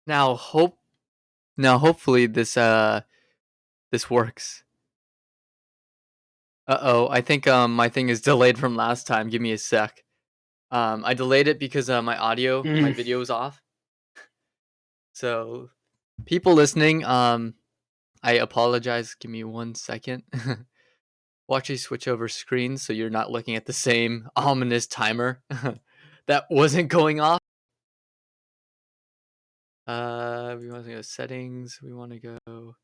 Now hopefully this works. Uh-oh, I think my thing is delayed from last time. Give me a sec. I delayed it because my video was off. So people listening, I apologize. Give me 1 second. We'll actually switch over screens so you're not looking at the same ominous timer that wasn't going off. We want to go settings. We want to go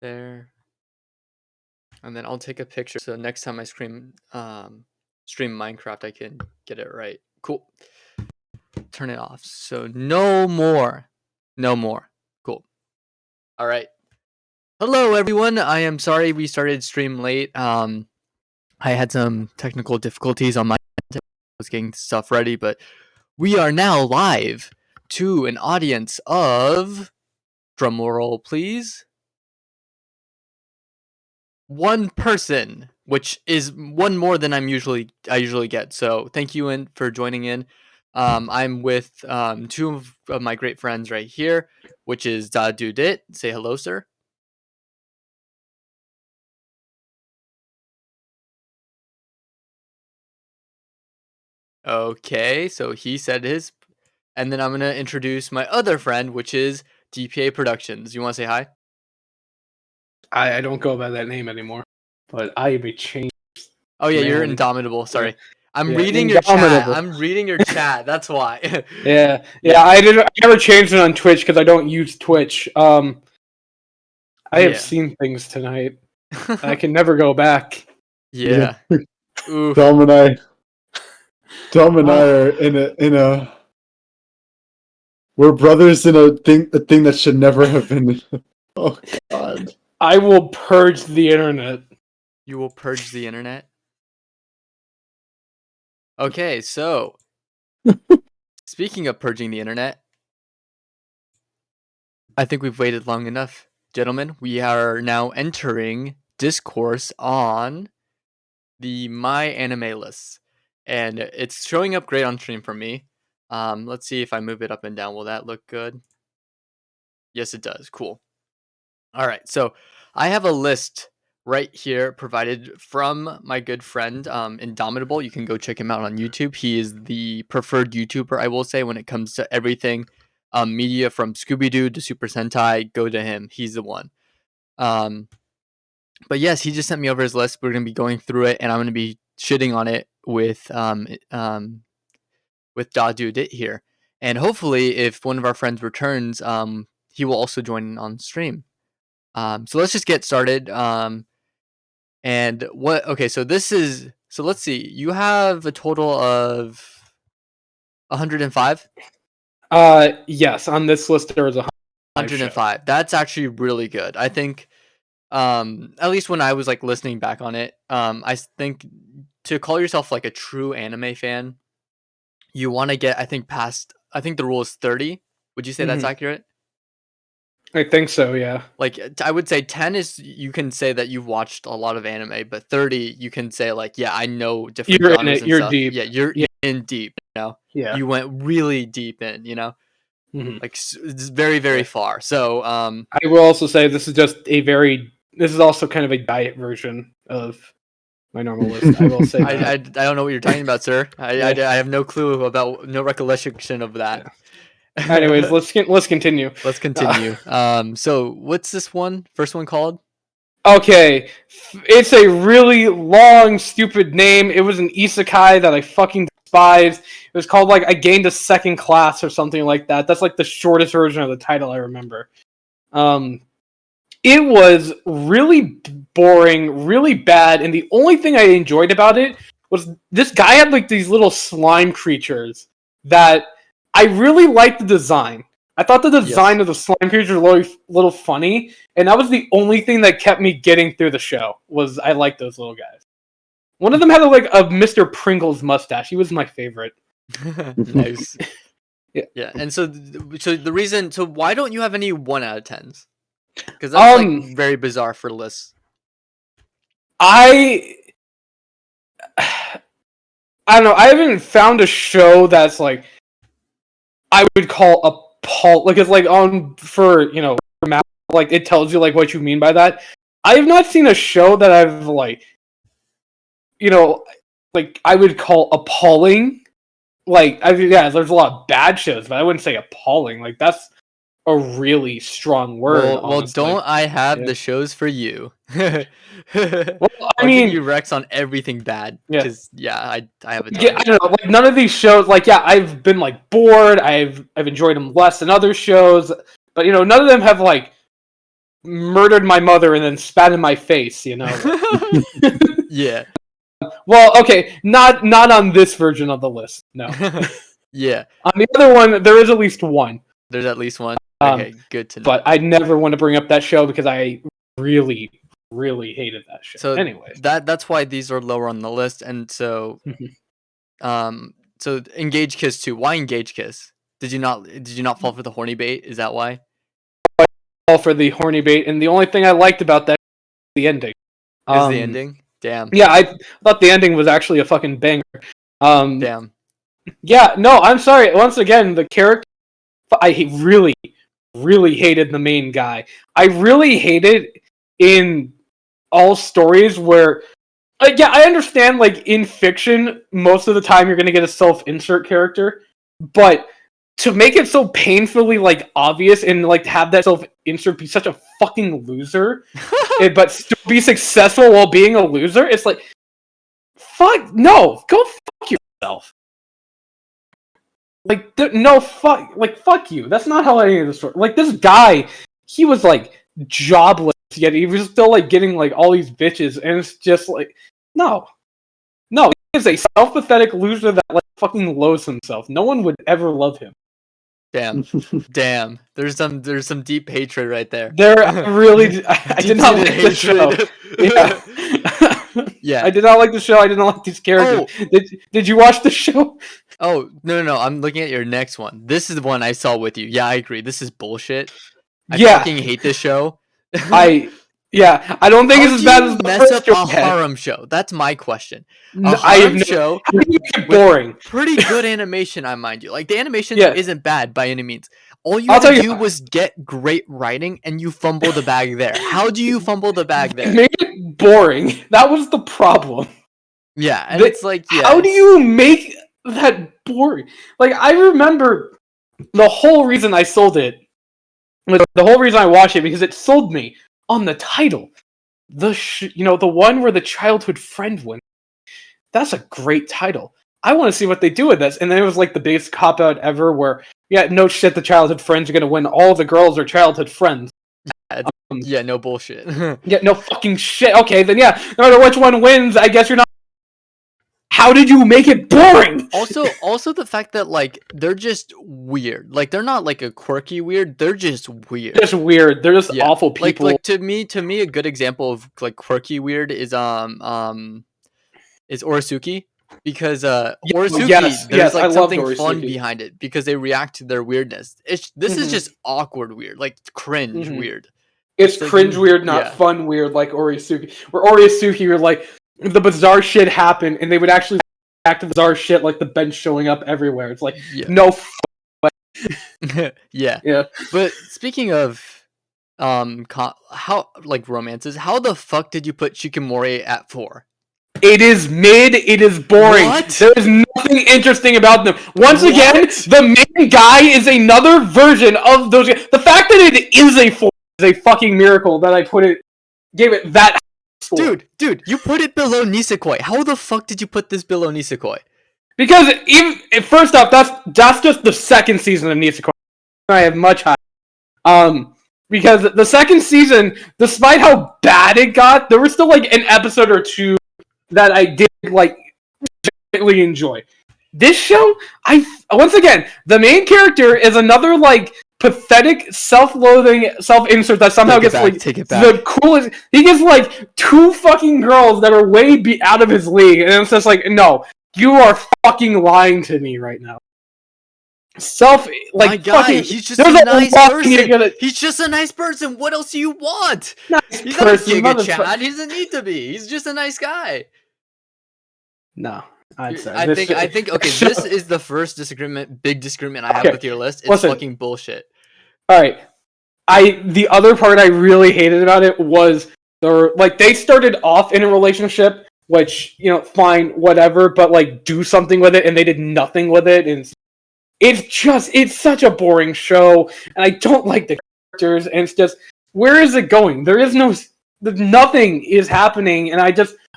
there, and then I'll take a picture so next time I stream Minecraft, I can get it right. Cool. Turn it off. So no more. Cool. All right. Hello everyone. I am sorry we started stream late. I had some technical difficulties on my end. I was getting stuff ready, but we are now live to an audience of, drumroll please, 1 person, which is 1 more than I usually get. So thank you for joining in. I'm with 2 of my great friends right here, which is DaDuDit. Say hello, sir. Okay, so he said his, and then I'm gonna introduce my other friend, which is DPA Productions. You want to say hi? I don't go by that name anymore, but I am a changed. Oh yeah, you're man. Indomitable. Sorry, Yeah. I'm Yeah, reading your chat. Indomitable. I'm reading your chat. That's why. Yeah. Yeah. I never changed it on Twitch because I don't use Twitch. I have Yeah. seen things tonight. I can never go back. Yeah. Oof. Dom and I are in a we're brothers in a thing that should never have been. Oh God! I will purge the internet. You will purge the internet? Okay, so speaking of purging the internet, I think we've waited long enough. Gentlemen, we are now entering discourse on the My Anime lists. And it's showing up great on stream for me. Let's see if I move it up and down. Will that look good? Yes, it does. Cool. All right, so I have a list right here provided from my good friend Indomitable. You can go check him out on YouTube. He is the preferred YouTuber, I will say, when it comes to everything media, from Scooby-Doo to Super Sentai. Go to him. He's the one. But yes, he just sent me over his list. We're gonna be going through it, and I'm gonna be shitting on it with DaDuDit here. And hopefully, if one of our friends returns, he will also join on stream. So let's just get started. And what? Okay, so let's see. You have a total of 105. Yes, on this list there is 105. That's actually really good. I think, at least when I was like listening back on it, I think to call yourself like a true anime fan, you want to get, I think, past. I think the rule is 30. Would you say that's accurate? I think so, yeah. Like, I would say 10 is, you can say that you've watched a lot of anime, but 30 you can say like, yeah, I know different You're in genres it. and You're stuff. deep. Yeah, you're in deep. Yeah. You went really deep in. Like it's very Yeah. far. So I will also say this is just this is also kind of a diet version of my normal list. I will say that. I don't know what you're talking about, sir. I have no clue about, no recollection of that. Yeah. Anyways, let's continue. Let's continue. So what's this one? First one called? Okay, it's a really long, stupid name. It was an isekai that I fucking despised. It was called like I gained a second class or something like that. That's like the shortest version of the title I remember. It was really boring, really bad, and the only thing I enjoyed about it was this guy had like these little slime creatures that I really liked the design. I thought the design of the slime creatures was a little funny, and that was the only thing that kept me getting through the show. Was I liked those little guys. One of them had like a Mr. Pringles mustache. He was my favorite. Nice. Yeah. And so the reason, so why don't you have any 1 out of 10s? Because that's like very bizarre for lists. I don't know. I haven't found a show that's like I would call like it's like on for for map, like it tells you like what you mean by that. I have not seen a show that I've like like I would call appalling. Like yeah, there's a lot of bad shows, but I wouldn't say appalling. Like that's a really strong word. Well, Honestly. don't I have Yeah. the shows for you? Well, I'll give you Rex on everything bad. Yeah. Because I have a ton. Yeah, I don't know. Like none of these shows, like yeah, I've been like bored. I've enjoyed them less than other shows, but none of them have like murdered my mother and then spat in my face. Yeah. Well, okay, not on this version of the list. No. Yeah. On the other one, there is at least one. There's at least one. Um, Okay, good to know. But I never want to bring up that show because I really, really hated that show. So Anyways, that's why these are lower on the list. And so so Engage Kiss 2. Why Engage Kiss? Did you not fall for the horny bait? Is that why? all for the horny bait, and the only thing I liked about that was the ending. Is the ending? Damn. Yeah, I thought the ending was actually a fucking banger. Damn. Yeah, no, I'm sorry. Once again, the character, I really, really hated the main guy. I really hated in all stories where, yeah, I understand, like, in fiction, most of the time you're going to get a self-insert character, but to make it so painfully, like, obvious and, like, to have that self-insert be such a fucking loser, but still be successful while being a loser, it's like, fuck, no, go fuck yourself. Like, no, fuck you. That's not how any of the story. Like, this guy, he was, like, jobless, yet he was still, like, getting, like, all these bitches, and it's just, like, no. No, he is a self-pathetic loser that, like, fucking loathes himself. No one would ever love him. Damn. Damn. There's some deep hatred right there. I did not like the show. Yeah. Yeah. I did not like the show. I didn't like these characters. Oh. Did you watch the show? Oh, no. I'm looking at your next one. This is the one I saw with you. Yeah, I agree. This is bullshit. I fucking hate this show. I don't think it's as bad as the mess first up show a had. harem show. That's my question. I have no show. How do you make it boring? Pretty good animation, I mind you. Like the animation Yeah. isn't bad by any means. All you I'll had to tell do you- was get great writing, and you fumble the bag there. How do you fumble the bag It there? made it boring. That was the problem. Yeah, and The- it's like, yeah. How do you make that boring? Like, I remember the whole reason I sold it, the whole reason I watched it, because it sold me on the title. The one where the childhood friend wins. That's a great title. I want to see what they do with this. And then it was like the biggest cop-out ever where, yeah, no shit, the childhood friends are going to win. All the girls are childhood friends. Yeah, no bullshit. Yeah, no fucking shit. Okay, then yeah, no matter which one wins, I guess you're not. How did you make it boring? Also the fact that like they're just weird. Like they're not like a quirky weird. They're just weird. Just weird. They're just Yeah. awful people. Like to me, a good example of like quirky weird is Orisuki, because Orisuki, yes, there's I like loved something fun Orisuki. behind it because they react to their weirdness. This is Mhm. just awkward weird, like cringe Mhm. weird. It's like cringe you- weird, not yeah. fun weird, like Orisuki. Where Orisuki were like, the bizarre shit happened, and they would actually react to bizarre shit, like the bench showing up everywhere. It's like, Yeah. no, Yeah. yeah. But speaking of how like romances, how the fuck did you put Shikimori at 4? It is mid, it is boring. What? There is nothing interesting about them. Once again, What? the main guy is another version of those guys. The fact that it is a 4 is a fucking miracle that I gave it that score. Dude, you put it below Nisekoi. How the fuck did you put this below Nisekoi? Because first off, that's just the second season of Nisekoi. I have much higher. Because the second season, despite how bad it got, there was still like an episode or two that I did like really enjoy. This show, once again, the main character is another like pathetic, self-loathing self-insert that somehow Take it gets back, like take it back. the coolest. He gets like 2 fucking girls that are way out of his league, and it's just like, no, you are fucking lying to me right now. My guy, fucking, he's just there's a nice lot you're person. gonna- He's just a nice person. What else do you want? nice He's not a person, Giga motherfucker. Chad. He doesn't need to be. He's just a nice guy. No, I'd say. I think okay, this is the first big disagreement I have Okay, with your list. It's listen. fucking bullshit. All right. The other part I really hated about it was they started off in a relationship, which, fine, whatever, but like do something with it, and they did nothing with it, and it's such a boring show, and I don't like the characters, and it's just, where is it going? Nothing is happening, and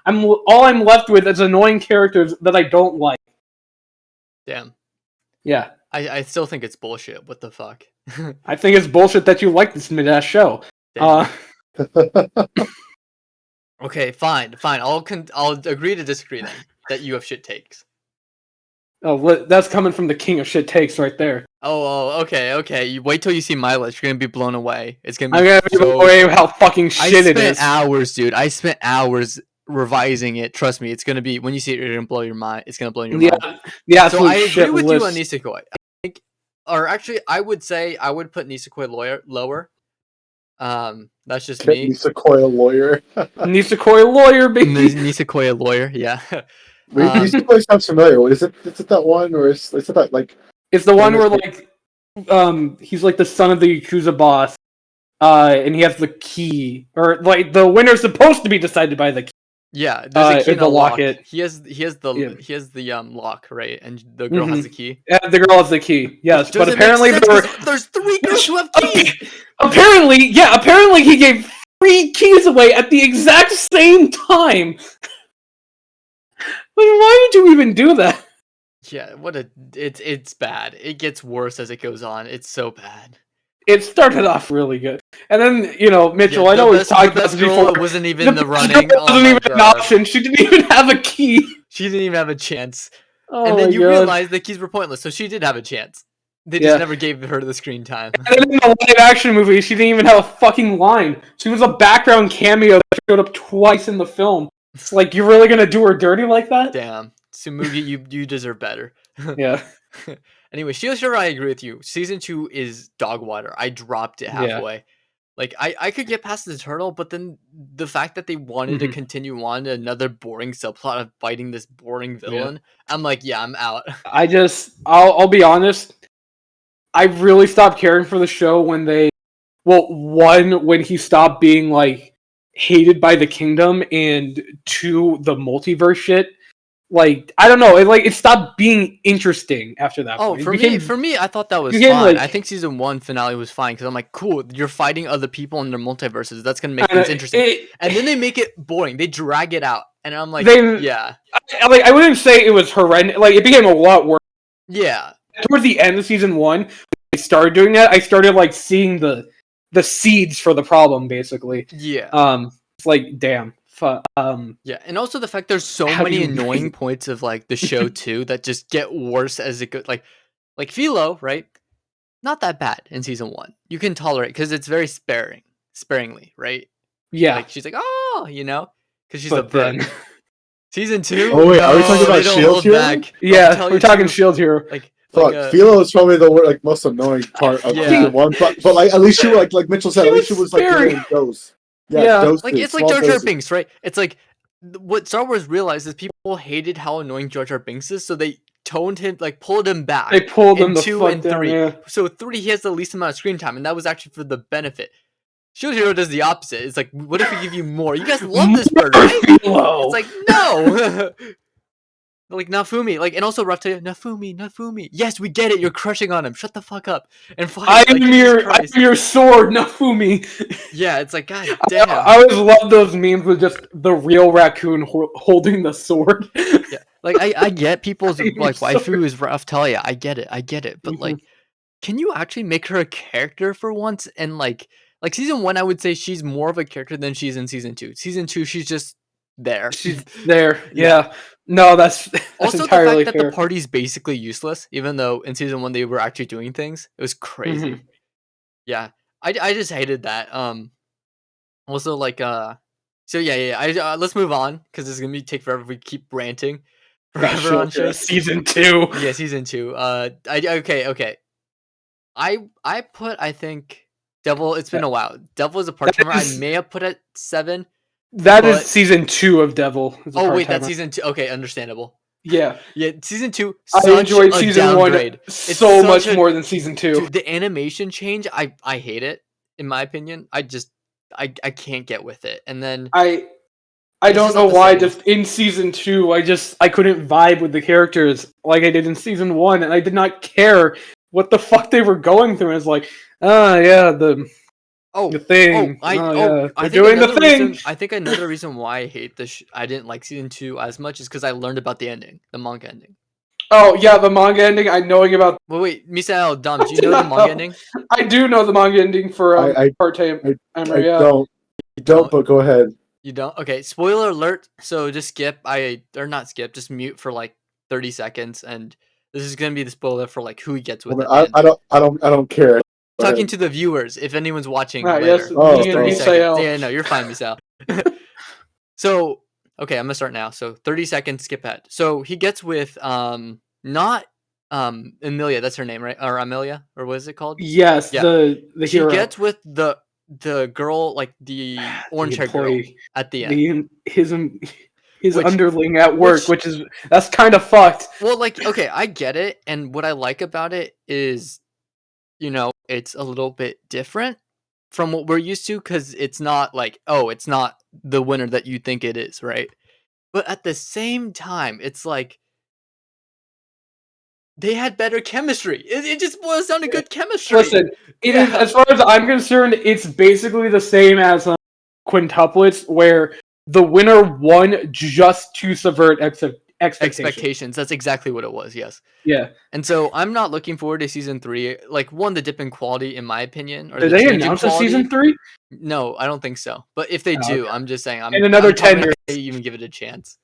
all I'm left with is annoying characters that I don't like. Damn. Yeah. I still think it's bullshit. What the fuck? I think it's bullshit that you like this mid-ass show. Damn. Okay, fine. I'll agree to disagree then. That you have shit takes. Oh, that's coming from the king of shit takes right there. Oh, okay. You wait till you see my list. You're gonna be blown away. It's gonna be. I'm gonna be blown away how fucking shit it is. I spent hours, dude. I spent hours revising it. Trust me, it's gonna be, when you see it, you're gonna blow your mind. It's gonna blow your mind. Yeah. So I agree with you on Nisekoi. I would say I would put Nisekoi lower. That's just me. Nisekoi lawyer. Nisekoi lawyer, baby. Nisekoi lawyer, yeah. Nisekoi sounds familiar. What is it? Is it that one, or is it that like? It's the one where he's like the son of the Yakuza boss, and he has the key, or like the winner's supposed to be decided by the key. Yeah, there's a key in the lock. locket. He has the lock, right? And the girl has the key. Yeah, the girl has the key. Yes, but apparently there's 3 girls who have keys. Apparently he gave 3 keys away at the exact same time. Why would you even do that? Yeah, it's bad. It gets worse as it goes on. It's so bad. It started off really good, and then Mitchell. Yeah, I know we've talked about this before. Wasn't even in the running. Wasn't even an option. She didn't even have a key. She didn't even have a chance. Oh, and then you realize the keys were pointless, so she did have a chance. They just never gave her the screen time. And then in the live action movie, she didn't even have a fucking line. She was a background cameo that showed up twice in the film. It's like, you're really gonna do her dirty like that? Damn, Tsumugi, you deserve better. Yeah. Anyway, Shiro, I agree with you. Season 2 is dog water. I dropped it halfway. Yeah. Like, I could get past the turtle, but then the fact that they wanted to continue on to another boring subplot of fighting this boring villain, I'm like, yeah, I'm out. I'll be honest, I really stopped caring for the show when when he stopped being, like, hated by the kingdom, and 2, the multiverse shit. Like, I don't know, it stopped being interesting after that point. For me, I thought that was fine. I think season 1 finale was fine, because I'm like, cool, you're fighting other people in their multiverses. That's gonna make things interesting. And then they make it boring. They drag it out, and I'm like, yeah. I wouldn't say it was horrendous. Like, it became a lot worse. Yeah. Towards the end of season 1, when I started doing that, I started like seeing the seeds for the problem, basically. Yeah. It's like, damn. Yeah, and also the fact there's so many annoying points of like the show too that just get worse as it goes. Like Philo, right? Not that bad in season 1. You can tolerate because it's very sparingly, right? Yeah, like she's like, oh, because she's a bird. Season 2. Oh wait, are we talking about Shield Hero? Yeah, we're talking Shield Hero. Philo is probably the most annoying part of season 1, but like at least she like Mitchell said, at least she was like getting those. Yeah, like it's like Jar Jar Binks, right? It's like what Star Wars realized is people hated how annoying Jar Jar Binks is, so they pulled him back. They pulled him in the 2 and 3. Yeah. So 3 he has the least amount of screen time, and that was actually for the benefit. Shield Hero does the opposite. It's like, what if we give you more? You guys love this bird, right? It's like, no. Like Nafumi, and also Raftalia, Nafumi. Yes, we get it. You're crushing on him. Shut the fuck up and fight. I am your sword, Nafumi. Yeah, it's like, god damn. I always love those memes with just the real raccoon holding the sword. Yeah, like I get people's like waifu is Raftalia. I get it. But like, can you actually make her a character for once? And like season 1, I would say she's more of a character than she's in season 2. Season 2, she's just there. She's there. Yeah. No, that's also entirely the fact that the party's basically useless, even though in season 1 they were actually doing things. It was crazy. Yeah, I just hated that. Also like so yeah. Let's move on because it's gonna take forever if we keep ranting forever on shows. Season 2. Yeah, season 2. Okay. I put, I think, Devil. It's been a while. Devil is a part timer. I may have put at 7. That is season 2 of Devil. Oh wait, that's season 2. Okay, understandable. Yeah, Yeah, season 2 I such enjoyed a season downgrade. 1 It's so such much a more than season 2. dude, the animation change, I hate it in my opinion. I can't get with it. And then I it's don't just know not the why. same. Just in season 2, I couldn't vibe with the characters like I did in season 1, and I did not care what the fuck they were going through. It's like, yeah, the thing. Yeah, I they're think doing the another thing. reason I think another reason why I hate this I didn't like season 2 as much is because I learned about the ending, the manga ending. Oh yeah, the manga ending. I knowing about. Wait, Misael, Dom, do you did know the not manga know. ending? I do know the manga ending for part-time. I Yeah. don't. You Don't, but go ahead. You don't? Okay, spoiler alert. So just skip. Or not skip. Just mute for like 30 seconds, and this is gonna be the spoiler for like who he gets with at the end. I don't care. Go Talking ahead. to the viewers, if anyone's watching Ah, later. yes, Oh, me and 30 seconds. Misael. Yeah, no, you're fine, Misael. So, okay, I'm gonna start now. So 30 seconds, skip ahead. So he gets with not Emilia, that's her name, right? Or Amelia, or what is it called? Yes, Yeah. the She hero. gets with the girl, like the orange hair girl employee. at the end. His Which- underling at work, that's kind of fucked. Well, like, okay, I get it, and what I like about it is, it's a little bit different from what we're used to, because it's not like, oh, it's not the winner that you think it is, right? But at the same time, it's like they had better chemistry. It just boils down to good chemistry. Listen, it is, as far as I'm concerned, it's basically the same as quintuplets, where the winner won just to subvert expectations. That's exactly what it was. Yes. Yeah. And so I'm not looking forward to season 3. Like, one, the dip in quality, in my opinion, or Did the they change in announce a quality. season 3? No, I don't think so. But if they Oh, do, okay. I'm just saying, In another 10 probably years. not gonna even give it a chance.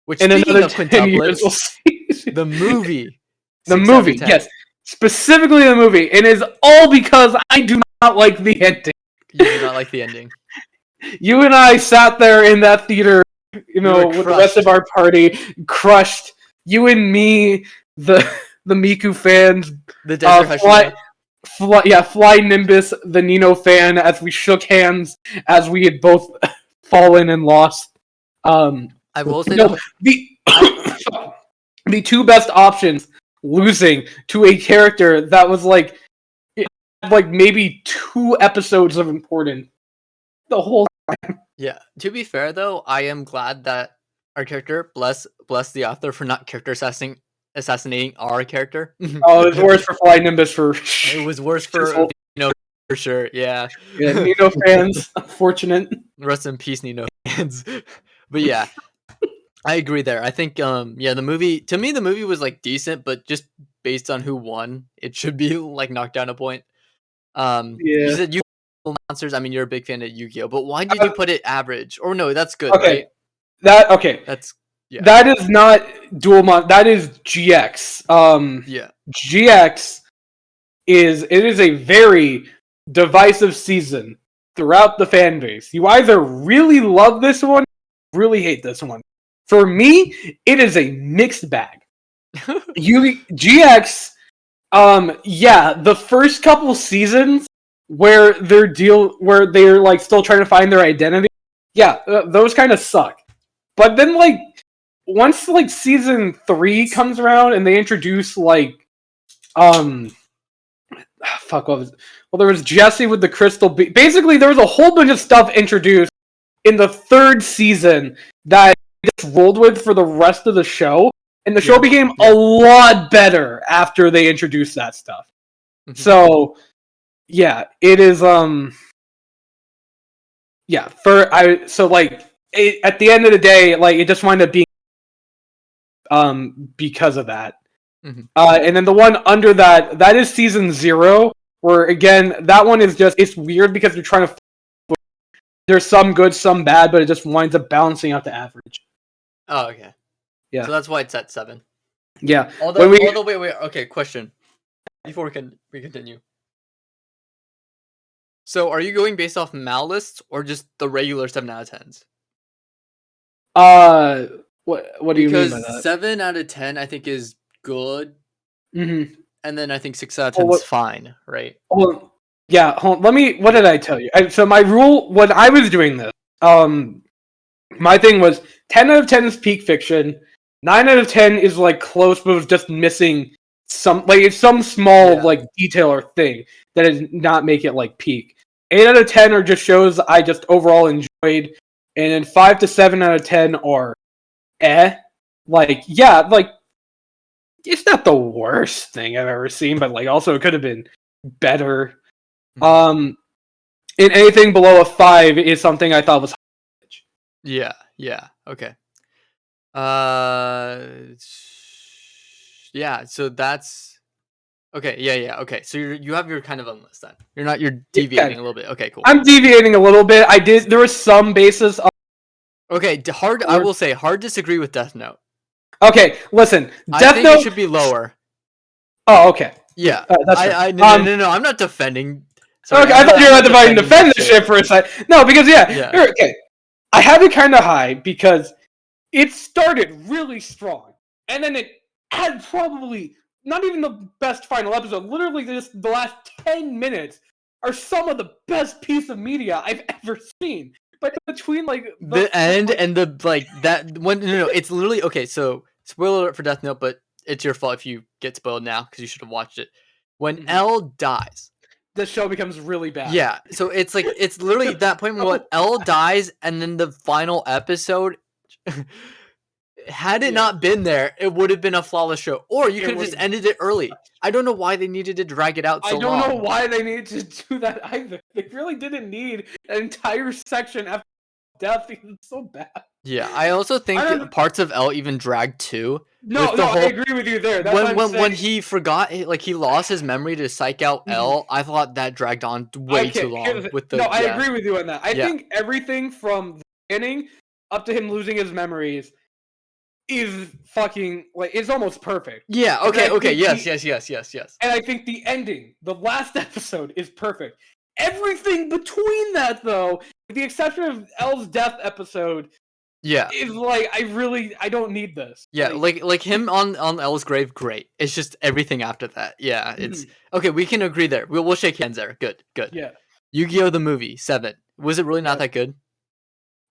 Which, In speaking another of 10 years, quintuplets, we'll see. the movie. The 6 out of movie, 10. yes. Specifically the movie. It is all because I do not like the ending. You do not like the ending. You and I sat there in that theater, were with the rest of our party, crushed. You and me, the Miku fans, The Desert Hashira. Fly Nimbus, the Nino fan, as we shook hands, as we had both fallen and lost. I will say, No, the two best options, losing to a character that was like maybe 2 episodes of importance. The whole yeah. To be fair, though, I am glad that our character, bless the author for not character assassinating our character. Oh, it was worse for Fly Nimbus for. It was worse for for sure. Yeah. Nino fans, unfortunate. Rest in peace, Nino fans. But yeah, I agree there. I think the movie, to me, the movie was like decent, but just based on who won, it should be like knocked down a point. You said Yu-Gi-Oh! Monsters. I mean, you're a big fan of Yu-Gi-Oh, but why did you put it average? Or no, that's good, Okay. right? That's That is not that is GX. yeah. GX is a very divisive season throughout the fan base. You either really love this one, or really hate this one. For me, it is a mixed bag. GX, the first couple seasons where they're like still trying to find their identity, those kind of suck. But then once season 3 comes around and they introduce what was it? Well, there was Jesse with the crystal basically there was a whole bunch of stuff introduced in the 3rd season that I just rolled with for the rest of the show, and the show became a lot better after they introduced that stuff. Mhm. So it is at the end of the day, it just wound up being because of that. Mhm. And then the one under that is season 0, where again that one is just, it's weird because they're trying to, there's some good, some bad, but it just winds up balancing out the average. Oh, okay. Yeah. So that's why it's at 7. Yeah. Although wait. Okay, question. Before we continue. So, are you going based off Mal lists or just the regular 7 out of 10s? What do you mean by that? 7 out of 10, I think, is good, Mm-hmm. and then I think 6 out of 10 is fine, right? Well, yeah. What did I tell you? So my rule when I was doing this, my thing was 10 out of 10 is peak fiction, 9 out of 10 is like close, but it was just missing some small Yeah. like detail or thing that did not make it like peak. 8 out of 10 are just shows I just overall enjoyed, and then 5 to 7 out of 10 are like it's not the worst thing I've ever seen, but like also it could have been better. Mhm. And anything below a 5 is something I thought was Yeah. Okay. Uh, yeah. So that's okay. Yeah. Okay. So you have your kind of unlist then. You're deviating a little bit. Okay, cool. I'm deviating a little bit. There was some basis of Okay, I will say hard disagree with Death Note. Okay, listen. I Death think Note it should be lower. Oh, okay. Yeah. That's fair. No, I'm not defending. Sorry, Okay, I thought you were I'm about to defending defend that this shit for a second. No, because Yeah. okay. I have it kind of high because it started really strong, and then it had probably not even the best final episode. Literally, just the last 10 minutes are some of the best piece of media I've ever seen. But between like the end and the like that when no, it's literally okay. So spoiler alert for Death Note, but it's your fault if you get spoiled now because you should have watched it. When L dies, the show becomes really bad. yeah. So it's like it's literally that point when L dies, and then the final episode. Had it not been there, it would have been a flawless show. Or you could have just ended it early. I don't know why they needed to drag it out so long. I don't know why they needed to do that either. They really didn't need an entire section after death because it's so bad. Yeah, I also think parts of L even dragged too. No, I agree with you there. That's when he forgot, like he lost his memory to psych out L, I thought that dragged on way too long. I agree with you on that. I think everything from the beginning up to him losing his memories is fucking like it's almost perfect. Yeah. Okay. Yes. And I think the ending, the last episode, is perfect. Everything between that, though, with the exception of L's death episode, is like I don't need this. Yeah, like him on L's grave, great. It's just everything after that. Yeah, it's okay. We can agree there. We'll shake hands there. Good. Yeah. Yu-Gi-Oh! The movie 7. Was it really not that good?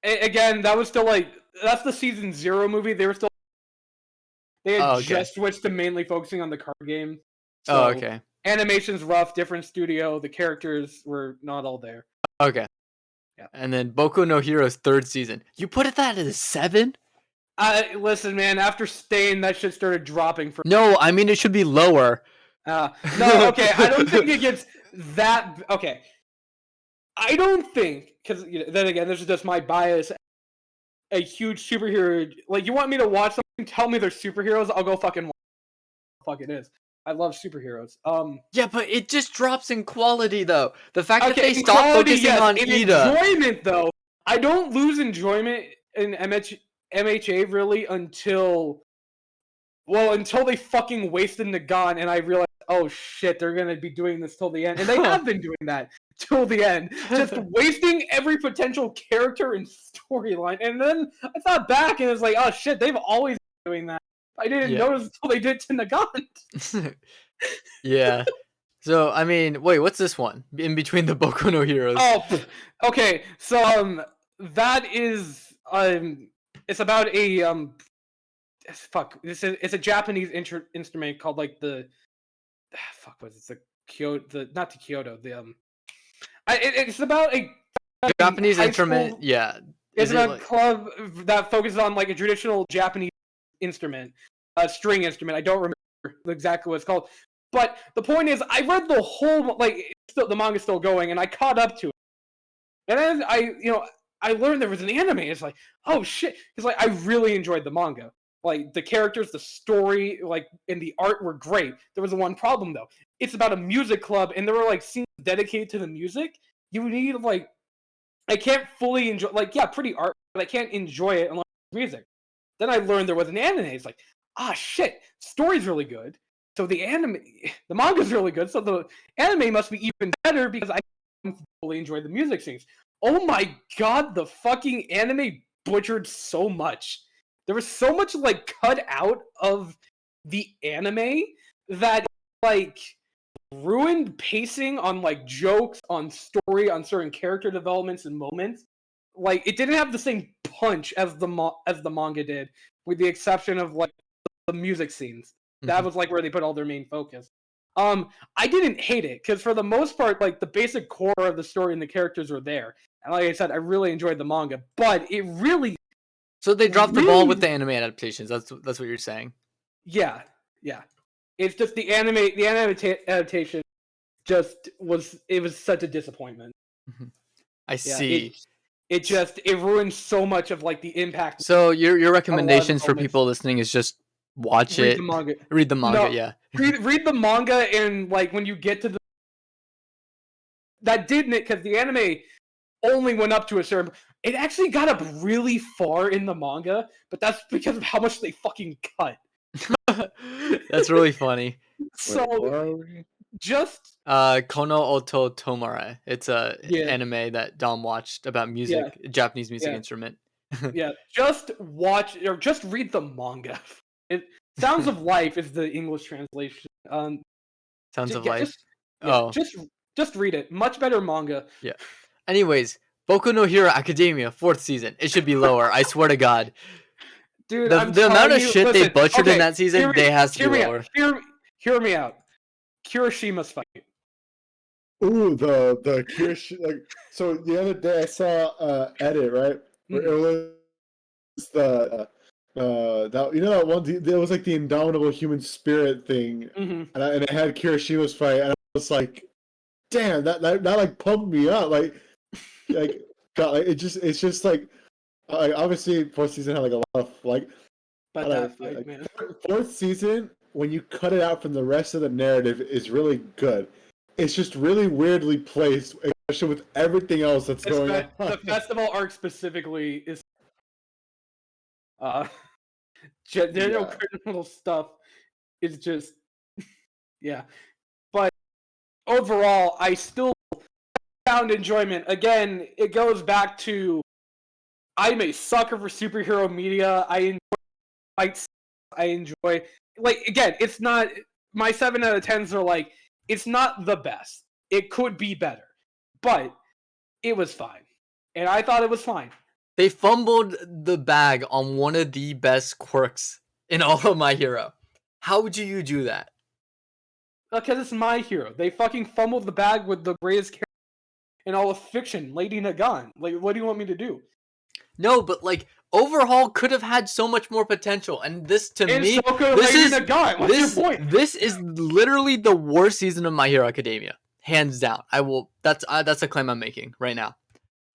Again, that was still like that's the season 0 movie. They had just switched to mainly focusing on the card game. So okay. Animation's rough, different studio. The characters were not all there. Okay. Yeah. And then Boku no Hero's 3rd season. You put it that at a 7? Listen, man. After Stain, that shit started dropping. No, I mean it should be lower. No, okay. I don't think it gets that. Okay. I don't think because then again, this is just my bias. A huge superhero, like you want me to watch something, tell me they're superheroes, I'll go fucking watch what the fuck it is. I love superheroes. Yeah, but it just drops in quality though. The fact that they stop focusing on Ida. Enjoyment though, I don't lose enjoyment in MHA really until they fucking wasted Nagan and I realized, oh shit, they're gonna be doing this till the end, and they have been doing that till the end, just wasting every potential character and storyline. And then I thought back and it was like, oh shit, they've always been doing that. I didn't notice until they did to Nagan. Yeah. So I mean, wait, what's this one in between the Boku no Heroes? Oh, okay. So that is it's about a it's a Japanese instrument called like the not the Kyoto it's about a Japanese instrument. Yeah, it's a club that focuses on like a traditional Japanese instrument, a string instrument. I don't remember exactly what it's called, but the point is, I read the whole the manga's still going, and I caught up to it, and then I learned there was an anime. It's like, oh shit, because like I really enjoyed the manga. Like the characters, the story, like and the art were great. There was one problem though. It's about a music club, and there were like scenes dedicated to the music. You need like, I can't fully enjoy pretty art, but I can't enjoy it unless it's music. Then I learned there was an anime. It's like, shit, story's really good. So the manga's really good. So the anime must be even better because I fully enjoy the music scenes. Oh my god, the fucking anime butchered so much. There was so much like cut out of the anime that like ruined pacing on like jokes, on story, on certain character developments and moments. Like it didn't have the same punch as the manga did. with the exception of like the music scenes. That Mhm. was like where they put all their main focus. I didn't hate it because for the most part, like the basic core of the story and the characters were there. And like I said, I really enjoyed the manga, but it really, So they dropped the ball with really, the anime adaptations. That's what you're saying. yeah. It's just the adaptation just was such a disappointment. I Yeah, see. it ruined so much of like the impact. So your of a lot of the recommendations for moments. people listening is just watch Read it, the manga. read the manga. No, Yeah. read the manga, and like when you get to the that didn't it because the anime only went up to a certain. It actually got up really far in the manga, but that's because of how much they fucking cut. That's really funny. So Wait, where are we? just Kono Oto Tomare. It's a Yeah. anime that Dom watched about music, Japanese music Yeah. instrument. just watch or just read the manga. It Sounds of Life is the English translation. Sounds of yeah, Life. just read it. Much better manga. Anyways, Boku no Hero Academia 4th season. It should be lower. I swear to God. Dude, The I'm amount telling of you, shit they listen, butchered in okay, that season, they has to be lower. Hear me out. Kirishima's fight. Ooh, the Kirish, like, so the other day I saw edit, right, where it was the that, you know, that one, there was like the indomitable human spirit thing, Mm-hmm. and it had Kirishima's fight, and I was like, damn, that like pumped me up, like God, like, it's just like obviously fourth season had like a lot of like, But I that don't know, fight, like, man. fourth season, when you cut it out from the rest of the narrative, is really good. It's just really weirdly placed, especially with everything else that's going on. The festival arc specifically is general criminal stuff is just yeah. But overall, I still found enjoyment. Again, it goes back to I'm a sucker for superhero media. I enjoy fights. I enjoy again, it's not my 7 out of 10s are like it's not the best. It could be better. But it was fine. And I thought it was fine. They fumbled the bag on one of the best quirks in all of My Hero. How would you do that? Because it's My Hero. They fucking fumbled the bag with the greatest character in all of fiction, Lady Nagan. Like, what do you want me to do? No, but like Overhaul could have had so much more potential, and this to And me, so could this Lady is Nagan. What's your point? This is literally the worst season of My Hero Academia, hands down. I will. That's a claim I'm making right now.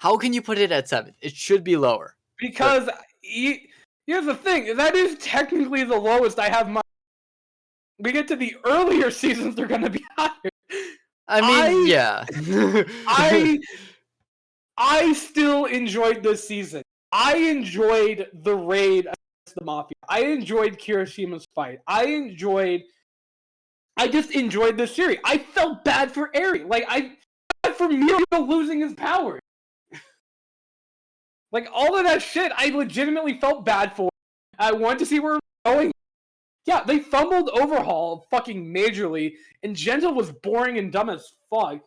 How can you put it at 7? It should be lower. Because here's the thing. That is technically the lowest I have. We get to the earlier seasons, they're gonna be higher. I mean, yeah. I still enjoyed this season. I enjoyed the raid against the Mafia. I enjoyed Kirishima's fight. I just enjoyed this series. I felt bad for Eri. For Muriel losing his power. Like, all of that shit, I legitimately felt bad for. I wanted to see where it was going. Yeah, they fumbled Overhaul fucking majorly, and Gentle was boring and dumb as fuck.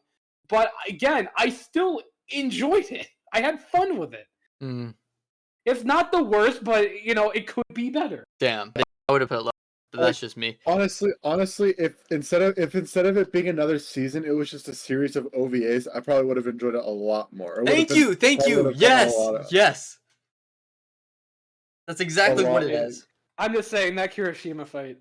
But again, I still enjoyed it. I had fun with it. Mm. It's not the worst, but it could be better. Damn, I would have put it lower, but that's just me. Honestly, if instead of it being another season, it was just a series of OVAs, I probably would have enjoyed it a lot more. Thank you. Yes. That's exactly what it is. I'm just saying that Kirishima fight.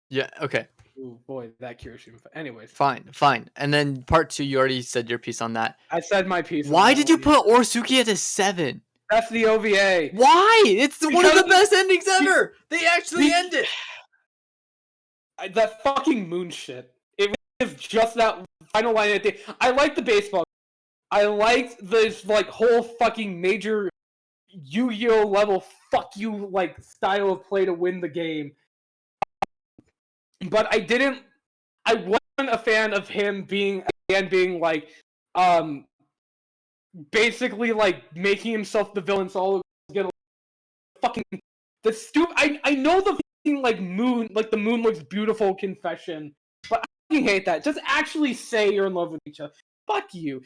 Yeah. Okay. Ooh, boy, that Kirishima fight. Anyways. Fine. And then part 2, you already said your piece on that. I said my piece. Why did you put Oresuki at a 7? That's the OVA. Why? It's one of the best endings ever. They actually end it. That fucking moon shit. It is just that final line at the. I like the baseball. I liked this whole fucking major Yu-Gi-Oh level fuck you style of play to win the game. But I wasn't a fan of him being basically making himself the villain, so all get fucking the stupid. I know the fucking moon, the moon looks beautiful confession, but I fucking hate that. Just actually say you're in love with each other. Fuck you.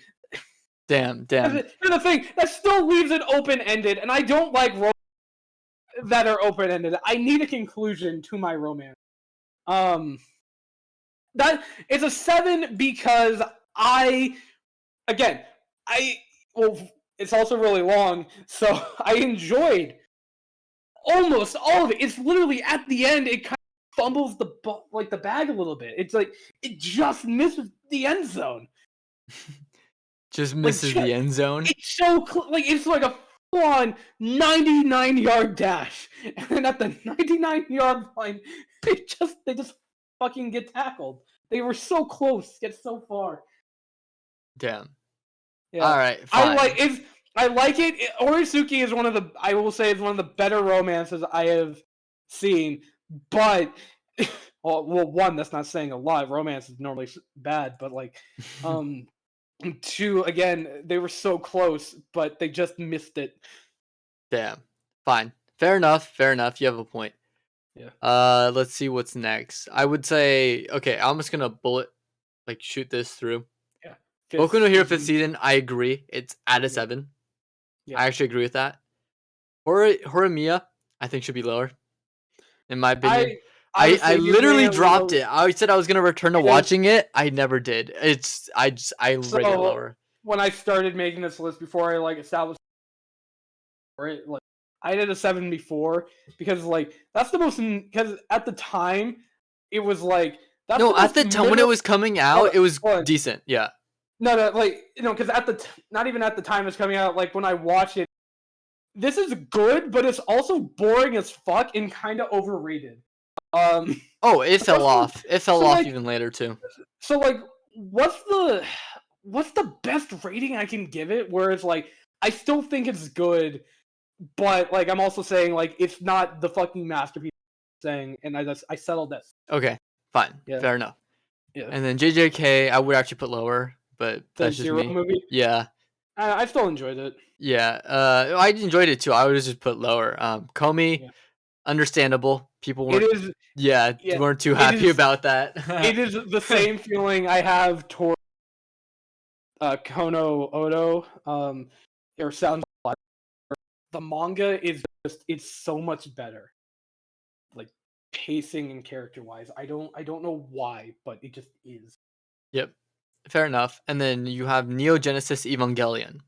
Damn. Here's the thing, that still leaves it open-ended, and I don't like that are open-ended. I need a conclusion to my romance. That it's a 7 because it's also really long, so I enjoyed almost all of it. It's literally at the end, it kind of fumbles the bag a little bit. It's like it just misses the end zone. Just misses the end zone. It's so it's like a full-on 99-yard dash, and then at the 99-yard line, they just fucking get tackled. They were so close, yet so far. Damn. Yeah. All right. Fine. I like it. Oresuki is one of the better romances I have seen. But one, that's not saying a lot. Romance is normally bad, but two, again, they were so close, but they just missed it. Damn. Fine. Fair enough. You have a point. Yeah. Let's see what's next. I would say, okay, I'm just gonna shoot this through. Yeah. Boku no Hero 5th season, I agree. It's at a 7. Yeah. I actually agree with that. Horimiya, I think should be lower. In my opinion. I literally dropped it. I said I was gonna return to watching it. I never did. I rate it lower. When I started making this list before I established it, I did a 7 before because that's the most, because at the time it was that's no, at the time when it was coming out, it was decent. Yeah. No, because not even at the time it's coming out. When I watch it, this is good, but it's also boring as fuck and kind of overrated. Oh, it fell off. It fell off even later too. So what's the best rating I can give it? Where it's I still think it's good, but I'm also saying it's not the fucking masterpiece saying, and I settled this. Okay, fine, yeah. Fair enough. Yeah. And then JJK, I would actually put lower, but that's just me. Movie? Yeah. I still enjoyed it. Yeah. I enjoyed it too. I would just put lower. Komi, understandable. People weren't. Weren't too happy about that. It is the same feeling I have toward Kono Odo. Or sounds like the manga is it's so much better, pacing and character wise. I don't know why, but it just is. Yep, fair enough. And then you have Neo Genesis Evangelion.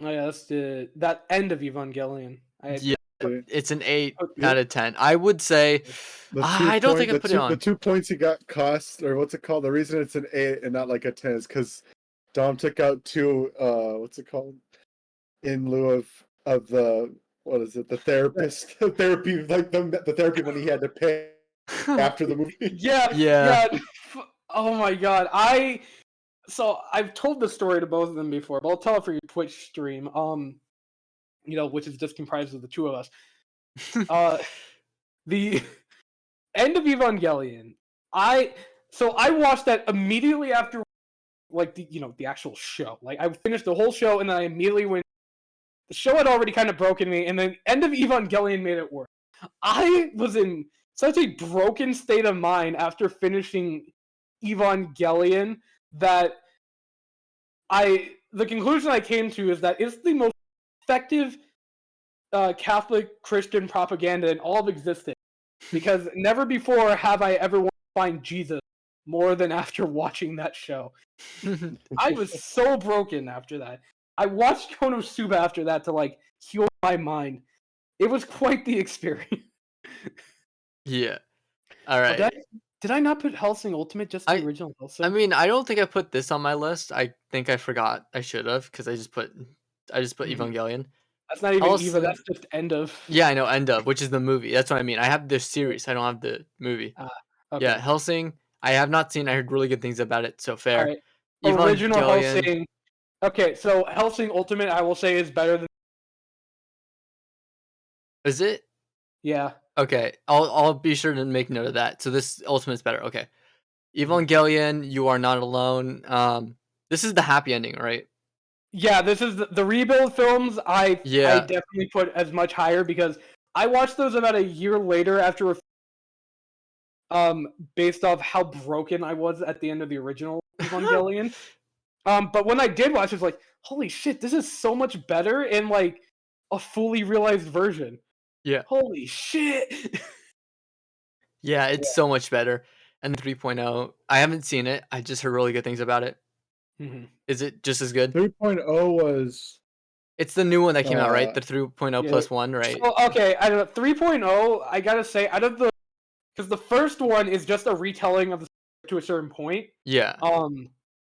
Oh yeah, that's that end of Evangelion. It's an 8 out of 10. I would say. I don't think I put it on. The 2 points he got cost, or what's it called? The reason it's an 8 and not a 10 is because Dom took out 2. What's it called? In lieu of the, what is it? The therapist, therapy, the therapy money he had to pay after the movie. Yeah. Oh my god, So I've told this story to both of them before, but I'll tell it for your Twitch stream. Which is just comprised of the two of us. The end of Evangelion. I watched that immediately after, the actual show. I finished the whole show, and then I immediately went. The show had already kind of broken me, and then end of Evangelion made it worse. I was in such a broken state of mind after finishing Evangelion that the conclusion I came to is that it's the most effective Catholic Christian propaganda in all of existence, because never before have I ever wanted to find Jesus more than after watching that show. I was so broken after that. I watched Konosuba after that to heal my mind. It was quite the experience. Yeah. All right. Did I not put Hellsing Ultimate, just the original Hellsing? I mean, I don't think I put this on my list. I think I forgot. I should have, because I just put Evangelion. That's not even Eva. That's just End of. Yeah, I know, End of, which is the movie. That's what I mean. I have the series. I don't have the movie. Okay. Yeah, Hellsing. I have not seen. I heard really good things about it. So fair. All right. Original Hellsing. Okay, so Hellsing Ultimate, I will say, is better than. Is it? Yeah. Okay, I'll be sure to make note of that. So this Ultimate's better. Okay. Evangelion, You Are Not Alone. This is the happy ending, right? Yeah, this is the rebuild films. I definitely put as much higher because I watched those about a year later after based off how broken I was at the end of the original Evangelion. But when I did watch, I was like, holy shit, this is so much better in like a fully realized version. Yeah. Holy shit. Yeah, it's so much better. And 3.0, I haven't seen it. I just heard really good things about it. Mhm. Is it just as good? 3.0 was It's the new one that came out, right? uh The 3.0 Yeah. plus 1, right? So, okay, I don't know. 3.0, I gotta say, out of the because the first one is just a retelling of the to a certain point. Yeah. And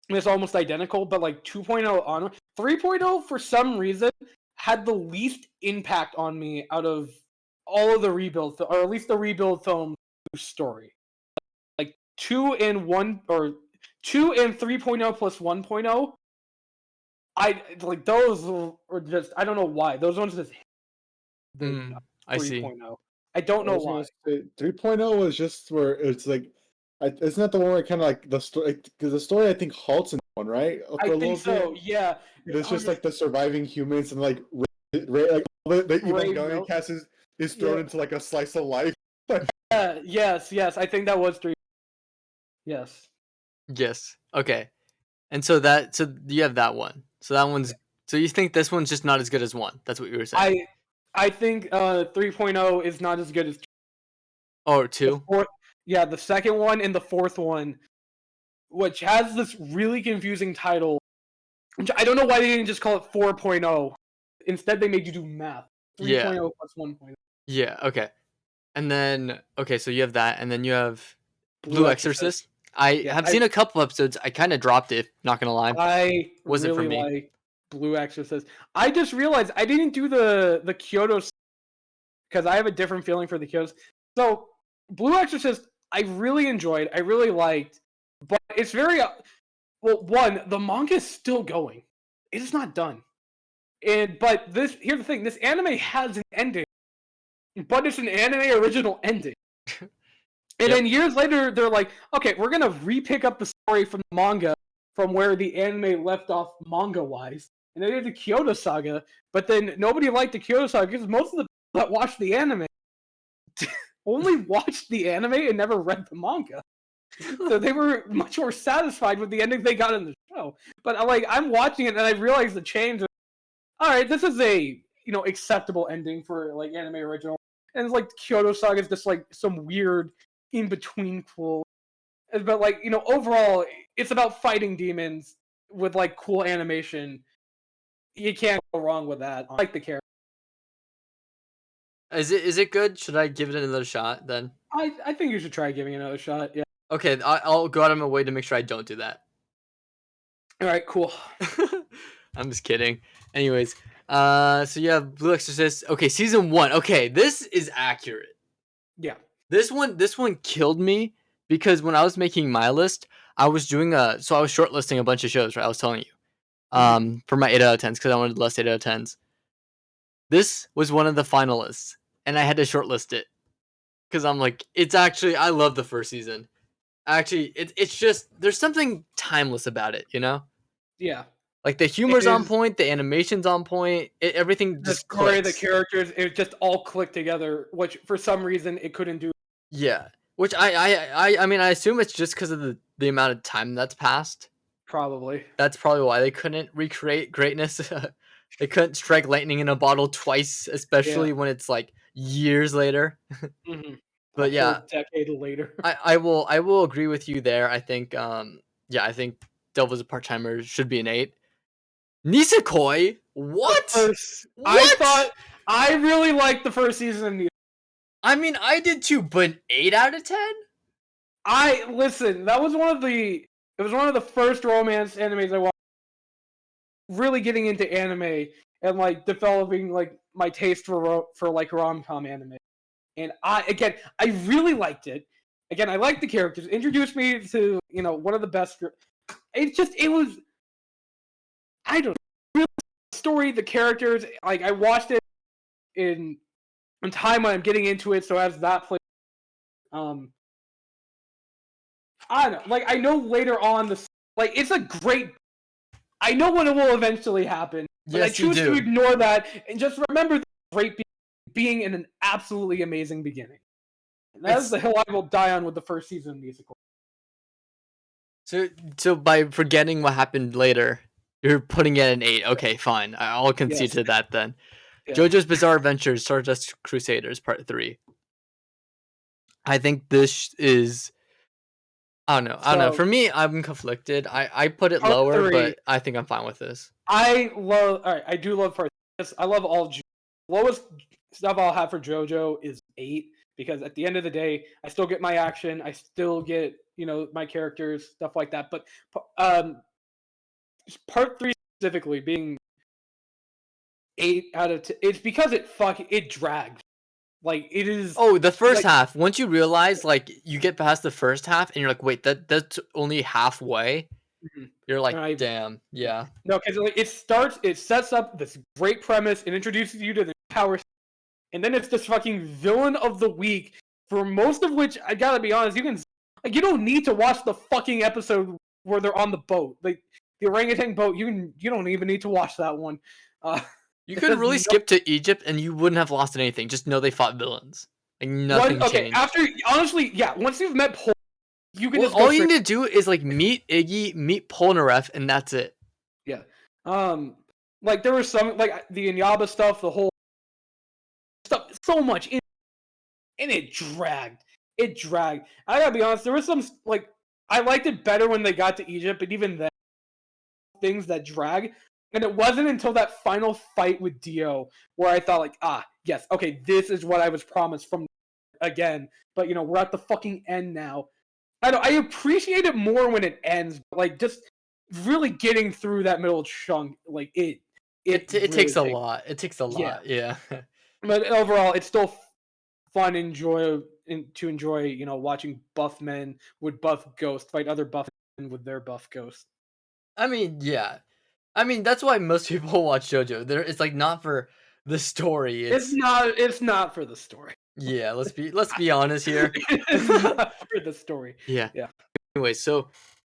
it's almost identical, but like 2.0 on 3.0 for some reason had the least impact on me out of all of the rebuild, or at least the rebuild film story. Like 2 and 1 or 2 and 3.0 plus 1.0. I like those are just I don't know why those ones just hit than I see. 3.0. I don't I know was why. gonna say 3.0 was just where it's like, isn't that the one where kind of like the story? Because the story I think halts in that one, right? I For a think little bit. so. Yeah. It's Oh, just just like the surviving humans and like like all the Brave Evangelion Note. cast is thrown Yeah. into like a slice of life. Yes. Yes. I think that was 3. Yes. Yes. Okay. And so you have that one. So that one's so you think this one's just not as good as 1. That's what you were saying. I think 3.0 is not as good as Or the 2? fourth. Yeah, the second one and the fourth one, which has this really confusing title. Which I don't know why they didn't just call it 4.0. Instead, they made you do math. Yeah. 3.0 plus 1.0. Yeah, okay. And then okay, so you have that and then you have Blue Blue Exorcist. Exorcist. I Yeah, have seen a couple episodes. I kind of dropped it, not going to lie. I Wasn't for really me. like Blue Exorcist. I just realized I didn't do the Kyoto because I have a different feeling for the Kyoto. So Blue Exorcist, I really enjoyed. I really liked, but it's very well. One, the manga is still going. It is not done. But here's the thing: this anime has an ending, but it's an anime original ending. And Yep. then years later, they're like, okay, we're gonna re-pick up the story from the manga from where the anime left off manga-wise. And they did the Kyoto Saga, but then nobody liked the Kyoto Saga because most of the people that watched the anime only watched the anime and never read the manga. So they were much more satisfied with the ending they got in the show. But like I'm watching it and I realize the change. All right, this is a acceptable ending for like anime original, and it's like Kyoto Saga is just like some weird in between cool. But like overall, it's about fighting demons with like cool animation. You can't go wrong with that. I like the character. Is it good? Should I give it another shot then? I think you should try giving it another shot. Yeah. Okay, I'll go out of my way to make sure I don't do that. All right. Cool. I'm just kidding. Anyways, so you have Blue Exorcist. Okay, season 1. Okay, this is accurate. Yeah. This one killed me because when I was making my list, I was so I was shortlisting a bunch of shows, right? I was telling you. For my 8 out of 10s because I wanted less 8 out of 10s. This was one of the finalists, and I had to shortlist it because I'm like, it's actually I love the first season. Actually, it's just there's something timeless about it, you know? Yeah. Like the It humor's on is point, the animation's on point, everything the just story, the clicks. characters. It just all clicked together, which for some reason it couldn't do. Yeah, which I mean I assume it's just because of the amount of time that's passed. Probably. That's probably why they couldn't recreate greatness. They couldn't strike lightning in a bottle twice, Yeah. especially when it's like years later. Mm-hmm. A But yeah, whole decade later. I will agree with you there. I think I think Devil's a part timer should be an 8. Nisekoi? The What? first, What? I really liked the first season of I mean, I did too, but 8 out of 10? I listen. That was one of the. It was one of the first romance animes I watched. Really getting into anime and like developing like my taste for like rom com anime. And I really liked it. Again, I liked the characters. Introduced me to one of the best. It was I don't know, really story, the characters. Like I watched it in time when I'm getting into it, so as that play. Um, I don't know. Like I know later on it's a great. I know when it will eventually happen, but I Yes, you choose to do. ignore that and just remember the great being in an absolutely amazing beginning. And that is It's the hill I will die on with the first season of Musical. So by forgetting what happened later, you're putting it an 8. Okay, fine. I'll concede Yes. to that then. Yeah. JoJo's Bizarre Adventures: Stardust Crusaders Part 3. I think this is I don't know. So For me, I'm conflicted. I put it Part lower, 3, but I think I'm fine with this. I love. All right, I do love Part 3. I love all. Lowest stuff I'll have for JoJo is 8 because at the end of the day, I still get my action. I still get my characters, stuff like that. But Part 3 specifically being 8 out of 10, it's because it drags. Like it is. Oh, the first like, half. Once you realize, like, you get past the first half, and you're like, wait, that's only halfway. Mhm. You're like, I- damn, yeah. No, because it sets up this great premise and introduces you to the power, and then it's this fucking villain of the week. For most of which, I gotta be honest, you don't need to watch the fucking episode where they're on the boat, like the orangutan boat. You don't even need to watch that one. You It could has really no- skip to Egypt, and you wouldn't have lost anything. Just know they fought villains. Like nothing changed. After honestly, yeah. Once you've met Paul, you can Well, just go all you straight. need to do is like meet Iggy, meet Polnareff, and that's it. Yeah. Like there was some like the Inyaba stuff, the whole stuff, so much and it dragged. It dragged. I gotta be honest, there was some like I liked it better when they got to Egypt, but even then, things that drag. And it wasn't until that final fight with Dio where I thought like, yes, okay, this is what I was promised from again. But we're at the fucking end now. I appreciate it more when it ends, but like just really getting through that middle chunk, like it It takes a lot. It takes a Yeah. lot. Yeah. But overall, it's still fun to enjoy. Watching buff men with buff ghosts fight other buff men with their buff ghosts. I mean, yeah. I mean, that's why most people watch JoJo. It's like not for the story. It's not. It's not for the story. Yeah. Let's be honest here. It's not for the story. Yeah. Yeah. Anyway, so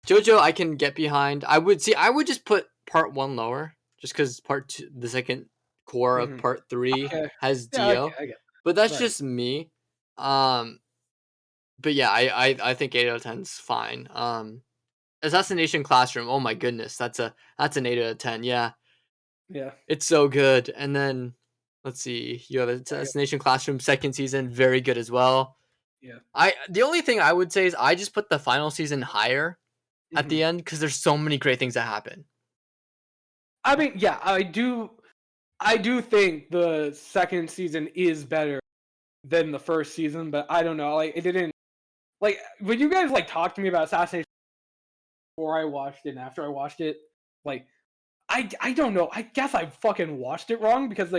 JoJo, I can get behind. I would just put part 1 lower, just because part 2, the second core of Mhm. part 3 Okay. has Yeah, Dio. I get it. But that's Right. just me. But yeah, I think 8 out of 10 is fine. Assassination Classroom. Oh my goodness, that's an 8 out of 10. Yeah, Yeah. it's so good. And then let's see, you have Assassination Classroom second season, very good as well. Yeah. The only thing I would say is I just put the final season higher at the Mhm. end because there's so many great things that happen. I mean, yeah, I do. I do think the second season is better than the first season, but I don't know. Like, it didn't. Like, when you guys talk to me about Assassination before I watched it and after I watched it, like, I don't know. I guess I fucking watched it wrong because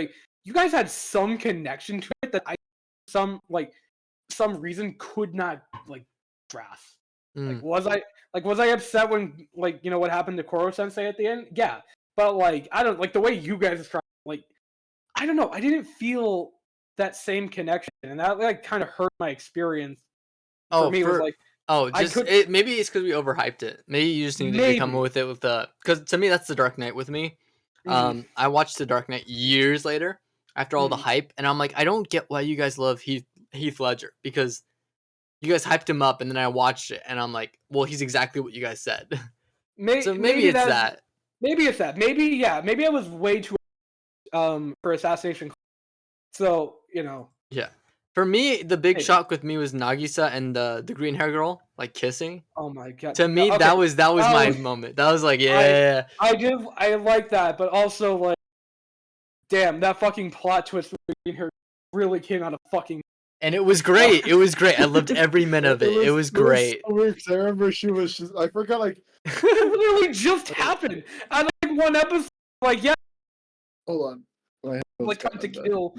you guys had some connection to it that some reason could not grasp. Mm. Was I upset when what happened to Koro Sensei at the end? Yeah, but I don't the way you guys describe I don't know. I didn't feel that same connection, and that kind of hurt my experience. For me, it was maybe it's because we overhyped it. Maybe you just needed to come maybe. with it with the because to me that's the Dark Knight with me. Mhm. I watched the Dark Knight years later after all the Mhm. hype, and I'm like, I don't get why you guys love Heath Ledger because you guys hyped him up, and then I watched it, and I'm like, well, he's exactly what you guys said. So maybe it's that. Maybe it's that. Maybe I was way too for Assassination. So Yeah. For me, the big Maybe. shock with me was Nagisa and the green hair girl like kissing. Oh my god. To me, Okay, that was my was- moment. That was like, yeah. I like that, but also damn, that fucking plot twist between her really came out of fucking. And it was great. It was great. I loved every minute of it. It was great. so weird 'cause I remember she was just, I forgot It literally just happened. I one episode. Yeah, hold on. My headphones time got to undone. kill.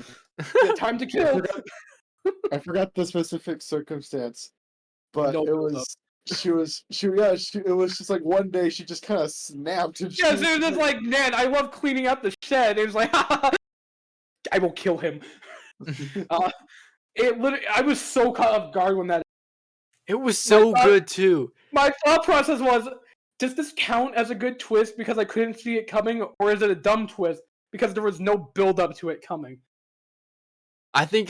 Yeah, time to kill. I forgot the specific circumstance, but No it build-up. was it was just like one day she just kind of snapped and Yeah, so it was just man, I love cleaning up the shed. It was I will kill him. It literally, I was so caught off guard when that. It was so good too. My thought process was, does this count as a good twist because I couldn't see it coming, or is it a dumb twist because there was no build up to it coming? I think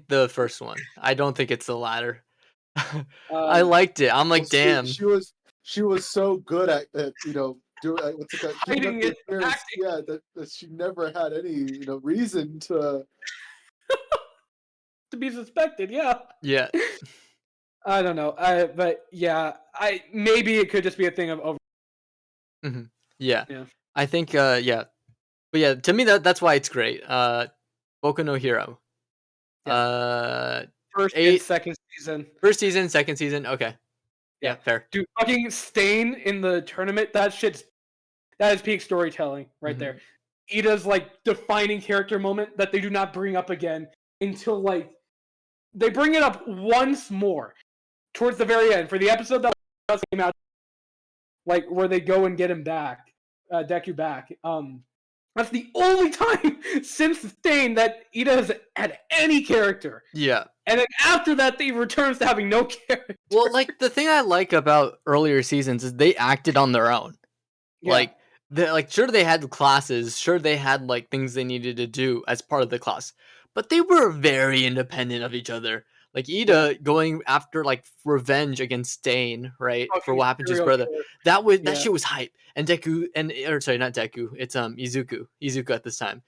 the first one. I don't think it's the latter. I liked it. I'm like, damn. She was she was so good at doing what's it called, keeping up Hiding the it, appearance. acting. Yeah, that she never had any reason to. To be suspected. Yeah. Yeah. I don't know. But yeah, maybe it could just be a thing of over. hmm Yeah. Yeah. I think yeah. But yeah, to me that's why it's great. Boku no Hero. Yeah. Uh First and eight second season. first season, second season. Okay. Yeah. Yeah, fair. Dude, fucking Stain in the tournament, that is peak storytelling right Mhm. there. Ida's like defining character moment that they do not bring up again until like they bring it up once more towards the very end for the episode that came out, like where they go and get him back, Deku back. That's the only time since Stain that Ida has had any character. Yeah. And then after that, he returns to having no character. Well, like the thing I like about earlier seasons is they acted on their own. Yeah. Like sure they had classes, sure they had like things they needed to do as part of the class, but they were very independent of each other. Like Ida going after like revenge against Stain, right, for Fucking what happened to his serial brother. killer. That Yeah. shit was hype. And Deku or sorry, not Deku, it's Izuku at this time.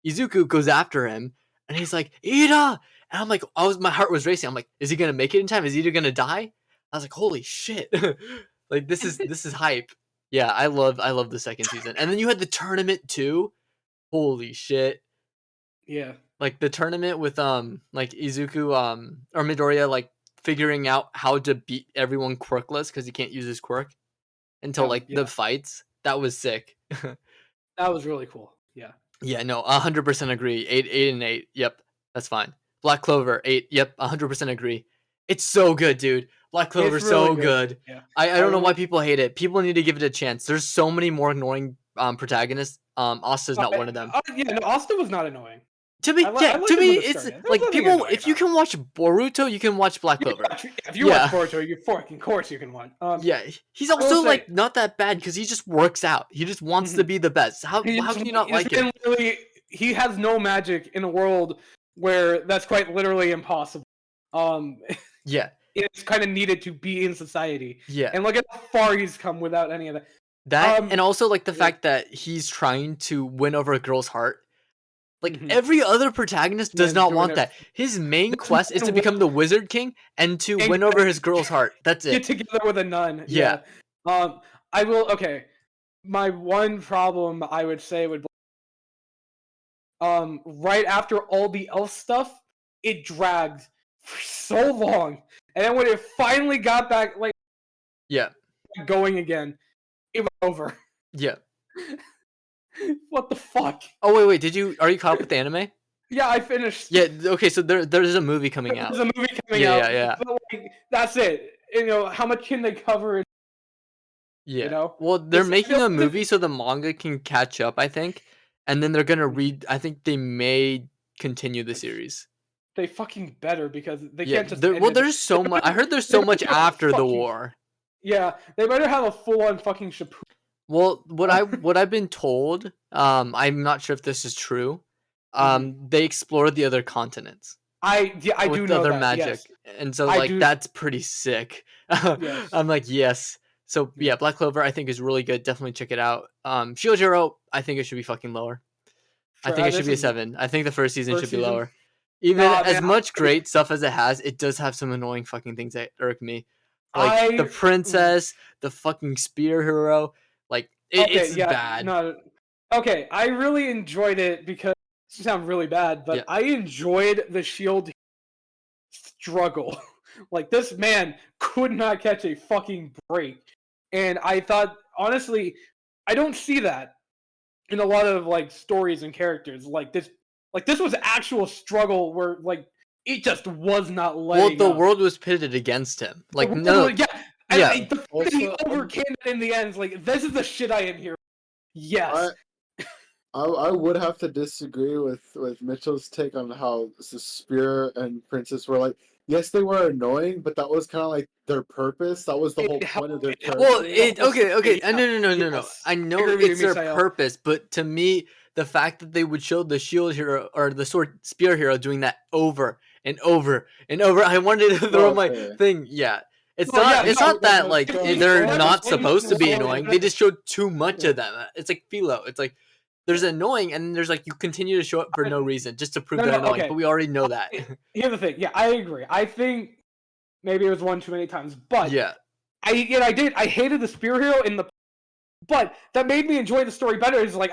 Izuku goes after him and he's like, Ida! And I'm like, my heart was racing. I'm like, is he gonna make it in time? Is Ida gonna die? I was like, holy shit. Like this is hype. Yeah, I love the second season. And then you had the tournament too. Holy shit. Yeah. Like the tournament with like Izuku or Midoriya like figuring out how to beat everyone quirkless because he can't use his quirk until like Yeah. the fights. That was sick. That was really cool. Yeah. Yeah, no, 100% agree. 8 and 8. Yep, that's fine. Black Clover 8. Yep, 100% agree. It's so good, dude. Black Clover It's so really good. Yeah. I don't know why really- people hate it. People need to give it a chance. There's so many more annoying protagonists. Asta's not one of them. Yeah, no, Asta was not annoying. To me, I yeah, liked to him me, when it it's started. There was like nothing people. annoying If you about can watch Boruto, you can watch Black Clover. If you Yeah. watch Boruto, you fucking course you can watch. Yeah, he's will also say- like not that bad because he just works out. He just wants to be the best. How can you not like him? He has no magic in a world where that's quite literally impossible. Yeah, It's kind of needed to be in society, yeah. and look at how far he's come without any of that. That and also like the yeah. fact that he's trying to win over a girl's heart. Like Mhm. every other protagonist does Yeah, not doing want it- that. His main There's quest is to nothing become the Wizard King and to And win get- over his girl's heart. That's Get it. together with a nun. Yeah. I will. Okay, my one problem I would say would. Right after all the elf stuff, it dragged for so long, and then when it finally got back, like Yeah, going again, it was over. yeah. What the fuck? Oh wait, are you caught up with the anime? Yeah, I finished. Yeah, okay, so there's a movie coming out. There's a movie coming Yeah, out. yeah. But like, that's it. How much can they cover? Yeah. know? Well, they're It's- I making feel a like- movie so the manga can catch up, I think. And then they're gonna read. I think they may continue the series. They fucking better because they Yeah. can't just. end it. There's so They much. I better- heard there's they so better much have a after the fucking- war. Yeah, they better have a full-on fucking Shippuden. Well, what I've been told, I'm not sure if this is true. Mm-hmm. They explored the other continents I with do know other that. magic, Yes. and so I like do- that's pretty sick. Yes. I'm like, yes. So yeah, Black Clover I think is really good. Definitely check it out. Shield Hero, I think it should be fucking lower. I think it should be a 7. I think the first season First should be season? lower. Even Nah, as man, much great stuff as it has, it does have some annoying fucking things that irk me. Like the I- princess, the fucking spear hero. Like it's bad. No, okay, I really enjoyed it because it sounds really bad, but Yeah. I enjoyed the Shield struggle. Like this man could not catch a fucking break, and I thought honestly, I don't see that in a lot of like stories and characters like this. Like this was actual struggle where like it just was not Well, letting. the up. world was pitted against him. Like The no, world- yeah, and, yeah. like, the fact that he Also, overcame it in the end. Is like this is the shit I am here. Yes. I would have to disagree with Mitchell's take on how the Spear and Princess were like. Yes, they were annoying, but that was kind of like their purpose. That was the whole point of their character. Well, Yeah, okay. yeah, No. yes. I know I agree with it's you, their Misael. purpose, but to me, the fact that they would show the shield hero or the sword spear hero doing that over and over and over, I wanted to throw my Okay. thing. Yeah, It's Well, not. yeah, It's no, not that like no, they're no, not no, supposed to be no, annoying. no, They just showed too much Yeah. of them. It's like Philo. It's like there's annoying, and then there's like you continue to show it for no reason just to prove No, they're no, annoying. okay. But we already know that. Here's the thing. Yeah, I agree. I think maybe it was one too many times, but Yeah. I hated the spear hero in the, but that made me enjoy the story better. It's like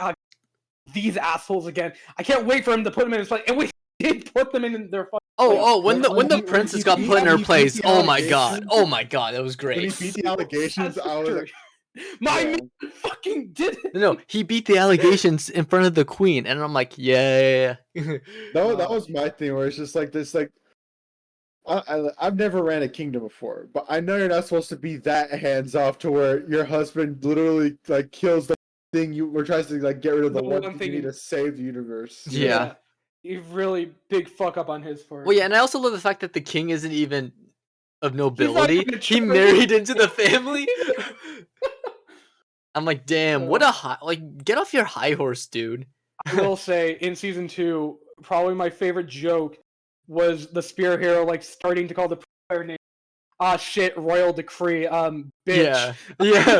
these assholes again. I can't wait for him to put them in his place, and we did put them in their. When the princess got put in her place. Oh my god. Oh my god. That was When he great. beat the allegations, I was like, my yeah. man fucking did it. No, he beat the allegations in front of the queen, and I'm like, yeah. that was my thing, where it's just like this, like I've never ran a kingdom before, but I know you're not supposed to be that hands off to where your husband literally like kills the thing you were trying to like get rid of the one thing you need to save the universe. Yeah. You really big fuck up on his part. Well, yeah, and I also love the fact that the king isn't even of nobility. even a He church. married into the family. I'm like, damn, what a high, like, get off your high horse, dude. I will say, in season 2, probably my favorite joke was the spear hero like starting to call the player name. Shit, royal decree. Bitch. Yeah.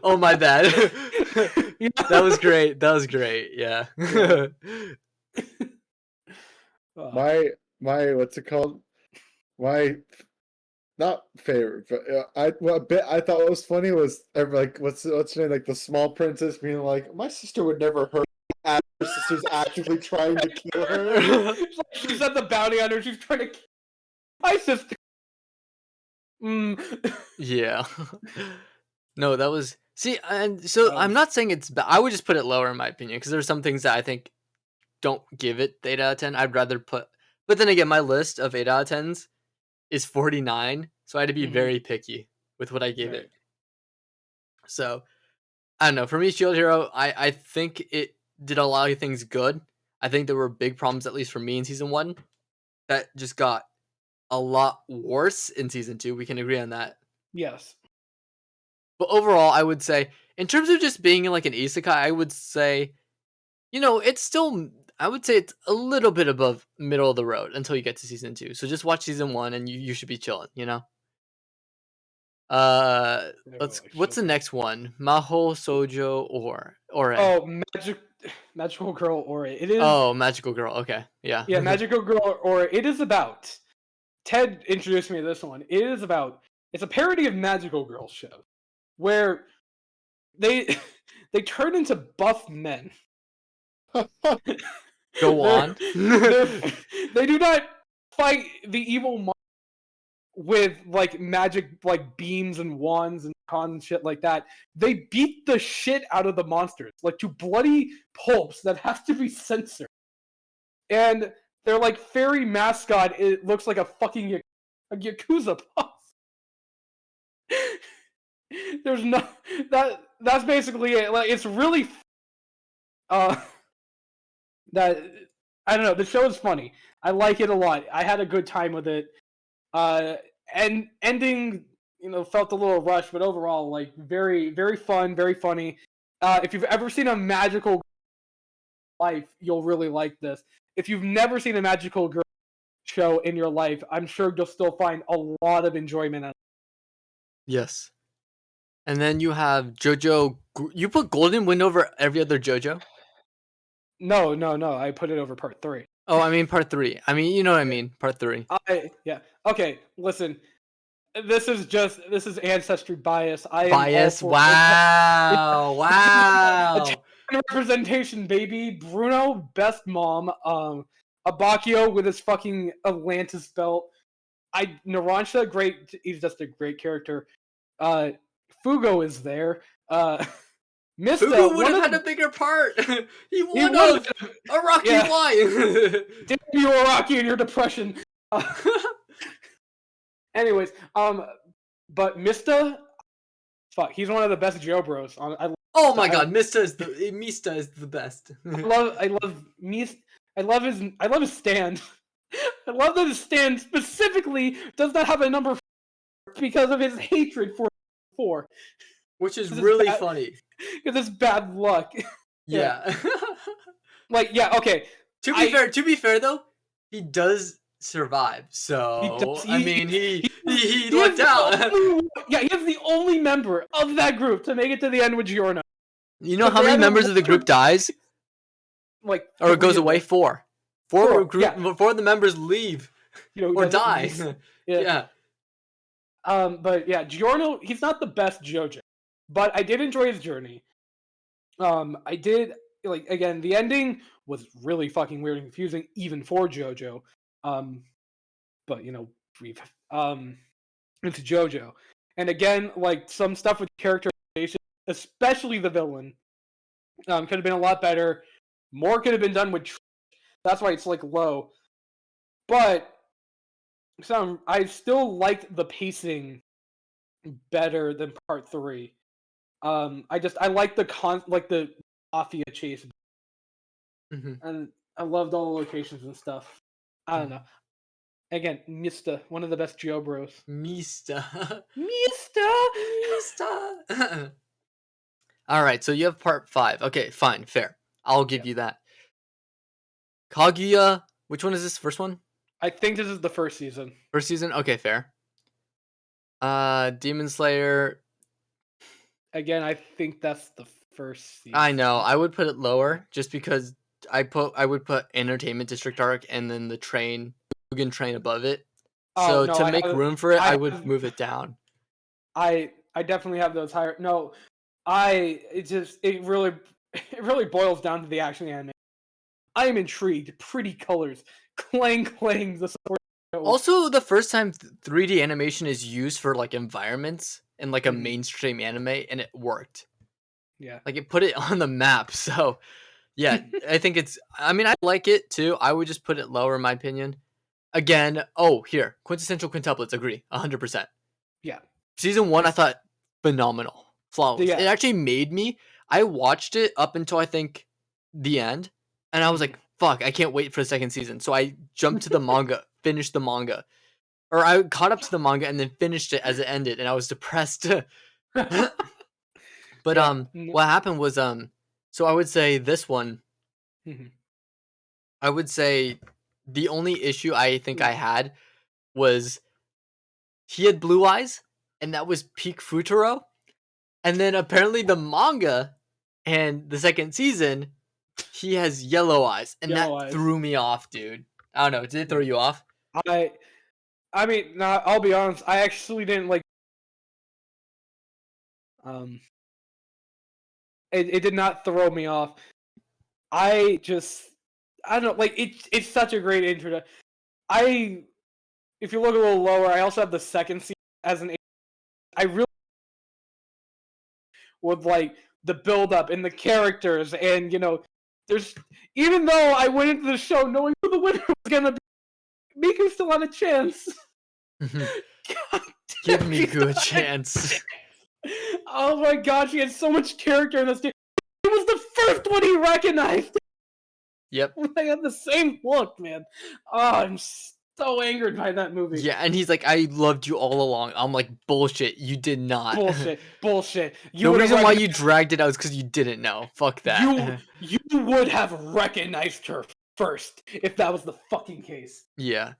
Oh my bad. That was great. That was great. Yeah. My what's it called? My not favorite, but a bit I thought was funny was like what's her name, like the small princess being like, my sister would never hurt her sister's actively trying to kill her. She's at the bounty hunter. She's trying to kill my sister. Yeah. No, that was and so I'm not saying it's bad. I would just put it lower in my opinion because there's some things that I think don't give it 8 out of 10. I'd rather put, but then again, my list of 8 out of 10s is 49, so I had to be very picky with what I gave it. So I don't know. For me, Shield Hero, I think it did a lot of things good. I think there were big problems, at least for me in season 1, that just got a lot worse in season 2. We can agree on that. Yes. But overall, I would say, in terms of just being like an isekai, I would say, it's still, I would say it's a little bit above middle of the road until you get to season 2. So just watch season 1 and you should be chilling, What's the next one? Maho Sojo Ore. Oh, Magical Girl Ore. It is. Oh, Magical Girl. Okay, yeah. Yeah, Magical Girl Ore. It is about. Ted introduced me to this one. It is about. It's a parody of Magical Girl show, where they turn into buff men. Go on. They do not fight the evil monster with like magic, like beams and wands and cons and shit like that. They beat the shit out of the monsters, like to bloody pulps that have to be censored. And their like fairy mascot, it looks like a fucking a Yakuza boss. There's no that's basically it. Like it's really that I don't know. The show is funny. I like it a lot. I had a good time with it. And ending, felt a little rushed, but overall, like very, very fun, very funny. If you've ever seen a magical life, you'll really like this. If you've never seen a magical girl show in your life, I'm sure you'll still find a lot of enjoyment in it. Yes. And then you have JoJo. You put Golden Wind over every other JoJo? No. I put it over part 3. Oh, I mean part 3. I mean, you know what I mean. Part 3. Yeah. Okay, listen. This is ancestry bias. Bias? Wow. Wow. Representation, baby. Bruno, best mom. Abakio with his fucking Atlantis belt. Narancia, great. He's just a great character. Fugo is there. Mista, Fugo would have had a bigger part. He would have. Araki, why? Damn you, Araki, and your depression. Anyways, but Mista, fuck, he's one of the best Joe Bros. Oh my god, Mista is the best. I love Mista. I love his stand. I love that his stand specifically does not have a number 4 because of his hatred for 4. Which is really funny. Because it's bad luck. Yeah. Okay. To be fair though, he does survive. So I mean, he He is lucked the out. he is the only member of that group to make it to the end with Giorno. You know But how they many either members of the group dies? Like Or it goes 3 of away? them. 4. Four, Four of the members leave You know, who or doesn't die. miss- Yeah. But yeah, Giorno, he's not the best JoJo, but I did enjoy his journey. I did like again, the ending was really fucking weird and confusing, even for JoJo. But you know, we've it's JoJo, and again, like some stuff with characterization, especially the villain, could have been a lot better. More could have been done with. That's why it's like low, but I still liked the pacing better than part 3. I like the mafia chase, hmm and I loved all the locations and stuff. I don't know. Again, Mista, one of the best Joe Bros. Mista. Mista. Mista. All right, so you have part 5. Okay, fine, fair. I'll give you that. Kaguya, which one is this? First one? I think this is the first season. First season? Okay, fair. Demon Slayer. Again, I think that's the first season. I know. I would put it lower just because I would put Entertainment District arc and then the Mugen Train above it. So no, to I make have- room for it, I I would have- move it down. I definitely have those higher. No, it really boils down to the action anime. I am intrigued. Pretty colors, clang clang. The support. Also, the first time 3D animation is used for like environments in like a Mhm. mainstream anime, and it worked. Yeah. Like it put it on the map. So yeah, I think it's. I mean, I like it too. I would just put it lower in my opinion. Again, here quintessential quintuplets. Agree, 100%. Yeah. Season 1, I thought phenomenal, flawless. Yeah. It actually made me. I watched it up until I think the end, and I was like, "Fuck, I can't wait for the second season." So I jumped to the manga, finished the manga, or I caught up to the manga and then finished it as it ended, and I was depressed. But Yeah. what happened was so I would say this one. Mhm. I would say the only issue I think I had was he had blue eyes, and that was peak Futuro. And then apparently the manga and the second season, he has yellow eyes, and Yellow that eyes. through me off, dude. I don't know. Did it throw you off? I mean, nah, I'll be honest. I actually didn't like. It did not throw me off. I don't know. Like it's such a great intro. If you look a little lower, I also have the second season as an. I really would like the build up and the characters, and there's even though I went into the show knowing who the winner was gonna be, Miku still had a chance. God Give damn, me she good still had a chance. Oh my god, she had so much character in this game. It was the first one he recognized. Yep. They had the same look, man. Oh, I'm so angered by that movie. Yeah, and he's like, I loved you all along. I'm like, bullshit. You did not. Bullshit. The reason why you dragged it out is because you didn't know. Fuck that. You would have recognized her first if that was the fucking case. Yeah.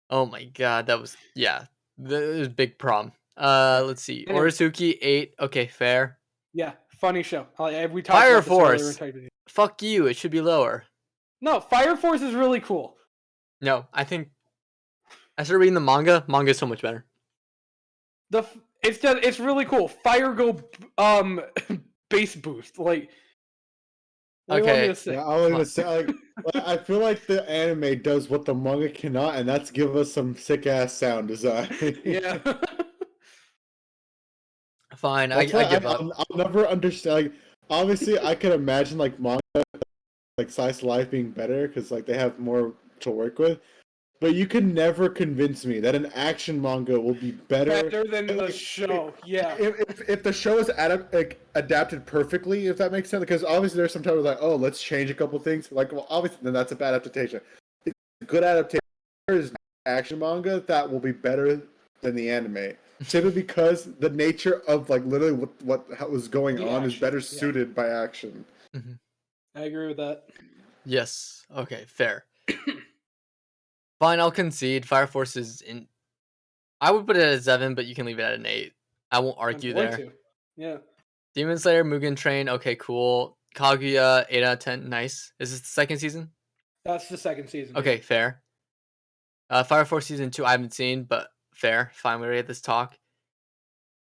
Oh my god, that was that was a big problem. Let's see. Anyway. Oresuki 8. Okay, fair. Yeah, funny show. We talked Fire about this earlier Force. in Titan. Fuck you. It should be lower. No, Fire Force is really cool. No, I think I started reading the manga. Manga is so much better. It's really cool. Fire Go base boost. Like what do you want me Okay. to say? Yeah, I was gonna say like I feel like the anime does what the manga cannot, and that's give us some sick ass sound design. Yeah. Fine, I That's why give up. I'll never understand. Like, obviously, I can imagine like manga, like slice of life being better because like they have more to work with. But you can never convince me that an action manga will be better than the like, show. Yeah. if the show is adapted perfectly, if that makes sense. Because obviously there's some times like, oh, let's change a couple things. Like, well, obviously then that's a bad adaptation. If it's a good adaptation is action manga that will be better than the anime. Simply because the nature of like literally what was going The on is action, better yeah. suited by action. I agree with that. Yes. Okay, fair. Fine, I'll concede. Fire Force is in. I would put it at a 7, but you can leave it at an 8. I won't I'm argue going there. to. Yeah. Demon Slayer, Mugen Train, okay, cool. Kaguya, 8 out of 10, nice. Is this the second season? That's the second season. Okay, fair. Fire Force season 2, I haven't seen, but fair. Fine, we already had this talk.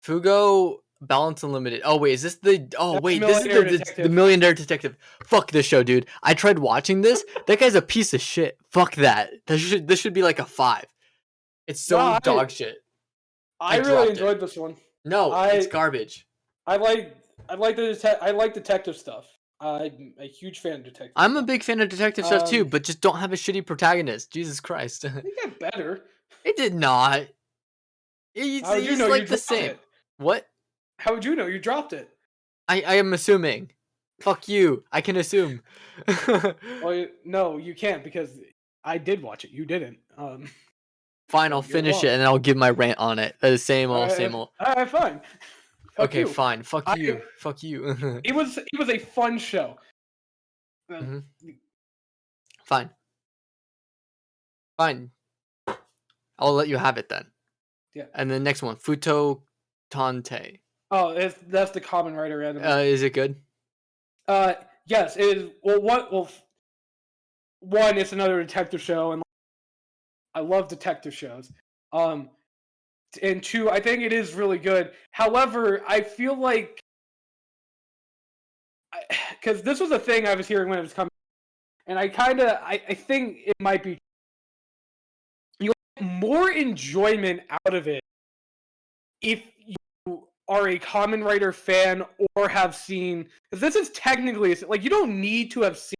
Fugo, Balance Unlimited. Oh wait, is this the? Oh That's wait, this is Millionaire the Detective. Million Dollar Detective. Fuck this show, dude. I tried watching this. That guy's a piece of shit. Fuck that. This should be like a 5. It's so No, dog shit. I dropped really it. enjoyed this one. No, it's garbage. I like detective stuff. I'm a huge fan of detective. I'm a stuff. big fan of detective stuff too, but just don't have a shitty protagonist. Jesus Christ. It got better. It did not. He's How would you know like you the dropped same. it? What? How would you know you dropped it? I am assuming. Fuck you. I can assume. Well, no, you can't because I did watch it. You didn't. Fine, I'll you're finish wrong. it and then I'll give my rant on it. The same old, same old. All right, fine. Fuck Okay, you. fine. Fuck I- you. Fuck you. It was a fun show. Mhm. Fine. Fine. I'll let you have it then. Yeah. And the next one, Futo Tante. Oh, that's the Common Rider anime. Is it good? Yes, it is. One, it's another detective show, and I love detective shows. And two, I think it is really good. However, I feel like because this was a thing I was hearing when it was coming, and I think it might be you get more enjoyment out of it if you are a Kamen Rider fan or have seen, because this is technically like you don't need to have seen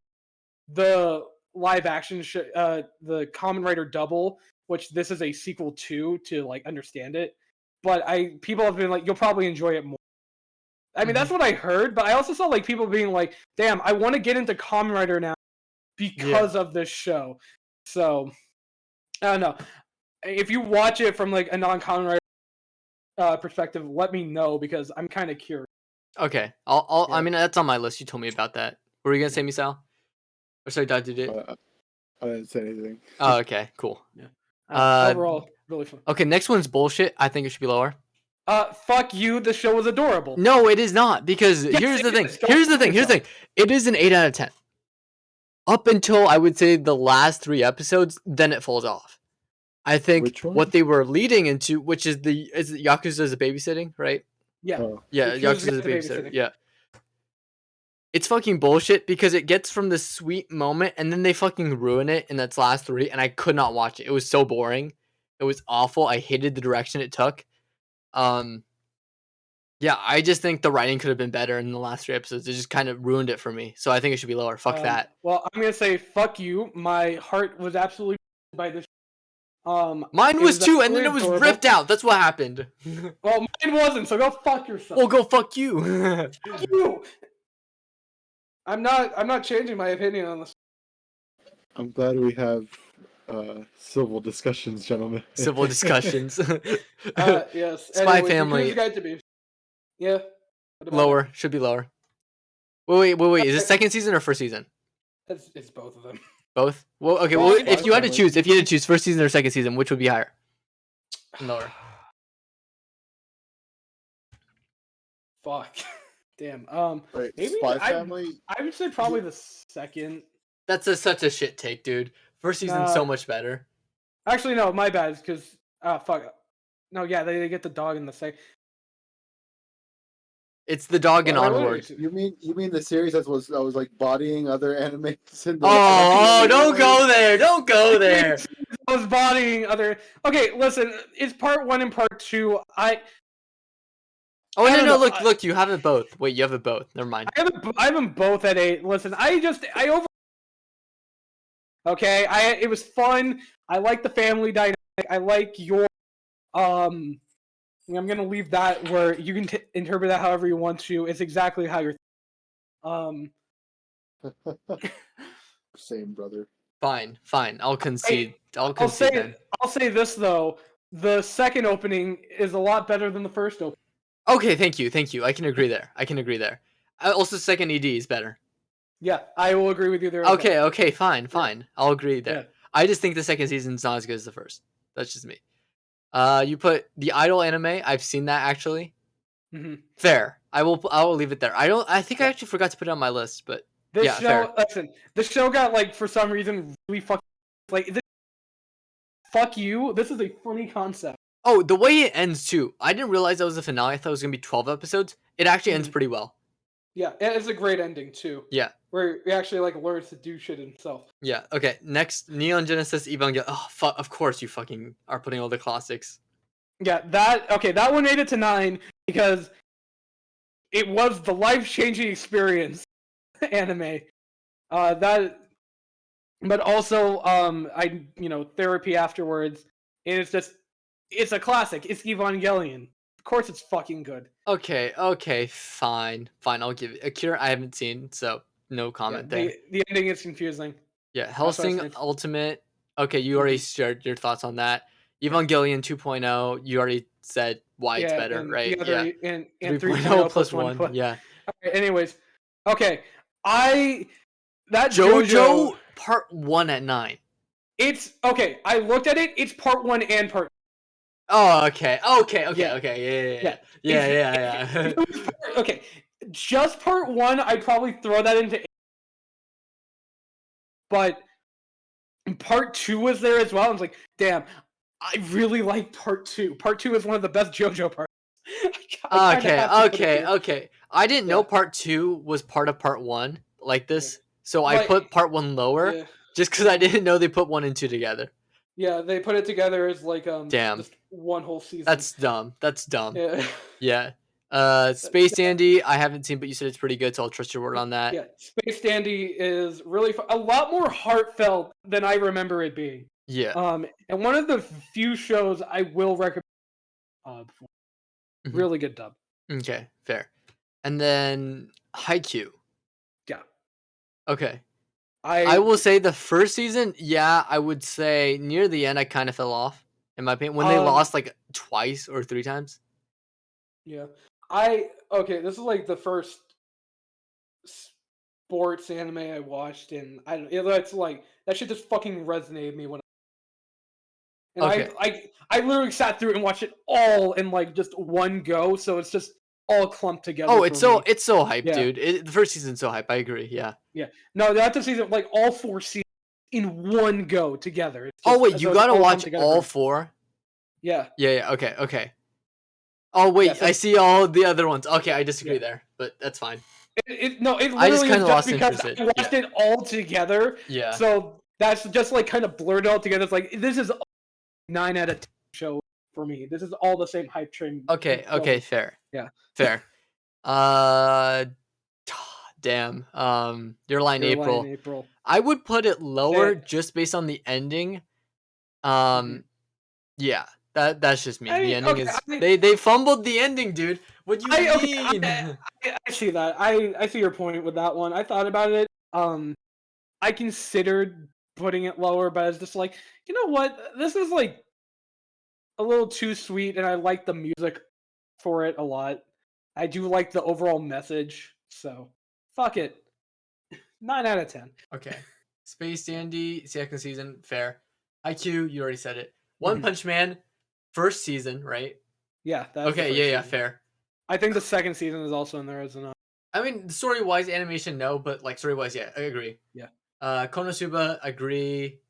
the live action the Kamen Rider Double, which this is a sequel to like understand it. But people have been like, you'll probably enjoy it more. I mean, that's what I heard, but I also saw like people being like, damn, I want to get into Kamen Rider now because of this show. So I don't know. If you watch it from like a non-Kamen Rider perspective, let me know because I'm kind of curious. Okay. I Yeah. mean, that's on my list. You told me about that. What were you gonna say, Misal? Or sorry, Dad, did it? I didn't say anything. Oh, okay, cool. Overall, really fun. Okay, next one's bullshit. I think it should be lower. Fuck you. The show was adorable. No, it is not, because Yes, here's the it thing. is. Don't Here's the fool thing. Here's the thing. It is an 8 out of 10. Up until I would say the last 3 episodes, then it falls off. I think Which one? what they were leading into, which is Yakuza's babysitting, right? Yeah. Oh. Yeah, Yakuza's Yakuza's the babysitter. babysitting. Yeah. It's fucking bullshit because it gets from this sweet moment and then they fucking ruin it in its last 3, and I could not watch it. It was so boring. It was awful. I hated the direction it took. Yeah, I just think the writing could have been better in the last 3 episodes. It just kind of ruined it for me. So I think it should be lower. Fuck that. Well, I'm gonna say fuck you. My heart was absolutely by this. Mine it was too, and then absolutely it was adorable. ripped out. That's what happened. Well, mine wasn't. So go fuck yourself. Well, go fuck you. Fuck you. I'm not changing my opinion on this. I'm glad we have civil discussions, gentlemen. Civil discussions. Yes. Spy Anyways, Family. Yakuza Guide to Be. Yeah. What about Lower. Should be lower. Wait. Is it second season or first season? it? It's both of them. Both? Well, okay. Well, Well, Spy if you had to Family. choose first season or second season, which would be higher? Lower. Fuck. Damn. Wait, maybe Spy Family? I would say probably the second. That's such a shit take, dude. First season's so much better. Actually, no, my bad. Because fuck. No, yeah, they get the dog in the second. It's the dog and Well, onward. You mean the series that was like bodying other animes? In the Oh, don't go there. Don't go there. I was bodying other. Okay, listen. It's part 1 and part 2. Oh, I no, don't know, look. You have it both. Wait, you have it both. Never mind. I have them both at 8. Listen, I over. Okay, it was fun. I like the family dynamic. I like your I'm gonna leave that where you can interpret that however you want to. It's exactly how you're. Same, brother. Fine. I'll concede. I'll I'll concede then. say this though: the second opening is a lot better than the first opening. Okay, thank you. I can agree there. Also, second ED is better. Yeah, I will agree with you there. as well. Okay, fine. I'll agree there. Yeah. I just think the second season's not as good as the first. That's just me. You put the Idol anime. I've seen that actually. Hmm. Fair. I will leave it there. I think I Yeah. actually forgot to put it on my list, but This yeah, fair. show, listen, this show got like for some reason really fucking like this, fuck you. This is a funny concept. Oh, the way it ends too. I didn't realize that was the finale. I thought it was gonna be 12 episodes. It actually ends Mhm. pretty well. Yeah, it's a great ending too. Yeah. Where he actually like learns to do shit himself. Yeah. Okay. Next, Neon Genesis Evangelion. Oh, fuck. Of course, you fucking are putting all the classics. Yeah, that one made it to 9 because it was the life-changing experience anime. That, but also therapy afterwards. And it's a classic. It's Evangelion. Of course, it's fucking good. Okay. Okay. Fine. Fine. I'll give it. Akira, I haven't seen, so no Yeah, comment there. the ending is confusing. Yeah. That's what I was Hellsing saying. Ultimate. Okay, you already shared your thoughts on that. Evangelion 2.0. You already said why it's Yeah, better, and right? the other and 3.0 3.0 plus plus 1 one. plus. Yeah. Okay, anyways, okay, that JoJo Part 1 at 9. It's okay. I looked at it. It's part 1 and part. Oh, okay. Okay. Yeah. Okay. Yeah. Yeah. If it was okay, just part 1. I'd probably throw that into. But part 2 was there as well. I was like, damn, I really like part 2. Part 2 is one of the best JoJo parts. Okay. I didn't know Yeah. part 2 was part of part 1 like this, so I Like- put part 1 lower Yeah. just because I didn't know they put 1 and 2 together. Yeah, they put it together as like Damn. just one whole season. That's dumb. That's dumb. yeah. Yeah. Space Dandy, I haven't seen, but you said it's pretty good, so I'll trust your word on that. Yeah, Space Dandy is really a lot more heartfelt than I remember it being. Yeah. And one of the few shows I will recommend. Before. Mhm. Really good dub. Okay, fair. And then Haikyuu. Yeah. Okay. I I will say the first season, yeah, I would say near the end I kind of fell off, in my opinion, when they lost like twice or 3 times. Yeah. Okay, this is like the first sports anime I watched, and it's like that shit just fucking resonated with me when. And Okay. I literally sat through it and watched it all in like just one go, so it's just all clumped together. Oh, it's for me. so hype, Yeah. dude. The first season's so hype. I agree. Yeah. No, that's a season like all 4 seasons in one go together. It's Oh just- wait, so you it's gotta all watch clumped together all for me. 4. Yeah. Yeah. Okay. Oh wait, Yeah, so- I see all the other ones. Okay, I disagree Yeah. there, but that's fine. It literally I just is kinda lost because interest, I watched it all together. Yeah. So that's just like kind of blurred all together. It's like this is 9 out of 10 show for me. This is all the same hype train. Okay. Fair. Yeah. Fair. Damn. Your Line Your April. Line in April. I would put it lower Yeah. just based on the ending. Mhm. Yeah. That's just me. I The mean, ending okay, is I mean- they fumbled the ending, dude. What do you mean? I see that. I see your point with that one. I thought about it. I considered putting it lower, but I was just like, you know what? This is like a little too sweet, and I like the music for it a lot. I do like the overall message, so fuck it. 9 out of 10. Okay. Space Dandy, second season, fair. IQ, you already said it. One Mhm. Punch Man, first season, right? Yeah. That's the Okay, first yeah, season. fair. I think the second season is also in there as an. I mean, story wise, animation, no, but like story wise, yeah, I agree. Yeah. Konosuba, agree.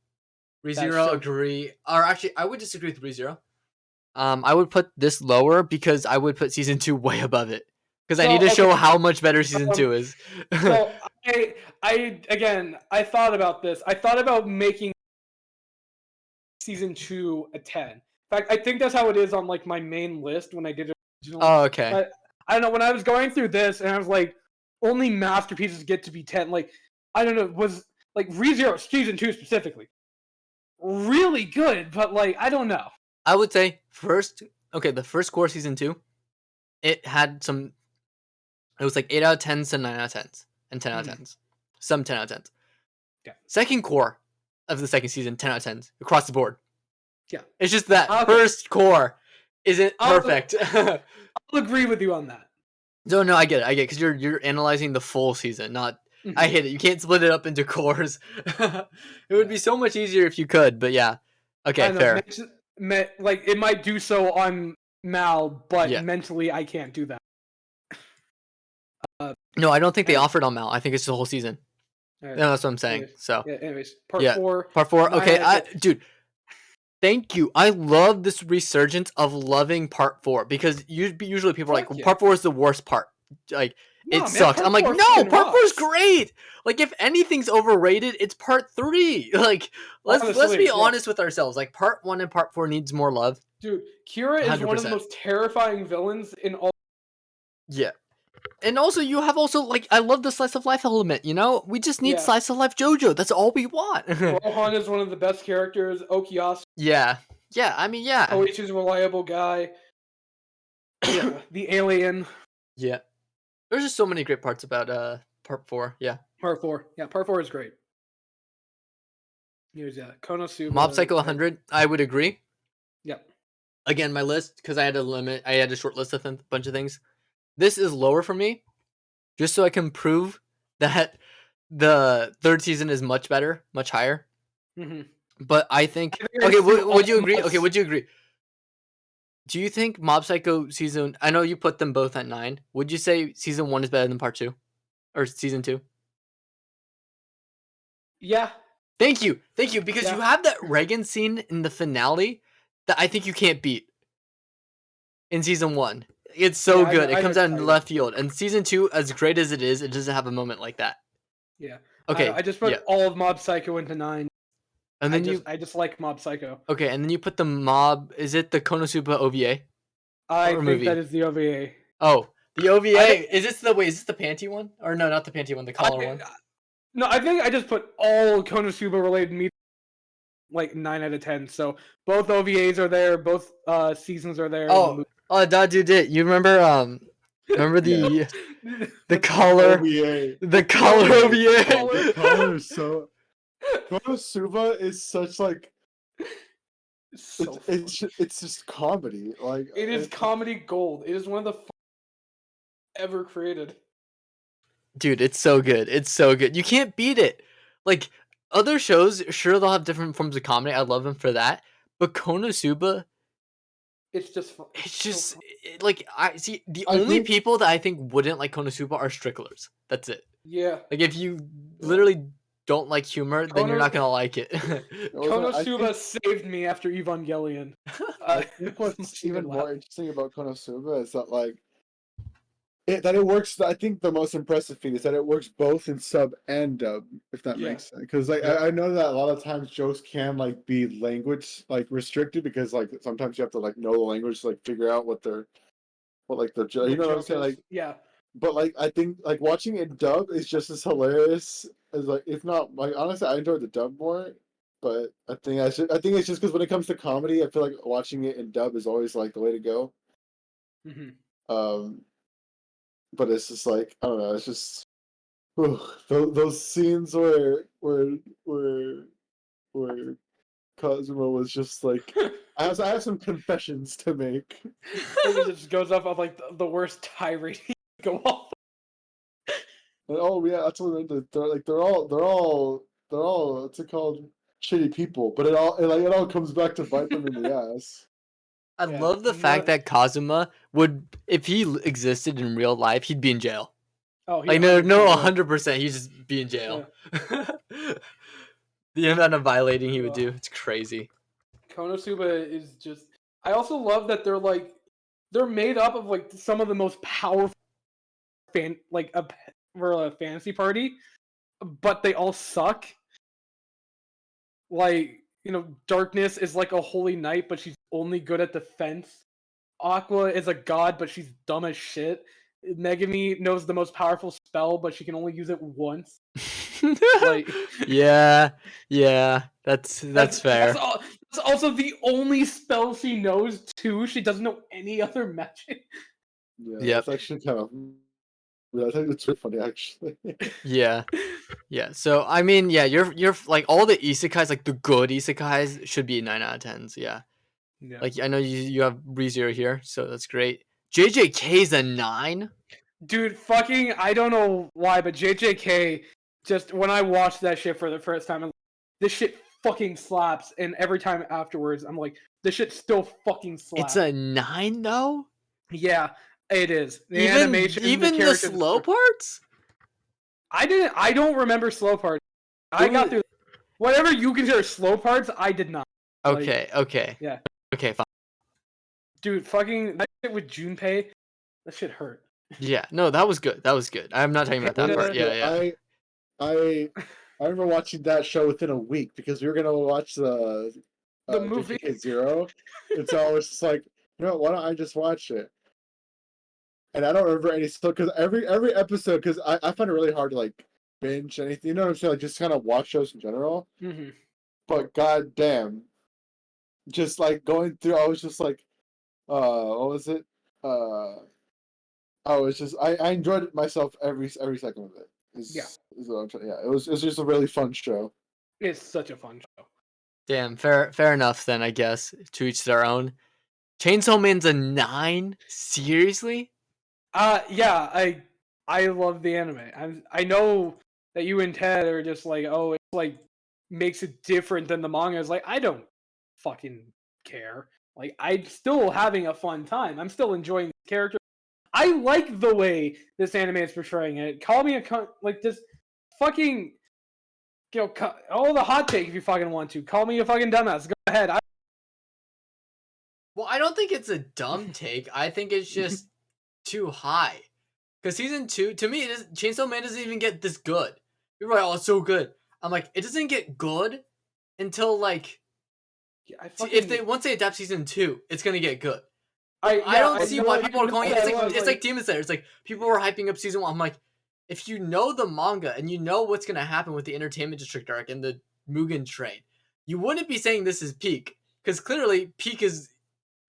That ReZero, show- agree. Or actually, I would disagree with ReZero. I would put this lower because I would put season 2 way above it. Because I So, need to show okay. how much better season 2 is. So I thought about this. I thought about making season 2 a 10. In fact, I think that's how it is on like my main list when I did it originally. Oh, okay. But I don't know, when I was going through this and I was like, only masterpieces get to be 10. Like, I don't know, was like ReZero season 2 specifically really good, but like I don't know. I would say the first core season 2, it had some. It was like 8 out of 10s to 9 out of 10s and 10 out of 10s. Some 10 out of 10s. Yeah. Second core of the second season, 10 out of 10s across the board. Yeah. It's just that Okay. first core isn't perfect. I'll agree with you on that. No, I get it, because you're analyzing the full season, not. Mhm. I hate it. You can't split it up into cores. It would be so much easier if you could, but yeah. Okay, I know, fair. like it might do so on Mal, but Yeah. mentally I can't do that. No, I don't think they and- offered on Mal. I think it's the whole season. Alright, No, that's what I'm saying. anyways, So yeah, anyways, part Yeah. 4. part 4. 9 Okay, out of 10. dude. Thank you. I love this resurgence of loving part 4 because usually people are like, Fuck yeah. part 4 is the worst part. Like Nah, it man, sucks. part I'm like, 4 no, fucking part 4 is rocks. great. Like if anything's overrated, it's part 3. Like let's Honestly, be yeah. honest with ourselves. Like part 1 and part 4 needs more love. Dude, Kira is one of the 100%. most terrifying villains in all. Yeah. And also you have like I love the slice of life element, you know? We just need Yeah. slice of life JoJo. That's all we want. Rohan is one of the best characters. Okiyasu, Yeah. Yeah, I mean, yeah. Koichi's a reliable guy. Yeah, the alien. Yeah. There's just so many great parts about part 4. Yeah. Part 4. Yeah, part 4 is great. Here's Konosuba. Mob Psycho 100, I would agree. Yep. Again, my list, because I had a short list of a bunch of things. This is lower for me, just so I can prove that the third season is much better, much higher. Mm-hmm. But I think, I okay, see would you all agree? mobs. Okay, would you agree? Do you think Mob Psycho season, I know you put them both at 9. Would you say season 1 is better than part 2? Or season 2? Yeah. Thank you, because Yeah. you have that Reagan scene in the finale that I think you can't beat in season 1. It's so Yeah, good. I It comes know- out in left field. And season 2, as great as it is, it doesn't have a moment like that. Yeah. Okay, I just put yeah. all of Mob Psycho into 9. And then I just like Mob Psycho. okay, and then you put the mob. Is it the Konosuba OVA? I Or think movie. that is the OVA. Oh, the OVA. I- Is this the Is this the panty one? Or no, not the panty one. The collar one. No, I think I just put all Konosuba related media like 9 out of 10. So both OVAs are there, both seasons are there. Oh, that dude did. You remember? Remember the the collar, OVA. the collar OVA. The color is so. Konosuba is such like So it's just comedy. Like it is comedy gold. It is one of the ever created. Dude, it's so good. It's so good. You can't beat it. Like other shows, sure they'll have different forms of comedy. I love them for that. But Konosuba, It's just fun. it's so just fun. like I see the I only think- people that I think wouldn't like Konosuba are stricklers. That's it. Yeah. Like if you literally don't like humor, then you're not gonna like it. Konosuba saved me after Evangelion. I think what's even more interesting about Konosuba is that like it works. I think the most impressive feat is that it works both in sub and dub, if that Yeah. makes sense. Because like I know that a lot of times jokes can like be language like restricted because like sometimes you have to like know the language to like figure out what the you know what I'm saying, like. Yeah. But like I think like watching it dub is just as hilarious as like if not like honestly I enjoyed the dub more, but I think it's just because when it comes to comedy I feel like watching it in dub is always like the way to go. Mm-hmm. But it's just like I don't know, it's just those scenes where Cosmo was just like I have some confessions to make. It just goes off of like the worst tirade he can go off. And, oh yeah, that's what they're all what's it called, shitty people, but it all comes back to bite them in the ass. I Yeah. love the fact that Kazuma would, if he existed in real life, he'd be in jail. Oh, Like no, 100%, he'd just be in jail. The amount of violating he would do, it's crazy. Konosuba is just. I also love that they're made up of like some of the most powerful for a fantasy party, but they all suck. Like Darkness is like a holy knight, but she's only good at defense. Aqua is a god, but she's dumb as shit. Megami knows the most powerful spell, but she can only use it once. Like, yeah, that's fair. That's also the only spell she knows too. She doesn't know any other magic. Yeah, Yep. that's actually kind of. Yeah, I think it's really funny actually. Yeah. So I mean, yeah, you're like all the isekais, like the good isekais, should be 9 out of 10s. Yeah. Like I know you have ReZero here, so that's great. JJK's a 9. Dude, fucking, I don't know why, but JJK, just when I watched that shit for the first time, this shit fucking slaps, and every time afterwards, I'm like, this shit still fucking slaps. It's a 9 though. Yeah, it is. The Even animation, even the characters, slow parts. I don't remember slow parts. I got through whatever you consider slow parts. I did not. Okay. Okay. Yeah. Okay. Fine. Dude, fucking that shit with Junpei, that shit hurt. Yeah. No, that was good. That was good. I'm not talking about that part. Yeah. Yeah. I remember watching that show within a week because we were gonna watch the movie JJK Zero, and so I was just like, you know, why don't I just watch it? And I don't remember any stuff because every episode, because I find it really hard to like binge anything. You know what I'm saying? Like just kind of watch shows in general. Mm-hmm. But goddamn, just like going through, I was just like, what was it? I was just I enjoyed it myself every second of it. Is what I'm trying. Yeah, it was just a really fun show. It's such a fun show. Damn. Fair enough then. I guess to each their own. Chainsaw Man's a 9. Seriously? Yeah, I love the anime. I know that you and Ted are just like, oh, it's like makes it different than the manga. It's like I don't fucking care. Like I'm still having a fun time. I'm still enjoying the character. I like the way this anime is portraying it. Call me a like this fucking, you know, all the hot take if you fucking want to. Call me a fucking dumbass. Go ahead. Well, I don't think it's a dumb take. I think it's just too high. Because season 2, to me, Chainsaw Man doesn't even get this good. You're right. Oh, it's so good. I'm like, it doesn't get good until like, once they adapt season 2, it's gonna get good. I don't see why people are calling it. It's like Demon Slayer. It's like people were hyping up season 1. I'm like, if you know the manga and you know what's gonna happen with the Entertainment District arc and the Mugen Train, you wouldn't be saying this is peak. Because clearly, peak is.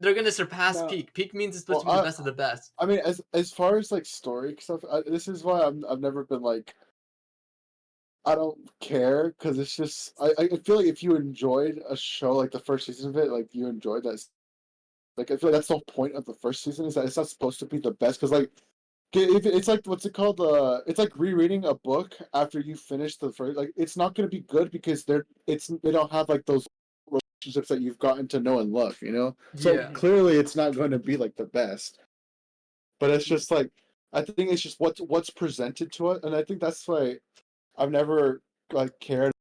They're gonna surpass peak. Peak means it's supposed to be the best of the best. I mean, as far as like story stuff, this is why I've never been like. I don't care because it's just I feel like if you enjoyed a show like the first season of it, like you enjoyed that. Like I feel like that's the whole point of the first season is that it's not supposed to be the best because like if it's like what's it called it's like rereading a book after you finish the first, like it's not going to be good because they don't have like those relationships that you've gotten to know and love, you know. So clearly it's not going to be like the best, but it's just like I think it's just what's presented to it, and I think that's why I've never like cared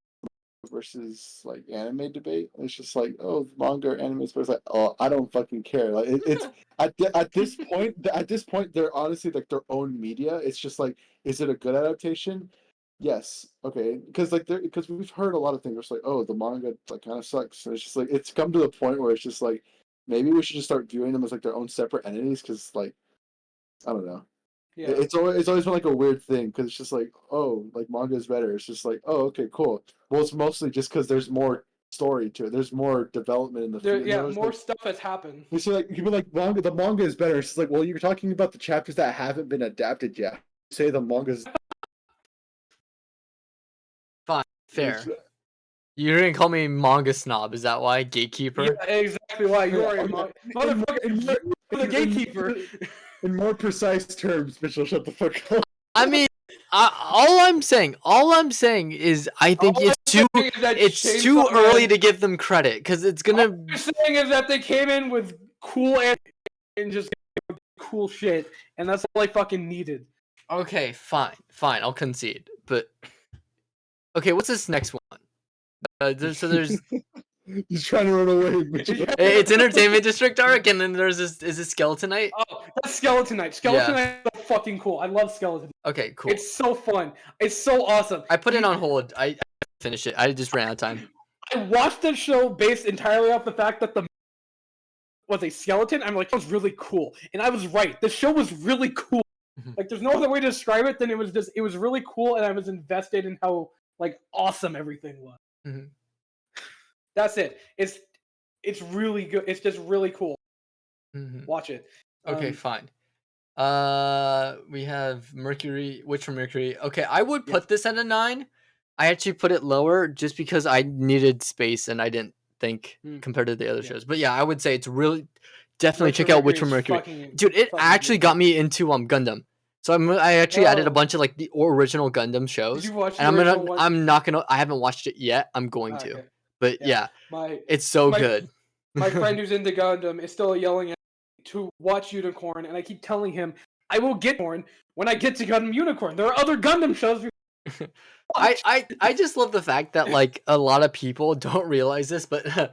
versus like anime debate. It's just like, oh, manga or anime, but it's like, oh, I don't fucking care. Like it's at this point they're honestly like their own media. It's just like, is it a good adaptation? Yes, okay, because we've heard a lot of things where it's like, oh, the manga like kind of sucks. And it's just like it's come to the point where it's just like maybe we should just start viewing them as like their own separate entities because like I don't know. Yeah. It's always been like a weird thing because it's just like, oh, like manga is better. It's just like, oh, okay, cool. Well, it's mostly just because there's more story to it. There's more development in the more stuff has happened. You see, like you be like the manga is better. It's just like, well, you're talking about the chapters that haven't been adapted yet. Say the manga's fine, fair. You're gonna call me manga snob? Is that why? Gatekeeper? Yeah, exactly why. You are a motherfucker. You're the gatekeeper. In more precise terms, Mitchell, shut the fuck up. I mean, all I'm saying is I think it's too early to give them credit because it's gonna. All I'm saying is that they came in with cool and just cool shit, and that's all I fucking needed. Okay, fine, I'll concede, but okay, what's this next one? So there's. He's trying to run away. It's Entertainment District arc, and then there's this. Is it Skeletonite? Oh, that's Skeletonite. Skeletonite is so fucking cool. I love Skeletonite. Okay, cool. It's so fun. It's so awesome. I put it on hold. I finished it. I just ran out of time. I watched the show based entirely off the fact that the was a skeleton. I'm like, it was really cool, and I was right. The show was really cool. Like, there's no other way to describe it than it was really cool, and I was invested in how like awesome everything was. Mm-hmm. That's it. It's really good. It's just really cool. Mm-hmm. Watch it. Okay, fine. We have Mercury, Witch from Mercury. Okay, I would put this at a 9. I actually put it lower just because I needed space and I didn't think compared to the other shows. But yeah, I would say it's really definitely check out Witch from Mercury. Dude, it actually got me into Gundam. So I actually added a bunch of like the original Gundam shows. Did you watch and I haven't watched it yet. I'm going to. But Yeah. yeah, it's so my good. my friend who's into Gundam is still yelling at me to watch Unicorn, and I keep telling him I will get Unicorn when I get to Gundam Unicorn. There are other Gundam shows. I just love the fact that like a lot of people don't realize this, but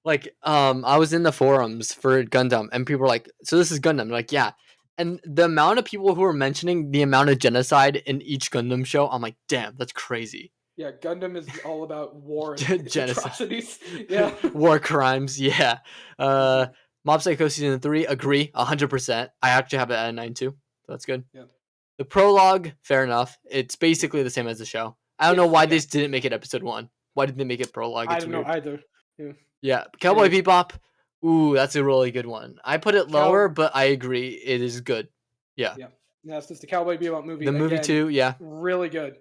like I was in the forums for Gundam and people were like, so this is Gundam. Like, yeah. And the amount of people who are mentioning the amount of genocide in each Gundam show, I'm like, damn, that's crazy. Yeah, Gundam is all about war and Genocide. atrocities. Yeah. War crimes, yeah. Mob Psycho season 3, agree, 100%. I actually have it at a 9 too. So that's good. Yeah. The prologue, fair enough. It's basically the same as the show. I don't know why they didn't make it episode 1. Why did they make it prologue? I It's don't weird. know either. Yeah, Cowboy Bebop. Ooh, that's a really good one. I put it lower, but I agree it is good. Yeah. Yeah, it's just the Cowboy Bebop movie. The movie again, too, yeah. really good.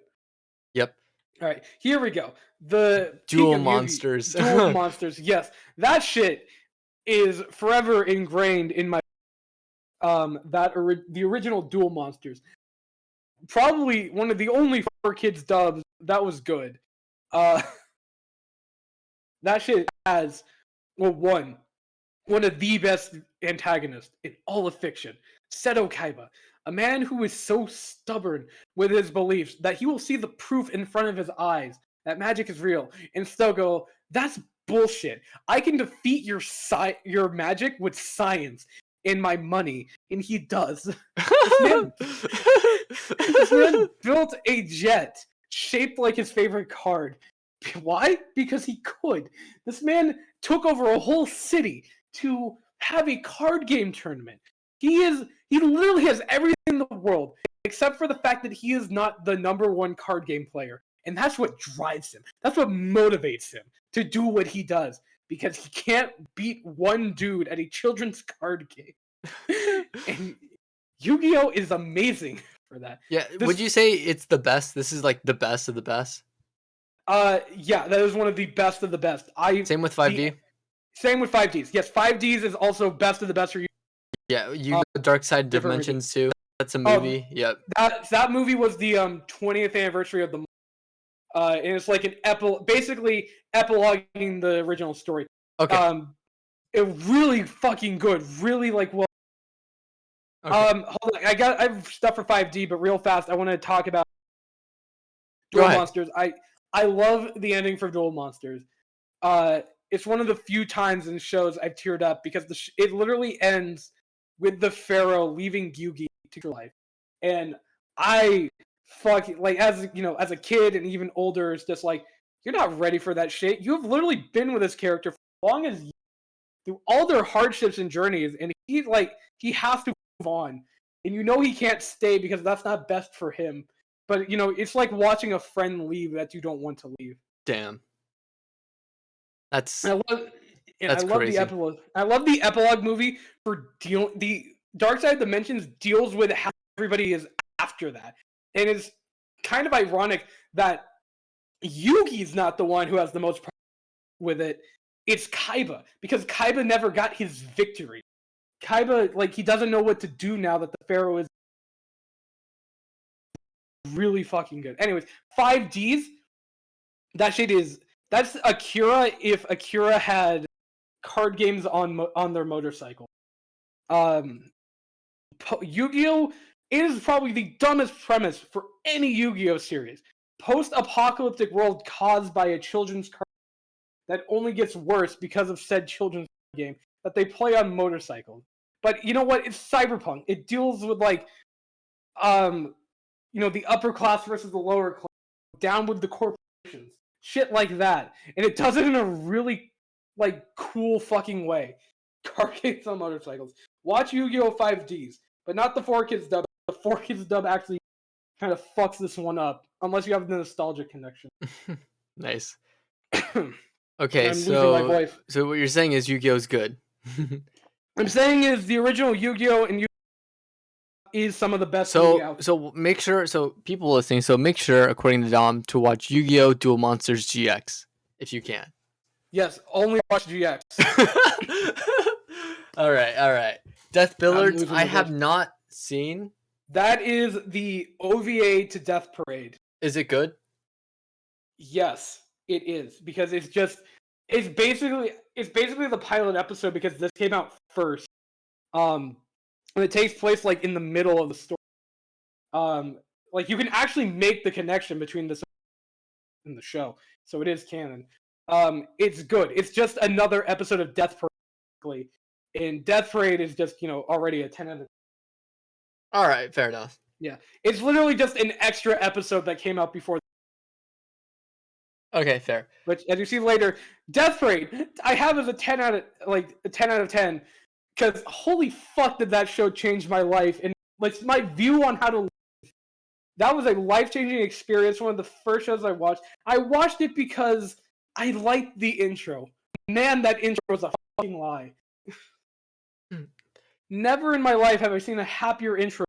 Yep. All right, here we go. The Duel peak of Monsters. Duel Monsters. Yes, that shit is forever ingrained in my the original Duel Monsters. Probably one of the only 4Kids dubs that was good. That shit has one of the best antagonists in all of fiction, Seto Kaiba, a man who is so stubborn with his beliefs that he will see the proof in front of his eyes that magic is real and still go, that's bullshit. I can defeat your magic with science and my money, and he does. This man built a jet shaped like his favorite card. Why? Because he could. This man took over a whole city to have a card game tournament. He literally has everything in the world except for the fact that he is not the #1 card game player. And that's what drives him. That's what motivates him to do what he does. Because he can't beat one dude at a children's card game. And Yu-Gi-Oh! Is amazing for that. Yeah, would you say it's the best? This is like the best of the best? Yeah, that is one of the best of the best. Same with 5D? Same with 5Ds. Yes, 5Ds is also best of the best for you. Yeah, Dark Side Dimensions too. That's a movie. Yep. That movie was the 20th anniversary of the and it's like basically epiloguing the original story. Okay. It really fucking good. Really like well. Okay. Hold on. I have stuff for 5D, but real fast, I want to talk about Duel Monsters. I love the ending for Duel Monsters. It's one of the few times in shows I've teared up because it literally ends with the Pharaoh leaving Yugi to life, and I as a kid and even older, it's just like you're not ready for that shit. You have literally been with this character for as long as through all their hardships and journeys, and he has to move on, and he can't stay because that's not best for him. But it's like watching a friend leave that you don't want to leave. Damn. That's crazy. The epilogue. I love the epilogue movie for the Dark Side Dimensions deals with how everybody is after that, and it's kind of ironic that Yugi's not the one who has the most problem with it. It's Kaiba, because Kaiba never got his victory. Kaiba, he doesn't know what to do now that the Pharaoh is really fucking good. Anyways, 5Ds, that shit that's Akira if Akira had card games on their motorcycle. Yu-Gi-Oh! Is probably the dumbest premise for any Yu-Gi-Oh! Series. Post-apocalyptic world caused by a children's card that only gets worse because of said children's game that they play on motorcycles. But you know what? It's cyberpunk. It deals with the upper class versus the lower class, down with the corporations, shit like that, and it does it in a really cool fucking way. Card games on motorcycles. Watch Yu-Gi-Oh! 5Ds, but not the 4Kids dub. The 4Kids dub actually kind of fucks this one up, unless you have the nostalgia connection. Nice. Okay, I'm losing my voice. So what you're saying is Yu-Gi-Oh's good. I'm saying is the original Yu-Gi-Oh! And is some of the best. So make sure. So people listening. So make sure, according to Dom, to watch Yu-Gi-Oh! Duel Monsters GX if you can. Yes, only watch GX. All right. Death Billards, I have not seen. That is the OVA to Death Parade. Is it good? Yes, it is, because it's just It's basically the pilot episode because this came out first. And it takes place like in the middle of the story. Like you can actually make the connection between this and the show, so it is canon. It's good. It's just another episode of Death Parade, and Death Parade is just already a 10 out of. All right, fair enough. Yeah, it's literally just an extra episode that came out before. Okay, fair. Which, as you see later, Death Parade I have as a 10 out of 10 because holy fuck did that show change my life and like my view on how to live. That was a life-changing experience. One of the first shows I watched. I watched it because I liked the intro. Man, that intro was a fucking lie. Never in my life have I seen a happier intro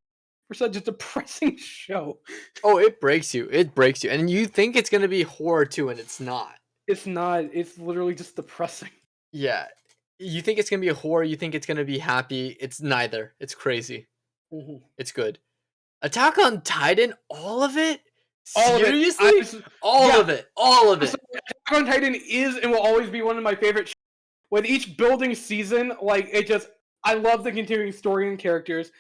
for such a depressing show. Oh, it breaks you. It breaks you. And you think it's going to be horror too, and it's not. It's not. It's literally just depressing. Yeah. You think it's going to be a horror. You think it's going to be happy. It's neither. It's crazy. Mm-hmm. It's good. Attack on Titan, all of it? All Seriously? of it. All of it. All of it. Attack on Titan is and will always be one of my favorite shows. With each building season, like I love the continuing story and characters.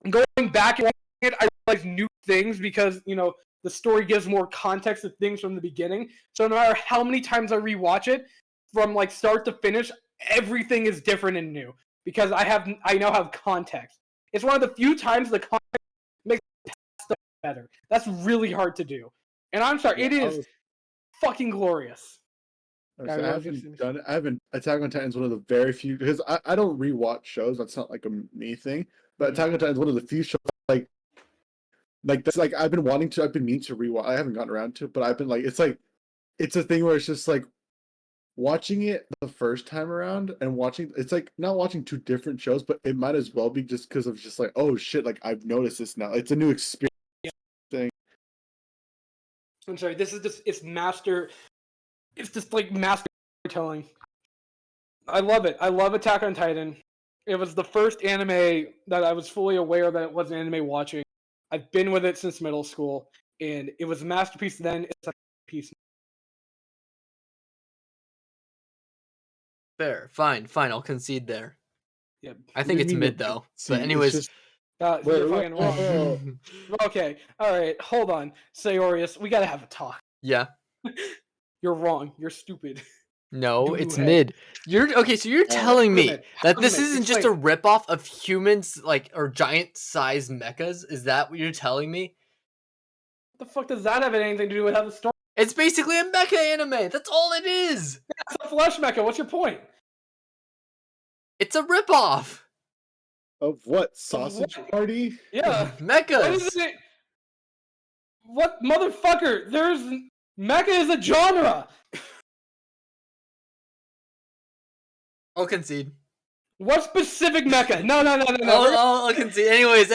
Going back and watching it, I realize new things because the story gives more context to things from the beginning. So no matter how many times I rewatch it, from like start to finish, everything is different and new because I now have context. It's one of the few times the context makes stuff better. That's really hard to do. And I'm sorry, it is fucking glorious. I haven't. Attack on Titan is one of the very few because I don't rewatch shows. That's not like a me thing. But Attack on Titan is one of the few shows like that's like I've been meaning to rewatch. I haven't gotten around to it, but I've been like it's a thing where it's just like watching it the first time around and watching it's like not watching two different shows, but it might as well be just because of just like oh shit, like I've noticed this now. It's a new experience thing. I'm sorry. This is just It's just like master storytelling. I love it. I love Attack on Titan. It was the first anime that I was fully aware that it was an anime watching. I've been with it since middle school, and it was a masterpiece then. It's a piece. Fair. Fine. I'll concede there. Yeah. I think it's mid though. But anyways. You're fucking wrong. Okay. All right. Hold on. Sayorius, we gotta have a talk. Yeah. You're wrong. You're stupid. No, it's mid. So you're telling me that this isn't just a ripoff of humans or giant sized mechas? Is that what you're telling me? What the fuck does that have anything to do with how the story? It's basically a mecha anime. That's all it is. It's a flesh mecha. What's your point? It's a ripoff. Of what? Sausage Party? Yeah. Mechas. What motherfucker? Mecha is a genre. I'll concede. What specific mecha? No. I'll concede. Anyways,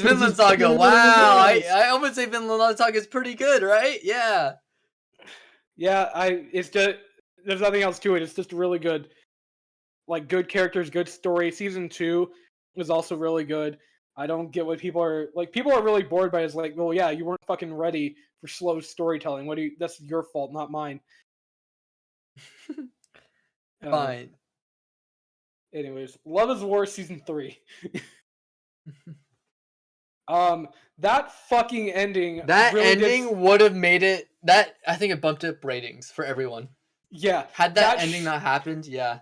Vinland Saga. Wow, I almost say Vinland Saga is pretty good, right? Yeah. Yeah, it's just there's nothing else to it. It's just really good. Like good characters, good story. Season 2 was also really good. I don't get what people are like. People are really bored by it. It's like, well, yeah, you weren't fucking ready for slow storytelling. That's your fault, not mine. Fine. Anyways, Love is War season 3. That fucking ending. That really ending would have made it. I think it bumped up ratings for everyone. Yeah. Had that ending not happened, yeah.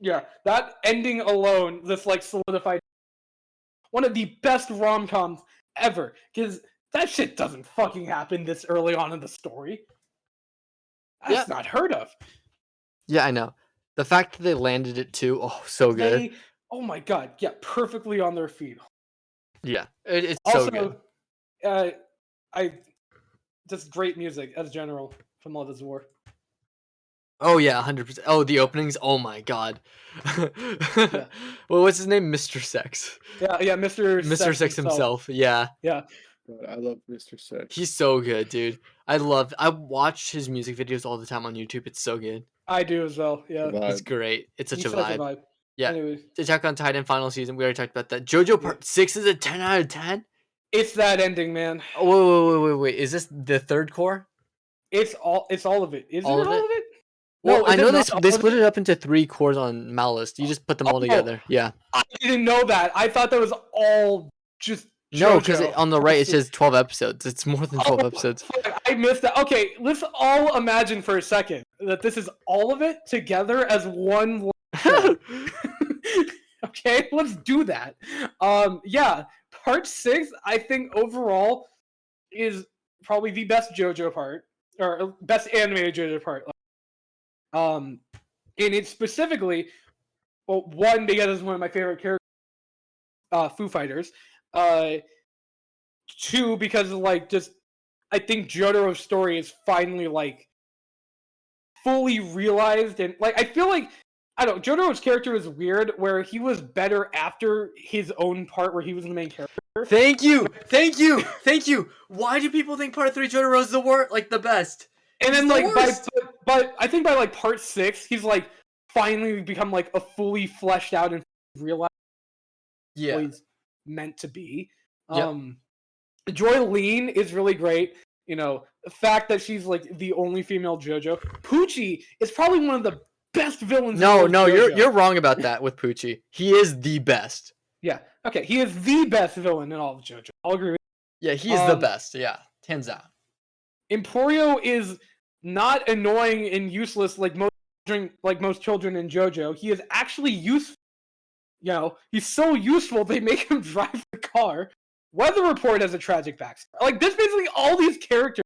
Yeah, that ending alone just solidified one of the best rom-coms ever. Because that shit doesn't fucking happen this early on in the story. That's not heard of. Yeah, I know. The fact that they landed it too, so good. Oh my god, yeah, perfectly on their feet. Yeah, it's also, so good. Just great music as general from Love is War. Oh yeah, 100%. Oh, the openings. Oh my god. Yeah. Well, what's his name? Mr. Sex. Yeah, Mr. Sex himself. Yeah. Yeah. God, I love Mr. Sex. He's so good, dude. I watch his music videos all the time on YouTube. It's so good. I do as well. Yeah. It's great. It's such a vibe. Yeah. Anyways. Attack on Titan final season. We already talked about that. JoJo Part 6 is a 10 out of 10. It's that ending, man. Oh, wait. Is this the third core? It's all of it. Is it all of it? Well, No, I is it know not they all split of it up into 3 cores on Malice. You just put them all Oh. together. Yeah. I didn't know that. I thought that was all just No, because JoJo. on the right it says 12 episodes. It's more than 12 episodes. Fuck, I missed that. Okay, let's all imagine for a second that this is all of it together as one. Okay, let's do that. Yeah, part 6, I think overall is probably the best JoJo part, or best animated JoJo part. And it's specifically, well, one, because it's one of my favorite characters, Foo Fighters. 2, because like just I think Jotaro's story is finally like fully realized, and like I feel like I don't know, Jotaro's character is weird where he was better after his own part where he was the main character. Thank you. Why do people think part 3 Jotaro is the best? And then He's the like worst. but I think by like part 6 he's like finally become like a fully fleshed out and realized what he's meant to be. Yep. Joylene is really great. You know, the fact that she's like the only female JoJo. Poochie is probably one of the best villains. No, in all of JoJo. you're wrong about that with Poochie. He is the best. Yeah. Okay, he is the best villain in all of JoJo. I'll agree with Yeah, he is the best. Yeah, hands down. Emporio is not annoying and useless like most children in JoJo. He is actually useful. You know, he's so useful they make him drive the car. Weather Report has a tragic backstory. Like this, basically, all these characters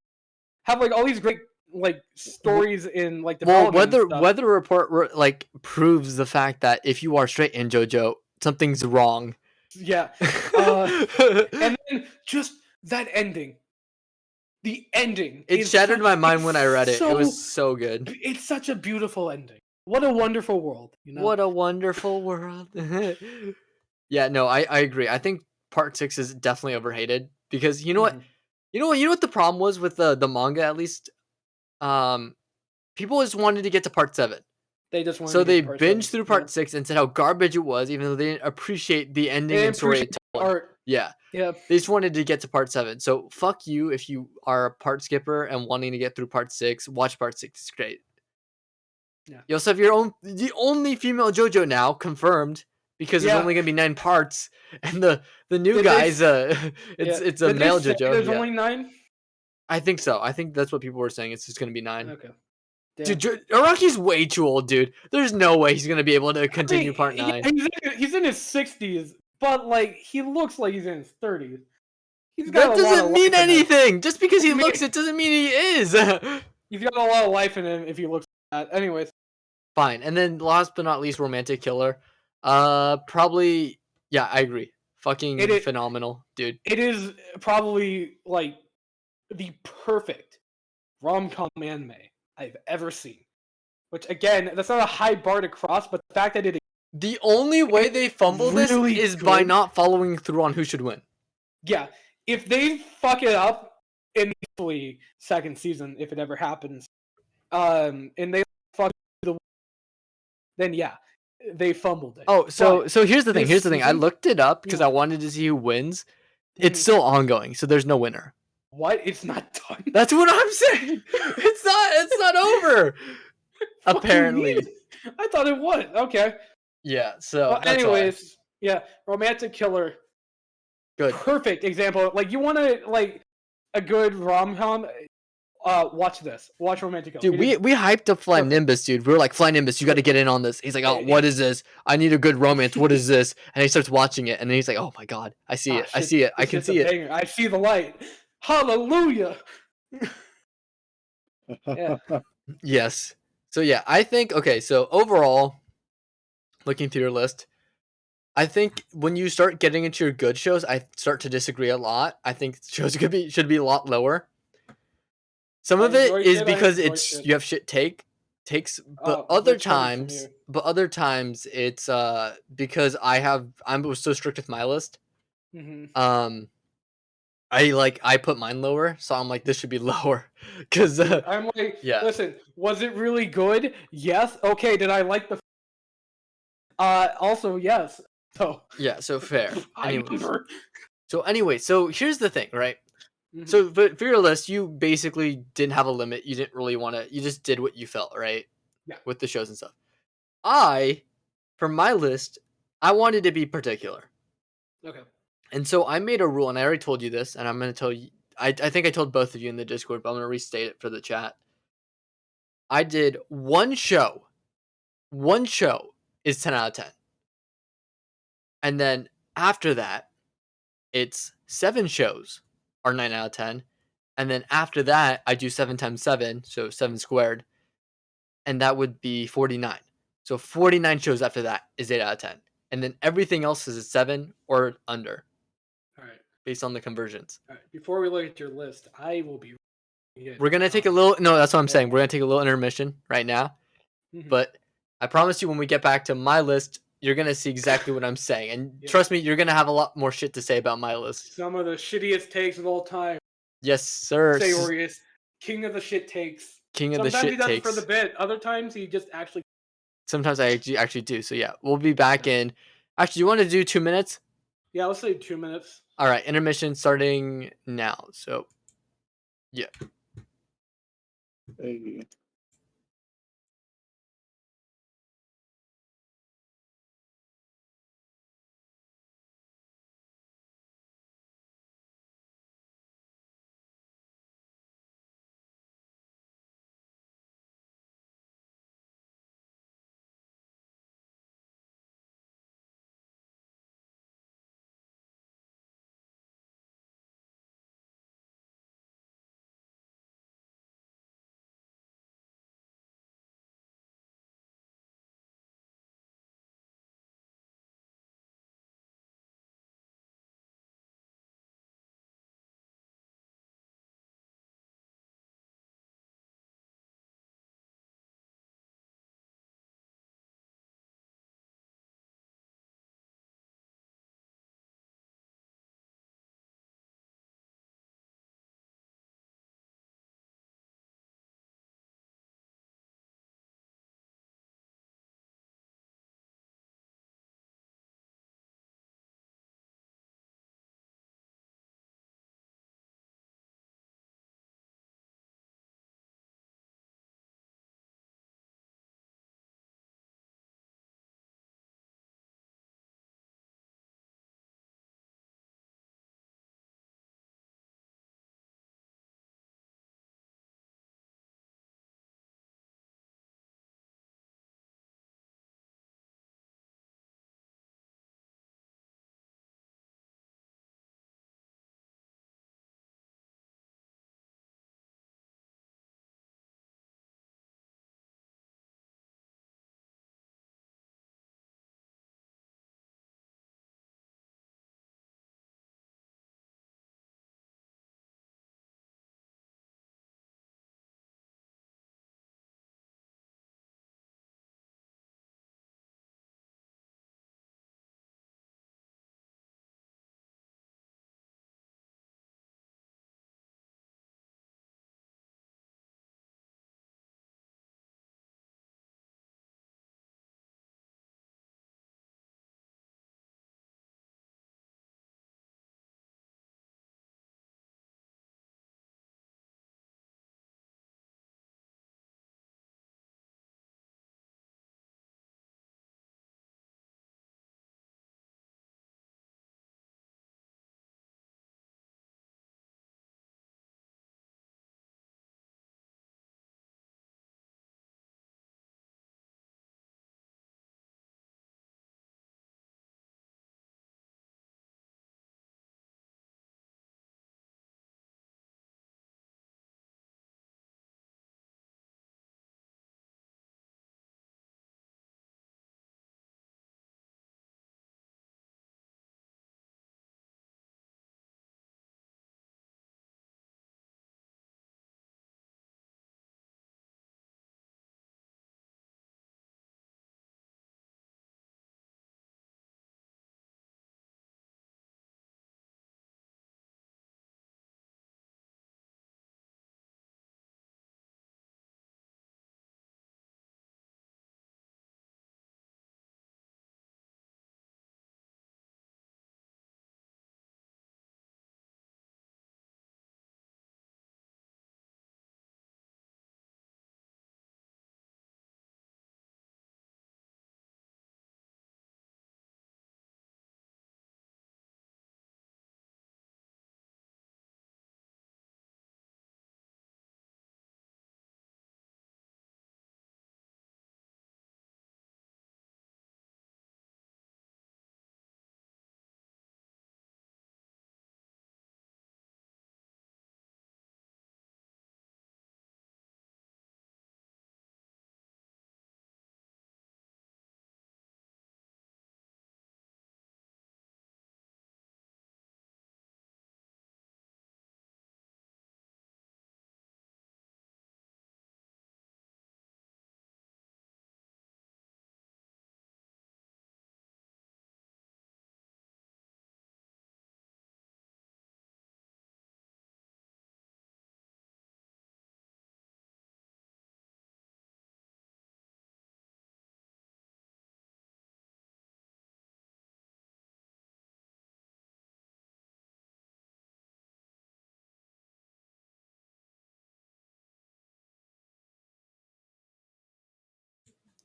have like all these great like stories in like development. Well, Weather Report like proves the fact that if you are straight in JoJo, something's wrong. Yeah, and then just that ending. The ending. It shattered my mind when I read it. It was so good. It's such a beautiful ending. What a wonderful world. You know. What a wonderful world. Yeah, no, I agree. I think part 6 is definitely overhated because you know what? You know what the problem was with the manga at least? People just wanted to get to part 7. They just wanted so to they get to part binged 7. through part 6 and said how garbage it was, even though they didn't appreciate the ending and story it told. Art. Yeah. Yeah. They just wanted to get to part 7. So fuck you if you are a part skipper and wanting to get through part 6. Watch part 6. It's great. Yeah. You also have the only female JoJo now confirmed because there's only gonna be 9 parts, and the new guys it's a male JoJo. There's only 9. I think so. I think that's what people were saying. It's just gonna be 9. Okay. Dude, Araki's way too old, dude. There's no way he's gonna be able to continue part 9. He's in his 60s, but like he looks like he's in his 30s. That doesn't mean anything. Just because he looks, it doesn't mean he is. He's got a lot of life in him if he looks like that. Anyways. Fine. And then last but not least, Romantic Killer. Probably, yeah, I agree. Fucking phenomenal, dude. It is probably like the perfect rom-com anime I've ever seen. Which again, that's not a high bar to cross, but the fact that the only way they fumble really this is by not following through on who should win. Yeah. If they fuck it up in the second season, if it ever happens, and they fuck the, then yeah, they fumbled it. Oh, so here's the thing. I looked it up because I wanted to see who wins. It's still ongoing, so there's no winner. What? It's not done. That's what I'm saying. It's not over. Apparently. I thought it was. Okay. Yeah. So. Anyways, yeah, Romantic Killer. Good. Perfect example. Like you want to like a good rom-com. Watch this. Watch Romantic Killer. Dude, we hyped up Fly Nimbus, dude. We were like, Fly Nimbus, you got to get in on this. He's like, oh, what is this? I need a good romance. What is this? And he starts watching it, and then he's like, oh my god, I see it. I see it. I can see it. Banger. I see the light. Hallelujah. Yeah. Yes. So yeah, I think okay. So overall, looking through your list, I think when you start getting into your good shows, I start to disagree a lot. I think shows should be a lot lower. Some of it is because you have shit takes, but other times it's because I'm so strict with my list. Mm-hmm. I put mine lower, so I'm like this should be lower because I'm like, listen, was it really good? Yes. Okay. Did I like the? Also yes. So yeah. So fair. Anyway, so here's the thing, right? Mm-hmm. So for your list, you basically didn't have a limit. You didn't really want to. You just did what you felt, right? Yeah. with the shows and stuff. For my list, I wanted to be particular. Okay. And so I made a rule, and I already told you this, and I'm going to tell you. I think I told both of you in the Discord, but I'm going to restate it for the chat. I did one show. One show is 10 out of 10. And then after that, it's 7 shows are 9 out of 10. And then after that, I do 7 times 7, so 7 squared. And that would be 49. So 49 shows after that is 8 out of 10. And then everything else is a 7 or under All right. based on the conversions. All right. Before we look at your list, I will be. We're going to take a little, no, that's what I'm saying. We're going to take a little intermission right now. Mhm. But I promise you, when we get back to my list, you're going to see exactly what I'm saying. And Yeah. trust me, you're going to have a lot more shit to say about my list. Some of the shittiest takes of all time. Yes, sir. Sayorius, king of the shit takes. King of the Sometimes he shit does it takes. for the bit. Other times he just actually. Sometimes I actually do. So yeah, we'll be back in. Actually, you want to do 2 minutes? Yeah, let's say 2 minutes. All right, intermission starting now. So yeah. Hey.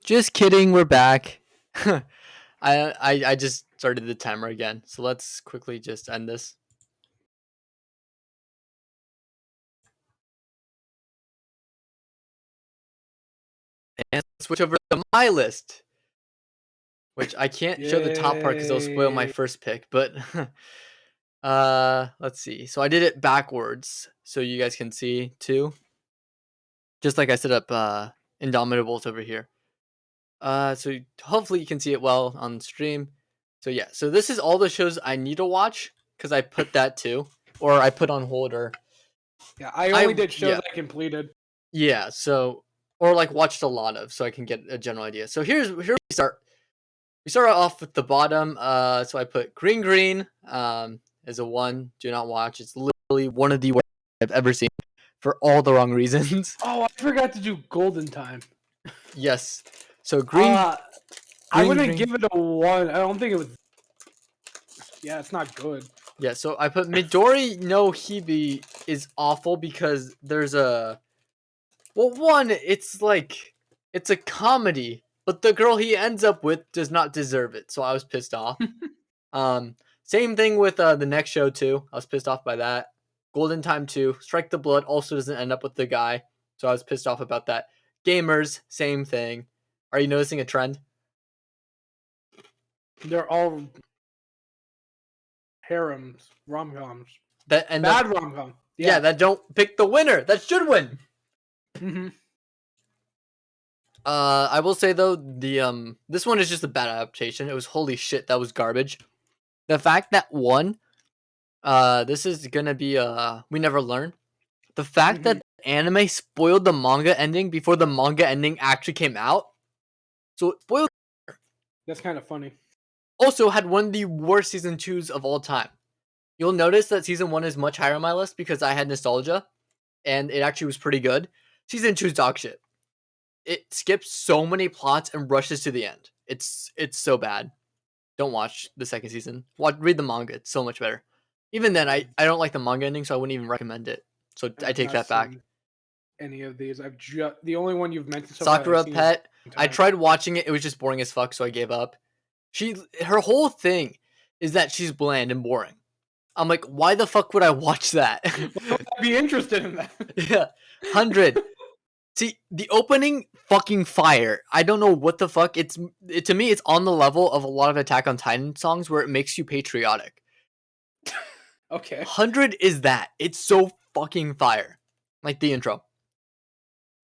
Just kidding, we're back. I just started the timer again, so let's quickly just end this. And switch over to my list, which I can't show the top part because it'll spoil my Yay. first pick. But let's see. So I did it backwards, so you guys can see too. Just like I set up Indomitables over here. So hopefully you can see it well on stream. So yeah, so this is all the shows I need to watch because I put that too, or I put on hold, or Yeah, I only did shows yeah. I completed. Yeah, so or like watched a lot of, so I can get a general idea. So here we start. We start off with the bottom. So I put Green as a 1. Do not watch. It's literally one of the worst I've ever seen for all the wrong reasons. Oh, I forgot to do Golden Time. Yes. So Green. I wouldn't Green. give it a 1. I don't think it was. Yeah, it's not good. Yeah, so I put Midori no Hibi is awful because there's a. Well, one, it's like it's a comedy, but the girl he ends up with does not deserve it, so I was pissed off. Same thing with the next show too. I was pissed off by that. Golden Time 2, Strike the Blood also doesn't end up with the guy, so I was pissed off about that. Gamers, same thing. Are you noticing a trend? They're all harems, rom-coms. That end Bad up, rom-com. yeah, that don't pick the winner. That should win. Mm-hmm. I will say though, the this one is just a bad adaptation. It was holy shit, that was garbage. The fact that this is gonna be We Never Learn. The fact that the anime spoiled the manga ending before the manga ending actually came out. So it spoiled. That's kind of funny. Also had one of the worst season 2s of all time. You'll notice that season 1 is much higher on my list because I had nostalgia, and it actually was pretty good. Season 2's dog shit. It skips so many plots and rushes to the end. It's so bad. Don't watch the second season. Read the manga. It's so much better. Even then, I don't like the manga ending, so I wouldn't even recommend it. So I take that back. Any of these? I've just the only one you've mentioned so far Sakura I've seen Pet. is I tried watching it. It was just boring as fuck, so I gave up. Her whole thing is that she's bland and boring. I'm like, why the fuck would I watch that? I'd be interested in that. Yeah, 100. See, the opening fucking fire. I don't know what the fuck. To me, it's on the level of a lot of Attack on Titan songs where it makes you patriotic. Okay. 100 is that. It's so fucking fire. Like the intro.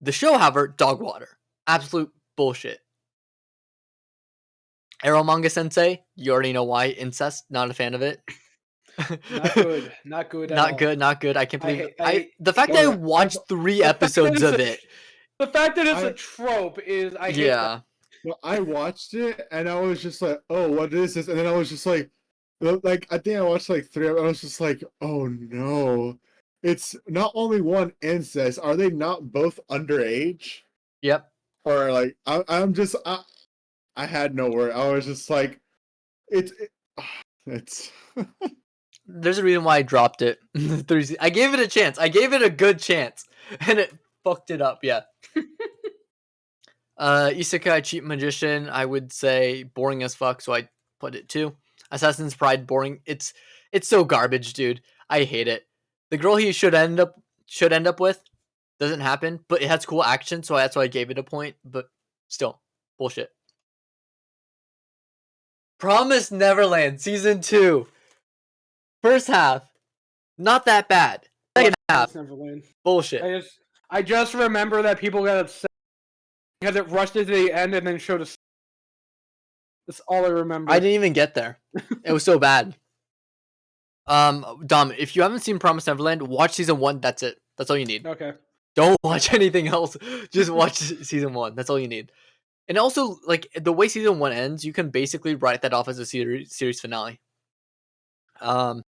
The show, however, dog water. Absolute bullshit. Arrow Manga Sensei, you already know why. Incest, not a fan of it. Not good. Not good at all. Not good. I can't believe the fact that that I I- watched 3 episodes of it. The fact that it's a trope is I hate Yeah. Well, I watched it and I was just like, "Oh, what is this?" And then I was just like I think I watched like 3. I was just like, "Oh no, it's not only one incest. Are they not both underage?" Yep. Or like, I had no word. I was just like, it's. There's a reason why I dropped it. I gave it a chance. I gave it a good chance, and it fucked it up. Yeah. Isekai Cheap Magician, I would say boring as fuck, so I put it 2. Assassin's Pride, boring. It's so garbage, dude. I hate it. The girl he should end up with doesn't happen, but it has cool action, so that's why I gave it a point. But still, bullshit. Promised Neverland season 2, first half, not that bad. Second half, Neverland. bullshit. I just remember that people got upset because it rushed to the end and then showed us. That's all I remember. I didn't even get there. It was so bad. Dom, if you haven't seen Promised Neverland, watch season 1. That's it. That's all you need. Okay. Don't watch anything else. Just watch season 1. That's all you need. And also, like, the way season 1 ends, you can basically write that off as a series finale. Redo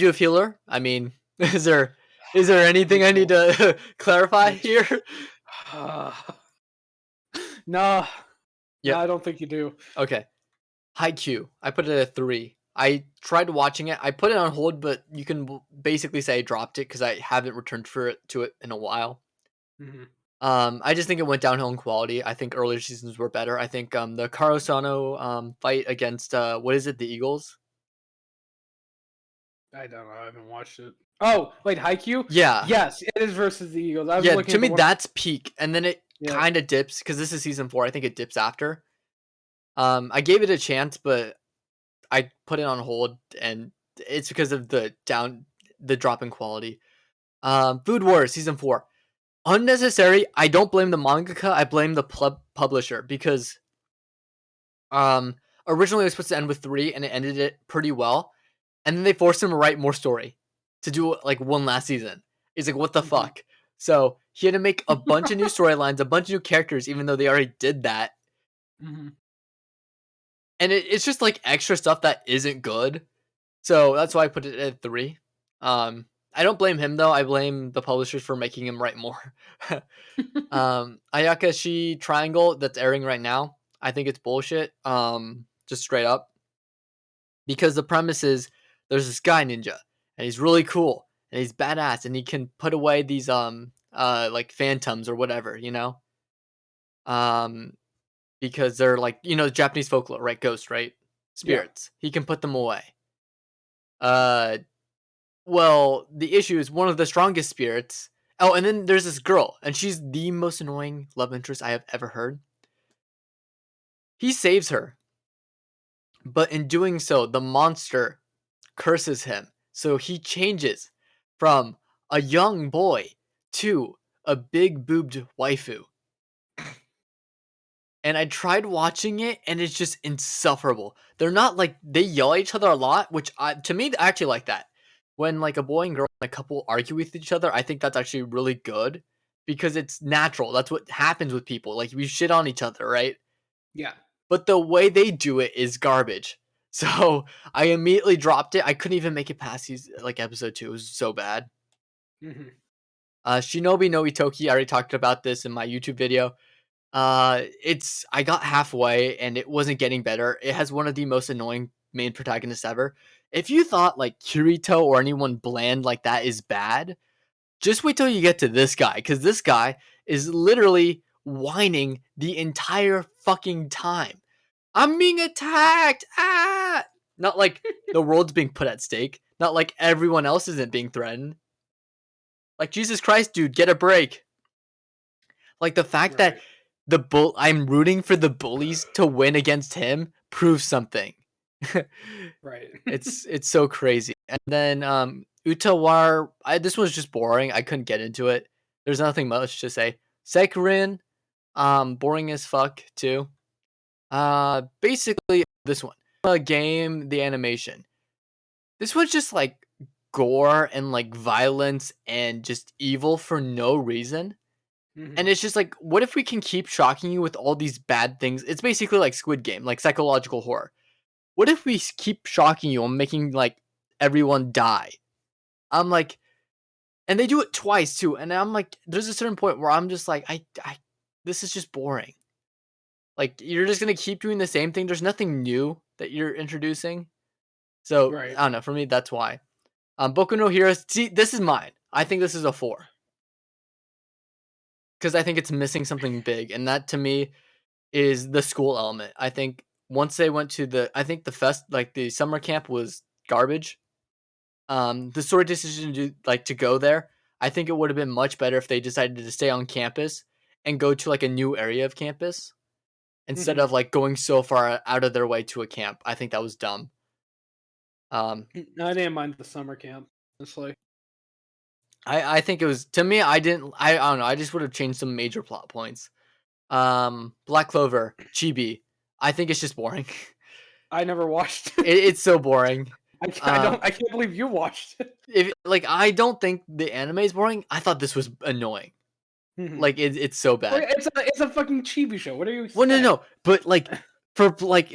of Healer. I mean, is there anything I need to clarify here? No. Yep. No, I don't think you do. Okay. Haikyuu. I put it at 3. I tried watching it. I put it on hold, but you can basically say I dropped it because I haven't returned to it in a while. Mm-hmm. I just think it went downhill in quality. I think earlier seasons were better. I think the Karosano fight against what is it, the Eagles? I don't know. I haven't watched it. Oh, wait, Haikyuu? Yeah. Yes, it is versus the Eagles. I was Yeah, looking to at me the one. that's peak, and then it Yeah. kind of dips because this is season 4. I think it dips after. I gave it a chance, but I put it on hold, and it's because of the drop in quality. Food Wars season 4, unnecessary. I don't blame the mangaka. I blame the publisher because um originally it was supposed to end with 3, and it ended it pretty well, and then they forced him to write more story to do like one last season. He's like, what the Mhm. fuck? So he had to make a bunch of new storylines, a bunch of new characters, even though they already did that. Mhm. And it's just like extra stuff that isn't good. So that's why I put it at 3. I don't blame him though. I blame the publishers for making him write more. Ayakashi Triangle that's airing right now. I think it's bullshit. Just straight up. Because the premise is there's this guy ninja and he's really cool and he's badass and he can put away these like phantoms or whatever, you know? Um because they're like, Japanese folklore, right? Ghosts, right? Yeah. Spirits. He can put them away. Uh well, the issue is one of the strongest spirits. Oh, and then there's this girl, and she's the most annoying love interest I have ever heard. He saves her, but in doing so, the monster curses him. So he changes from a young boy to a big boobed waifu. And I tried watching it, and it's just insufferable. They're not like they yell at each other a lot, which to me I actually like that. When like a boy and girl and a couple argue with each other, I think that's actually really good because it's natural. That's what happens with people. Like we shit on each other, right? Yeah. But the way they do it is garbage. So I immediately dropped it. I couldn't even make it past like episode 2. It was so bad. Mhm. Shinobi no Itoki. I already talked about this in my YouTube video. I got halfway and it wasn't getting better. It has one of the most annoying main protagonists ever. If you thought like Kirito or anyone bland like that is bad, just wait till you get to this guy, because this guy is literally whining the entire fucking time. I'm being attacked! Ah! Not like the world's being put at stake. Not like everyone else isn't being threatened. Like, Jesus Christ, dude, get a break. Like, the fact that I'm rooting for the bullies to win against him proves something. Right. It's so crazy. And then Utawar, this was just boring. I couldn't get into it. There's nothing much to say. Sekirin, boring as fuck too. Basically this one. The game, the animation. This was just like gore and like violence and just evil for no reason. Mhm. And it's just like, what if we can keep shocking you with all these bad things? It's basically like Squid Game, like psychological horror. What if we keep shocking you and making like everyone die? I'm like, and they do it twice too. And I'm like, there's a certain point where I'm just like, this is just boring. Like, you're just gonna keep doing the same thing. There's nothing new that you're introducing. So Right. I don't know. For me, that's why. Boku no Hero. See, this is mine. I think this is a 4 because I think it's missing something big, and that to me is the school element. I think once they went to I think the summer camp was garbage. The story decision to go there, I think it would have been much better if they decided to stay on campus and go to like a new area of campus instead Mhm. of like going so far out of their way to a camp. I think that was dumb. I didn't mind the summer camp, honestly. I think it was, to me, I don't know. I just would have changed some major plot points. Black Clover, Chibi. I think it's just boring. I never watched it. It's so boring. I can't believe you watched it. If like I don't think the anime is boring. I thought this was annoying. Mhm. Like it's so bad. It's a fucking chibi show. What are you Well, expect? no, but like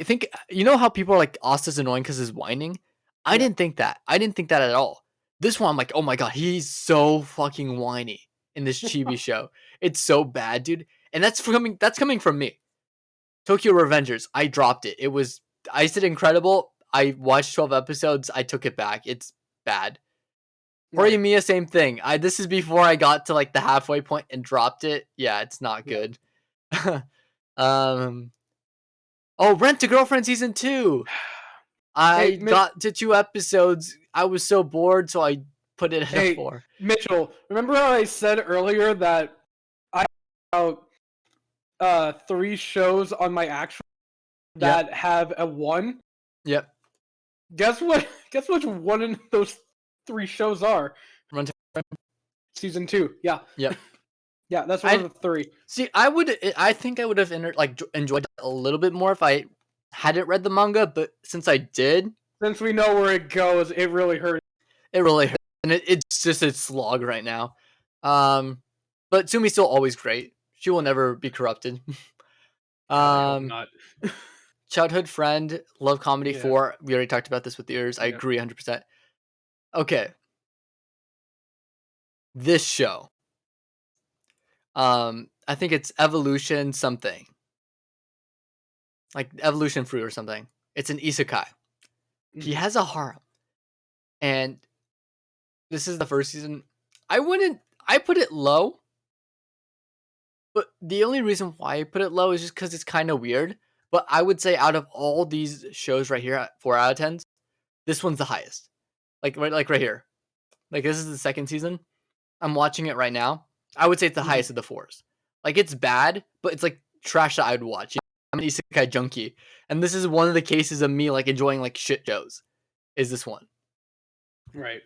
I think how people are like Asta's annoying because he's whining. I Yeah. didn't think that. I didn't think that at all. This one, I'm like, oh my god, he's so fucking whiny in this chibi show. It's so bad, dude. And that's coming from me. Tokyo Revengers. I dropped it. I said incredible. I watched 12 episodes. I took it back. It's bad. Right. Horimiya, same thing. This is before I got to like the halfway point and dropped it. Yeah, it's not Yeah. good. Rent a Girlfriend season 2. I Hey, got to 2 episodes. I was so bored, so I put it at a Hey, 4. Mitchell, remember how I said earlier that I have about 3 shows on my actual that have a 1? Yep. Guess what? Guess which one of those 3 shows are? Rent a Season 2. Yeah. Yep. Yeah, that's one of the 3. See, I think I would have enjoyed it a little bit more if I hadn't read the manga, but since I did, Since we know where it goes, it really hurts. it really hurt. And it's just a slog right now. But Sumi's still always great. She will never be corrupted. I hope not. Childhood Friend, Love Comedy Yeah. 4. We already talked about this with yours. I Yeah. agree 100%. Okay. This show. I think it's Evolution something. Like Evolution Fruit or something. It's an isekai. He Mhm. has a harem. And this is the first season. I put it low. But the only reason why I put it low is just because it's kind of weird. But I would say out of all these shows right here at 4 out of 10s, this one's the highest. Like right here. Like this is the second season. I'm watching it right now. I would say it's the highest of the 4s. Like it's bad, but it's like trash that I would watch. You know, I'm an isekai junkie. And this is one of the cases of me like enjoying like shit shows. Is this one. Right.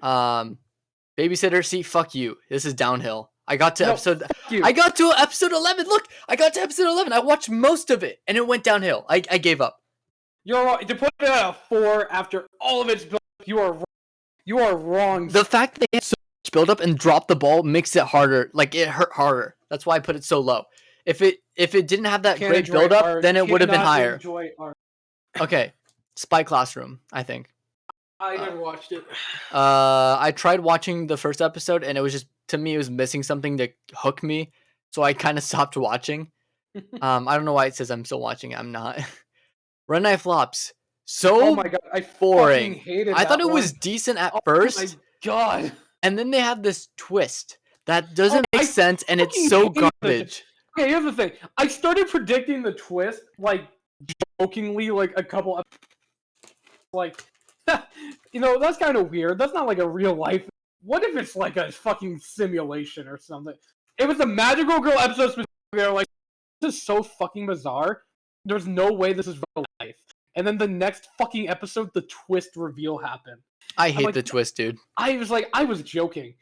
Babysitter, see, fuck you. This is downhill. I got to No, episode fuck you. I got to episode 11. Look, I got to episode 11. I watched most of it and it went downhill. I gave up. You're wrong. To put it at a 4 after all of its build, you are wrong. You are wrong. The fact that they had so much build up and dropped the ball makes it harder. Like it hurt harder. That's why I put it so low. If it didn't have that Can't great enjoy build up, art. then it would have been Cannot higher. enjoy art. Okay. Spy Classroom, I think. I never watched it. I tried watching the first episode and it was just, to me, it was missing something to hook me. So I kind of stopped watching. I don't know why it says I'm still watching. I'm not. Red Knight Flops. So Oh my god, I boring. fucking hated I thought that it was one. decent at Oh first. my god. And then they have this twist that doesn't I make sense and it's fucking so hate the- garbage. Okay, here's the thing. I started predicting the twist, like, jokingly, like, a couple of... Like, you know, that's kind of weird. That's not, like, a real life... What if it's, like, a fucking simulation or something? It was a Magical Girl episode specifically. They're like, this is so fucking bizarre. There's no way this is real life. And then the next fucking episode, the twist reveal happened. I hate like, the twist, dude. I was like, I was joking.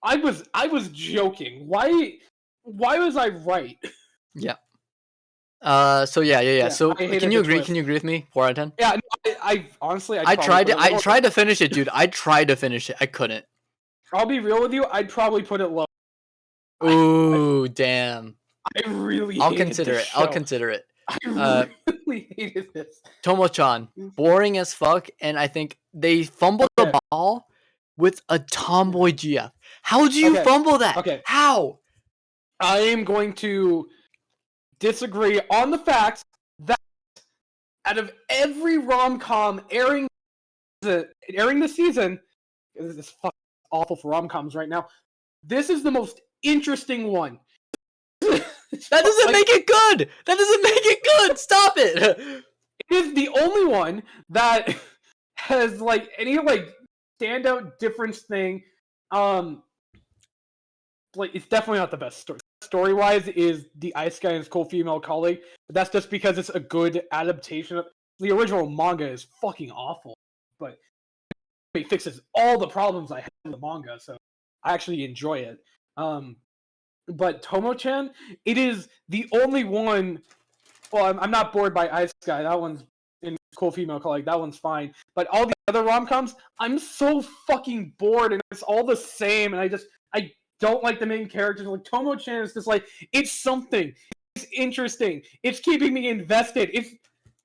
I was joking. Why was I right? Yeah. So yeah. So I hated can you the agree? twist. Can you agree with me? 4 out of 10. Yeah, no, I honestly, I tried to. probably put it I lower. tried to finish it, dude. I tried to finish it. I couldn't. I'll be real with you. I'd probably put it low. Ooh, damn. I really. I'll hated consider this it. I'll show. consider it. I really hated this. Tomo-chan, boring as fuck, and I think they fumbled Okay. the ball with a tomboy GF. How do you Okay. fumble that? Okay. How? I am going to disagree on the fact that out of every rom-com airing this season, this is fucking awful for rom-coms right now. This is the most interesting one. That doesn't make it good. That doesn't make it good. Stop it. It is the only one that has like any like standout difference thing. Like it's definitely not the best story. Story wise, is the Ice Guy and his cool female colleague, but that's just because it's a good adaptation. Of, the original manga is fucking awful, but it fixes all the problems I have in the manga, so I actually enjoy it. But Tomo-chan, it is the only one. Well, I'm not bored by Ice Guy. That one's in cool female colleague. That one's fine. But all the other rom-coms, I'm so fucking bored, and it's all the same. And I don't like the main characters. Like Tomo-chan is just like it's something. It's interesting. It's keeping me invested. It's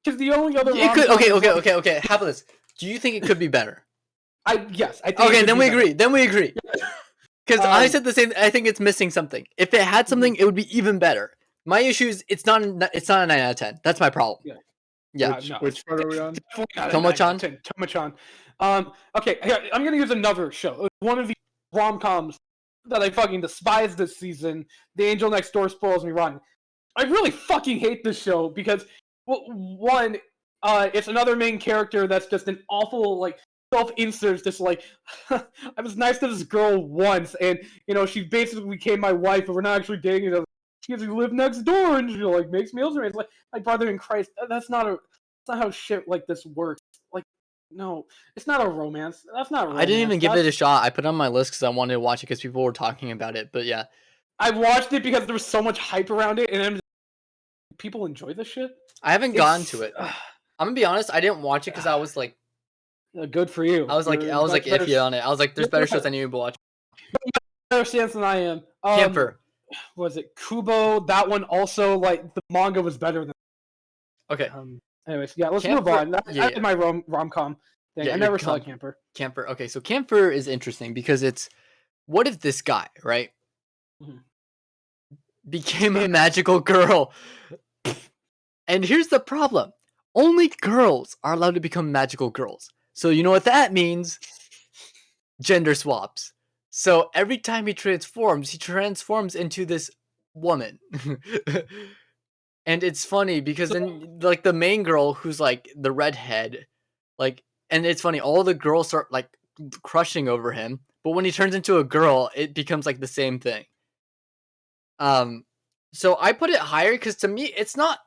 because the only other It could, rom-com is like- okay. How about this? Do you think it could be better? Yes, I think. Okay, it could then be we better. agree. Then we agree. Because I Um, said the same. I think it's missing something. If it had something, it would be even better. My issue is it's not a 9 out of 10. That's my problem. Yeah. Yeah. no. Which part are we on? Definitely not a Tomo-chan? 9 out of 10. Tomo-chan. Okay, here, I'm gonna use another show. One of the rom-coms that I fucking despise this season, The Angel Next Door spoils me rotten. I really fucking hate this show because, one, it's another main character that's just an awful, like, self-inserts, just like, I was nice to this girl once, and, she basically became my wife, but we're not actually dating each other. She gets to live next door, and she, like, makes meals for me. It's like, my brother in Christ, that's not how shit like this works. Like, no, it's not a romance. That's not romance. I didn't even give it a shot. I put it on my list because I wanted to watch it because people were talking about it. But yeah, I watched it because there was so much hype around it, and people enjoy this shit. I haven't gotten to it. I'm gonna be honest. I didn't watch it because I was like, good for you. I was like iffy on it. I was like, there's better shows I need to watch. Better stance than I am. Camper. Was it Kubo? That one also, like, the manga was better than. Okay. Anyways, yeah, let's Camper, move on. That's my rom-com thing. I never saw Camper. Camper. Okay, so Camper is interesting because it's, what if this guy, right, became a magical girl? And here's the problem. Only girls are allowed to become magical girls. So you know what that means? Gender swaps. So every time he transforms into this woman. And it's funny because then, like, the main girl who's like the redhead, like, and it's funny, all the girls start like crushing over him, but when he turns into a girl, it becomes like the same thing. So I put it higher because to me, it's not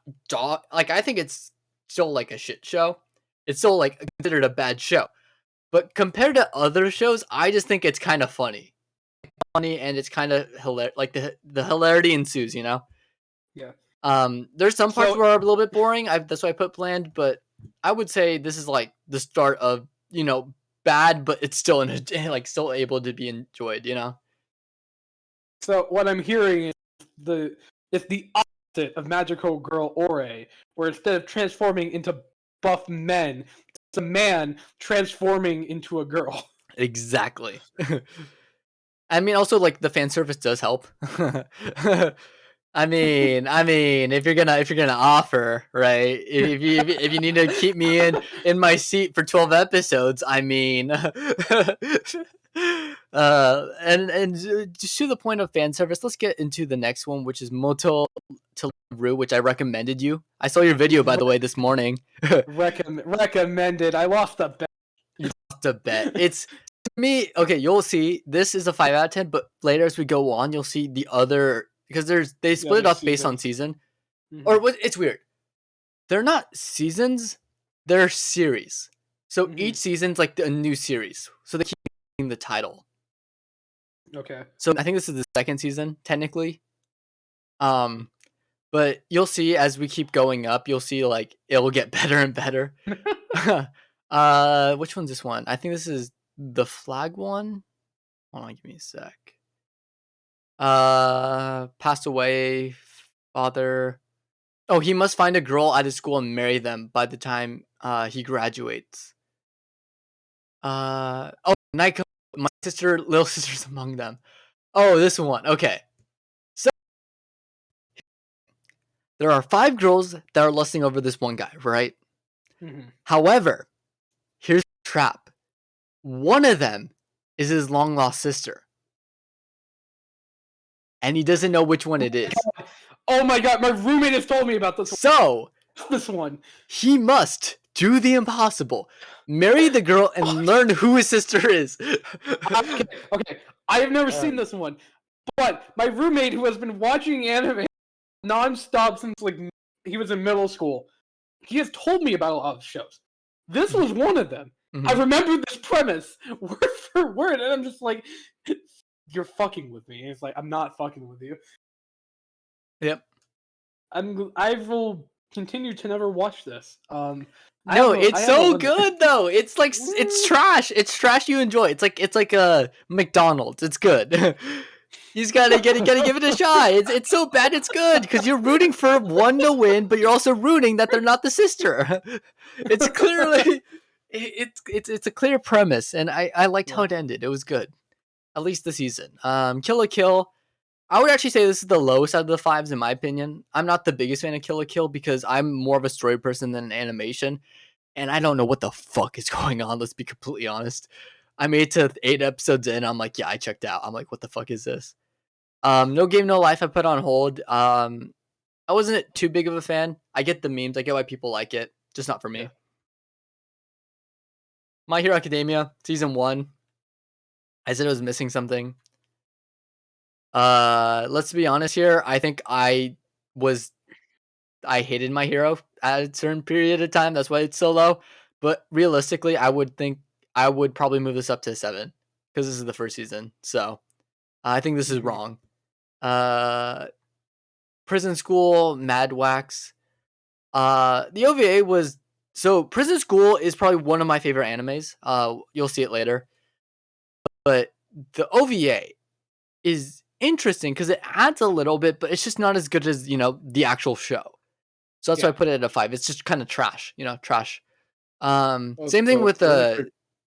like, I think it's still like a shit show. It's still like considered a bad show, but compared to other shows, I just think it's kind of funny, and it's kind of hilarious. Like the hilarity ensues, Yeah. There's some parts where are a little bit boring. That's why I put bland, but I would say this is like the start of, bad, but it's still still able to be enjoyed, So what I'm hearing is it's the opposite of Magical Girl Ore, where instead of transforming into buff men, it's a man transforming into a girl. Exactly. I mean, also, like, the fan service does help. I mean, if you're gonna offer, right? If you need to keep me in my seat for 12 episodes, I mean, and just to the point of fan service, let's get into the next one, which is Moto to Ru, which I recommended you. I saw your video, by the way, this morning. Recommended. I lost a bet. You lost a bet. It's, to me, okay, you'll see. This is a 5 out of 10, but later as we go on, you'll see the other, because they split it up based on season. Or it's weird. They're not seasons, they're series. So each season's like a new series. So they keep changing the title. Okay. So I think this is the second season, technically. But you'll see as we keep going up, you'll see like it'll get better and better. Which one's this one? I think this is the flag one. Hold on, give me a sec. Passed away, father. Oh, he must find a girl at his school and marry them by the time he graduates. Oh, Night, my sister, little sister's among them. Oh, this one. Okay. So there are 5 girls that are lusting over this one guy, right? However, here's the trap. One of them is his long lost sister. And he doesn't know which one it is. Oh my god, my roommate has told me about this one. So, this one. He must do the impossible. Marry the girl and learn who his sister is. Okay. I have never seen this one. But my roommate, who has been watching anime nonstop since like he was in middle school, he has told me about a lot of shows. This was one of them. I remember this premise word for word, and I'm just like, you're fucking with me. And it's like, I'm not fucking with you. Yep. I will continue to never watch this. No, it's so good though. It's like it's trash. It's trash you enjoy. It's like a McDonald's. It's good. You just gotta give it a shot. It's so bad it's good because you're rooting for one to win, but you're also rooting that they're not the sister. It's clearly it's a clear premise, and I liked how it ended. It was good, at least the season. Kill la Kill. I would actually say this is the lowest out of the 5s in my opinion. I'm not the biggest fan of Kill la Kill because I'm more of a story person than an animation, and I don't know what the fuck is going on. Let's be completely honest. I made it to 8 episodes in. I'm like, yeah, I checked out. I'm like, what the fuck is this? No Game No Life I put on hold. I wasn't too big of a fan. I get the memes. I get why people like it. Just not for me. Yeah. My Hero Academia season 1. I said it was missing something. Let's be honest here. I think I hated My Hero at a certain period of time. That's why it's so low. But realistically, I would think I would probably move this up to 7 because this is the first season. So I think this is wrong. Prison School, Mad Wax. The OVA was Prison School is probably one of my favorite animes. You'll see it later. But the OVA is interesting because it adds a little bit, but it's just not as good as, the actual show. So that's why I put it at a 5. It's just kind of trash, trash. Same thing with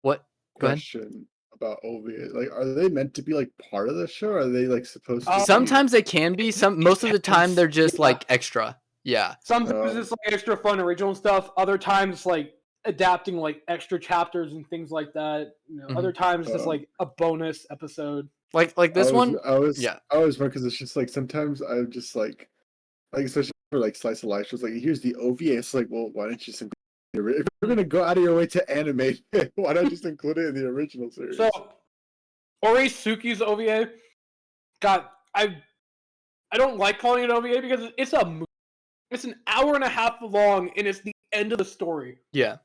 what? Go ahead. Question about OVA. Like, are they meant to be like part of the show? Or are they like supposed to? Sometimes they can be. Most of the time they're just like extra. Yeah. Sometimes it's like extra fun original stuff. Other times like adapting like extra chapters and things like that. Other times just like a bonus episode. Like this one. I was because it's just like sometimes I'm just like especially for like slice of life shows, like here's the OVA. It's like, well, why don't you just include it? If you're gonna go out of your way to animate, why not just include it in the original series? So Oresuki's OVA I don't like calling it OVA because it's a movie. It's an hour and a half long, and it's the end of the story. Yeah.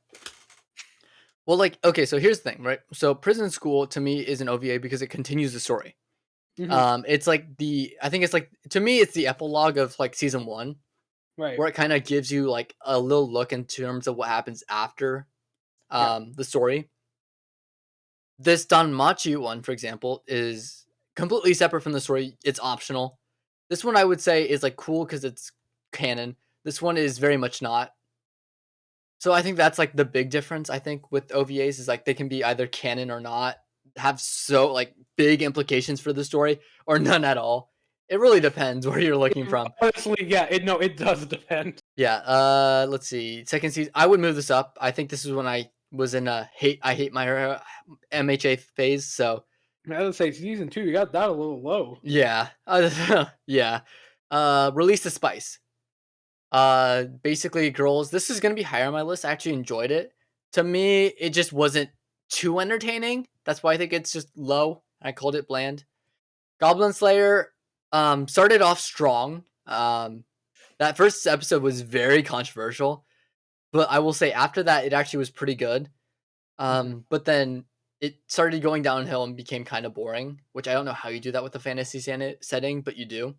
Well, like, okay, so here's the thing, right? So Prison School, to me, is an OVA because it continues the story. It's like I think it's like, to me, it's the epilogue of like season 1. Right. Where it kind of gives you like a little look in terms of what happens after the story. This Danmachi one, for example, is completely separate from the story. It's optional. This one I would say is like cool because it's canon. This one is very much not. So I think that's like the big difference. I think with OVAs is like they can be either canon or not, have so like big implications for the story, or none at all. It really depends where you're looking from. Honestly, yeah, it does depend. Yeah. Let's see. Second season, I would move this up. I think this is when I was in a hate my MHA phase. So I would say season 2, you got that a little low. yeah. Yeah. Release the Spice. Basically, girls. This is gonna be higher on my list. I actually enjoyed it. To me, it just wasn't too entertaining. That's why I think it's just low. I called it bland. Goblin Slayer started off strong. That first episode was very controversial, but I will say after that it actually was pretty good. But then it started going downhill and became kind of boring, which I don't know how you do that with a fantasy setting, but you do.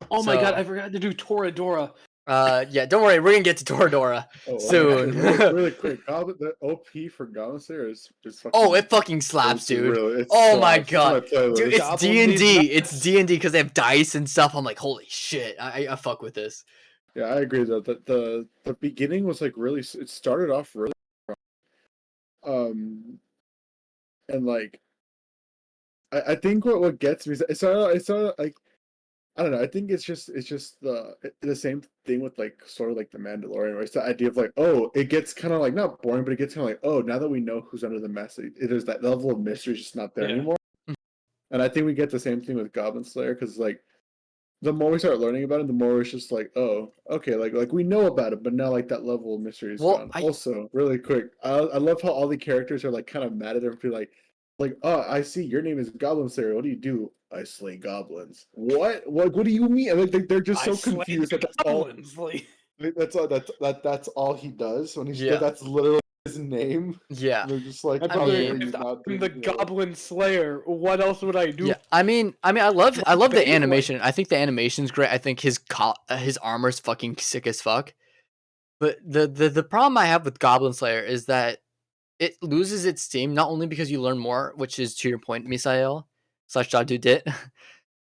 Oh my god, I forgot to do Toradora. Yeah, don't worry, we're gonna get to Toradora soon. Really quick, the OP for Goblin Slayer is fucking. Oh, it fucking slaps, dude. Really, my god, dude, it's Goblin D&D. It's D&D because they have dice and stuff. I'm like, holy shit, I fuck with this. Yeah, I agree though. The beginning was like really. It started off really. And like, I think what gets me is it's like. I don't know. I think it's just the same thing with like sort of like the Mandalorian, where it's the idea of like, oh, it gets kind of like not boring, but it gets kind of like, oh, now that we know who's under the mask, there's that level of mystery just not there anymore. And I think we get the same thing with Goblin Slayer because like the more we start learning about it, the more it's just like, oh, okay, like we know about it, but now like that level of mystery is gone. Also, really quick, I love how all the characters are like kind of mad at them and feel like, oh, I see your name is Goblin Slayer. What do you do? I slay goblins. What? What do you mean? And like they're just so confused that that's all he does when that's literally his name. Yeah. They're just like, I'm the Goblin Slayer. What else would I do? Yeah, I mean, I love the animation. I think the animation's great. I think his armor's fucking sick as fuck. But the problem I have with Goblin Slayer is that it loses its steam not only because you learn more, which is to your point, Misael / Jadu Dit.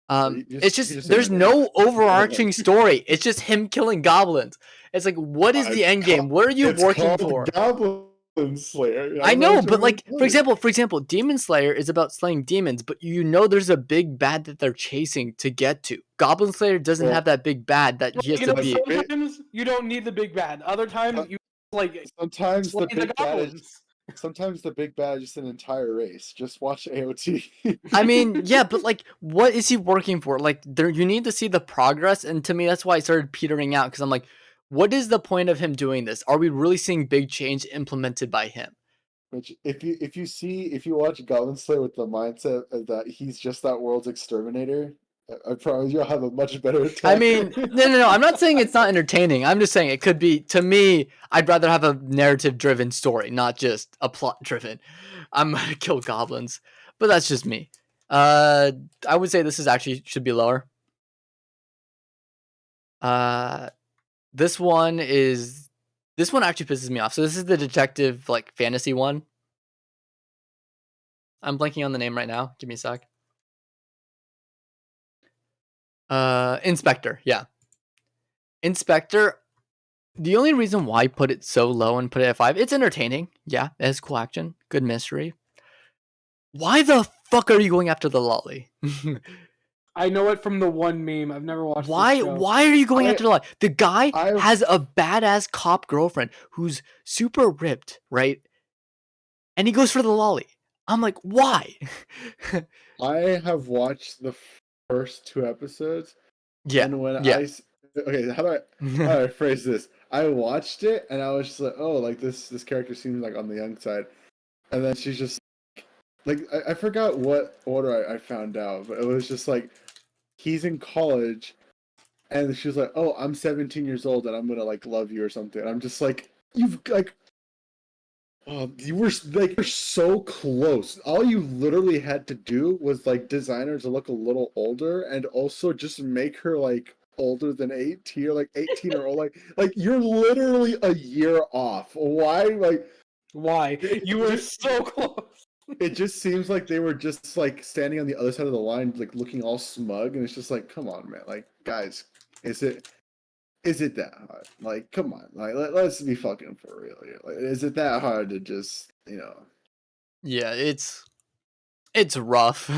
It's just there's no overarching story. It's just him killing goblins. It's like, what is the end game? What are you working for? Goblin Slayer. I know, but like, for example, Demon Slayer is about slaying demons, but there's a big bad that they're chasing to get to. Goblin Slayer doesn't have that big bad that he has to beat. Sometimes you don't need the big bad. Other times you like sometimes the big bad is sometimes the big bad is just an entire race. Just watch AOT. I mean, yeah, but like, what is he working for? Like, you need to see the progress, and to me, that's why I started petering out because I'm like, what is the point of him doing this? Are we really seeing big change implemented by him? Which, if you watch Goblin Slayer with the mindset of that he's just that world's exterminator, I promise you'll have a much better I time. mean, no. I'm not saying it's not entertaining. I'm just saying it could be. To me, I'd rather have a narrative-driven story, not just a plot-driven. I'm gonna kill goblins, but that's just me. I would say this is actually should be lower. This one actually pisses me off. So this is the detective like fantasy one. I'm blanking on the name right now. Give me a sec. Inspector. Yeah. Inspector. The only reason why I put it so low and put it at 5, it's entertaining. Yeah, it has cool action, good mystery. Why the fuck are you going after the lolly? I know it from the one meme. I've never watched Why? this show. Why are you going after the lolly? The guy I- has a badass cop girlfriend who's super ripped, right? And he goes for the lolly. I'm like, why? I have watched the first 2 episodes, Yeah. and when yeah. okay, how do I phrase this? I watched it and I was just like, oh, like this character seems like on the young side, and then she's just like, I forgot what order I found out, but it was just like he's in college, and she's like, oh, I'm 17 years old and I'm gonna like love you or something. And I'm just like, you've like. Oh, you were like you're so close. All you literally had to do was like design her to look a little older, and also just make her like older than 18 or like 18 or old. Like you're literally a year off. Why? Like Why? You were just- so close. it just seems like they were just like standing on the other side of the line, like looking all smug, and it's just like, come on, man. Like, guys, is it that hard? Like, come on, like let's be fucking for real here. Like, is it that hard to just, Yeah, it's rough.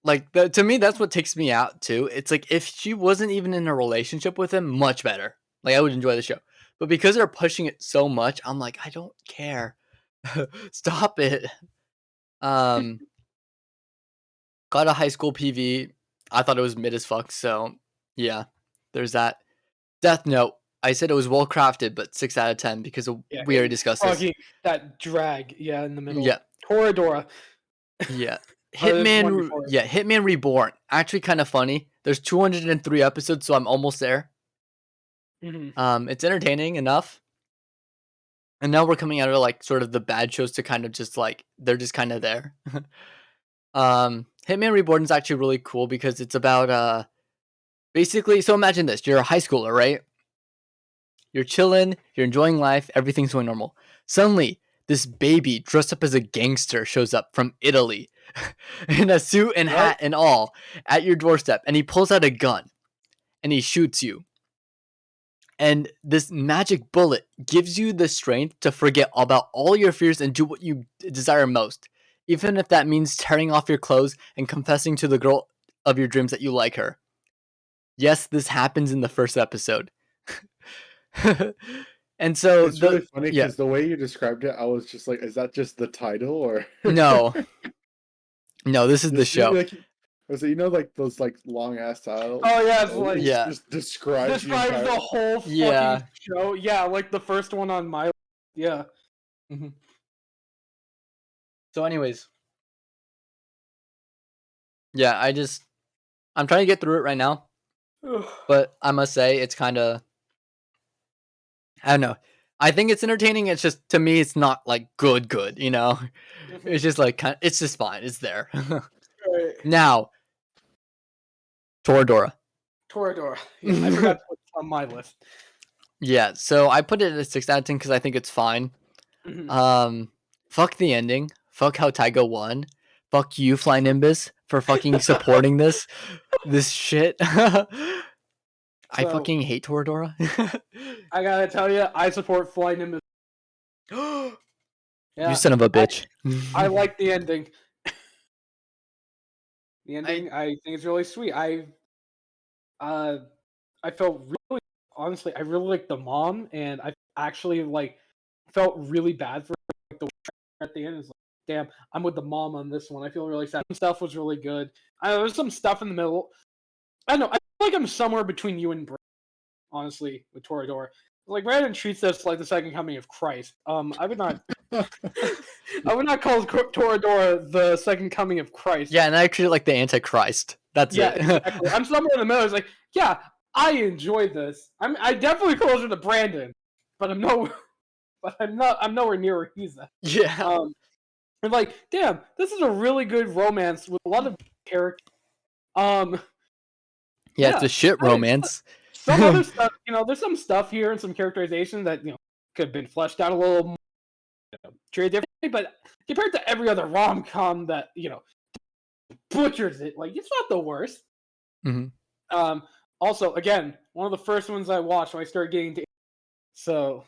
Like to me, that's what takes me out too. It's like if she wasn't even in a relationship with him, much better. Like I would enjoy the show. But because they're pushing it so much, I'm like, I don't care. Stop it. Um, got a high school PV. I thought it was mid as fuck. So yeah, there's that. Death Note. I said it was well crafted, but 6 out of 10 because we already discussed this. Fucking that drag, yeah, in the middle. Yeah. Toradora. Yeah. Oh, there's one Hitman, before it. yeah, Hitman Reborn. Actually, kind of funny. There's 203 episodes, so I'm almost there. Mhm. It's entertaining enough. And now we're coming out of like sort of the bad shows to kind of just like they're just kind of there. Hitman Reborn is actually really cool because it's about basically. So imagine this: you're a high schooler, right? You're chilling, you're enjoying life, everything's going normal. Suddenly, this baby dressed up as a gangster shows up from Italy in a suit and hat and all at your doorstep, and he pulls out a gun and he shoots you. And this magic bullet gives you the strength to forget about all your fears and do what you desire most, even if that means tearing off your clothes and confessing to the girl of your dreams that you like her. Yes, this happens in the first episode. And so it's really funny yeah. because the way you described it, I was just like, is that just the title or No, this is the Just- show. Like, so like those like long ass titles. Oh yeah, it's It like Yeah. just describes describes the whole fucking Yeah. show. Yeah, like the first one on my yeah. So, anyways, yeah, I'm trying to get through it right now, but I must say it's kind of, I don't know. I think it's entertaining. It's just to me, it's not like good, you know. It's just like it's just fine. It's there. Right. Now, Toradora. Toradora. Yeah, I forgot to put it on my list. Yeah, so I put it at a 6 out of 10 because I think it's fine. Fuck the ending. Fuck how Taiga won. Fuck you, Fly Nimbus, for fucking supporting this shit. I So- fucking hate Toradora. I gotta tell you, I support Fly Nimbus. Yeah, You son of a bitch. I like the ending. The ending, I think it's really sweet. I felt really honestly, I really like the mom, and I actually like felt really bad for like, the at the end. It's like, damn, I'm with the mom on this one. I feel really sad. Some stuff was really good. There's some stuff in the middle. I don't know. I feel like I'm somewhere between you and Brandon, honestly, with Toradora. Like Brandon treats this like the second coming of Christ. I would not call Toradora the second coming of Christ. Yeah, and I treat it like the Antichrist. That's it. Exactly. I'm somewhere in the middle. It's like, yeah, I enjoy this. I definitely closer to Brandon, but I'm nowhere near where he's at. Yeah. And like, damn, this is a really good romance with a lot of characters. Yeah, it's a shit romance. Some other stuff, there's some stuff here and some characterization that could have been fleshed out a little more, treated differently. But compared to every other rom-com that butchers it, like it's not the worst. Mm-hmm. Also, again, one of the first ones I watched when I started getting into, so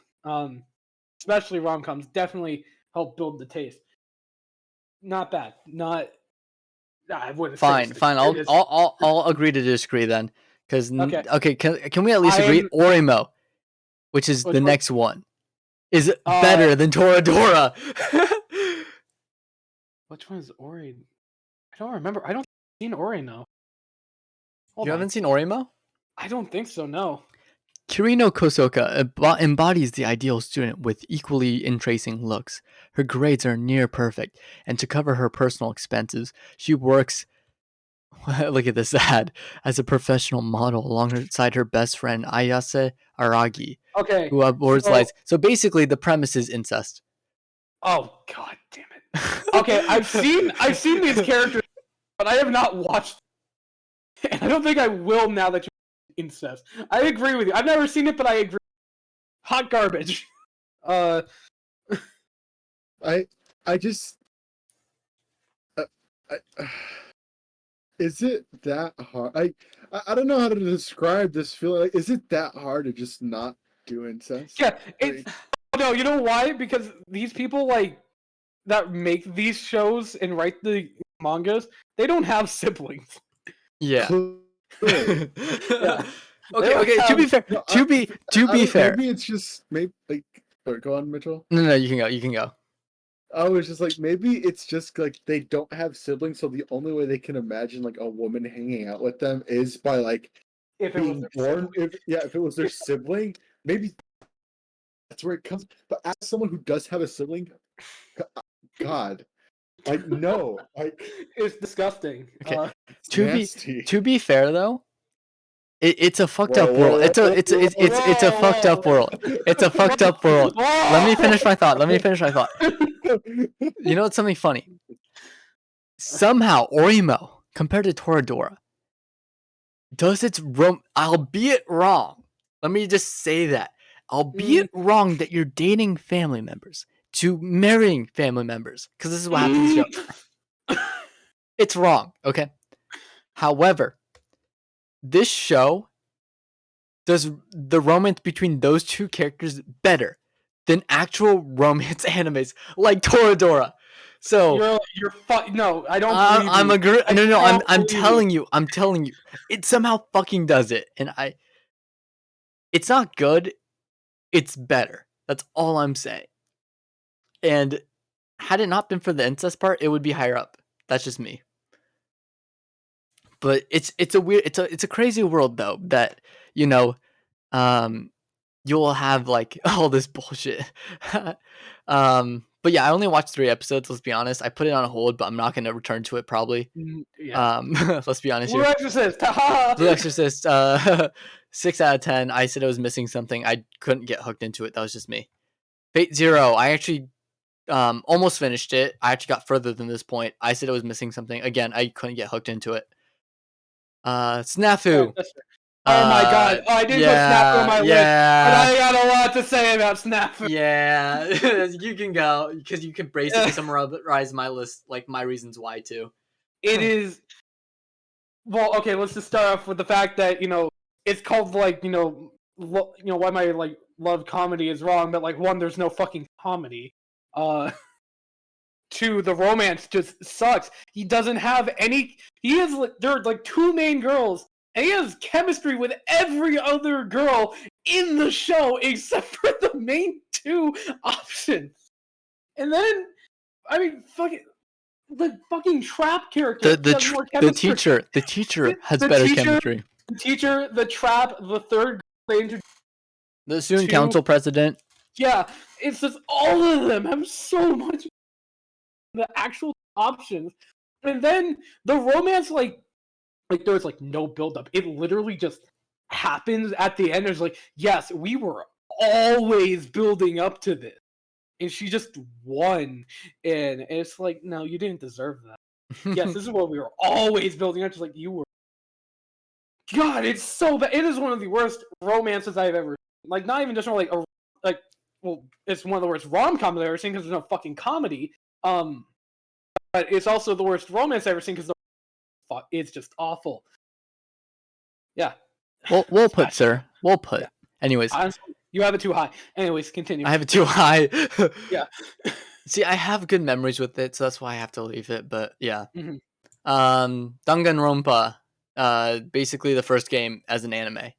especially rom-coms definitely help build the taste. Not bad. I wouldn't. Fine. I'll agree to disagree then. Because can we at least agree? Orimo, which is the next one, is better than Toradora. Which one is Ori? I don't remember. I don't seen Ori now. You haven't seen Orimo? I don't think so. No. Kirino Kosoka embodies the ideal student with equally interesting looks. Her grades are near perfect, and to cover her personal expenses, she works. Look at this ad as a professional model alongside her best friend Ayase Aragi, who aborts lights. So basically, the premise is incest. Oh god damn it! Okay, I've seen these characters, but I have not watched. And I don't think I will now that you incest. I agree with you. I've never seen it, but I agree. Hot garbage. Is it that hard? I don't know how to describe this feeling. Like, is it that hard to just not do incest? Yeah, no. You know why? Because these people that make these shows and write the mangas, they don't have siblings. Yeah. Yeah. Okay. To be fair, maybe it's just go on, Mitchell. No, you can go. I was just like, maybe it's just like they don't have siblings, so the only way they can imagine like a woman hanging out with them is by like being born. If it was their sibling, maybe that's where it comes. But as someone who does have a sibling, God, like no, like it's disgusting. Okay. To be fair though, it's a fucked up world. It's a fucked up world. It's a fucked up world. Let me finish my thought. You know what's something funny? Somehow Orimo, compared to Toradora, does its albeit wrong. Let me just say that. Albeit wrong that you're dating family members to marrying family members. Because this is what happens in the show. It's wrong, okay? However, this show does the romance between those two characters better than actual romance animes like Toradora. So no, I don't. I'm telling you, it somehow fucking does it, and it's not good. It's better. That's all I'm saying. And had it not been for the incest part, it would be higher up. That's just me. But it's a crazy world though that you'll have like all this bullshit. But yeah, I only watched 3 episodes. Let's be honest. I put it on hold, but I'm not going to return to it probably. Yeah. Let's be honest. Blue Exorcist. Blue Exorcist. 6 out of 10. I said I was missing something. I couldn't get hooked into it. That was just me. Fate Zero. I actually almost finished it. I actually got further than this point. I said I was missing something. Again, I couldn't get hooked into it. Snafu. Oh my god! Oh, I did put Snafu on my list, and I got a lot to say about Snafu. Yeah, you can go because you can basically summarize my list, like my reasons why too. It is. Well, okay. Let's just start off with the fact that it's called why my love comedy is wrong, but one, there's no fucking comedy. 2, the romance just sucks. He doesn't have any. There are 2 main girls. And he has chemistry with every other girl in the show except for the main two options. And then, I mean, the fucking trap character. The teacher has better chemistry. The teacher, the trap, the third they introduced. The student council president. Yeah, it's just all of them have so much the actual options, and then the romance like there's like no build up. It literally just happens at the end. There's like, yes, we were always building up to this, and she just won, and it's like, no, you didn't deserve that. Yes, this is what we were always building up to. Like, you were. God, it's so bad. It is one of the worst romances I've ever. Like, not even just like well, it's one of the worst rom-coms I've ever seen because there's no fucking comedy. But it's also the worst romance I've ever seen because it's just awful. Yeah. Well put, sir. Well put. Yeah. Anyways. Honestly, you have it too high. Anyways, continue. I have it too high. Yeah. See, I have good memories with it, so that's why I have to leave it. But yeah. Mm-hmm. Danganronpa, basically the first game as an anime.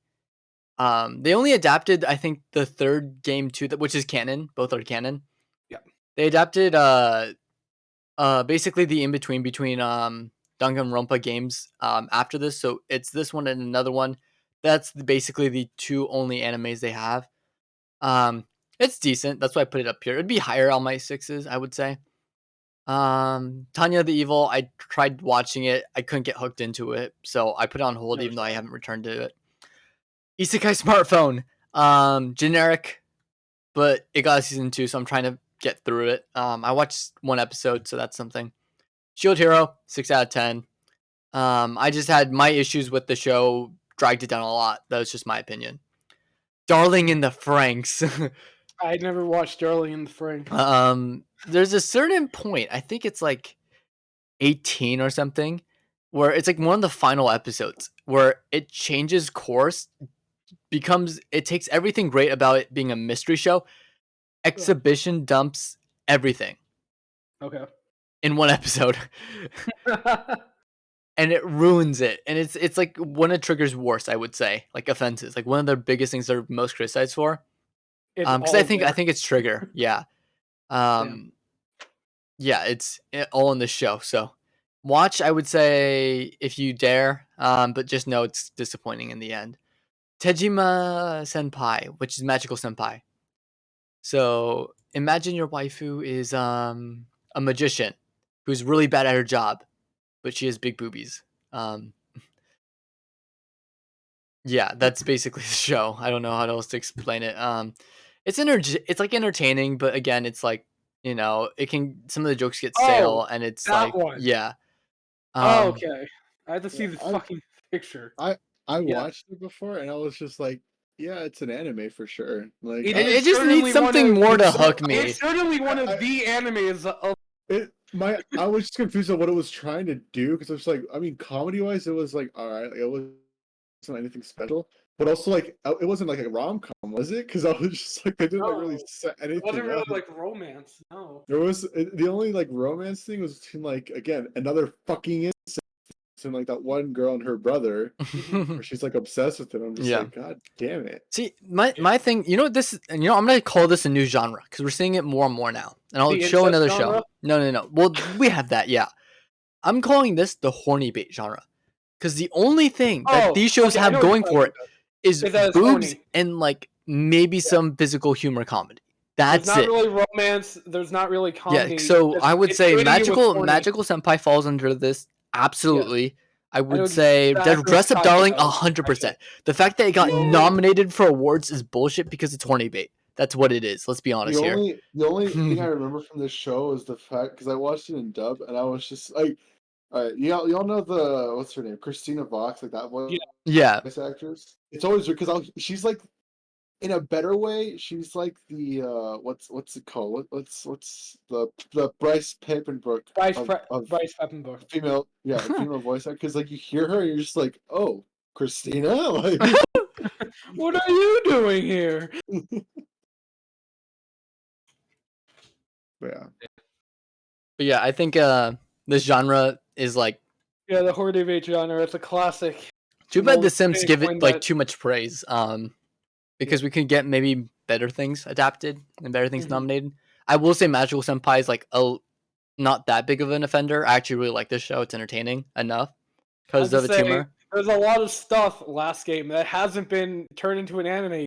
They only adapted, I think, the third game to which is canon. Both are canon. Yeah. They adapted basically the in between Danganronpa games after this. So it's this one and another one. That's basically the two only animes they have. It's decent. That's why I put it up here. It'd be higher on my 6s, I would say. Tanya the Evil, I tried watching it. I couldn't get hooked into it, so I put it on hold, even though I haven't returned to it. Isekai Smartphone, generic, but it got a season 2, so I'm trying to get through it. I watched one episode, so that's something. Shield Hero, 6 out of 10. I just had my issues with the show, dragged it down a lot. That was just my opinion. Darling in the Franxx. I never watched Darling in the Franxx. There's a certain point, I think it's like 18 or something, where it's like one of the final episodes where it changes course, it takes everything great about it being a mystery show, exhibition dumps everything. Okay. In one episode. And it ruins it. And it's like one of Trigger's worst, I would say, like offenses. Like one of their biggest things they're most criticized for. Because I think it's Trigger. Yeah. Yeah, it's all in the show. So watch, I would say, if you dare. But just know it's disappointing in the end. Tejima Senpai, which is Magical Senpai. So imagine your waifu is a magician who's really bad at her job, but she has big boobies. Yeah, that's basically the show. I don't know how else to explain it. It's like entertaining, but again, it's like, some of the jokes get stale, and it's like, one. Yeah. Okay. I had to see the fucking picture. I watched it before, and I was just like, yeah, it's an anime for sure. Like, it just needs something more to hook me. It's certainly one of the animes of. I was just confused on what it was trying to do, because I was like, I mean, comedy wise, it was like, all right, it wasn't anything special, but also like it wasn't like a rom-com, was it? Because I was just like, they didn't really set anything. It wasn't really up. like romance. No. There was the only like romance thing was between like, again, another fucking incest, and like that one girl and her brother, where she's like obsessed with it. I'm just like, God damn it. See, my thing, I'm gonna call this a new genre because we're seeing it more and more now, and I'll show another show. No. Well, we have that, yeah. I'm calling this the horny bait genre because the only thing that these shows have going for it is boobs and like maybe some physical humor comedy. That's There's not really romance. There's not really comedy. Yeah, so I would say Magical Senpai falls under this. Absolutely. Yeah. I would say Dress Up Darling 100%. The fact that it got nominated for awards is bullshit because it's horny bait. That's what it is. Let's be honest here. The only thing I remember from this show is the fact, because I watched it in dub, and I was just like, all right, y'all know what's her name? Christina Vox, like that one? Yeah. This actress. It's always because she's like, in a better way, she's like the what's it called? What's the Bryce Papenbrook? Bryce Papenbrook. Female voice actor. Because like you hear her, and you're just like, oh, Christina, like, what are you doing here? Yeah. But yeah, I think this genre is like the horny bait genre. It's a classic. Too bad The Sims give it like too much praise. because we could get maybe better things adapted and better things Mhm. nominated. I will say Magical Senpai is like not that big of an offender. I actually really like this show. It's entertaining enough I'm because of just its saying, humor. there's a lot of stuff last game that hasn't been turned into an anime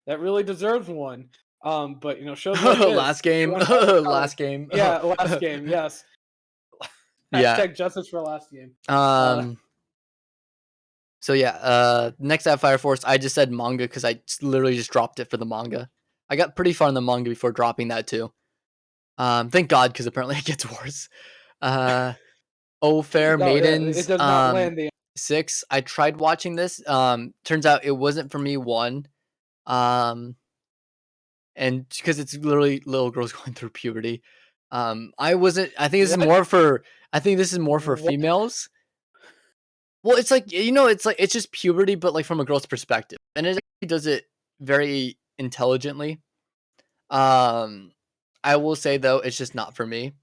that really deserves one. But shows like this. Last game, one out of last game. Yeah, last game. Yes. Yeah. Hashtag justice for last game. So yeah, next at Fire Force, I just said manga because I literally just dropped it for the manga. I got pretty far in the manga before dropping that too. Thank God, because apparently it gets worse. Oh Fair No, yeah, it Maidens, does not land the 6. I tried watching this. Turns out it wasn't for me. One, and because it's literally little girls going through puberty. I wasn't. I think this is What? more for. I think this is more for What? females. Well, it's like it's like it's just puberty, but like from a girl's perspective, and it does it very intelligently. I will say though, it's just not for me.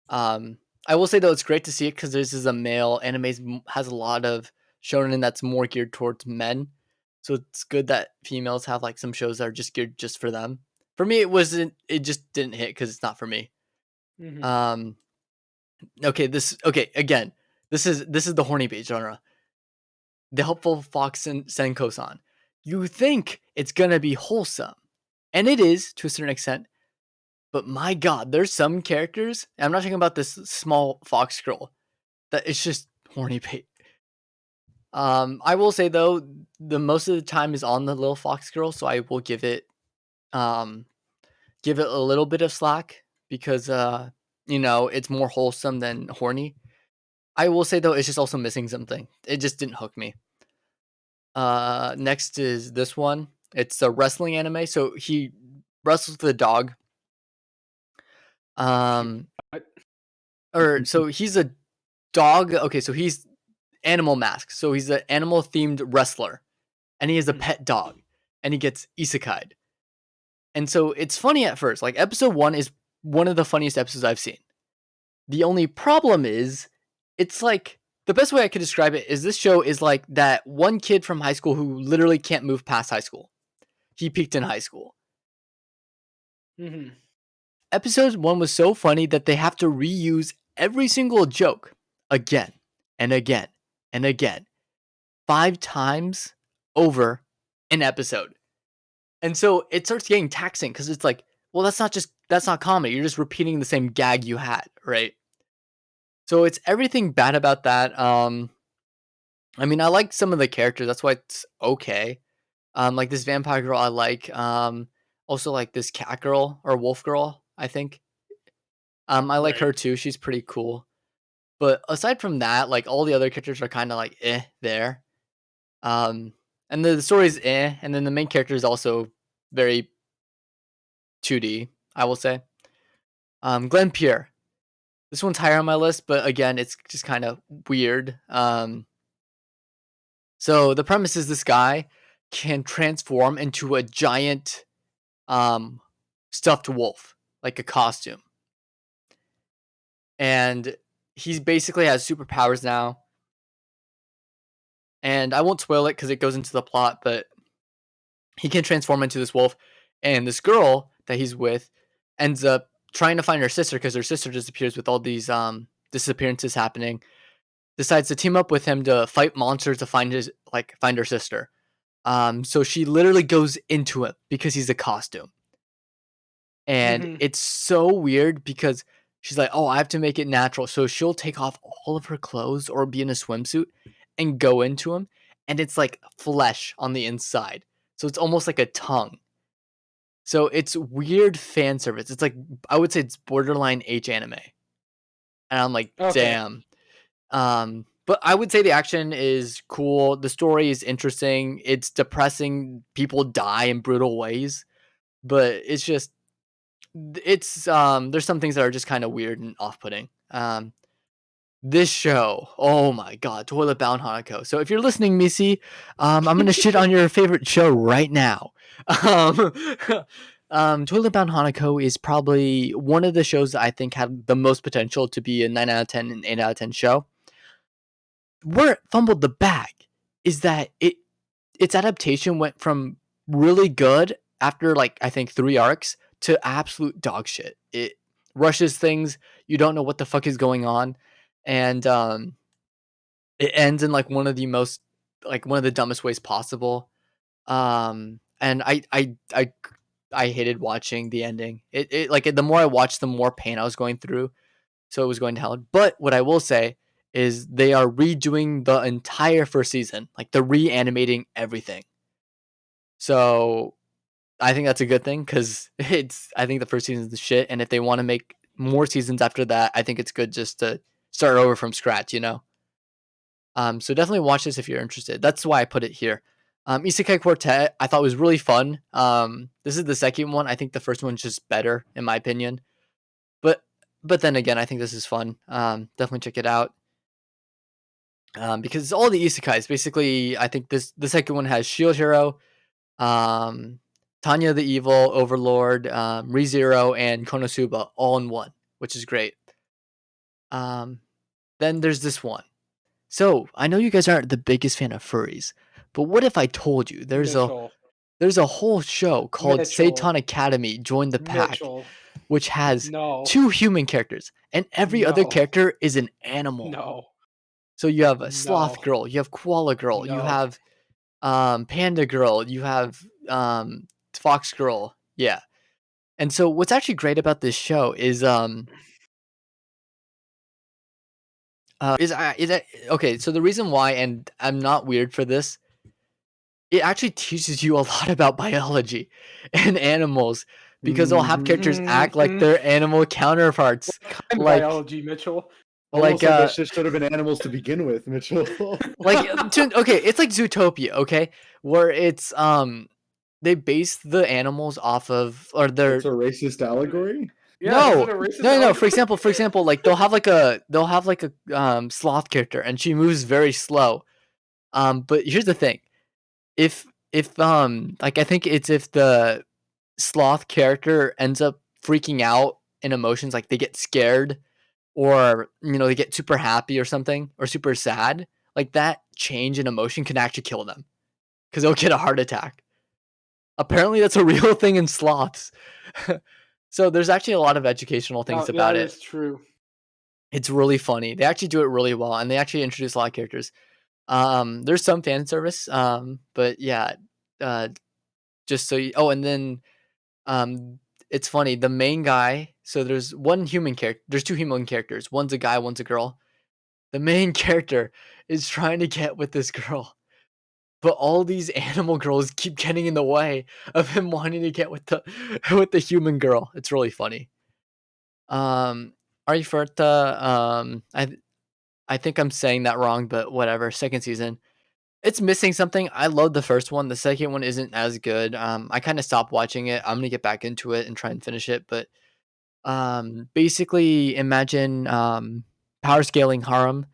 I will say though, it's great to see it because this is a male anime has a lot of shonen that's more geared towards men, so it's good that females have like some shows that are just geared just for them. For me, it wasn't. It just didn't hit because it's not for me. Mhm. Okay, again. This is the horny bait genre. The Helpful Fox and Senko-san. You think it's gonna be wholesome, and it is to a certain extent. But my God, there's some characters. And I'm not talking about this small fox girl. That it's just horny bait. I will say though, the most of the time is on the little fox girl, so I will give it a little bit of slack because it's more wholesome than horny. I will say though, it's just also missing something. It just didn't hook me. Next is this one. It's a wrestling anime. So he wrestles the dog. So he's a dog. Okay, so he's animal mask. So he's an animal themed wrestler, and he has a pet dog, and he gets isekai'd. And so it's funny at first. Like episode 1 is one of the funniest episodes I've seen. The only problem is, it's like the best way I could describe it is this show is like that one kid from high school who literally can't move past high school. He peaked in high school. Mhm. Episode 1 was so funny that they have to reuse every single joke again and again and again 5 times over an episode. And so it starts getting taxing because it's like, well, that's not comedy. You're just repeating the same gag you had, right? So it's everything bad about that. I mean, I like some of the characters. That's why it's okay. Like this vampire girl, I like. Also like this cat girl or wolf girl, I think. I like her too. She's pretty cool. But aside from that, like all the other characters are kind of like there. And the story's and then the main character is also very 2D, I will say. Glenn Pierre. This one's higher on my list, but again, it's just kind of weird. So the premise is this guy can transform into a giant stuffed wolf, like a costume. And he basically has superpowers now. And I won't spoil it because it goes into the plot, but he can transform into this wolf. And this girl that he's with ends up trying to find her sister because her sister disappears with all these disappearances happening. Decides to team up with him to fight monsters to find her sister. So she literally goes into it because he's a costume. And it's so weird because she's like, oh, I have to make it natural. So she'll take off all of her clothes or be in a swimsuit and go into him. And it's like flesh on the inside. So it's almost like a tongue. So it's weird fan service. It's like, I would say it's borderline H anime. And I'm like, damn. But I would say the action is cool. The story is interesting. It's depressing. People die in brutal ways. But it's just, there's some things that are just kind of weird and off-putting. This show, oh my God, Toilet Bound Hanako. So if you're listening, Missy, I'm gonna shit on your favorite show right now. Toilet Bound Hanako is probably one of the shows that I think had the most potential to be a 9 out of 10 and 8 out of 10 show. Where it fumbled the bag is that its adaptation went from really good after like I think 3 arcs to absolute dog shit. It rushes things. You don't know what the fuck is going on, and it ends in like one of the dumbest ways possible. And I hated watching the ending. It like the more I watched, the more pain I was going through. So it was going to hell. But what I will say is they are redoing the entire first season. Like they're reanimating everything. So I think that's a good thing because I think the first season is the shit. And if they want to make more seasons after that, I think it's good just to start over from scratch, you know? So definitely watch this if you're interested. That's why I put it here. Isekai Quartet, I thought was really fun. This is the second one. I think the first one's just better, in my opinion. But but then again, I think this is fun. Definitely check it out. Because all the isekais, basically, I think the second one has Shield Hero, um, Tanya the Evil Overlord, ReZero, and Konosuba all in one, which is great. Um, then there's this one. So I know you guys aren't the biggest fan of furries, but what if I told you Mitchell. there's a whole show called Mitchell. Seitan Academy Join the Pack, Mitchell. which has No. 2 human characters, and every other No. character is an animal. No. So you have a sloth No. girl, you have koala girl, you No. have panda girl, you have fox girl. Yeah. And so what's actually great about this show is okay, so the reason why, and I'm not weird for this, it actually teaches you a lot about biology and animals because they'll have characters act like their animal counterparts. What kind of Like biology, Mitchell? Almost like that shit should have been animals to begin with, Mitchell. okay, it's like Zootopia, okay? Where it's they base the animals off of or they're It's a racist allegory. Yeah, is no, it a racist no. allegory? For example, like they'll have like a sloth character, and she moves very slow. But here's the thing: if like I think it's if the sloth character ends up freaking out in emotions, like they get scared, or they get super happy or something, or super sad, like that change in emotion can actually kill them because they'll get a heart attack. Apparently, that's a real thing in sloths. So there's actually a lot of educational things about that it. is true. It's really funny. They actually do it really well, and they actually introduce a lot of characters. There's some fan service, but yeah, uh, just so you. Oh, and then it's funny. The main guy. So there's one human character. There's 2 human characters. One's a guy. One's a girl. The main character is trying to get with this girl, but all these animal girls keep getting in the way of him wanting to get with the with the human girl. It's really funny. Arifureta, I think I'm saying that wrong, but whatever. Second season. It's missing something. I love the first one. The second one isn't as good. I kind of stopped watching it. I'm gonna get back into it and try and finish it. But basically, imagine power scaling harem,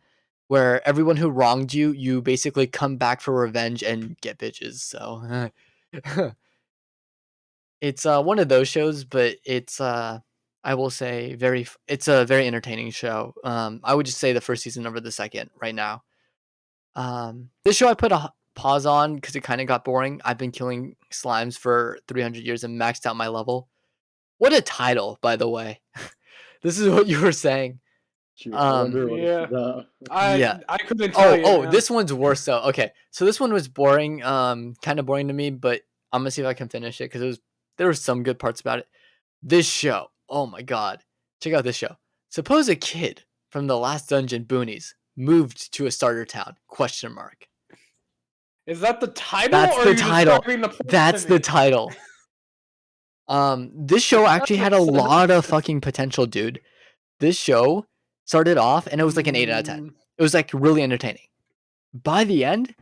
where everyone who wronged you, you basically come back for revenge and get bitches. So it's one of those shows, but it's I will say it's a very entertaining show. I would just say the first season over the second right now. This show I put a pause on because it kind of got boring. I've been killing slimes for 300 years and maxed out my level. What a title, by the way. This is what you were saying. Shoot, I wonder what Yeah. it's about. Yeah. I couldn't tell you. Oh, man. this one's worse though. Okay, so this one was boring, kind of boring to me, but I'm gonna see if I can finish it because there were some good parts about it. This show, oh my god, check out this show. Suppose a kid from the last dungeon boonies moved to a starter town? Question mark. Is that the title? That's or the are you title. describing the plot That's to the me? title. This show actually had a makes lot of sense. fucking potential, dude. This show started off and it was like an 8 out of 10. It was like really entertaining. By the end,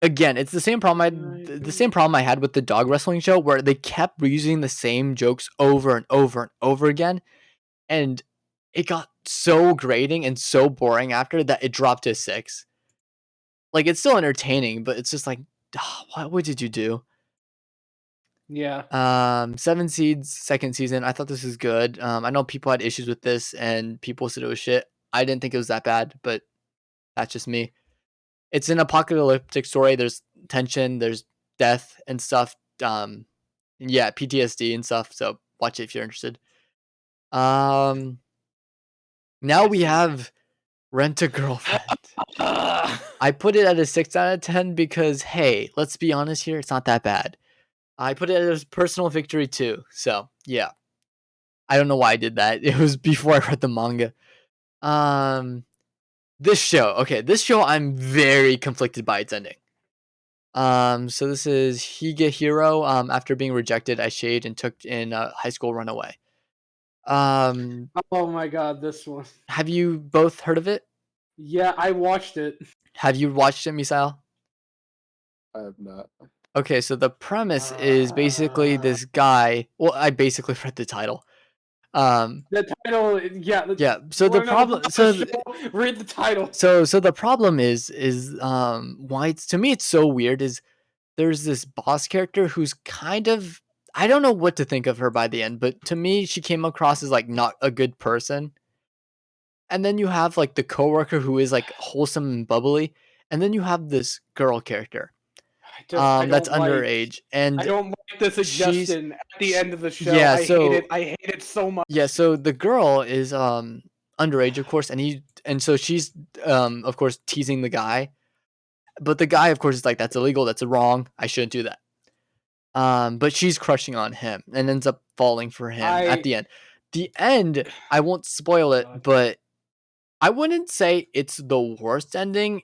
again, it's the same problem I had with the dog wrestling show where they kept reusing the same jokes over and over and over again, and it got so grating and so boring after that it dropped to 6. Like it's still entertaining, but it's just like, what did you do? Yeah. 7 Seeds second season. I thought this was good. I know people had issues with this and people said it was shit. I didn't think it was that bad, but that's just me. It's an apocalyptic story. There's tension. There's death and stuff. Yeah, PTSD and stuff. So watch it if you're interested. Now we have Rent a Girlfriend. I put it at a 6 out of 10 because, hey, let's be honest here, it's not that bad. I put it as personal victory too. So yeah, I don't know why I did that. It was before I read the manga. This show, I'm very conflicted by its ending. So this is Higehiro. After being rejected as Shade and took in a high school runaway. Oh my god, this one. Have you both heard of it? Yeah, I watched it. Have you watched it, Misael? I have not. Okay, so the premise is basically this guy. Well, I basically read the title. The title, Yeah. So the problem. Read the title. So the problem is why it's, to me it's so weird is there's this boss character who's kind of, I don't know what to think of her by the end, but to me she came across as like not a good person. And then you have like the coworker who is like wholesome and bubbly, and then you have this girl character that's underage, and I don't like the suggestion at the end of the show. Yeah, I hate it so much. Yeah, so the girl is underage, of course, and so she's of course teasing the guy, but the guy, of course, is like, that's illegal, that's wrong, I shouldn't do that. But she's crushing on him and ends up falling for him at the end. The end, I won't spoil it, but I wouldn't say it's the worst ending,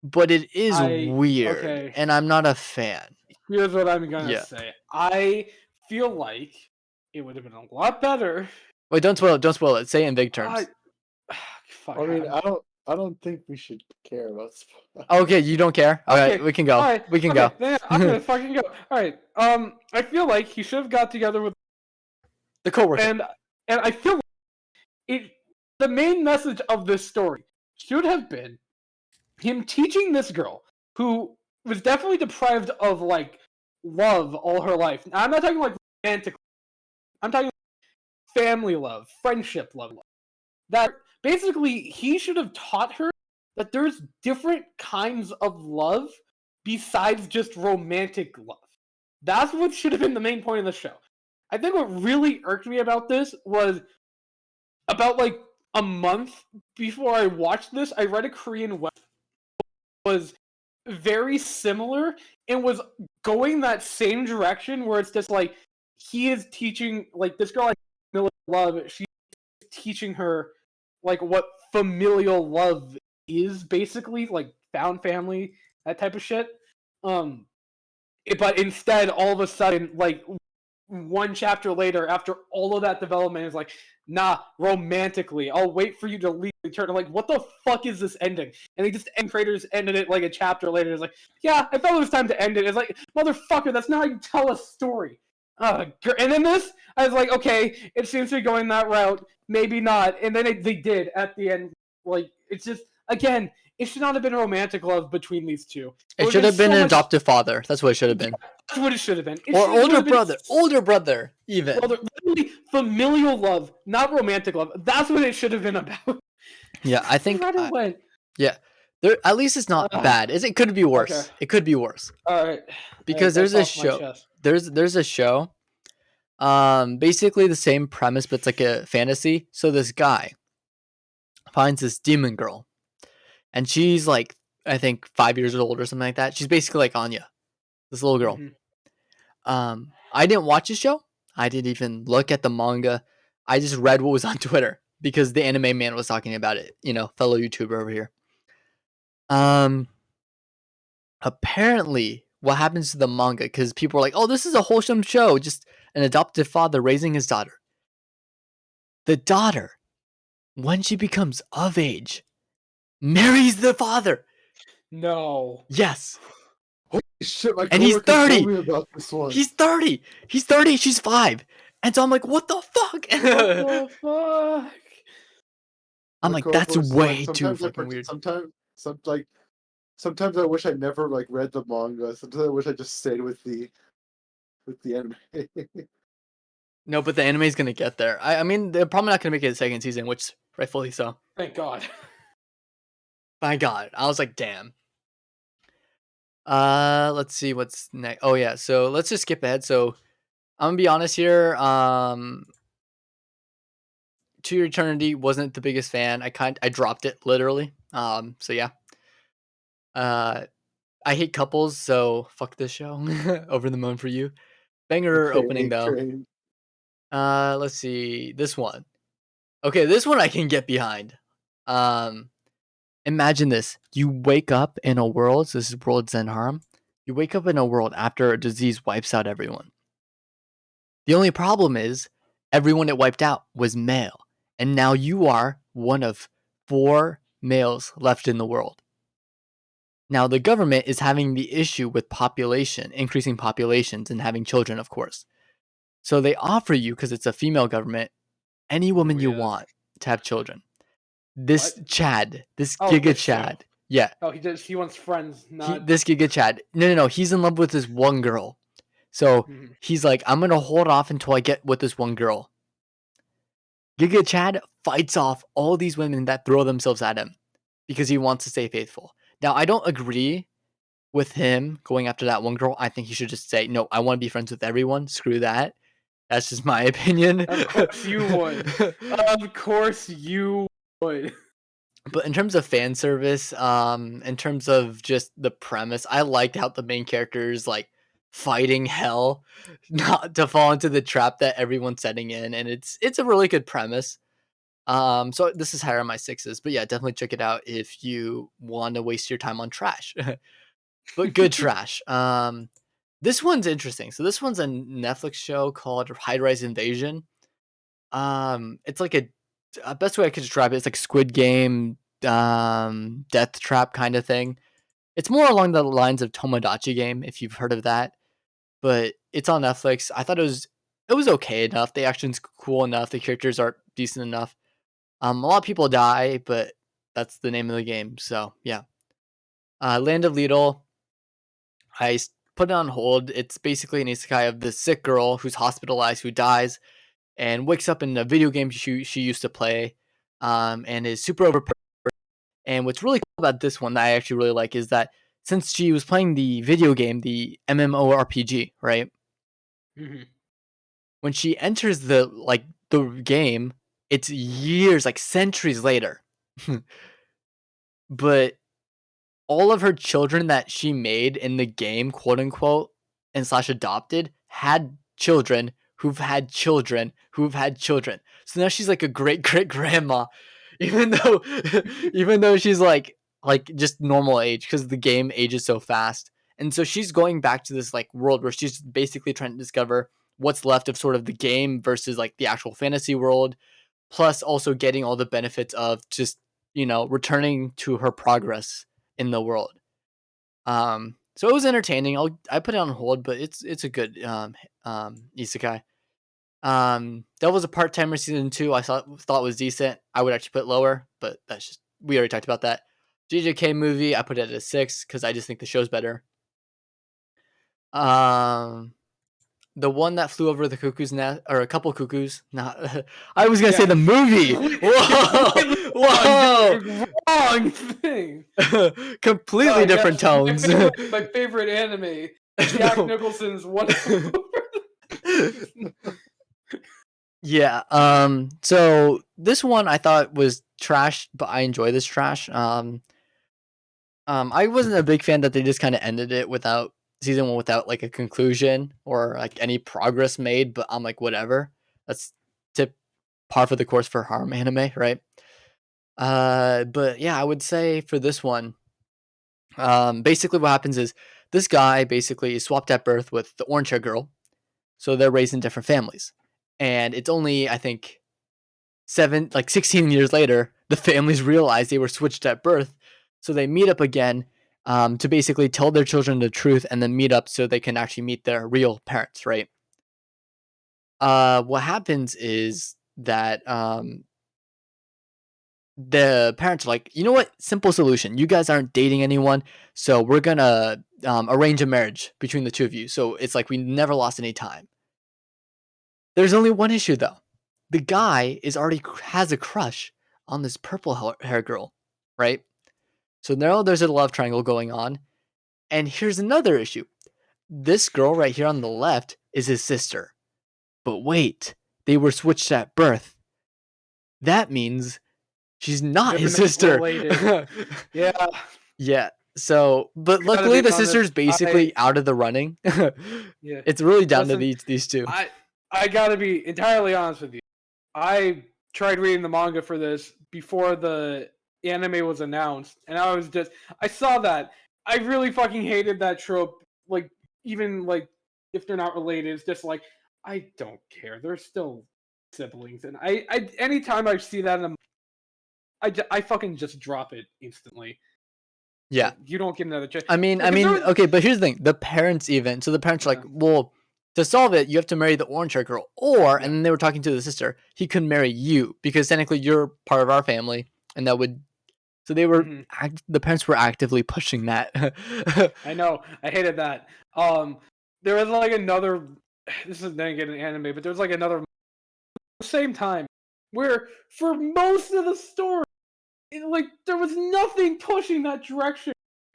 but it is weird, and I'm not a fan. Here's what I'm gonna say. I feel like it would have been a lot better. Wait, don't spoil it. Say it in big terms. I mean, I don't think we should care about spoilers. Okay, you don't care? Okay, we can go. Right, we can go. Then I'm gonna fucking go. Alright. I feel like he should have got together with the coworker. And I feel like the main message of this story should have been him teaching this girl who was definitely deprived of like love all her life. Now, I'm not talking like romantic. I'm talking family love, friendship love. That basically he should have taught her that there's different kinds of love besides just romantic love. That's what should have been the main point of the show. I think what really irked me about this was about like a month before I watched this, I read a Korean web was very similar and was going that same direction where it's just like he is teaching like this girl like love, she's teaching her like what familial love is, basically like found family, that type of shit. But instead, all of a sudden, like one chapter later, after all of that development, is like, nah, romantically, I'll wait for you to leave. Return. I'm like, what the fuck is this ending? And they just end creators ended it like a chapter later. It's like, yeah, I felt it was time to end it. It's like, motherfucker, that's not how you tell a story. And then this, I was like, okay, it seems to be going that route. Maybe not. And then they did at the end. Like, it's just, again, it should not have been a romantic love between these two. It should have been an adoptive father. That's what it should have been. That's what it should have been. Or older brother, even. Literally familial love, not romantic love. That's what it should have been about. Yeah, I think. Yeah, there. At least it's not bad. It could be worse. Okay. It could be worse. All right. Because there's a show. There's a show. Basically the same premise, but it's like a fantasy. So this guy finds this demon girl. And she's like, I think 5 years old or something like that. She's basically like Anya, this little girl. Mm-hmm. I didn't watch the show. I didn't even look at the manga. I just read what was on Twitter because the anime man was talking about it. You know, fellow YouTuber over here. Apparently, what happens to the manga? Because people are like, "Oh, this is a wholesome show. Just an adoptive father raising his daughter." The daughter, when she becomes of age, marries the father. No. Yes. Holy shit, and he's 30. About this one. He's 30. He's 30. She's 5. And so I'm like, what the fuck? What the fuck? I'm like, that's way too fucking weird. Sometimes I wish I never like read the manga. Sometimes I wish I just stayed with the anime. No, but the anime's gonna get there. I mean, they're probably not gonna make it a second season, which rightfully so. Thank God. My God, I was like, damn. Let's see what's next. Oh yeah, so let's just skip ahead. So I'm gonna be honest here. To Your Eternity wasn't the biggest fan. I dropped it literally. So yeah. Uh, I hate couples, so fuck this show. Over the Moon for You. Banger Okay, opening though. great. Let's see this one. Okay, this one I can get behind. Um, Imagine this: you wake up in a world. So this is World Zen Harm. You wake up in a world after a disease wipes out everyone. The only problem is everyone it wiped out was male, and now you are one of 4 males left in the world. Now the government is having the issue with population, increasing populations and having children, of course. So they offer you, because it's a female government, any woman Oh, you yeah. want to have children. This What? Chad, this Oh, Giga this show. Chad, yeah, Oh, he wants friends, not. this Giga Chad. No, he's in love with this one girl. So Mhm. he's like, I'm gonna hold off until I get with this one girl. Giga Chad fights off all these women that throw themselves at him because he wants to stay faithful. Now, I don't agree with him going after that one girl. I think he should just say, no, I want to be friends with everyone. Screw that. That's just my opinion. Of course you would. Of course you would. But in terms of fan service, in terms of just the premise, I liked how the main character is like fighting hell not to fall into the trap that everyone's setting in, and it's a really good premise. So this is higher on my sixes, but yeah, definitely check it out if you want to waste your time on trash, but good trash. This one's interesting. So this one's a Netflix show called High Rise Invasion. It's like a best way I could describe it. It's like Squid Game, Death Trap kind of thing. It's more along the lines of Tomodachi Game, if you've heard of that. But it's on Netflix. I thought it was okay enough. The action's cool enough. The characters are decent enough. A lot of people die, but that's the name of the game. So yeah. Land of Lidl. Put it on hold. It's basically an isekai of this sick girl who's hospitalized, who dies, and wakes up in a video game she used to play, and is super overpowered. And what's really cool about this one that I actually really like is that since she was playing the video game, the MMORPG, right? Mhm. When she enters the game, it's years, like centuries later. But all of her children that she made in the game, quote unquote, and slash adopted, had children who've had children who've had children. So now she's like a great great grandma, even though even though she's like just normal age because the game ages so fast. And so she's going back to this like world where she's basically trying to discover what's left of sort of the game versus like the actual fantasy world, plus also getting all the benefits of just, returning to her progress in the world. So it was entertaining. I put it on hold, but it's a good isekai. Devil's a Part Timer season 2. I thought was decent. I would actually put it lower, but that's just we already talked about that. JJK movie, I put it at a 6 because I just think the show's better. Um, the one that flew over the cuckoo's nest, or a couple cuckoos. Not, I was gonna say Yeah. the movie. Completely Whoa, wrong thing. completely different Yes, tones. my favorite anime, Jack No. Nicholson's One. Yeah. So this one I thought was trash, but I enjoy this trash. I wasn't a big fan that they just kind of ended it without season 1 without like a conclusion or like any progress made. But I'm like, whatever. That's tip par for the course for harm anime, right? But yeah, I would say for this one, basically what happens is this guy basically is swapped at birth with the orange hair girl, so they're raised in different families, and it's only I think 16 years later, the families realize they were switched at birth. So they meet up again, to basically tell their children the truth and then meet up so they can actually meet their real parents, right? What happens is that the parents are like, you know what? Simple solution. You guys aren't dating anyone, so we're gonna arrange a marriage between the two of you. So it's like we never lost any time. There's only one issue though. The guy has a crush on this purple hair girl, right? So now there's a love triangle going on, And here's another issue. This girl right here on the left is his sister. But wait, they were switched at birth. That means she's not They're his not sister. related. Yeah. Yeah. So, but Gotta luckily be the honest, sister's basically out of the running. Yeah. It's really down Listen, to these two. I gotta be entirely honest with you. I tried reading the manga for this before the anime was announced, and I saw that. I really fucking hated that trope. Like, even like if they're not related, it's just like I don't care. They're still siblings, and I anytime I see that, I fucking just drop it instantly. Yeah. You don't get another chance. I mean, okay, but here's the thing. The parents so the parents are like, Yeah. well, to solve it, you have to marry the orange hair girl. Or, Yeah. and then they were talking to the sister, he could marry you because technically you're part of our family. And that would, so they were, the parents were actively pushing that. I know. I hated that. There was like another. This is then again an anime, but there was like another same time where for most of the story, like there was nothing pushing that direction,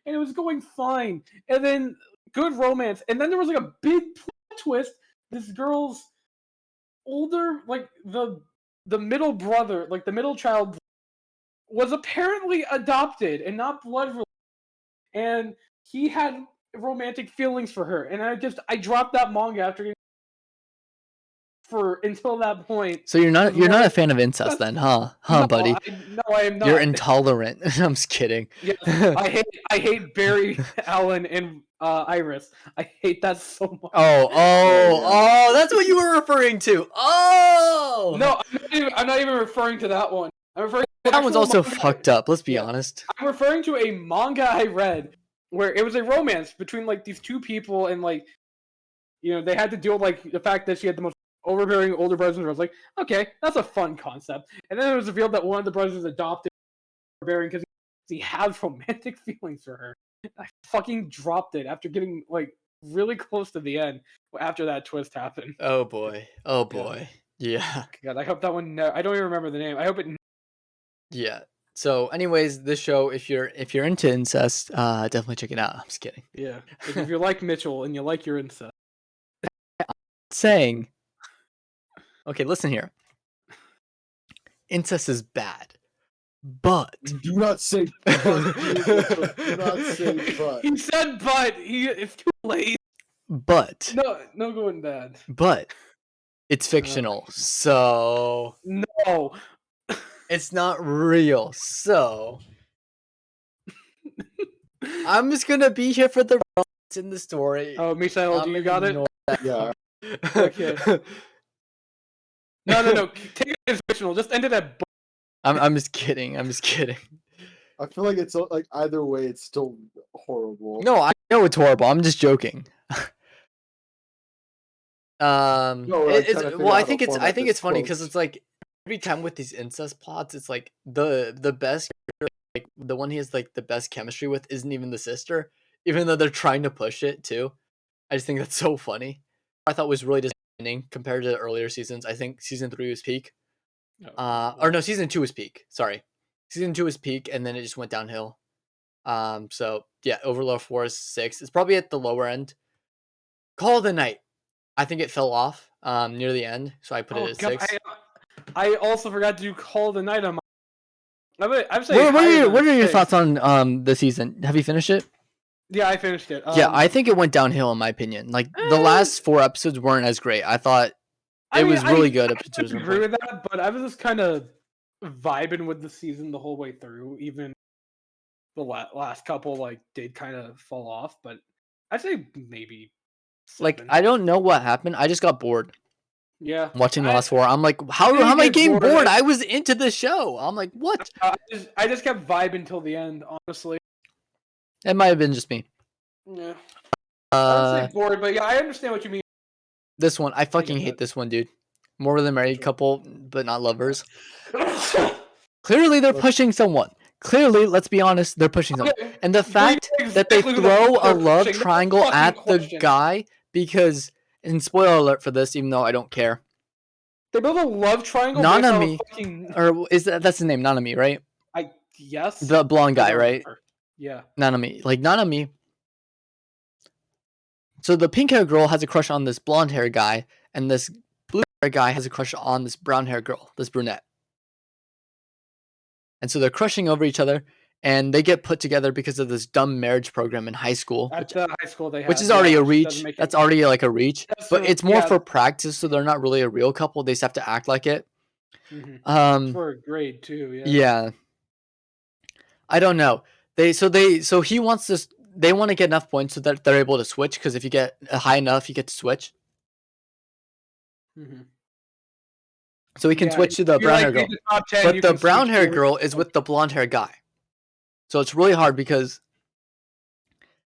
and it was going fine. And then good romance, and then there was like a big plot twist. This girl's older, like the middle brother, like the middle child, was apparently adopted and not blood related, and he had romantic feelings for her. And I dropped that manga after until that point. So you're not a fan of incest then, huh? No, Buddy? I am not. You're intolerant. I'm just kidding. Yes, I hate Barry, Allen, and Iris. I hate that so much. Oh, that's what you were referring to. Oh, No, I'm not even referring to that one. I'm referring to that one's also manga. fucked up. Let's be Yeah. honest. I'm referring to a manga I read where it was a romance between like these two people, and like, you know, they had to deal with like the fact that she had the most overbearing older brothers. And I was like, okay, that's a fun concept. And then it was revealed that one of the brothers was adopted, overbearing because he had romantic feelings for her. I fucking dropped it after getting like really close to the end after that twist happened. Oh boy. Oh boy. Yeah. God, I hope that one. I don't even remember the name. I hope it. Yeah. So, anyways, this show, if you're into incest, definitely check it out. I'm just kidding. Yeah. Like, if you like Mitchell and you like your incest. Saying, okay, listen here. Incest is bad, but Do not say but. Do not say but. He said, but it's too late. but No going bad. but it's fictional, so No. it's not real. So I'm just gonna be here for the romance in the story. Oh, Misael, do you got it? Yeah. Okay. No. Take it as fictional. Just end it at. I'm just kidding. I'm just kidding. I feel like it's like either way, it's still horrible. No, I know it's horrible. I'm just joking. No, we're, like, trying to figure well, I out think how it's format it's this funny because quotes. it's like every time with these incest plots, it's like the best, like the one he has like the best chemistry with isn't even the sister, even though they're trying to push it too. I just think that's so funny. I thought was really disappointing compared to earlier seasons. I think season 3 was peak. Or no, season 2 was peak. Sorry, season 2 was peak, and then it just went downhill. So yeah, Overlord Force 6 is probably at the lower end. Call of the Night, I think it fell off near the end, so I put it at 6. I also forgot to do Call of the Night on my. I'm saying. What are your thoughts on the season? Have you finished it? Yeah, I finished it. Yeah, I think it went downhill in my opinion. Like the last 4 episodes weren't as great. I thought it was really good. I agree with that, but I was just kind of vibing with the season the whole way through. Even the last couple like did kind of fall off, but I'd say maybe 7. Like I don't know what happened. I just got bored Yeah, watching the last 4. I'm like, how am I getting bored? I was into the show. I'm like, what? I just kept vibing till the end. Honestly, It might have been just me. yeah. I'd say bored, but yeah, I understand what you mean. This one, I fucking hate this one, dude. More than married couple, but not lovers. Clearly, they're pushing someone. Clearly, let's be honest, they're pushing someone. And the fact that they throw a love triangle at the guy, because, and spoiler alert for this, even though I don't care. They built a love triangle. Nanami, or that's the name, Nanami, right? Yes. The blonde guy, right? Yeah. Nanami, like Nanami, So the pink hair girl has a crush on this blonde hair guy, and this blue hair guy has a crush on this brown hair girl, this brunette. And so they're crushing over each other, and they get put together because of this dumb marriage program in high school, At the high school they have, which is already a which doesn't reach. make That's any- already like a reach, but it's more yeah. for practice, so they're not really a real couple. They just have to act like it. Mhm. For a grade too, yeah. Yeah. I don't know. So he wants this. They want to get enough points so that they're able to switch. Because if you get high enough, you get to switch. Mhm. So he can Yeah, switch to the if you're, brown like, hair in girl. the top 10, But you the can brown switch hair to- girl is with the blonde hair guy. So it's really hard because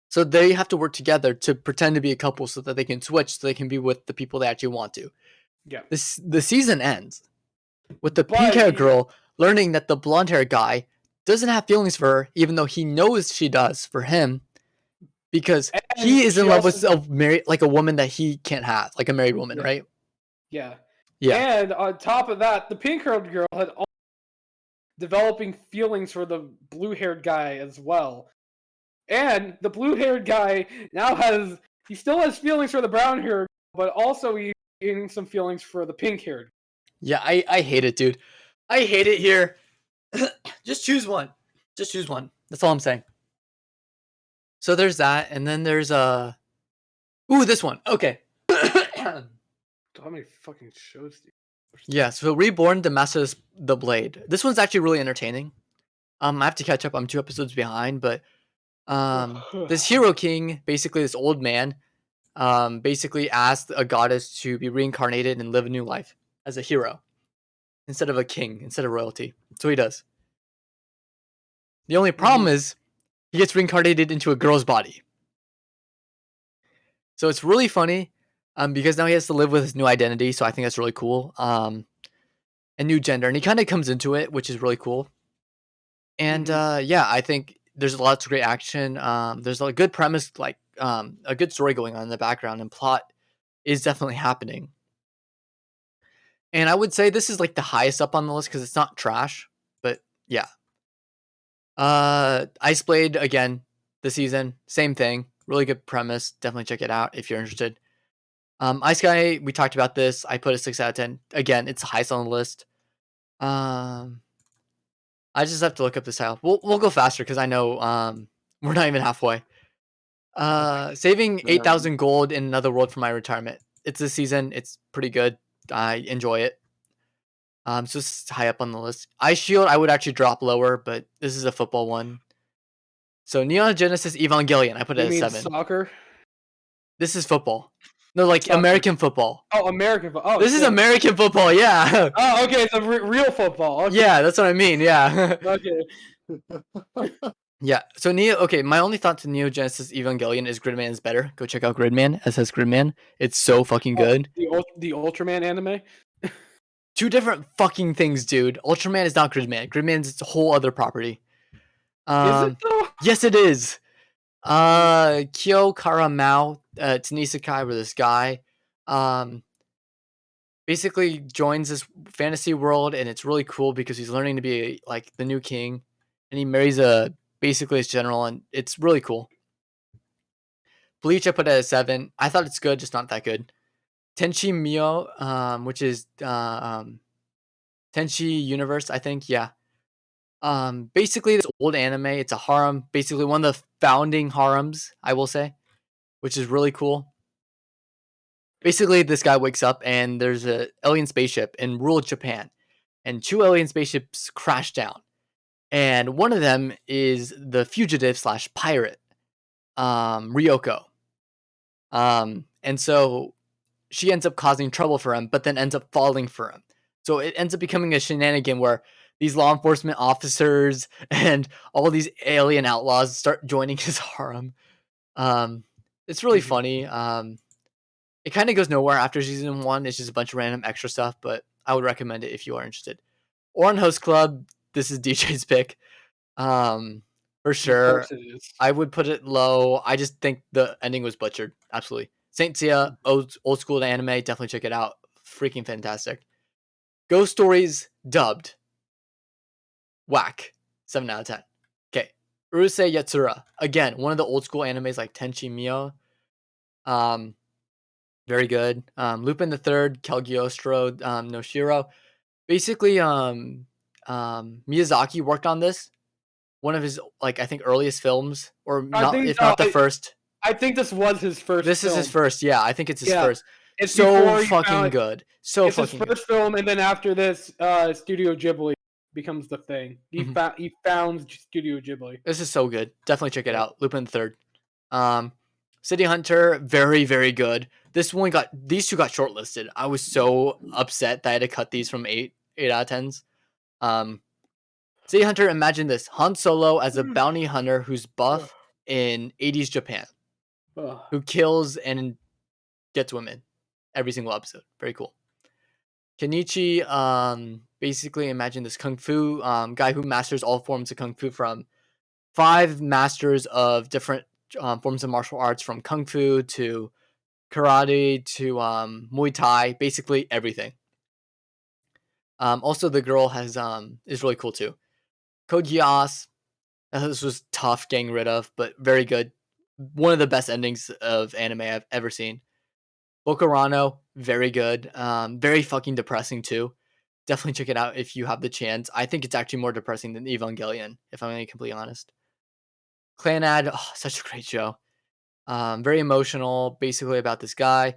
so they have to work together to pretend to be a couple so that they can switch so they can be with the people they actually want to. Yeah. The season ends with the But pink hair yeah. girl learning that the blonde hair guy doesn't have feelings for her, even though he knows she does for him, because he And is in she love with also- a woman that he can't have, like a married woman, Yeah. right? Yeah. Yeah. And on top of that, the pink-haired girl had also developing feelings for the blue-haired guy as well. And the blue-haired guy now still has feelings for the brown-haired, but also he's getting some feelings for the pink-haired. Yeah, I hate it, dude. I hate it here. Just choose one. Just choose one. That's all I'm saying. So there's that, and then there's this one. Okay. How many fucking shows do you... Yeah, so Reborn, The Master of the Blade. This one's actually really entertaining. I have to catch up. I'm 2 episodes behind, but this Hero King, basically this old man, basically asked a goddess to be reincarnated and live a new life as a hero instead of a king, instead of royalty. So he does. The only problem is he gets reincarnated into a girl's body. So it's really funny because now he has to live with his new identity. So I think that's really cool. A new gender. And he kind of comes into it, which is really cool. And yeah, I think there's lots of great action. There's a good premise, like a good story going on in the background, and plot is definitely happening. And I would say this is like the highest up on the list because it's not trash, but yeah. Ice Blade again this season, same thing. Really good premise. Definitely check it out if you're interested. Ice Guy, we talked about this. I put a 6 out of 10. Again, it's the highest on the list. I just have to look up this title. We'll go faster because I know we're not even halfway. Saving 8,000 gold in another world for my retirement. It's this season. It's pretty good. I enjoy it. It's just high up on the list. Ice Shield, I would actually drop lower, but this is a football one. So Neon Genesis Evangelion, I put it You at mean 7. soccer? This is football. No, like Soccer. American football. Oh, American football. Oh, This is shit. American football, yeah. Oh, okay, it's a real football. Okay. Yeah, that's what I mean, yeah. Okay. Yeah, so my only thought to Neo Genesis Evangelion is Gridman is better. Go check out Gridman, as says Gridman. It's so fucking good. The Ultraman anime? Two different fucking things, dude. Ultraman is not Gridman. Gridman's its a whole other property. Is it though? Yes, it is. Kyo Karamao, it's an isekai where this guy basically joins this fantasy world, and it's really cool because he's learning to be like the new king, and he marries basically his general, and it's really cool. Bleach, I put it at 7. I thought it's good, just not that good. Tenchi Mio, which is Tenchi Universe, I think, yeah. Basically this old anime, it's a harem, basically one of the founding harems, I will say, which is really cool. Basically, this guy wakes up and there's an alien spaceship in rural Japan, and 2 alien spaceships crash down, and one of them is the fugitive / pirate, Ryoko. And so she ends up causing trouble for him, but then ends up falling for him. So it ends up becoming a shenanigan where these law enforcement officers and all these alien outlaws start joining his harem. It's really funny. It kind of goes nowhere after season 1. It's just a bunch of random extra stuff, but I would recommend it if you are interested. Oran Host Club, this is DJ's pick. For sure. Of course it is. I would put it low. I just think the ending was butchered. Absolutely. Saint Seiya, old school anime. Definitely check it out. Freaking fantastic. Ghost Stories dubbed. Whack. 7 out of 10. Okay. Urusei Yatsura. Again, one of the old school animes like Tenchi Mio. Um, very good. Lupin the Third, Cagliostro no Shiro. Basically, Miyazaki worked on this. One of his like I think earliest films, or I not, think if not the first. I think this was his first This is his film. first. Yeah, I think it's his Yeah, first. it's So before he fucking found. good. So It's his fucking good. first film, and then after this, Studio Ghibli becomes the thing. Mhm. He found Studio Ghibli. This is so good. Definitely check it Yeah. out. Lupin the Third. Um, City Hunter, very very good. These two got shortlisted. I was so upset that I had to cut these from 8 out of 10s. Um, City Hunter, imagine this: Han Solo as a bounty hunter who's buff in 80s Japan, Ugh. who kills and gets women every single episode. Very cool. Kenichi, basically imagine this kung fu guy who masters all forms of kung fu, from 5 masters of different forms of martial arts, from kung fu to karate to Muay Thai, basically everything. Also, the girl is really cool too. Code Geass, this was tough getting rid of, but very good. One of the best endings of anime I've ever seen. Bokurano, very good. Very fucking depressing too. Definitely check it out if you have the chance. I think it's actually more depressing than Evangelion, if I'm being completely honest. Clanad, such a great show. Very emotional, basically about this guy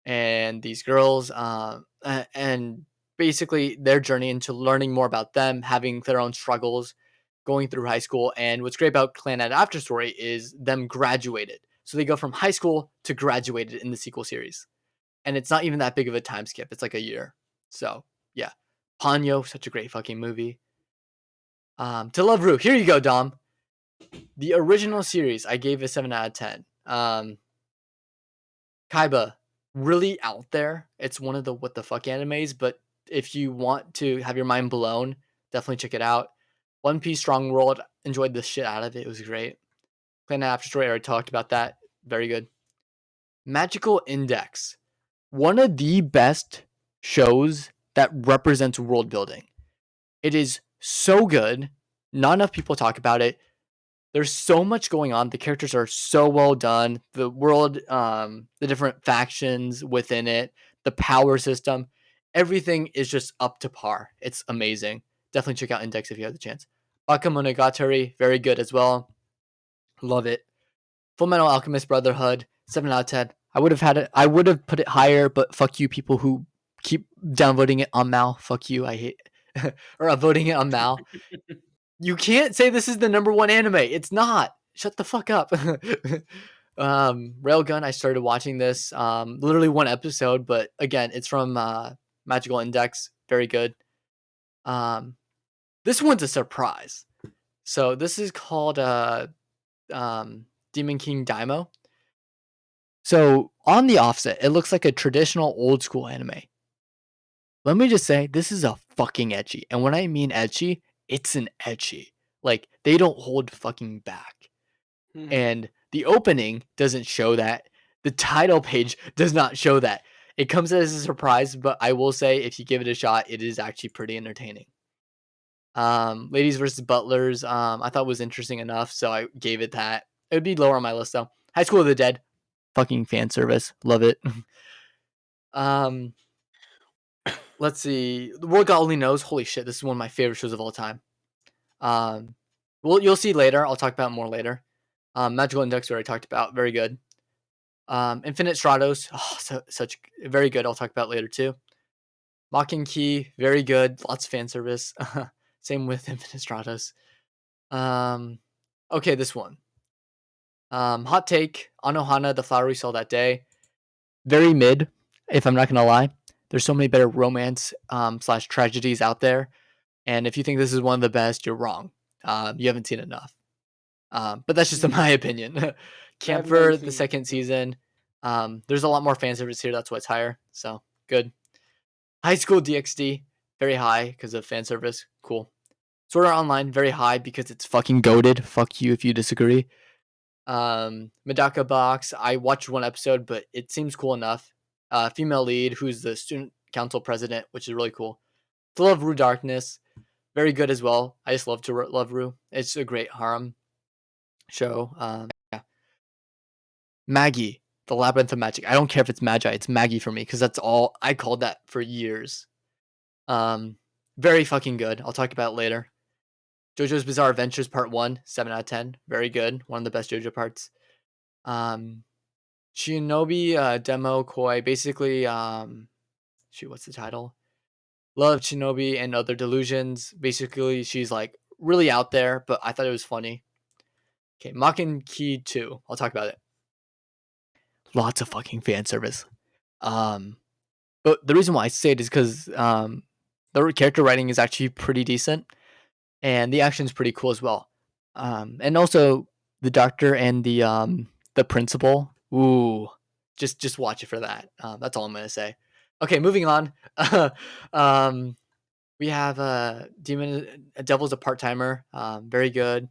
and these girls, and basically their journey into learning more about them, having their own struggles, going through high school. And what's great about Clanad After Story is them graduated. So they go from high school to graduated in the sequel series. And it's not even that big of a time skip. It's like a year. So yeah. Ponyo, such a great fucking movie. To Love Ru, here you go, Dom. The original series, I gave a 7 out of 10. Kaiba, really out there. It's one of the what the fuck animes, but if you want to have your mind blown, definitely check it out. One Piece Strong World, enjoyed the shit out of it. It was great. Planet After Story, I already talked about that. Very good. Magical Index, one of the best shows that represents world building. It is so good. Not enough people talk about it. There's so much going on. The characters are so well done. The world, the different factions within it, the power system, everything is just up to par. It's amazing. Definitely check out Index if you have the chance. Bakemonogatari, very good as well. Love it. Full Metal Alchemist Brotherhood, 7 out of 10. I would have put it higher, but fuck you people who keep downvoting it on Mal. Fuck you. I hate or voting it on Mal. You can't say this is the number 1 anime. It's not. Shut the fuck up. Railgun, I started watching this. Literally 1 episode, but again, it's from Magical Index. Very good. This one's a surprise. So this is called Demon King Daimo. So on the offset, it looks like a traditional old school anime. Let me just say, this is a fucking ecchi. And when I mean ecchi, it's an ecchi. Like, they don't hold fucking back. And the opening doesn't show that. The title page does not show that. It comes as a surprise, but I will say, if you give it a shot, it is actually pretty entertaining. Ladies versus Butlers, I thought was interesting enough, so I gave it that. It would be lower on my list though. High School of the Dead, fucking fan service, love it. Let's see. The World God Only Knows. Holy shit, this is one of my favorite shows of all time. Well, you'll see later. I'll talk about it more later. Magical Index, I already talked about. Very good. Infinite Stratos, such very good. I'll talk about later too. Mocking Key, very good. Lots of fan service. Same with Infinite Stratos. Okay, this one. Hot take. Anohana, the flower we saw that day. Very mid, if I'm not gonna lie. There's so many better romance slash tragedies out there. And if you think this is one of the best, you're wrong. You haven't seen enough. But that's just in my opinion. Camphor, the second season. There's a lot more fan service here. That's why it's higher. So good. High School DxD, very high because of fan service. Cool. Sword Art Online, very high because it's fucking goated. Fuck you if you disagree. Medaka Box, I watched 1 episode, but it seems cool enough. Female lead, who's the student council president, which is really cool. To Love Ru Darkness, very good as well. I just love to love Ru. It's a great harem show. Yeah. Maggie, The Labyrinth of Magic. I don't care if it's Magi, it's Maggie for me because that's all I called that for years. Very fucking good. I'll talk about it later. JoJo's Bizarre Adventures Part 1, 7 out of 10. Very good. One of the best JoJo parts. Shinobi Demo Koi. Basically, what's the title? Love Shinobi and Other Delusions. Basically, she's like really out there, but I thought it was funny. Okay, Makin Key 2. I'll talk about it. Lots of fucking fan service. But the reason why I say it is because the character writing is actually pretty decent, and the action is pretty cool as well. And also the doctor and the principal. Ooh, just watch it for that. That's all I'm gonna say. Okay, moving on. We have Devil's a part-timer. Very good.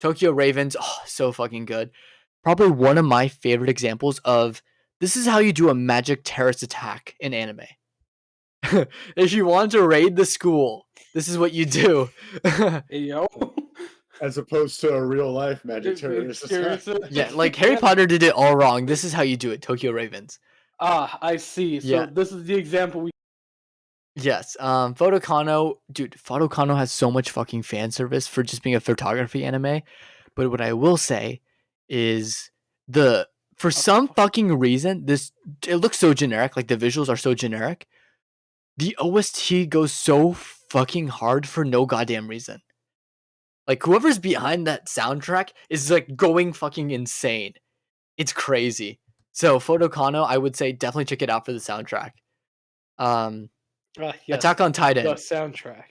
Tokyo Ravens. Oh, so fucking good. Probably one of my favorite examples of this is how you do a magic terrorist attack in anime. If you want to raid the school, this is what you do. Hey, yo. As opposed to a real life magic terrorist attack. Yeah, like Harry Potter did it all wrong. This is how you do it, Tokyo Ravens. I see. So Yeah. this is the example we. Yes. Photokano, dude, Photokano has so much fucking fan service for just being a photography anime. But what I will say is for some fucking reason, it looks so generic, like the visuals are so generic. The OST goes so fucking hard for no goddamn reason. Like whoever's behind that soundtrack is like going fucking insane. It's crazy. So Photokano, I would say definitely check it out for the soundtrack. Yes, Attack on Titan. the soundtrack.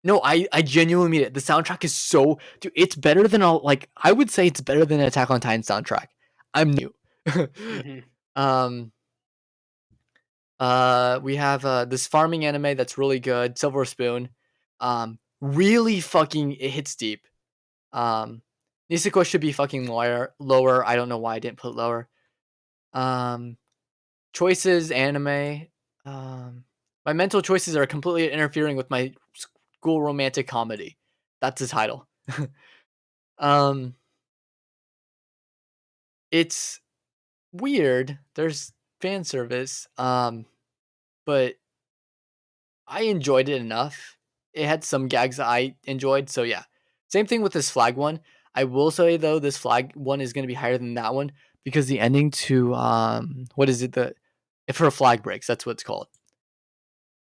No, I genuinely mean it. The soundtrack is so, dude, it's better than all, like, I would say it's better than Attack on Titan soundtrack. I'm new. Mhm. We have this farming anime that's really good, Silver Spoon. Really fucking, it hits deep. Niseko should be fucking lower. I don't know why I didn't put lower. Choices anime. My mental choices are completely interfering with my school romantic comedy. That's the title. It's weird. There's fan service. But I enjoyed it enough. It had some gags that I enjoyed. So yeah. Same thing with this flag one. I will say though, this flag one is gonna be higher than that one because the ending to what is it? If her flag breaks, that's what it's called.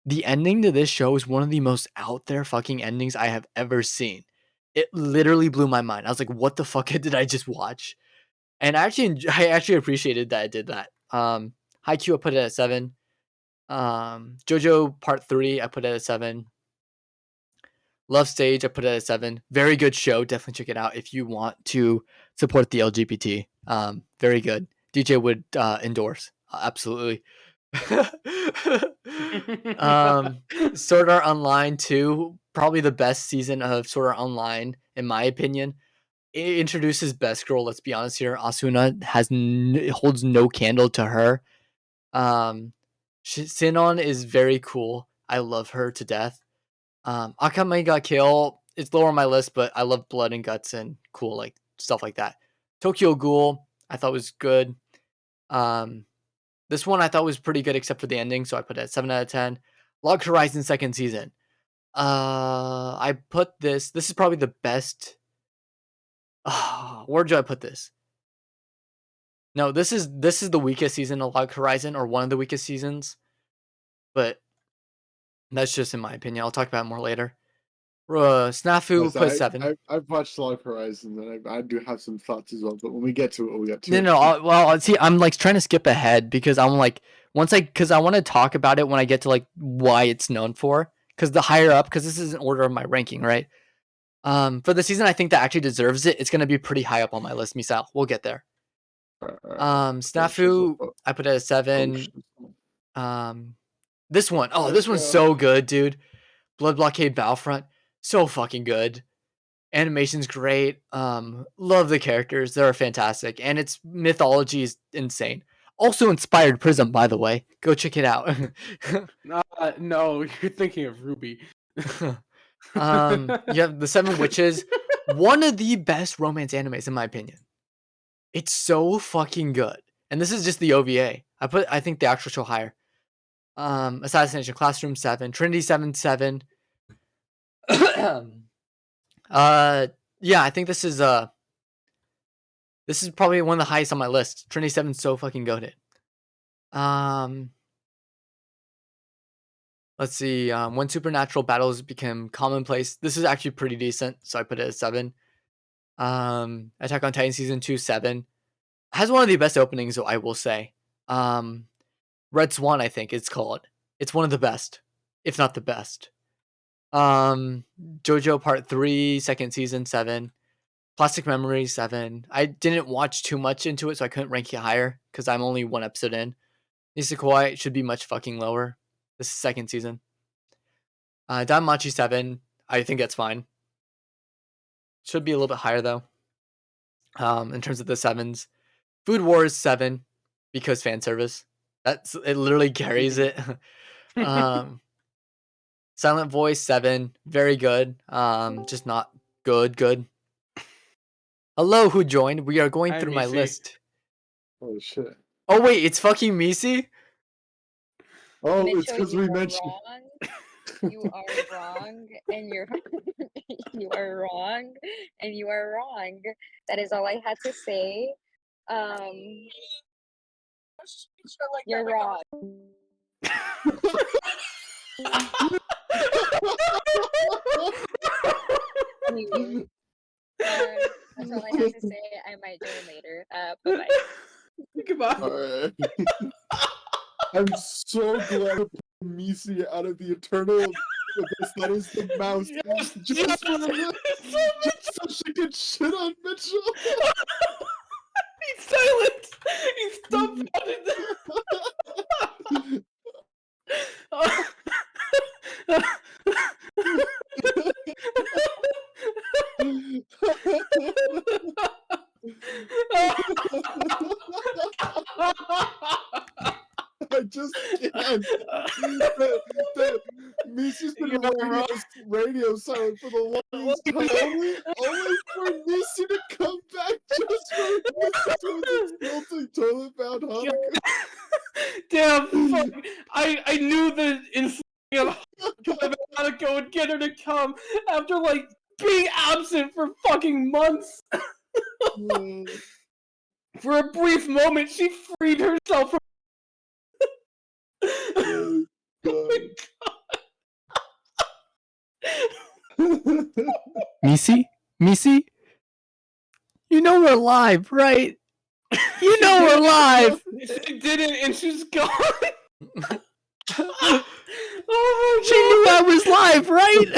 The ending to this show is one of the most out there fucking endings I have ever seen. It literally blew my mind. I was like, what the fuck did I just watch? And I actually appreciated that I did that. Haikyuu I put it at 7. JoJo Part 3 I put it at 7. Love Stage I put it at 7. Very good show. Definitely check it out if you want to support the LGBT. Very good. DJ would endorse. Absolutely. Sword Art Online 2, probably the best season of Sword Art Online in my opinion. It introduces Best Girl. Let's be honest here. Asuna holds no candle to her. Sinon is very cool. I love her to death. Akame ga Kill, it's lower on my list, but I love blood and guts and cool like stuff like that. Tokyo Ghoul, I thought was good. This one I thought was pretty good except for the ending, so I put it at 7 out of 10. Log Horizon second season. I put this is probably the best. Where do I put this? No, this is the weakest season of Log Horizon, or one of the weakest seasons. But that's just in my opinion. I'll talk about it more later. Snafu put 7. I've watched Log Horizon, and I do have some thoughts as well. But when we get to it, we get to it. Well, see, I'm like trying to skip ahead because I'm like because I want to talk about it when I get to like why it's known for. Because the higher up, because this is in order of my ranking, right? For the season, I think that actually deserves it. It's gonna be pretty high up on my list, Misal. We'll get there. Snafu, I put it at 7. This one, this one's so good, dude. Blood Blockade Battlefront, so fucking good. Animation's great. Love the characters; they're fantastic, and its mythology is insane. Also inspired Prism, by the way. Go check it out. No, you're thinking of Ruby. You have The Seven Witches, one of the best romance animes in my opinion. It's so fucking good. and this is just the OVA. I think the actual show higher. Assassination Classroom 7, Trinity 7. Yeah, I think this is probably one of the highest on my list. Trinity 7's so fucking goated. Let's see. When supernatural battles become commonplace, this is actually pretty decent, so I put it at 7. Attack on Titan season 2, 7. Has one of the best openings, though, I will say. Red Swan, I think it's called. It's one of the best, if not the best. JoJo Part 3, second season, 7. Plastic Memories, 7. I didn't watch too much into it, so I couldn't rank it higher because I'm only one episode in. Nisekoi should be much fucking lower. This is second season. Danmachi 7. I think that's fine. Should be a little bit higher though. In terms of the 7s. Food Wars 7 because fan service. It literally carries it. Silent Voice 7, very good. Just not good. Hello, who joined? We are going Hi, through my Misi. list. Oh shit. Oh wait, it's fucking Misi? Oh, it's Mitchell, because you we are mentioned. wrong. You are wrong, and you're you are wrong, and you are wrong. That is all I had to say. You're wrong. Anyway, that's all I have to say. I might join later. Bye bye. Goodbye. Alright. I'm so glad to pull Misi out of the eternal abyss that is the mouse. Just so she can shit on Mitchell. He's silent. He's dumbfounded. I just can't. Misi's been radio silent for the longest time. Only for Misi to come back just for this guilty toilet bound Hanukkah. Damn, fuck. I knew the instinct of Hanukkah would get her to come after, like, being absent for fucking months. For a brief moment, she freed herself from. Oh, God. Misi? You know we're live, right? You know we're live! She didn't, and she's gone. She knew I was live, right?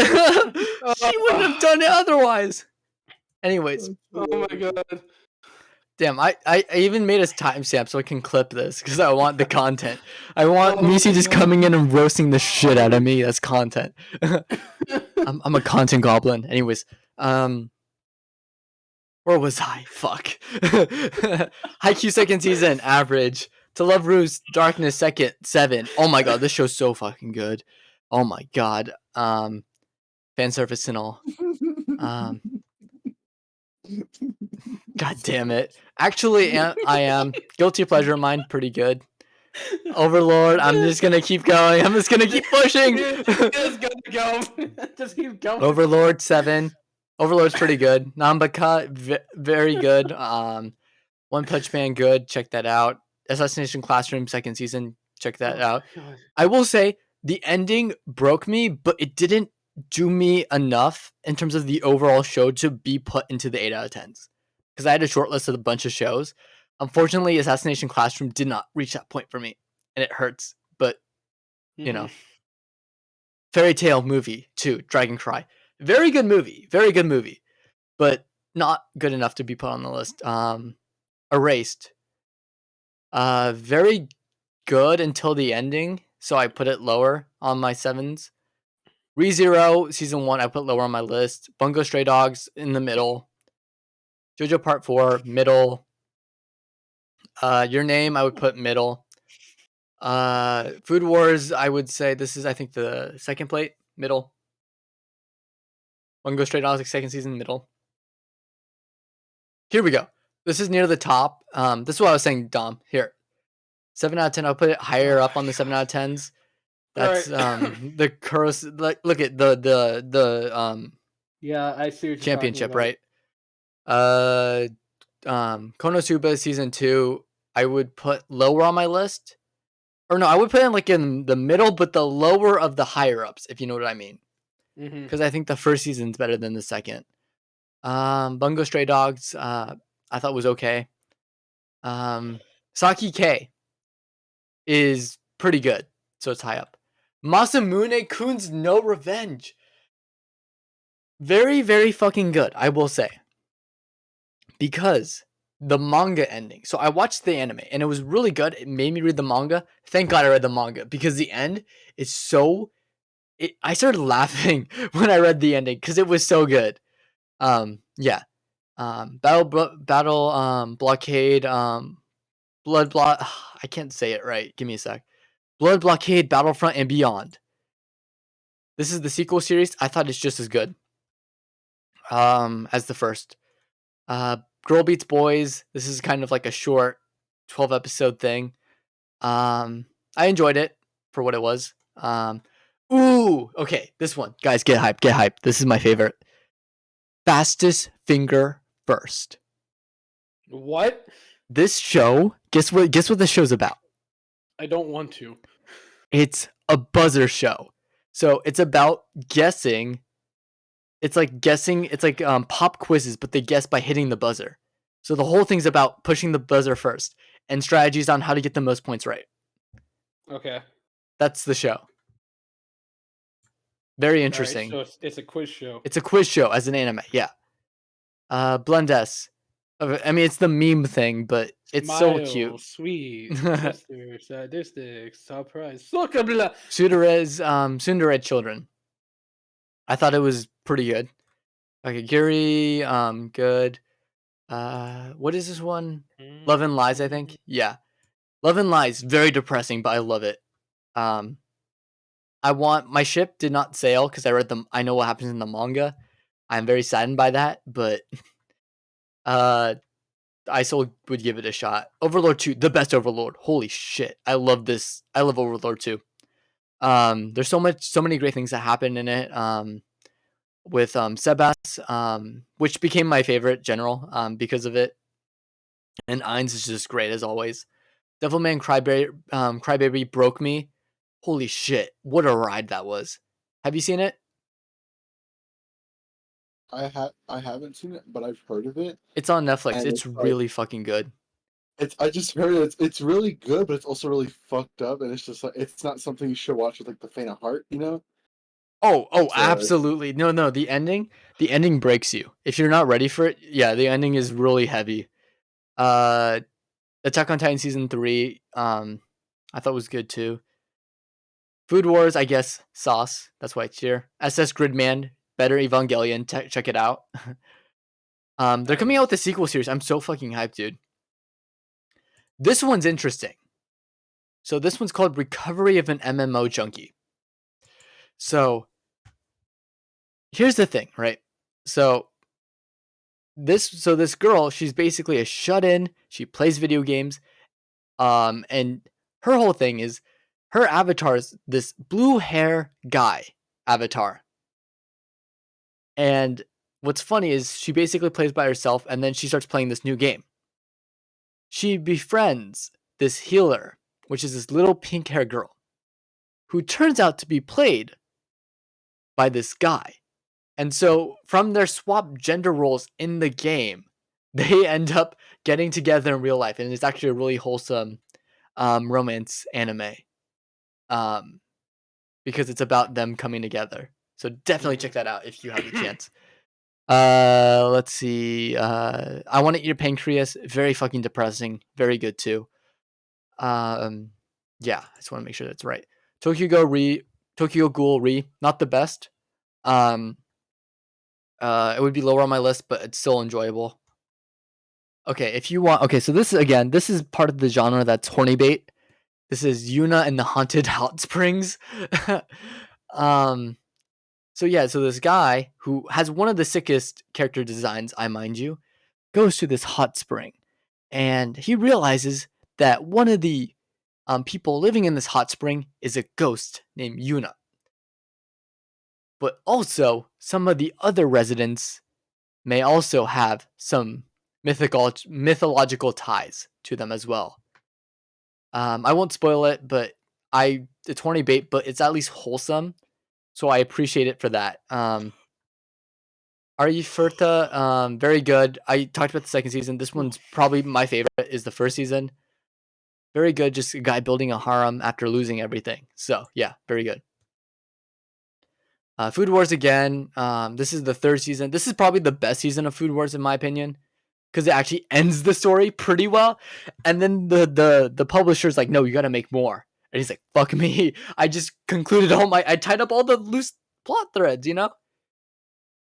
She wouldn't have done it otherwise. Anyways, Oh my god. damn, I even made a timestamp so I can clip this because I want the content. I want Misi just coming in and roasting the shit out of me. That's content. I'm a content goblin. Anyways, where was I? Fuck. Haikyuu second season, average. To Love Roost, Darkness second, 7. Oh my god, this show's so fucking good. Oh my god. Fan service and all. God damn it. Actually, I am. Guilty pleasure of mine, pretty good. Overlord, I'm just gonna keep going. I'm just gonna keep pushing. Just gonna go. Just keep going. Overlord 7. Overlord's pretty good. Nambaka, very good. One Punch Man, good. Check that out. Assassination Classroom, second season. Check that out. God. I will say the ending broke me, but it didn't do me enough in terms of the overall show to be put into the 8 out of 10s. Because I had a short list of a bunch of shows. Unfortunately, Assassination Classroom did not reach that point for me, and it hurts. But you know, Fairy Tail movie 2, Dragon Cry, very good movie, but not good enough to be put on the list. Erased, very good until the ending, so I put it lower on my 7s. ReZero season 1, I put lower on my list. Bungo Stray Dogs in the middle. JoJo Part 4, middle. Your Name, I would put middle. Food Wars, I would say this is, I think, the second plate, middle. Bungo Stray Dogs, second season, middle. Here we go. This is near the top. This is what I was saying, Dom. Here, 7 out of 10. I'll put it higher Oh up my on the 7 out of 10s. That's Alright. the Kuros. Like, look at the Yeah, I see what you're talking championship, about. right? Konosuba season 2. I would put lower on my list, or no, I would put it like in the middle, but the lower of the higher ups, if you know what I mean. Mm-hmm. Because I think the first season's better than the second. Bungo Stray Dogs, I thought was okay. Saki K is pretty good, so it's high up. Masamune Kun's No Revenge. Very, very fucking good, I will say. Because the manga ending. So I watched the anime and it was really good. It made me read the manga. Thank God I read the manga because the end is so. I started laughing when I read the ending because it was so good. Yeah. Battle Blockade Blood Block. I can't say it right. Give me a sec. Blood Blockade Battlefront and Beyond. This is the sequel series. I thought it's just as good as the first. Girl Beats Boys. This is kind of like a short 12 episode thing. I enjoyed it for what it was. Okay, this one. Guys, get hyped, get hyped. This is my favorite. Fastest Finger First. What? This show, guess what the show's about? I don't want to. It's a buzzer show. So it's about guessing. It's like pop quizzes, but they guess by hitting the buzzer. So the whole thing's about pushing the buzzer first and strategies on how to get the most points right. Okay. That's the show. Very interesting. Alright, so it's a quiz show. It's a quiz show as an anime, yeah. Blendess. I mean, it's the meme thing, but it's so cute. Sweet, sister, statistics, surprise, blah. Tsundere Children. I thought it was pretty good. Okay, Giri, good. What is this one? Love and Lies, I think. Yeah, Love and Lies, very depressing, but I love it. My ship did not sail because I know what happens in the manga. I'm very saddened by that, but I still would give it a shot. Overlord 2, the best Overlord. Holy shit. I love this. I love Overlord 2. There's so many great things that happen in it. With Sebas, which became my favorite general because of it. And Ainz is just great as always. Devilman Crybaby broke me. Holy shit. What a ride that was. Have you seen it? I haven't seen it, but I've heard of it. It's on Netflix. And It's it's like, really fucking good. I just heard it's really good, but it's also really fucked up, and it's just like it's not something you should watch with like the faint of heart, you know? Oh, So absolutely. No, the ending breaks you. If you're not ready for it, yeah, the ending is really heavy. Attack on Titan season 3, I thought was good too. Food Wars, I guess, sauce. That's why it's here. SS Gridman, better Evangelion. Check it out. They're coming out with a sequel series. I'm so fucking hyped, dude. This one's interesting. So this one's called Recovery of an MMO Junkie. So here's the thing, right? So this girl, she's basically a shut-in. She plays video games. And her whole thing is her avatar is this blue hair guy avatar. And what's funny is she basically plays by herself and then she starts playing this new game. She befriends this healer, which is this little pink hair girl, who turns out to be played by this guy. And so from their swap gender roles in the game, they end up getting together in real life. And it's actually a really wholesome romance anime. Because it's about them coming together. So definitely check that out if you have the chance. Let's see. I Want to Eat Your Pancreas. Very fucking depressing. Very good too. Yeah, I just want to make sure that's right. Tokyo Ghoul Re, not the best. It would be lower on my list, but it's still enjoyable. Okay, if you want. Okay, so this is part of the genre that's horny bait. This is Yuna and the Haunted Hot Springs. So this guy who has one of the sickest character designs, I mind you, goes to this hot spring, and he realizes that one of the people living in this hot spring is a ghost named Yuna. But also, some of the other residents may also have some mythological ties to them as well. I won't spoil it, but it's horny bait, but it's at least wholesome, so I appreciate it for that. Ari Furta, very good. I talked about the second season. This one's probably my favorite. Is the first season. Very good. Just a guy building a harem after losing everything. So yeah, very good. Food Wars again. This is the third season. This is probably the best season of Food Wars in my opinion, because it actually ends the story pretty well. And then the publisher's like, no, you got to make more. And he's like, fuck me. I just concluded I tied up all the loose plot threads, you know?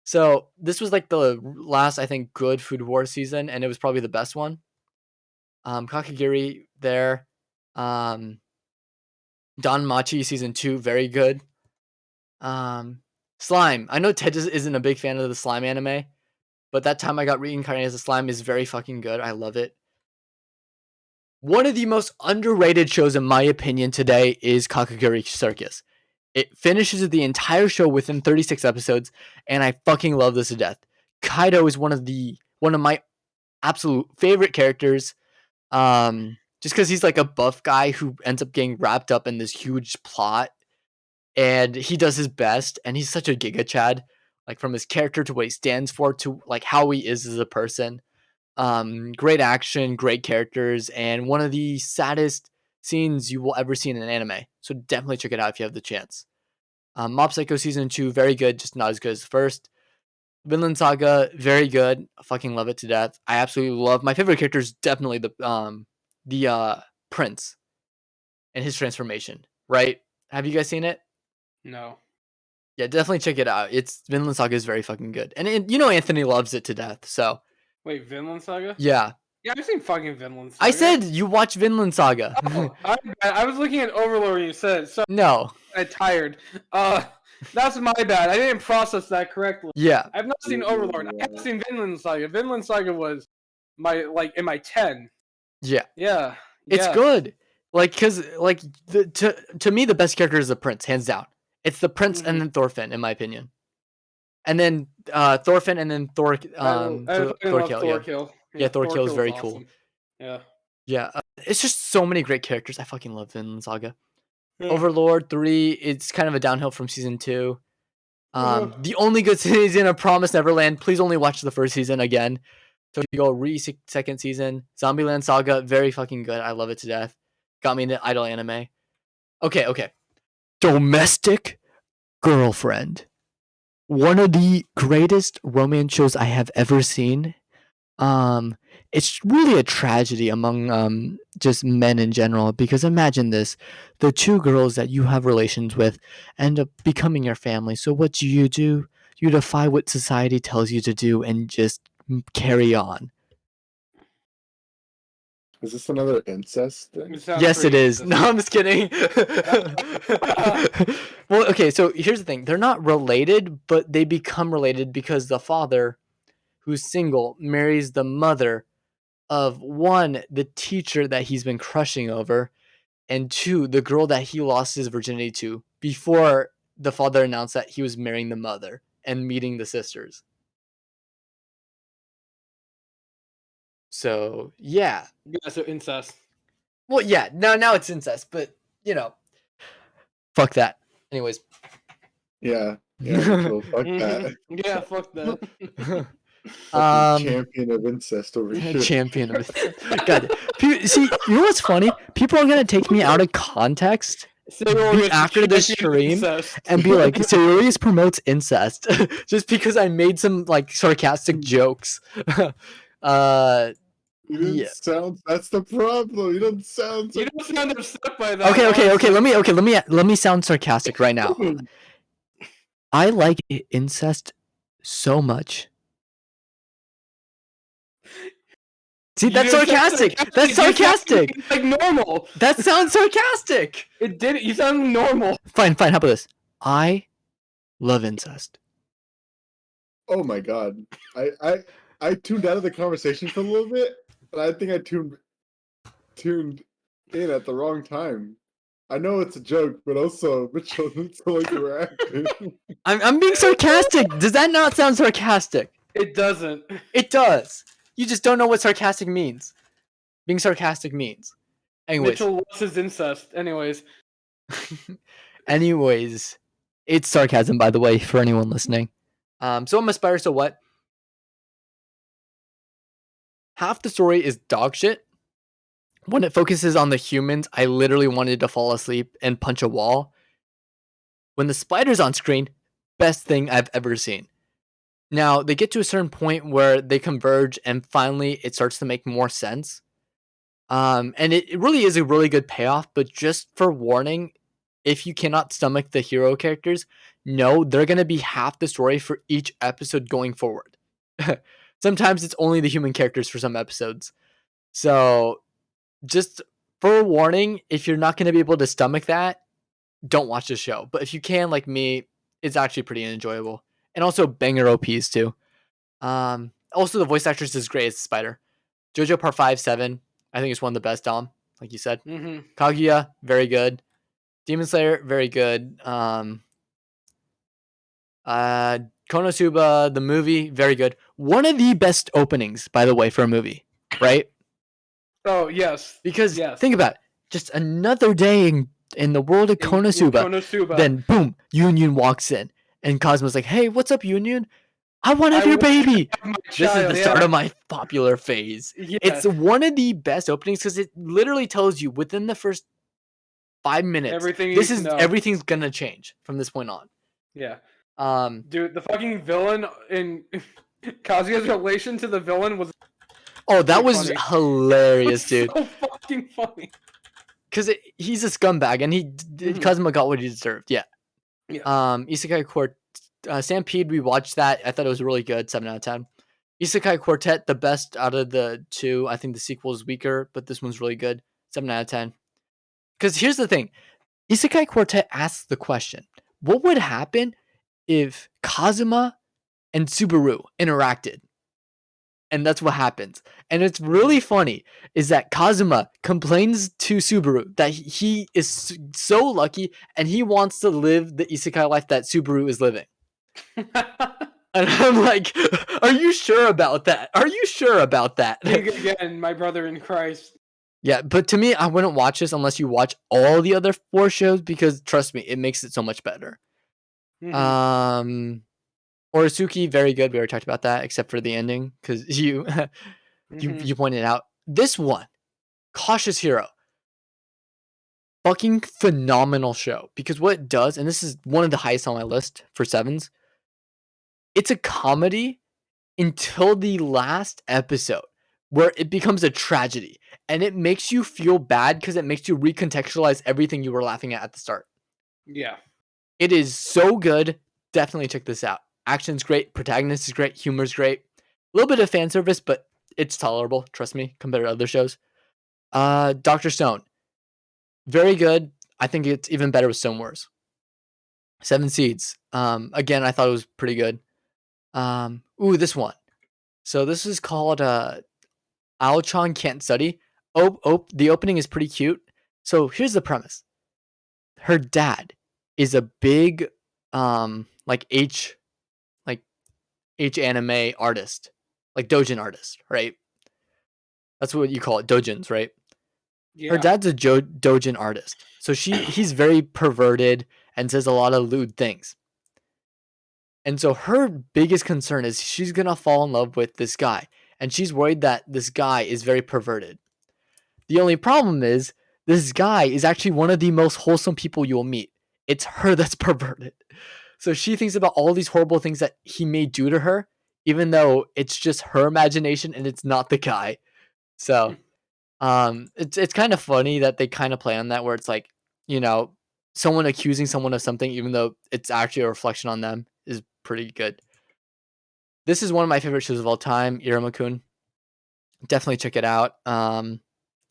So this was like the last, I think, good Food Wars season, and it was probably the best one. Kakagiri there. Don Machi season 2, very good. Slime. I know Ted isn't a big fan of the slime anime, but That Time I Got Reincarnated as a Slime is very fucking good. I love it. One of the most underrated shows, in my opinion, today is Kakagiri Circus. It finishes the entire show within 36 episodes, and I fucking love this to death. Kaido is one of my absolute favorite characters. Just because he's like a buff guy who ends up getting wrapped up in this huge plot, and he does his best, and he's such a Giga Chad, like from his character to what he stands for to like how he is as a person. Great action, great characters, and one of the saddest scenes you will ever see in an anime. So definitely check it out if you have the chance. Mob Psycho season 2, very good, just not as good as the first. Vinland Saga, very good. I fucking love it to death. I absolutely love. My favorite character is definitely the prince and his transformation. Right? Have you guys seen it? No. Yeah, definitely check it out. Vinland Saga is very fucking good, and Anthony loves it to death. So Wait, Vinland Saga? yeah. Yeah, I've seen fucking Vinland Saga. I said you watch Vinland Saga. Oh, I was looking at Overlord when you said it, so No. I'm tired. That's my bad. I didn't process that correctly. Yeah. I've not seen Overlord. I have seen Vinland Saga. Vinland Saga was in my 10. Yeah. Yeah. It's good. Like, cause to me the best character is the prince, hands down. It's the prince and then Thorfinn, in my opinion. And then Thorfinn and then Thorkill. Thorkill. Yeah, Thorkill is very cool. Awesome. Yeah. Yeah. It's just so many great characters. I fucking love Vinland Saga. Yeah. Overlord 3, it's kind of a downhill from season 2. The only good season of Promised Neverland. Please only watch the first season again. So you go second season. Zombieland Saga, very fucking good. I love it to death. Got me into idol anime. Okay. Domestic Girlfriend. One of the greatest romance shows I have ever seen. It's really a tragedy among just men in general, because imagine this: the two girls that you have relations with end up becoming your family. So what do? You defy what society tells you to do and just carry on. Is this another incest thing? Yes, it is. No, I'm just kidding. Well, okay, so here's the thing. They're not related, but they become related because the father, who's single, marries the mother of one, the teacher that he's been crushing over, and two, the girl that he lost his virginity to before the father announced that he was marrying the mother and meeting the sisters. So, yeah. Yeah, so incest. Well, yeah, now it's incest, but, fuck that. Anyways. Yeah, so fuck that. Yeah, fuck that. Champion of incest over here. Champion of incest. God, see, you know what's funny? People are gonna take me out of context after this stream and be like, Sayorius promotes incest just because I made some like sarcastic jokes. You didn't sound. That's the problem. You don't sound. You don't sound upset by that. Okay. Let me sound sarcastic right now. I like incest so much. See, that's sarcastic. That's sarcastic. Like normal. That sounds sarcastic. It did. You sound normal. Fine. How about this? I love incest. Oh my god. I tuned out of the conversation for a little bit, but I think I tuned in at the wrong time. I know it's a joke, but also Mitchell needs to like reacting. I'm being sarcastic. Does that not sound sarcastic? It doesn't. It does. You just don't know what sarcastic means. Being sarcastic means. Anyways. Mitchell loves his incest. Anyways, it's sarcasm, by the way, for anyone listening. So I'm Aspire, so what? Half the story is dog shit. When it focuses on the humans, I literally wanted to fall asleep and punch a wall. When the spider's on screen, best thing I've ever seen. Now, they get to a certain point where they converge and finally it starts to make more sense. And it really is a really good payoff, but just for warning, if you cannot stomach the hero characters, no, they're going to be half the story for each episode going forward. Sometimes it's only the human characters for some episodes. So, just for warning, if you're not going to be able to stomach that, don't watch the show. But if you can, like me, it's actually pretty enjoyable. And also banger OPs too. Also the voice actress is great as Spider. JoJo Part 5, 7, I think it's one of the best, Dom, like you said. Mm-hmm. Kaguya, very good. Demon Slayer, very good. Konosuba, the movie, very good. One of the best openings, by the way, for a movie, right? Oh, yes. Because Yes. think about it, just another day in the world of Konosuba. Then boom, Union walks in, and Cosmo's like, "Hey, what's up, Union? I want to have your baby." This is the start of my popular phase. Yeah. It's one of the best openings because it literally tells you within the first 5 minutes, everything's gonna change from this point on. Yeah. Um, Dude, the fucking villain in Kazuya's relation to the villain was oh, that was funny. hilarious, dude. So fucking funny. Because he's a scumbag, and Kazuma got what he deserved. Yeah. Isekai Quartet, Stampede. We watched that. I thought it was really good. 7 out of 10. Isekai Quartet, the best out of the two. I think the sequel is weaker, but this one's really good. 7 out of 10. Because here's the thing, Isekai Quartet asks the question: what would happen if Kazuma and Subaru interacted? And that's what happens. And it's really funny is that Kazuma complains to Subaru that he is so lucky and he wants to live the isekai life that Subaru is living. And I'm like, are you sure about that? Are you sure about that? Think again, my brother in Christ. Yeah, but to me, I wouldn't watch this unless you watch all the other 4 shows because trust me, it makes it so much better. Mhm. Orisuki, very good. We already talked about that, except for the ending, because you pointed out. This one, Cautious Hero. Fucking phenomenal show. Because what it does, and this is one of the highest on my list for 7s, it's a comedy until the last episode, where it becomes a tragedy. And it makes you feel bad because it makes you recontextualize everything you were laughing at the start. Yeah. It is so good. Definitely check this out. Action's great, protagonist is great, humor's great. A little bit of fan service, but it's tolerable, trust me, compared to other shows. Dr. Stone. Very good. I think it's even better with Stone Wars. 7 Seeds. Again, I thought it was pretty good. This one. So this is called Ao-chan Can't Study. The opening is pretty cute. So here's the premise. Her dad is a big H anime artist, like doujin artist, right? That's what you call it, doujins, right? Yeah. Her dad's a doujin artist, so he's very perverted and says a lot of lewd things. And so her biggest concern is she's gonna fall in love with this guy, and she's worried that this guy is very perverted. The only problem is this guy is actually one of the most wholesome people you'll meet. It's her that's perverted. So she thinks about all these horrible things that he may do to her, even though it's just her imagination and it's not the guy. So it's kind of funny that they kind of play on that where it's like, someone accusing someone of something even though it's actually a reflection on them is pretty good. This is one of my favorite shows of all time, Iruma-kun. Definitely check it out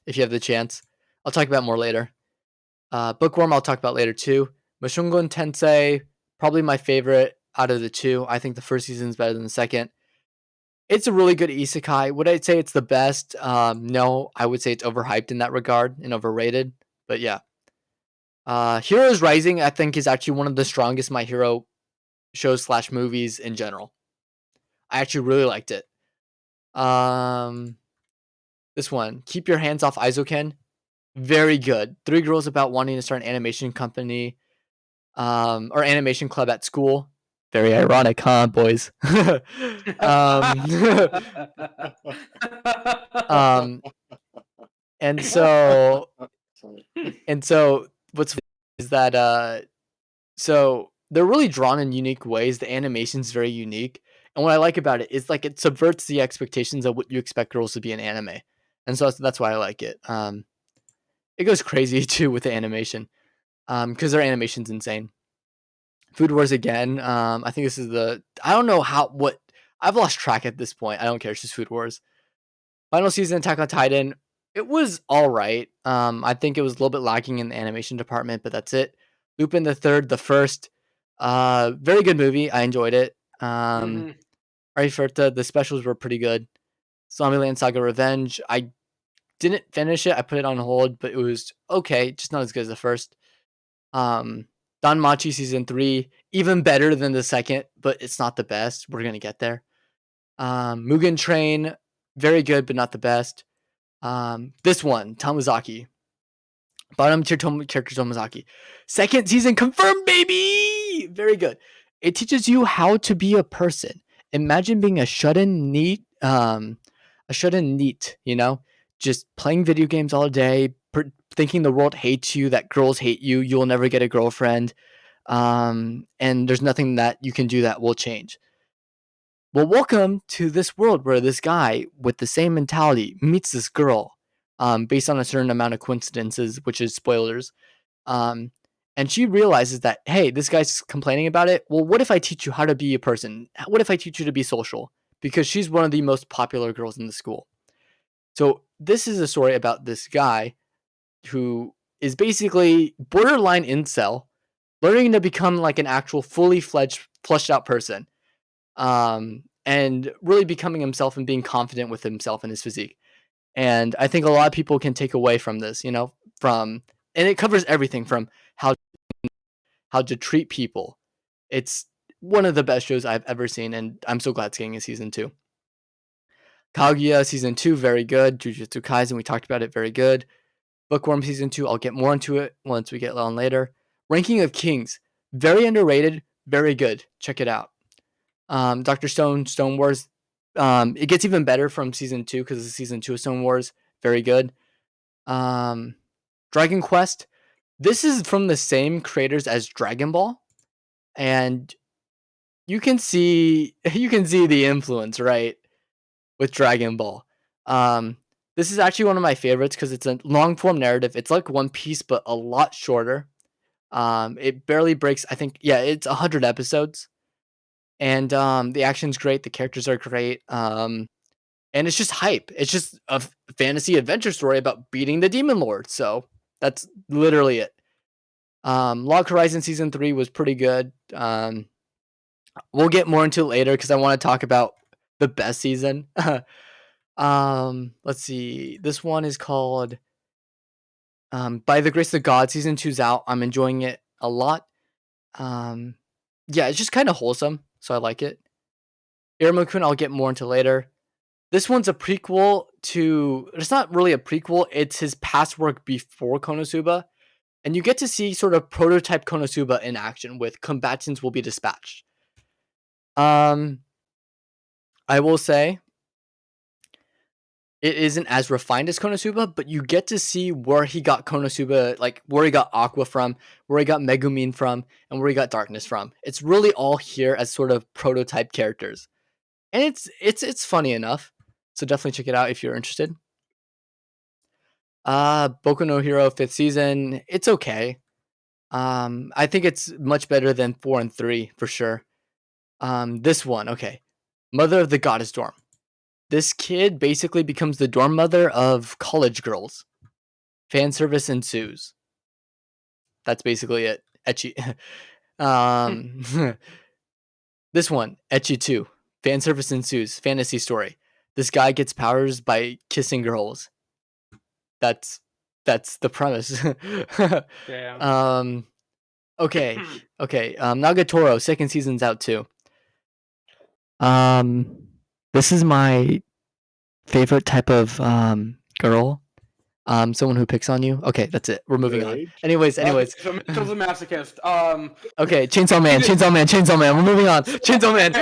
if you have the chance. I'll talk about more later. Bookworm I'll talk about later too. Mushongun Tensei, probably my favorite out of the 2. I think the first season is better than the second. It's a really good isekai. Would I say it's the best? No, I would say it's overhyped in that regard and overrated. But yeah. Heroes Rising, I think, is actually one of the strongest My Hero shows slash movies in general. I actually really liked it. This one, Keep Your Hands Off Aizoken, very good. 3 girls about wanting to start an animation company, or animation club at school. Very ironic, huh, boys? um, um, and so Sorry. what's is that so they're really drawn in unique ways. The animation's very unique. And what I like about it is like it subverts the expectations of what you expect girls to be in anime. And so that's why I like it. It goes crazy too with the animation. Because their animation's insane. Food Wars again. I think this is I don't know what I've lost track at this point. I don't care. It's just Food Wars. Final season Attack on Titan. It was all right. I think it was a little bit lacking in the animation department, but that's it. Lupin the Third, the first. Very good movie. I enjoyed it. Mhm. Arifureta, the specials were pretty good. Zombieland Saga Revenge. I didn't finish it. I put it on hold, but it was okay. Just not as good as the first. Danmachi season 3, even better than the second, but it's not the best. We're gonna get there. Mugen Train, very good, but not the best. This one, Tomozaki. Bottom tier character Tomozaki. Second season confirmed, baby! Very good. It teaches you how to be a person. Imagine being a shut-in neat, you know? Just playing video games all day, thinking the world hates you, that girls hate you, you'll never get a girlfriend. And there's nothing that you can do that will change. Well, welcome to this world where this guy with the same mentality meets this girl, based on a certain amount of coincidences, which is spoilers. Um, and she realizes that, hey, this guy's complaining about it. Well, what if I teach you how to be a person? What if I teach you to be social? Because she's one of the most popular girls in the school. So this is a story about this guy who is basically borderline incel, learning to become like an actual fully fledged, fleshed out person, and really becoming himself and being confident with himself and his physique. And I think a lot of people can take away from this, and it covers everything from how to treat people. It's one of the best shows I've ever seen, and I'm so glad it's getting a season 2. Kaguya season 2, very good. Jujutsu Kaisen, we talked about it, very good. Bookworm season 2, I'll get more into it once we get on later. Ranking of Kings, very underrated, very good. Check it out. Dr. Stone Wars, it gets even better from season 2 because of season 2 of Stone Wars, very good. Dragon Quest, this is from the same creators as Dragon Ball, and you can see the influence, right, with Dragon Ball. This is actually one of my favorites because it's a long form narrative. It's like One Piece, but a lot shorter. It barely breaks. I think, yeah, it's 100 episodes, and the action's great. The characters are great. And it's just hype. It's just a fantasy adventure story about beating the demon lord. So that's literally it. Log Horizon season 3 was pretty good. We'll get more into it later because I want to talk about the best season. Let's see. This one is called By the Grace of God. Season 2's out. I'm enjoying it a lot. Yeah, it's just kind of wholesome, so I like it. Iruma-kun, I'll get more into later. This one's a prequel to. It's not really a prequel. It's his past work before Konosuba, and you get to see sort of prototype Konosuba in action with combatants will be dispatched. I will say it isn't as refined as Konosuba, but you get to see where he got Konosuba, like where he got Aqua from, where he got Megumin from, and where he got Darkness from. It's really all here as sort of prototype characters, and it's funny enough. So definitely check it out if you're interested. Boku no Hero 5th season, it's okay. I think it's much better than 4 and 3 for sure. This one, okay. Mother of the Goddess Dorm. This kid basically becomes the dorm mother of college girls. Fan service ensues. That's basically it. Ecchi. This one, Ecchi 2. fan service ensues. Fantasy story. This guy gets powers by kissing girls. That's the premise. Damn. Okay. Nagatoro, second season's out too. This is my favorite type of girl. Someone who picks on you. Okay, that's it. We're moving on. Right. Anyways. So Mitchell's a masochist. Okay, Chainsaw Man. We're moving on. Chainsaw Man.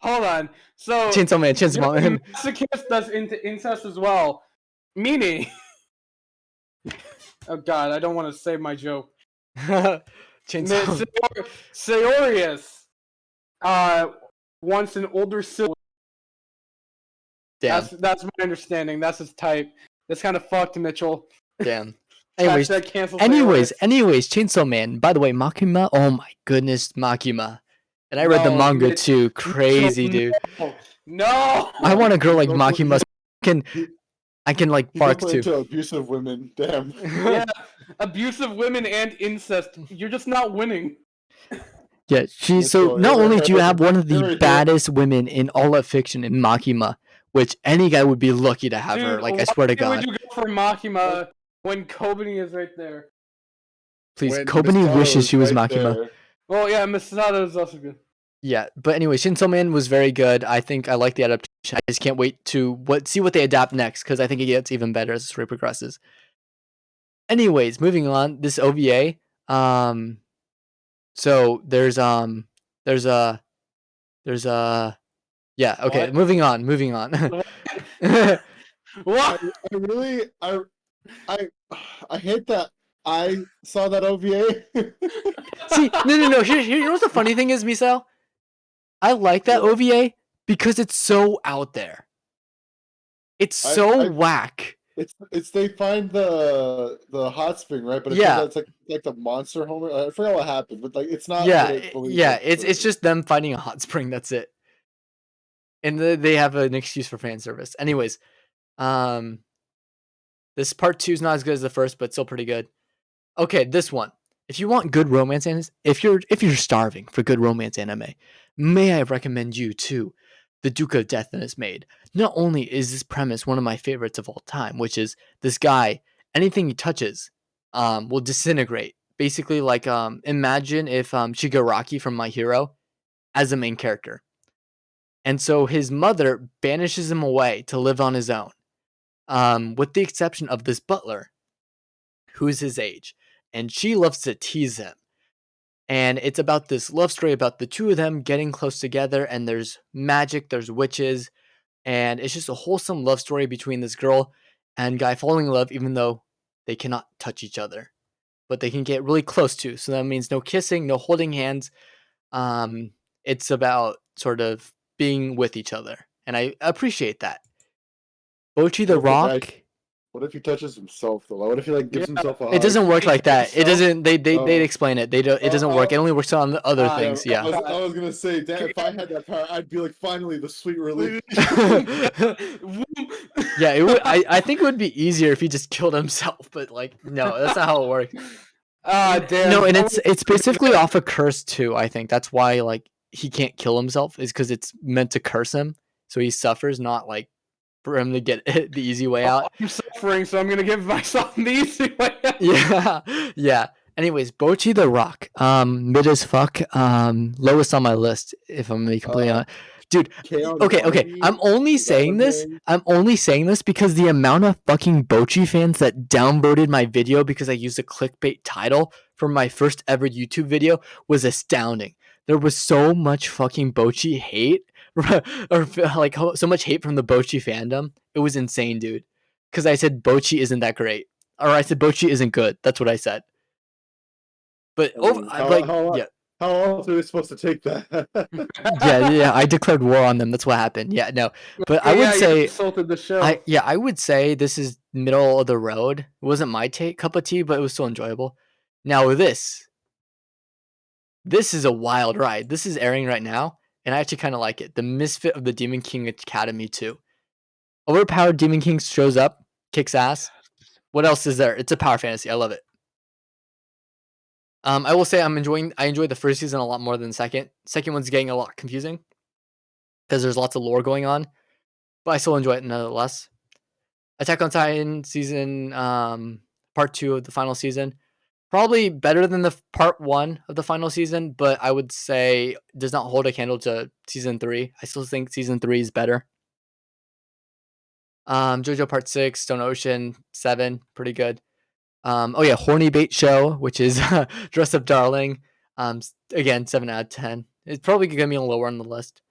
Hold on. So Chainsaw Man. masochist that's into incest as well, meaning. Oh God, I don't want to say my joke. Chainsaw. Sayorius, wants an older sibling. Damn. That's my understanding. That's his type. That's kind of fucked, Mitchell. Damn. Anyways, Hashtag cancel anyways, Sayorius. Chainsaw Man. By the way, Makima. Oh my goodness, Makima. And I read the No, manga Mitch- too. Crazy, dude. No. I want a girl like No, Makima. I can like He's bark open too. into abusive women. Damn. Yeah, abusive women and incest. You're just not winning. Yeah, Let's so go. not You're only right, do you you're have one of the right. baddest women in all of fiction in Makima, which any guy would be lucky to have her. Dude, Like I swear to why God, would you go for Makima when Kobani is right there? please, When Kobani Misato wishes is she was right Makima. there. Well, yeah, Misato is also good. Yeah, but anyway, Chainsaw Man was very good. I think I like the adaptation. I just can't wait to see what they adapt next because I think it gets even better as the story progresses. Anyways, moving on. This OVA. So there's a yeah. Okay, What? moving on. What? I really I hate that I saw that OVA. See, no. Here, you know what the funny thing is, Misao? I like that What? OVA because it's so out there. It's so I- whack. It's they find the hot spring, right? But Yeah. it's like the monster home. I forgot what happened, but like it's not. Yeah, what it believes yeah. it's It's just them finding a hot spring. That's it. And they have an excuse for fan service. Anyways, this part 2 is not as good as the first, but still pretty good. Okay, this one. If you want good romance anime, if you're starving for good romance anime, may I recommend you to The Duke of Death and Is Made. Not only is this premise one of my favorites of all time, which is this guy, anything he touches, will disintegrate. Basically, like imagine if Shigaraki from My Hero as the main character. And so his mother banishes him away to live on his own, with the exception of this butler, who's his age. And she loves to tease him. And it's about this love story about the two of them getting close together, and there's magic, there's witches, and it's just a wholesome love story between this girl and guy falling in love even though they cannot touch each other. But they can get really close to. So that means no kissing, no holding hands. It's about sort of being with each other. And I appreciate that. Bochi the Okay, Rock. nice. What if he touches himself though? Like, what if he like gives himself a hug? It doesn't work like that. It doesn't. They Oh. explain it. It doesn't work. It only works on the other things. I Yeah. was gonna say, damn, if I had that power, I'd be like, finally, the sweet relief. Yeah. It would. I think it would be easier if he just killed himself. But like, no, that's not how it works. Damn. No, and it's specifically off a curse too. I think that's why like he can't kill himself is because it's meant to curse him, so he suffers, not like for him to get the easy way out. I'm suffering, so I'm gonna give myself the easy way out. Yeah. Anyways, Bochi the Rock, mid as fuck, lowest on my list if I'm being completely honest. Dude, okay. I'm only saying this because the amount of fucking Bochi fans that downvoted my video because I used a clickbait title for my first ever YouTube video was astounding. There was so much fucking Bochi hate, or like so much hate from the Bochi fandom. It was insane, dude. Because I said Bochi isn't that great, or I said Bochi isn't good. That's what I said. But How else are we supposed to take that? yeah, I declared war on them. That's what happened. Yeah, no, but I would Yeah, you say, insulted the show. I would say this is middle of the road. It wasn't my cup of tea, but it was still enjoyable. Now this is a wild ride. This is airing right now, and I actually kind of like it. The Misfit of the Demon King Academy 2. Overpowered Demon King shows up, kicks ass. What else is there? It's a power fantasy. I love it. I will say I enjoyed the first season a lot more than the second. Second one's getting a lot confusing because there's lots of lore going on, but I still enjoy it nonetheless. Attack on Titan season part 2 of the final season, probably better than the part 1 of the final season, but I would say does not hold a candle to season 3. I still think season 3 is better. JoJo Part 6, Stone Ocean 7, pretty good. Oh yeah, Horny Bait Show, which is Dress Up Darling. Again, 7 out of 10. It's probably gonna be lower on the list.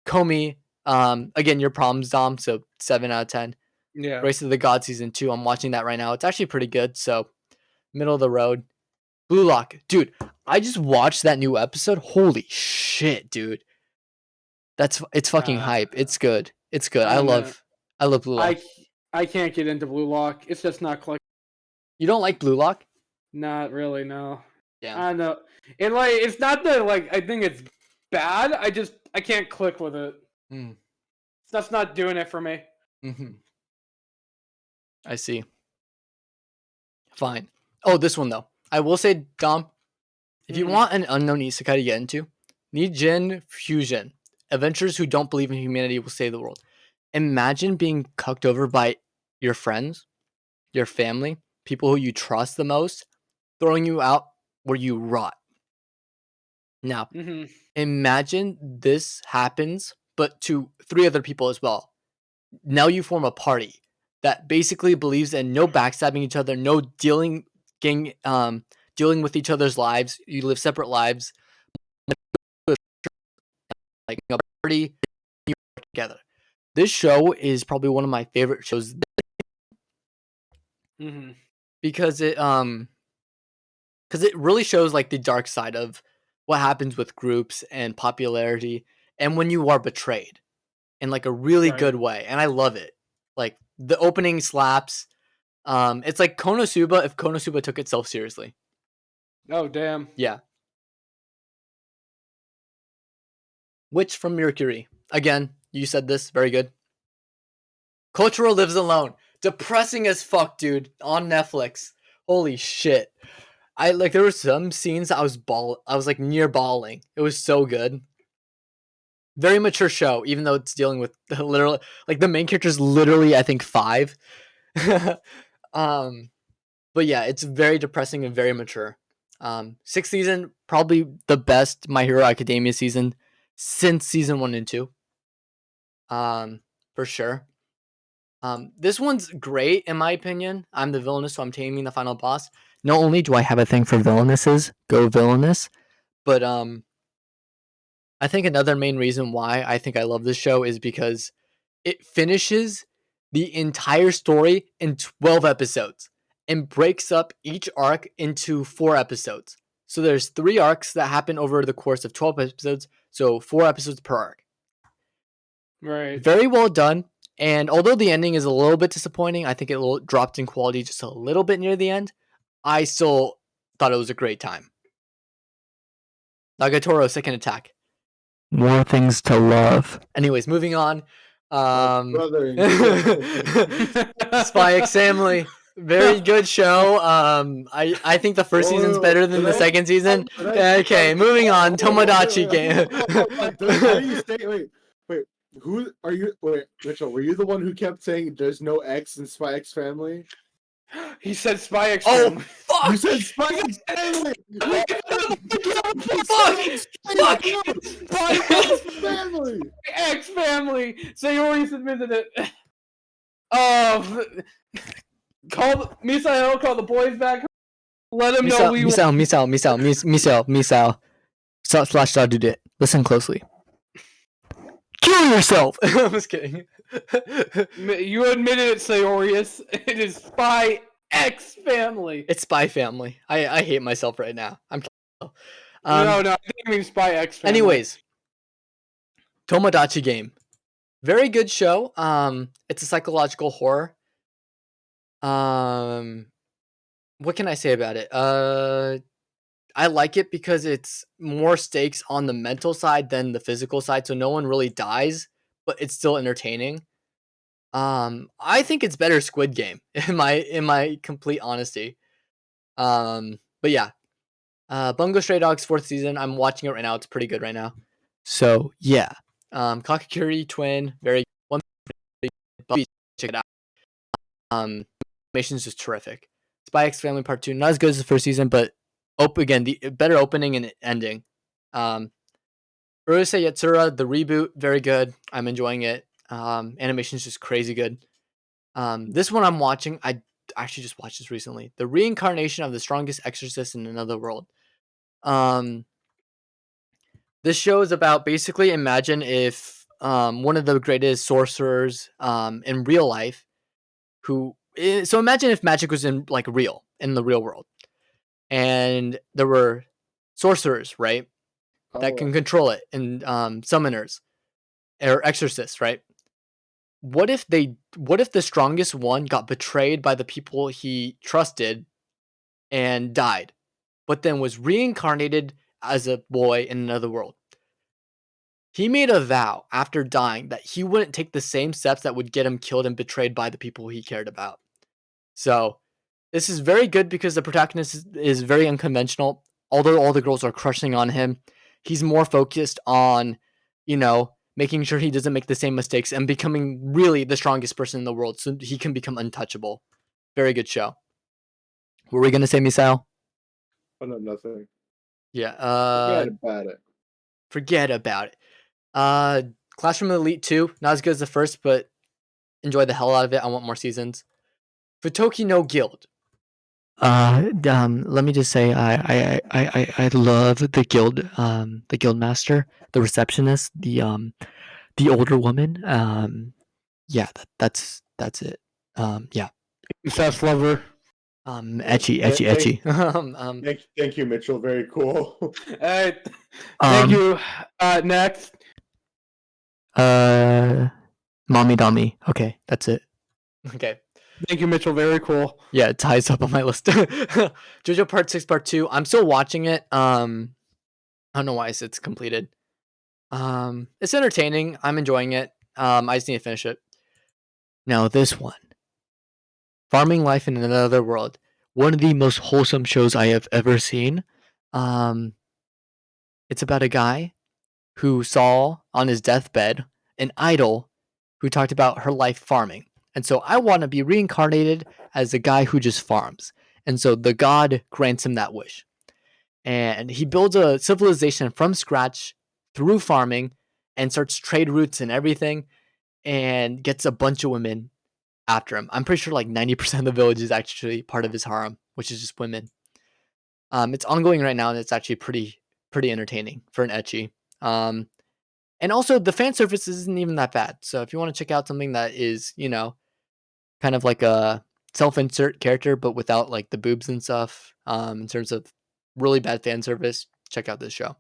Comey, again, your problems, Dom, so 7 out of 10. Yeah. Race of the God season 2, I'm watching that right now. It's actually pretty good, so middle of the road. Blue Lock, dude, I just watched that new episode. Holy shit, dude. It's fucking hype. It's good. It's good. I love Blue Lock. I can't get into Blue Lock. It's just not clicking. You don't like Blue Lock? Not really, no. Yeah. I know. And like, it's not that like I think it's bad. I can't click with it. Mm. That's not doing it for me. Mm-hmm. I see. Fine. Oh, this one though. I will say, Dom, if you want an unknown isekai to get into, Nijin Fusion. Adventurers who don't believe in humanity will save the world. Imagine being cucked over by your friends, your family, people who you trust the most, throwing you out where you rot. Now, imagine this happens, but to 3 other people as well. Now you form a party that basically believes in no backstabbing each other, no dealing with each other's lives. You live separate lives. Like a party, you work together. This show is probably one of my favorite shows because it really shows like the dark side of what happens with groups and popularity and when you are betrayed in like a really good way, and I love it. Like the opening slaps. It's like Konosuba if Konosuba took itself seriously. Oh damn. Yeah. Witch from Mercury. Again, you said this, very good. Kotaro Lives Alone. Depressing as fuck, dude. On Netflix. Holy shit. There were some scenes I was like near bawling. It was so good. Very mature show, even though it's dealing with literally like the main character is literally I think 5. But yeah, it's very depressing and very mature. 6th season, probably the best My Hero Academia season since season 1 and 2. For sure. This one's great in my opinion. I'm the villainous, so I'm taming the final boss. Not only do I have a thing for villainesses, go villainous, but I think another main reason why I think I love this show is because it finishes the entire story in 12 episodes and breaks up each arc into 4 episodes. So there's 3 arcs that happen over the course of 12 episodes, so 4 episodes per arc. Right. Very well done. And although the ending is a little bit disappointing, I think it dropped in quality just a little bit near the end. I still thought it was a great time. Nagatoro, Second Attack. More things to love. Anyways, moving on. Brother. Spy X Family. Very good show. I think the first season's better than the second season. Okay, moving on. Tomodachi Game. Wait. Who are you? Wait, Mitchell, were you the one who kept saying there's no X in Spy X Family? He said Spy X Oh, Family. fuck! You said Spy X Family! Fuck! Spy X Family! X Family! Sayori submitted it. Oh, call Misael, call the boys back. Let him know we Misao. Slash dot did it. Listen closely. Kill yourself! I'm just kidding. You admitted it, Sayorius. It is Spy X Family. It's Spy Family. I hate myself right now. I'm no, I think you mean Spy X Family. Anyways, Tomodachi Game. Very good show. It's a psychological horror. What can I say about it? I like it because it's more stakes on the mental side than the physical side, so no one really dies, but it's still entertaining. I think it's better Squid Game in my complete honesty. But yeah. Bungo Stray Dogs 4th season. I'm watching it right now. It's pretty good right now. So yeah. Kakakuri Twin, very one. Check it out. Animation is just terrific. Spy X Family Part 2, not as good as the first season, but again, the better opening and ending. Urusei Yatsura, the reboot, very good. I'm enjoying it. Animation is just crazy good. This one I'm watching, I actually just watched this recently. The Reincarnation of the Strongest Exorcist in Another World. This show is about, basically, imagine if one of the greatest sorcerers in real life, so imagine if magic was in the real world, and there were sorcerers, right, that can control it, and summoners or exorcists, right? What if the strongest one got betrayed by the people he trusted and died, but then was reincarnated as a boy in another world? He made a vow after dying that he wouldn't take the same steps that would get him killed and betrayed by the people he cared about. So this is very good because the protagonist is very unconventional. Although all the girls are crushing on him, he's more focused on, making sure he doesn't make the same mistakes and becoming really the strongest person in the world so he can become untouchable. Very good show. What were we going to say, Misael? Oh, no, nothing. Yeah. Forget about it. Classroom Elite 2, not as good as the first, but enjoy the hell out of it. I want more seasons. Futoki no Guild. Let me just say, I love the guild master, the receptionist, the older woman. Yeah, that's it. Yeah. Incest lover. Etchy. Thank you, Mitchell. Very cool. Thank you. Next. Mommy Dummy. Okay, that's it. Okay. Thank you, Mitchell. Very cool. Yeah, it ties up on my list. JoJo Part 6, Part 2. I'm still watching it. I don't know why it's completed. It's entertaining. I'm enjoying it. I just need to finish it. Now this one. Farming Life in Another World. One of the most wholesome shows I have ever seen. It's about a guy who saw on his deathbed an idol who talked about her life farming. And so I want to be reincarnated as a guy who just farms. And so the god grants him that wish. And he builds a civilization from scratch through farming and starts trade routes and everything and gets a bunch of women after him. I'm pretty sure like 90% of the village is actually part of his harem, which is just women. It's ongoing right now and it's actually pretty entertaining for an ecchi. And also the fan service isn't even that bad. So if you want to check out something that is, kind of like a self-insert character, but without like the boobs and stuff, in terms of really bad fan service, check out this show.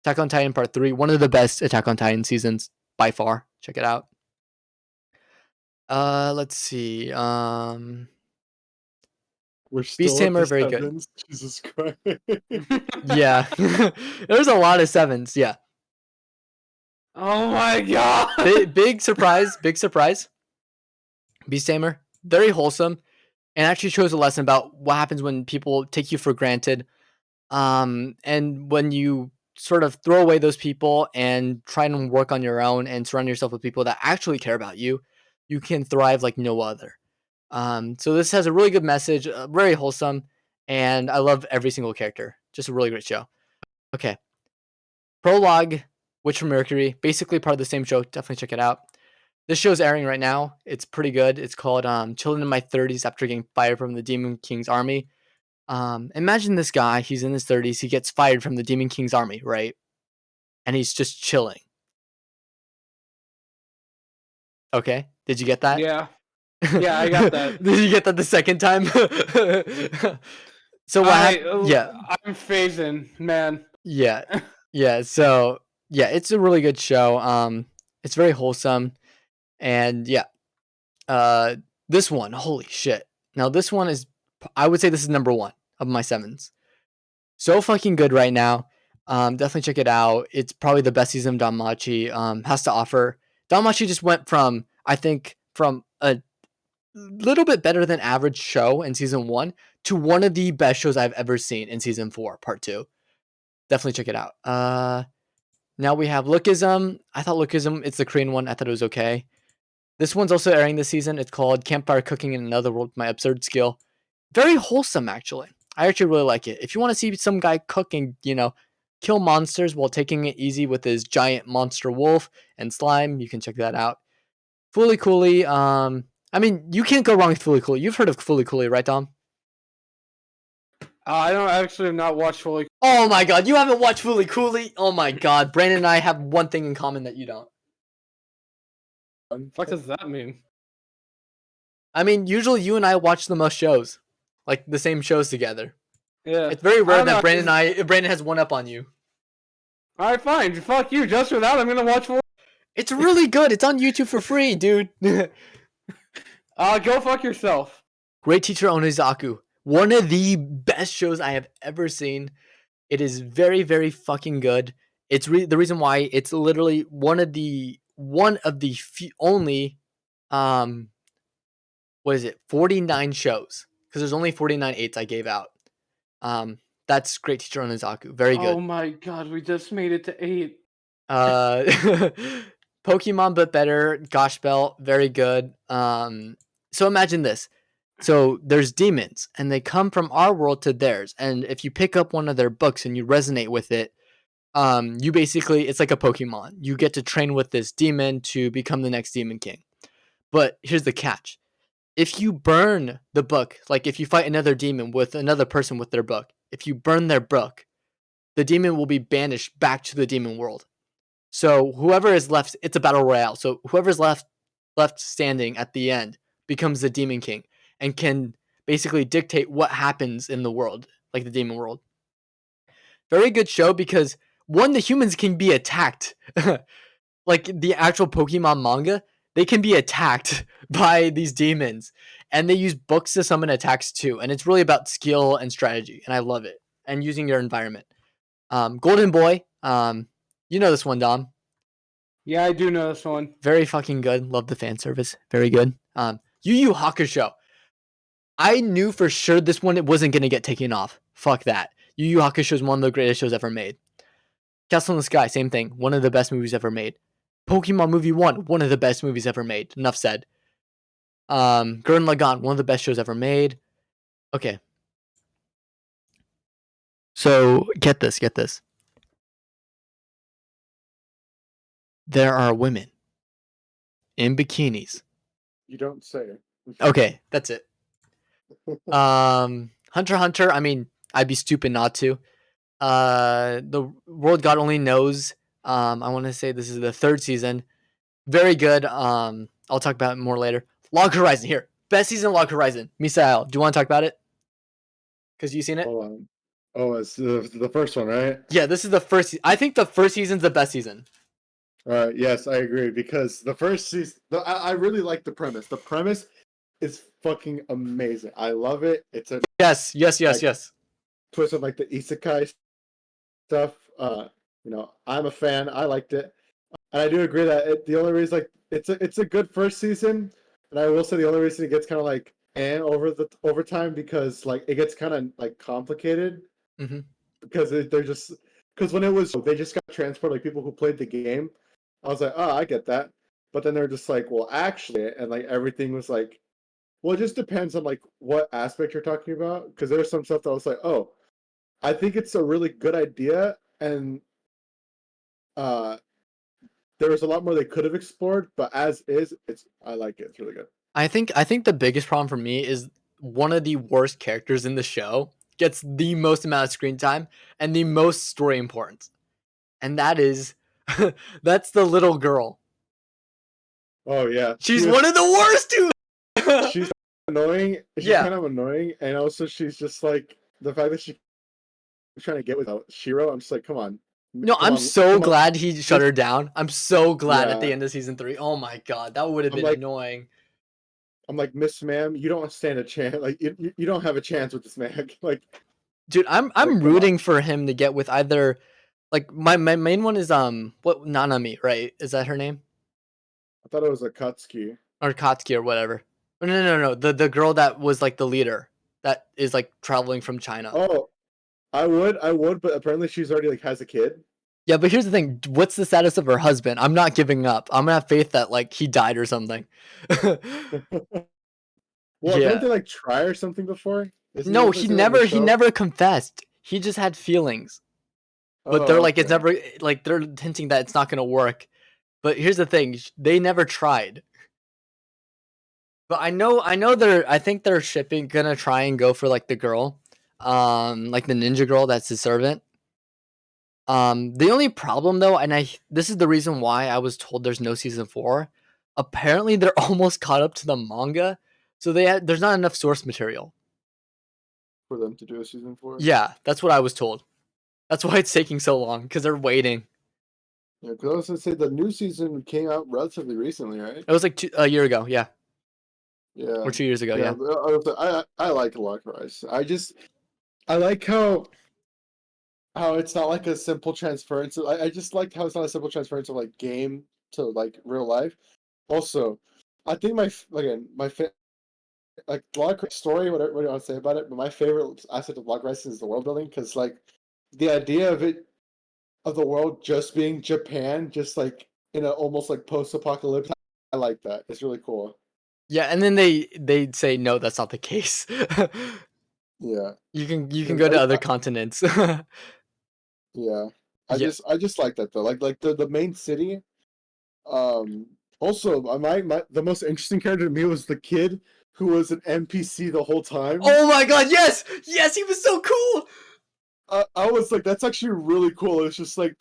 Attack on Titan Part 3, one of the best Attack on Titan seasons by far. Check it out. Let's see. We're still Beast Tamer, very good. Jesus Christ. Yeah. There's a lot of 7s, yeah. Oh my god. Big surprise. Beast Tamer, very wholesome, and actually shows a lesson about what happens when people take you for granted, and when you sort of throw away those people and try and work on your own and surround yourself with people that actually care about you, you can thrive like no other. So this has a really good message, very wholesome, and I love every single character. Just a really great show. Okay. Prologue, Witch from Mercury, basically part of the same show. Definitely check it out. This show's airing right now. It's pretty good. It's called Children in My 30s After Getting Fired from the Demon King's Army. Imagine this guy. He's in his 30s. He gets fired from the Demon King's Army, right? And he's just chilling. Okay. Did you get that? Yeah. Yeah, I got that. Did you get that the second time? So what? Yeah. I'm phasing, man. Yeah. Yeah. So yeah, it's a really good show. It's very wholesome. And yeah, this one, holy shit. Now this one is, I would say this is number 1 of my 7s. So fucking good right now. Definitely check it out. It's probably the best season of Danmachi has to offer. Danmachi just went from, I think, from a little bit better than average show in season 1 to one of the best shows I've ever seen in season 4, part 2. Definitely check it out. Now we have Lookism. I thought Lookism, it's the Korean one. I thought it was okay. This one's also airing this season. It's called Campfire Cooking in Another World, My Absurd Skill. Very wholesome, actually. I actually really like it. If you want to see some guy cook and, kill monsters while taking it easy with his giant monster wolf and slime, you can check that out. Fooly Cooly. I mean, you can't go wrong with Fooly Cooly. You've heard of Fooly Cooly, right, Dom? I don't actually have not watched Fully. Oh my god, you haven't watched Fooly Cooly? Oh my god, Brandon and I have one thing in common that you don't. What the fuck does that mean? I mean, usually you and I watch the most shows. Like, the same shows together. Yeah. It's very rare don't know, that Brandon has one up on you. Alright, fine. Fuck you. Just for that, I'm gonna watch Fully. It's really good. It's on YouTube for free, dude. Go fuck yourself. Great Teacher Onizuka. One of the best shows I have ever seen. It is very, very fucking good. It's the reason why it's literally one of the only 49 shows, because there's only 49 eights I gave out. That's Great Teacher Onizuka. Very good. Oh my god, we just made it to 8. Pokemon but better. Gosh Bell, very good. So imagine this. So there's demons, and they come from our world to theirs. And if you pick up one of their books and you resonate with it, you basically, it's like a Pokemon. You get to train with this demon to become the next Demon King. But here's the catch. If you burn the book, like if you fight another demon with another person with their book, if you burn their book, the demon will be banished back to the demon world. So whoever is left, it's a battle royale. So whoever's left standing at the end becomes the Demon King and can basically dictate what happens in the world, like the demon world. Very good show because, one, the humans can be attacked. Like the actual Pokemon manga, they can be attacked by these demons, and they use books to summon attacks too. And it's really about skill and strategy, and I love it. And using your environment. Golden Boy, you know this one, Dom. Yeah, I do know this one. Very fucking good. Love the fan service. Very good. Yu Yu Hakusho. I knew for sure this one it wasn't gonna get taken off. Fuck that. Yu Yu Hakusho is one of the greatest shows ever made. Castle in the Sky, same thing. One of the best movies ever made. Pokemon Movie 1, one of the best movies ever made. Enough said. Gurren Lagann, one of the best shows ever made. Okay. So, get this. There are women in bikinis. You don't say. Okay, that's it. Hunter x Hunter, I mean, I'd be stupid not to. The World God Only Knows. I want to say this is the 3rd season. Very good. I'll talk about it more later. Log Horizon, here. Best season of Log Horizon. Misael, do you want to talk about it? Because you've seen it? Hold on. Oh, it's the first one, right? Yeah, this is the first. I think the first season's the best season. All right. Yes, I agree, because the first season, I really like the premise. The premise is fucking amazing. I love it. It's a Yes. twist of like the isekai stuff. I'm a fan. I liked it, and I do agree that the only reason, like, it's a good first season, and I will say the only reason it gets kind of like over time, because like it gets kind of like complicated, because because when they just got transported, like people who played the game, I was like, oh, I get that, but then they're just like, well, actually, and like everything was like, well, it just depends on like what aspect you're talking about, because there's some stuff that I was like, oh, I think it's a really good idea, and there was a lot more they could have explored, but as is, I like it. It's really good. I think the biggest problem for me is one of the worst characters in the show gets the most amount of screen time and the most story importance. And that is that's the little girl. Oh yeah, She's one of the worst, dude. She's annoying. She's kind of annoying, and also she's just like the fact that she's trying to get with Shiro. I'm just like, come on. No, I'm so glad he shut her down. I'm so glad at the end of season 3. Oh my god, that would have been annoying. I'm like, Miss Ma'am, you don't stand a chance. Like, you don't have a chance with this man. Like, dude, I'm rooting for him to get with either, like, my main one is Nanami, right? Is that her name? I thought it was Akatsuki. Or Katsuki or whatever. No. The girl that was like the leader that is like traveling from China. Oh, I would, but apparently she's already like has a kid. Yeah, but here's the thing. What's the status of her husband? I'm not giving up. I'm gonna have faith that like he died or something. Well, didn't Yeah. they like try or something before? No, Isn't that the he show? never confessed. He just had feelings. But they're Oh, like it's okay. never like they're hinting that it's not gonna work. But here's the thing. They never tried. But I think they're shipping gonna try and go for like the girl. Like the ninja girl that's his servant. The only problem though, and this is the reason why I was told there's no season 4. Apparently they're almost caught up to the manga, so there's not enough source material. For them to do a season 4. Yeah, that's what I was told. That's why it's taking so long because they're waiting. Yeah, because I was gonna say the new season came out relatively recently, right? It was like a year ago, yeah, Yeah. or 2 years ago, Yeah, yeah. but I like Lock Rise. I like how it's not like a simple transference. I just like how it's not a simple transference of like game to like real life. Also, I think like Lock Rise story, whatever you want to say about it, but my favorite aspect of Lock Rise is the world building because like the idea of the world just being Japan, just like in a almost like post-apocalypse. I like that. It's really cool. Yeah, and then they say no, that's not the case. Yeah. You can go to other continents. Yeah. Yeah. I just like that though. Like the main city. Also the most interesting character to me was the kid who was an NPC the whole time. Oh my god, yes! Yes, he was so cool! I was like, that's actually really cool. It's just like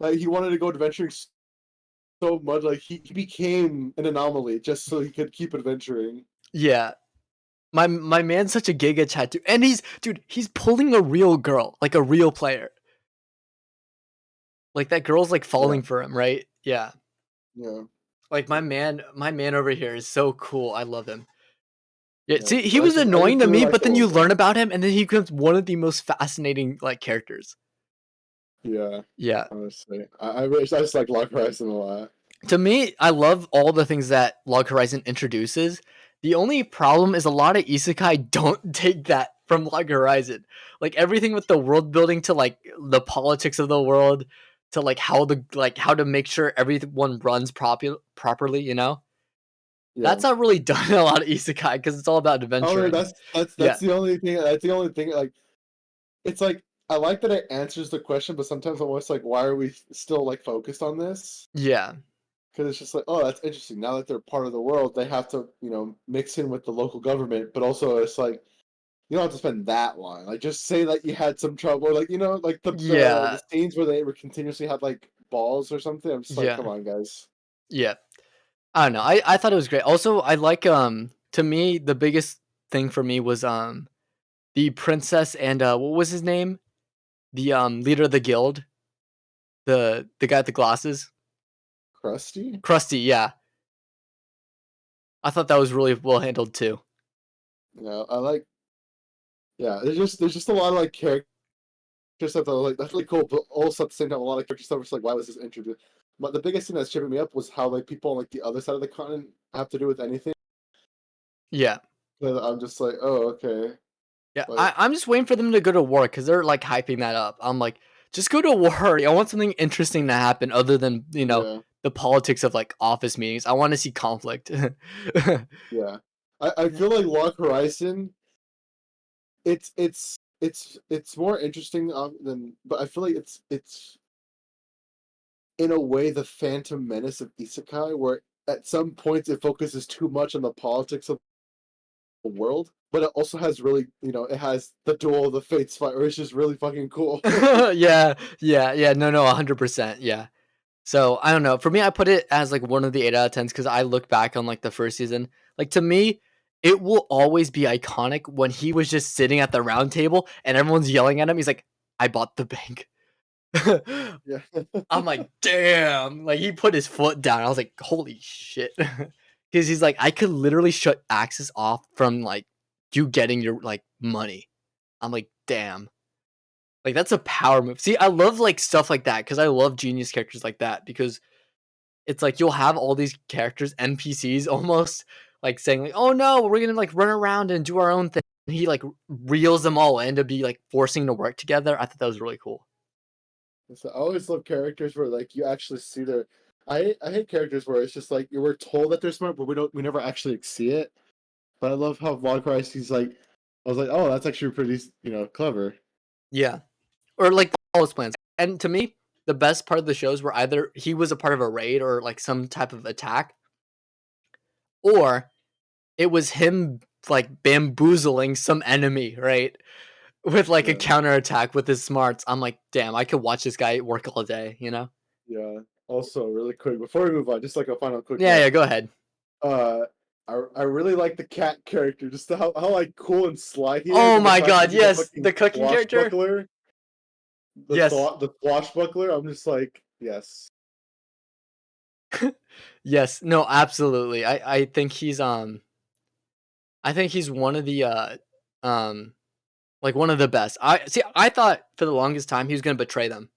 he wanted to go adventuring so much, like he became an anomaly just so he could keep adventuring. Yeah. My man's such a giga tattoo. And he's pulling a real girl, like a real player. Like that girl's like falling for him, right? Yeah. Yeah. Like my man over here is so cool. I love him. Yeah, Yeah. see, he I was just annoying to really me, like but the then you world learn building. about him and then he becomes one of the most fascinating like characters. Yeah. Yeah. Honestly, I just like Lock Horizon a lot. To me, I love all the things that Log Horizon introduces. The only problem is a lot of isekai don't take that from Log Horizon. Like everything with the world building to like the politics of the world to like how to make sure everyone runs properly, you know? Yeah. That's not really done in a lot of isekai because it's all about Oh, adventuring. that's Yeah. the only thing. That's the only thing. Like, it's like I like that it answers the question, but sometimes I'm almost like, why are we still like focused on this? Yeah. Because it's just like, oh, that's interesting. Now that they're part of the world, they have to, mix in with the local government. But also, it's like you don't have to spend that long. Like, just say that you had some trouble, or like like the Yeah. scenes where they were continuously had like balls or something. I'm just like, Yeah. come on, guys. Yeah. I don't know. I thought it was great. Also, I like to me the biggest thing for me was the princess and what was his name? The leader of the guild. The guy with the glasses. Krusty. Krusty, yeah. I thought that was really well handled too. Yeah, I like. Yeah, there's just a lot of like character stuff that like that's really cool, but also at the same time a lot of character stuff was like, why was this introduced? But the biggest thing that's tripping me up was how like people on like the other side of the continent have to do with anything. Yeah. And I'm just like, oh, okay. Yeah. Like, I'm just waiting for them to go to war because they're like hyping that up. I'm like, just go to war. I want something interesting to happen other than, yeah, the politics of like office meetings. I want to see conflict. yeah. I feel like Lock Horizon, it's more interesting than, but I feel like it's in a way the Phantom Menace of Isekai, where at some points it focuses too much on the politics of the world, but it also has really, it has the Duel of the Fates fight, which is really fucking cool. Yeah. No, 100%. Yeah. So I don't know. For me, I put it as like one of the 8 out of 10s because I look back on like the first season. Like to me, it will always be iconic when he was just sitting at the round table and everyone's yelling at him. He's like, "I bought the bank." Yeah. I'm like, damn. Like he put his foot down. I was like, holy shit. Because he's like, I could literally shut access off from like you getting your like money. I'm like, damn. Like that's a power move. See, I love like stuff like that because I love genius characters like that because it's like you'll have all these characters, NPCs almost like saying like, "Oh no, we're gonna like run around and do our own thing." And he like reels them all in to be like forcing to work together. I thought that was really cool. So I always love characters where like you actually see their. I hate characters where it's just like you were told that they're smart, but we never actually see it. But I love how Von Christ, he's like, I was like, oh, that's actually pretty, clever. Yeah, or like all his plans. And to me, the best part of the shows were either he was a part of a raid or like some type of attack, or it was him like bamboozling some enemy, right? With like a Yeah. counterattack with his smarts. I'm like, damn, I could watch this guy work all day, you know? Yeah. Also, really quick before we move on, just like a final quick. Yeah, note, yeah, go ahead. I really like the cat character, just how like cool and sly he is. Oh and my fact god, that he's a yes, fucking the cooking character. swashbuckler, Yes. the swashbuckler. I'm just like, yes. Yes, no, absolutely. I think he's one of the like one of the best. I thought for the longest time he was gonna betray them.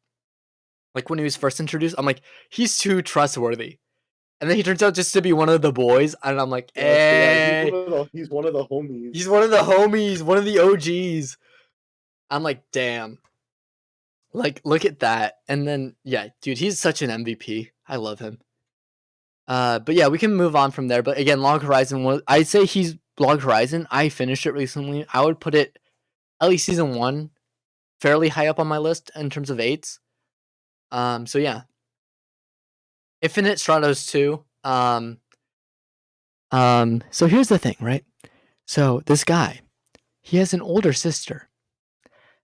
Like when he was first introduced, I'm like, he's too trustworthy. And then he turns out just to be one of the boys, and I'm like, Yeah, hey, he's one of the homies. he's one of the homies, one of the OGs. I'm like, damn. Like, look at that. And then, yeah, dude, he's such an MVP. I love him. But yeah, we can move on from there. But again, Log Horizon I'd say he's Log Horizon. I finished it recently. I would put it at least season 1 fairly high up on my list in terms of 8s. So yeah. Infinite Stratos 2. So here's the thing, right? So this guy, he has an older sister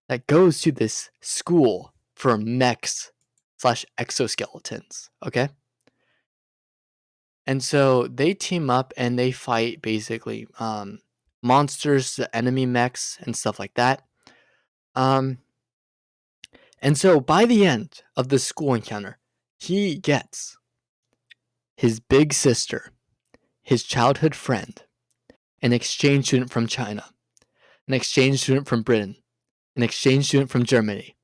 that goes to this school for mechs / exoskeletons, okay? And so they team up and they fight basically monsters, the enemy mechs, and stuff like that. And so by the end of the school encounter, he gets his big sister, his childhood friend, an exchange student from China, an exchange student from Britain, an exchange student from Germany,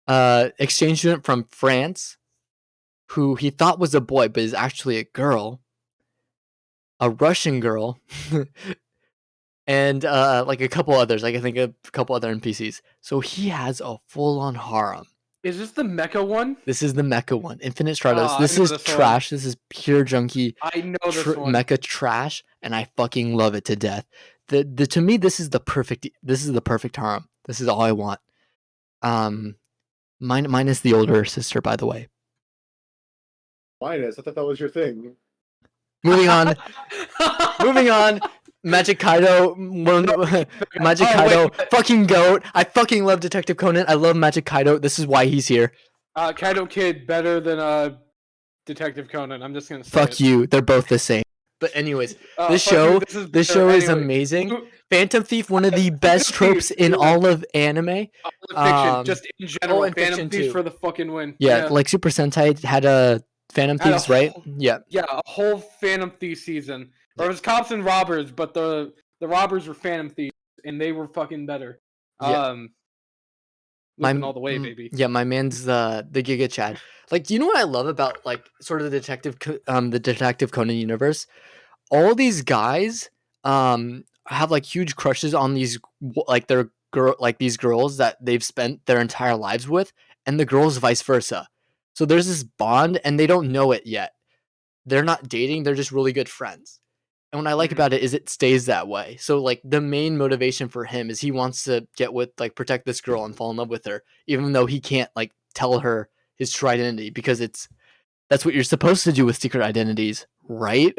exchange student from France, who he thought was a boy but is actually a girl, a Russian girl, and like a couple others. Like I think a couple other NPCs. So he has a full-on harem. Is this the mecha one? This is the mecha one, Infinite Stratos. Oh, this I know is this one. trash. This is pure junky I know this one. mecha trash, and I fucking love it to death. The to me, this is the perfect harem. This is all I want. Minus the older sister, by the way. Minus, I thought that was your thing. Moving on. Moving on. Magic Kaido, Magic Kaido, fucking goat. I fucking love Detective Conan. I love Magic Kaido. This is why he's here. Kaido Kid better than Detective Conan. I'm just gonna say. Fuck you. They're both the same. But anyways, this show is amazing. Phantom Thief, one of the best tropes in all of anime. Fiction, just in general. and Phantom fiction Thief too. for the fucking win. Yeah, like Super Sentai had a Phantom Had a Thieves, right? whole- Yeah. Yeah, a whole Phantom Thief season. Or it was Cops and Robbers, but the robbers were Phantom Thieves, and they were fucking better. Yeah. Living all the way, baby. Yeah, my man's the Giga Chad. Like, do you know what I love about like sort of the Detective Conan universe? All these guys have like huge crushes on these like their these girls that they've spent their entire lives with, and the girls vice versa. So there's this bond, and they don't know it yet. They're not dating; they're just really good friends. And what I like about it is it stays that way. So like the main motivation for him is he wants to protect this girl and fall in love with her, even though he can't like tell her his true identity because that's what you're supposed to do with secret identities, right?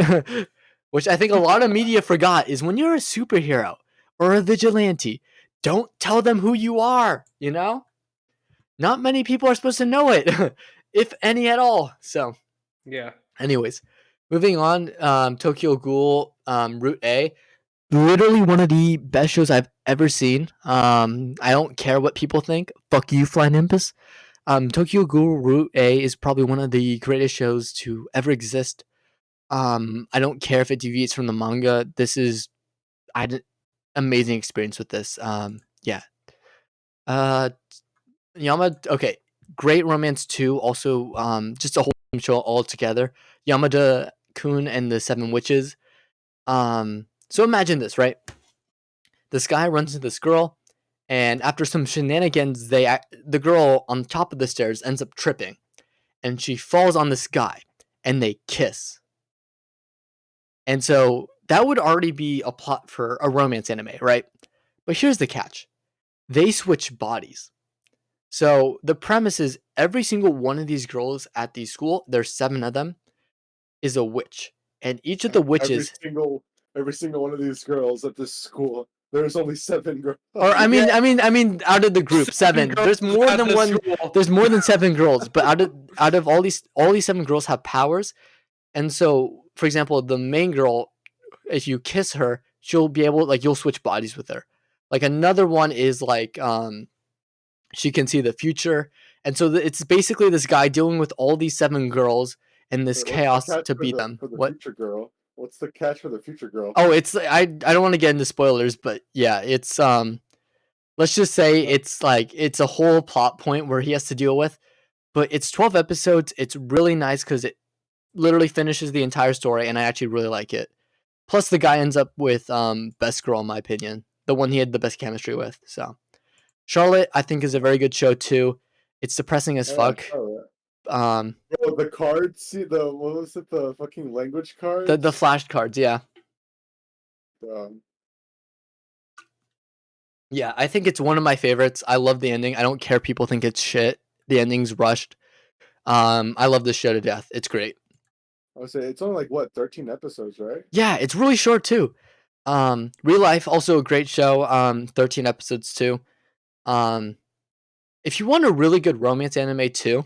Which I think a lot of media forgot is when you're a superhero or a vigilante, don't tell them who you are, you know? Not many people are supposed to know it, if any at all. So, yeah. Anyways, moving on, Tokyo Ghoul, Route A, literally one of the best shows I've ever seen. I don't care what people think. Fuck you, Fly Nimbus. Tokyo Ghoul Route A is probably one of the greatest shows to ever exist. I don't care if it deviates from the manga. I had an amazing experience with this. Yeah. Great Romance 2, also just a whole show all together. Yamada Kun and the Seven Witches. So imagine this, right? This guy runs into this girl, and after some shenanigans, the girl on top of the stairs ends up tripping, and she falls on this guy, and they kiss. And so that would already be a plot for a romance anime, right? But here's the catch. They switch bodies. So the premise is every single one of these girls at the school, there's 7 of them, is a witch. And each of the witches, every single one of these girls at this school, there's only 7 girls. or I mean out of the group, 7. There's more At than the one. school. There's more than 7 girls, but out of all these 7 girls have powers. And so, for example, the main girl, if you kiss her, she'll be able, like, you'll switch bodies with her. Like, another one is like she can see the future. And so it's basically this guy dealing with all these 7 girls and this Wait, what's the chaos catch to for beat the- them. For the What? future girl. What's the catch for the future girl? Oh, it's I don't want to get into spoilers, but yeah, it's let's just say it's a whole plot point where he has to deal with. But it's 12 episodes. It's really nice because it literally finishes the entire story, and I actually really like it. Plus, the guy ends up with best girl in my opinion, the one he had the best chemistry with. So, Charlotte, I think, is a very good show too. It's depressing as fuck. Charlotte. Um, Oh, the cards. See what was it? The fucking language cards. the flashcards, yeah, Um, yeah. I think it's one of my favorites. I love the ending. I don't care people think it's shit. The ending's rushed. I love this show to death. It's great. I would say it's only like what 13 episodes, right? Yeah, it's really short too. Real Life, also a great show. 13 episodes too. If you want a really good romance anime too,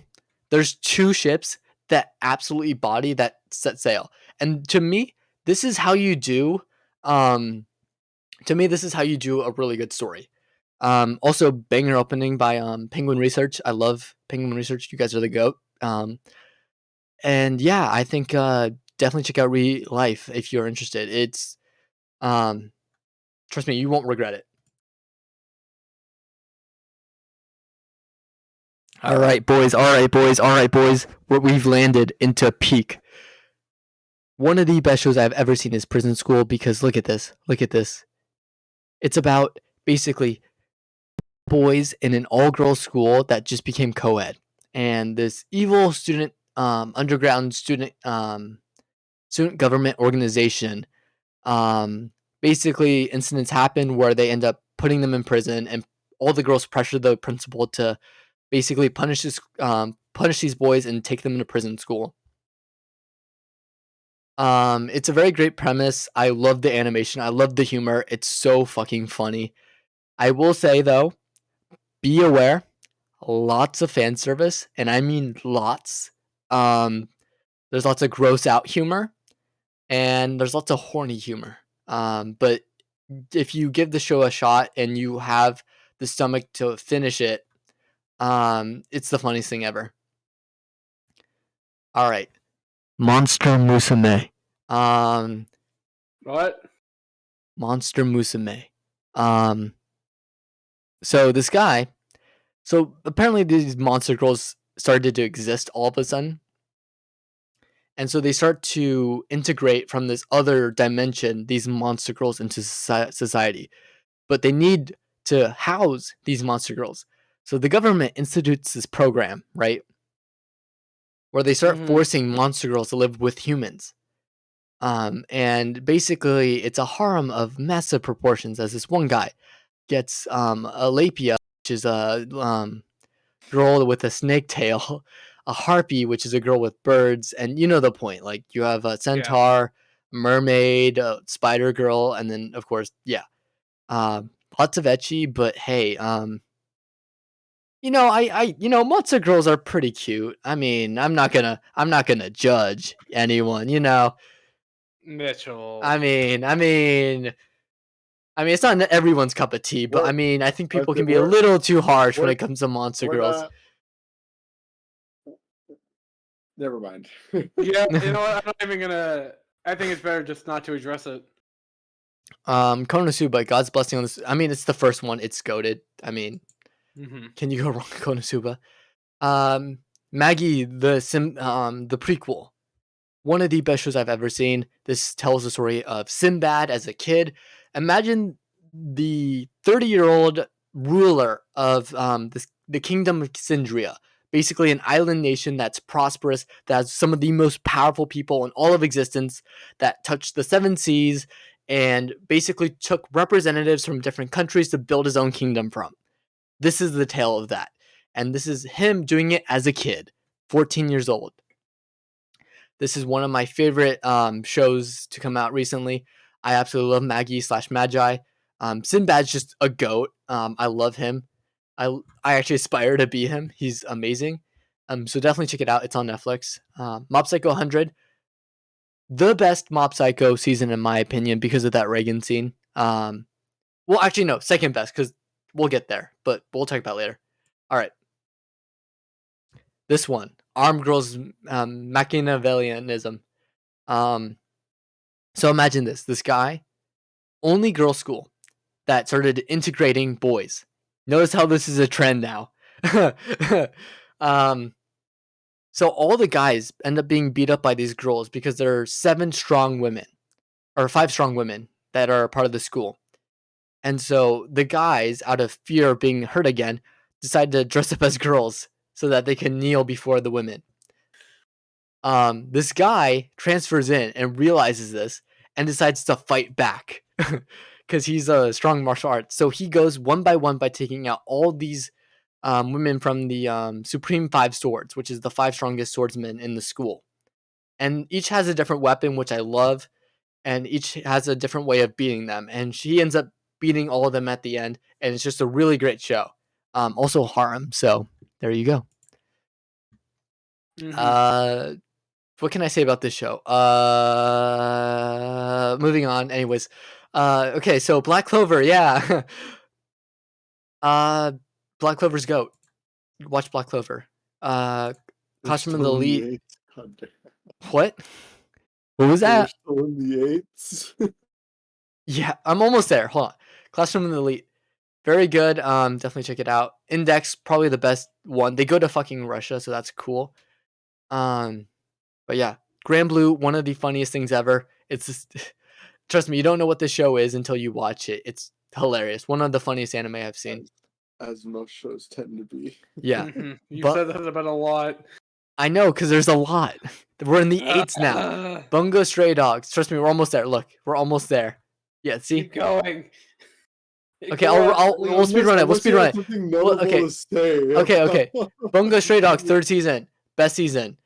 there's 2 ships that absolutely body that set sail. And to me, this is how you do a really good story. Also banger opening by Penguin Research. I love Penguin Research. You guys are the GOAT. And yeah, I think definitely check out Real Life if you're interested. It's trust me, you won't regret it. All right, boys. We've landed into peak. One of the best shows I've ever seen is Prison School because look at this. It's about basically boys in an all-girls school that just became co-ed. And this evil student underground student government organization, basically incidents happen where they end up putting them in prison, and all the girls pressure the principal to basically punish these boys and take them into prison school. It's a very great premise. I love the animation. I love the humor. It's so fucking funny. I will say though, be aware, lots of fan service, and I mean lots. There's lots of gross out humor, and there's lots of horny humor. But if you give the show a shot and you have the stomach to finish it, it's the funniest thing ever. All right, Monster Musume. What? Monster Musume. So this guy, so apparently these monster girls started to exist all of a sudden. And so they start to integrate from this other dimension these monster girls into society. But they need to house these monster girls. So the government institutes this program, right? Where they start forcing monster girls to live with humans. And basically it's a harem of massive proportions as this one guy gets a Lapia, which is a girl with a snake tail, a harpy, which is a girl with birds, and you know the point. Like you have a centaur, mermaid, a spider girl, and then of course, lots of ecchi. But hey, monster girls are pretty cute. I mean, I'm not gonna judge anyone. Mitchell. I mean, it's not everyone's cup of tea, but I mean, I think people can be a little too harsh when it comes to monster girls. Never mind. Yeah, you know what? I'm not even gonna. I think it's better just not to address it. Konosuba, God's blessing on this. I mean, it's the first one. It's goated. I mean, can you go wrong with Konosuba? Maggie, the prequel. one of the best shows I've ever seen. This tells the story of Sinbad as a kid. Imagine the 30-year-old ruler of the kingdom of Sindria, basically an island nation that's prosperous, that has some of the most powerful people in all of existence, that touched the seven seas, and basically took representatives from different countries to build his own kingdom from. This is the tale of that. And this is him doing it as a kid, 14 years old. This is one of my favorite shows to come out recently. I absolutely love Magi. Sinbad's just a goat. I love him. I actually aspire to be him. He's amazing. So definitely check it out. It's on Netflix. Mob Psycho 100. The best Mob Psycho season in my opinion because of that Reagan scene. Well, actually no, second best because we'll get there, but we'll talk about it later. All right. This one, Armed Girls Machiavellianism. So imagine this guy, only girl school that started integrating boys. Notice how this is a trend now. So all the guys end up being beat up by these girls because there are 7 strong women, or 5 strong women that are part of the school. And so the guys, out of fear of being hurt again, decide to dress up as girls so that they can kneel before the women. This guy transfers in and realizes this and decides to fight back because he's a strong martial arts. So he goes one by one by taking out all these women from the Supreme 5 Swords, which is the 5 strongest swordsmen in the school. And each has a different weapon, which I love, and each has a different way of beating them. And she ends up beating all of them at the end, and it's just a really great show. Also harem, so there you go. Mhm. What can I say about this show? Moving on. Anyways, okay, so Black Clover, yeah. Black Clover's GOAT. Watch Black Clover. We're Classroom of the still in Elite. the eights. God damn. What? What was We're that? still in the eights. Yeah, I'm almost there. Hold on. Classroom of the Elite. Very good. Definitely check it out. Index, probably the best one. They go to fucking Russia, so that's cool. But yeah, Grand Blue, one of the funniest things ever. It's just, trust me, you don't know what this show is until you watch it. It's hilarious. One of the funniest anime I've seen. As most shows tend to be. Yeah, Mhm. You but- said that about a lot. I know because there's a lot. We're in the 8s now. Bungo Stray Dogs. Trust me, we're almost there. Look, we're almost there. Yeah, see. Keep going. Okay, we'll speedrun it. We'll speedrun it. Something Well, notable okay. to say. Okay. Bungo Stray Dogs, 3rd season, best season.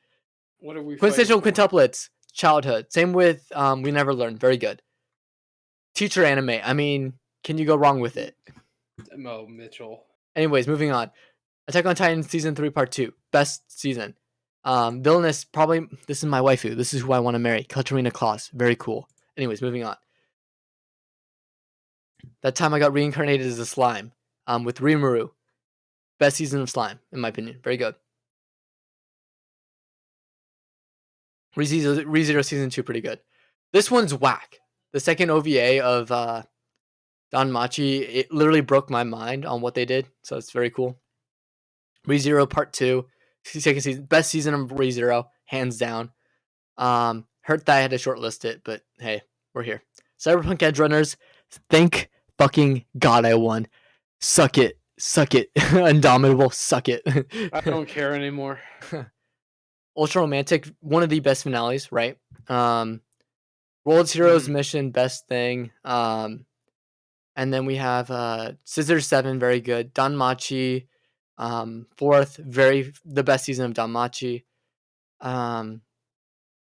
What are we? Quintessential fighting for? quintuplets, childhood. Same with We Never Learn. Very good. Teacher anime. I mean, can you go wrong with it? Mo Mitchell. Anyways, moving on. Attack on Titan season 3 part 2. Best season. Villainous, probably this is my waifu. This is who I want to marry. Katarina Kloss. Very cool. Anyways, moving on. That time I got reincarnated as a slime. With Rimuru. Best season of slime, in my opinion. Very good. ReZero season 2, pretty good. This one's whack. The second OVA of Danmachi, it literally broke my mind on what they did. So it's very cool. ReZero part 2, second season, best season of ReZero, hands down. Hurt that I had to shortlist it, but hey, we're here. Cyberpunk Edge Runners, thank fucking God I won. Suck it. Indomitable, suck it. I don't care anymore. Ultra Romantic, one of the best finales, right? World's Heroes Mission, best thing. And then we have Scissors 7, very good. Danmachi, 4th, the best season of Danmachi.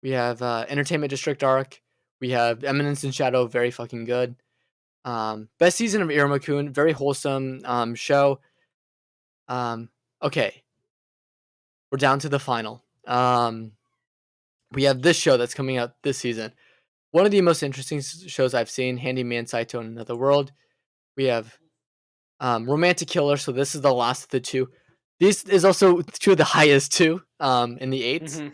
We have Entertainment District Arc. We have Eminence in Shadow, very fucking good. Best season of Iruma-kun, very wholesome show. Okay. We're down to the final. We have this show that's coming out this season. One of the most interesting shows I've seen, Handyman Saito in Another World. We have Romantic Killer, so this is the last of the 2. This is also 2 of the highest too, in the 8s. Mhm.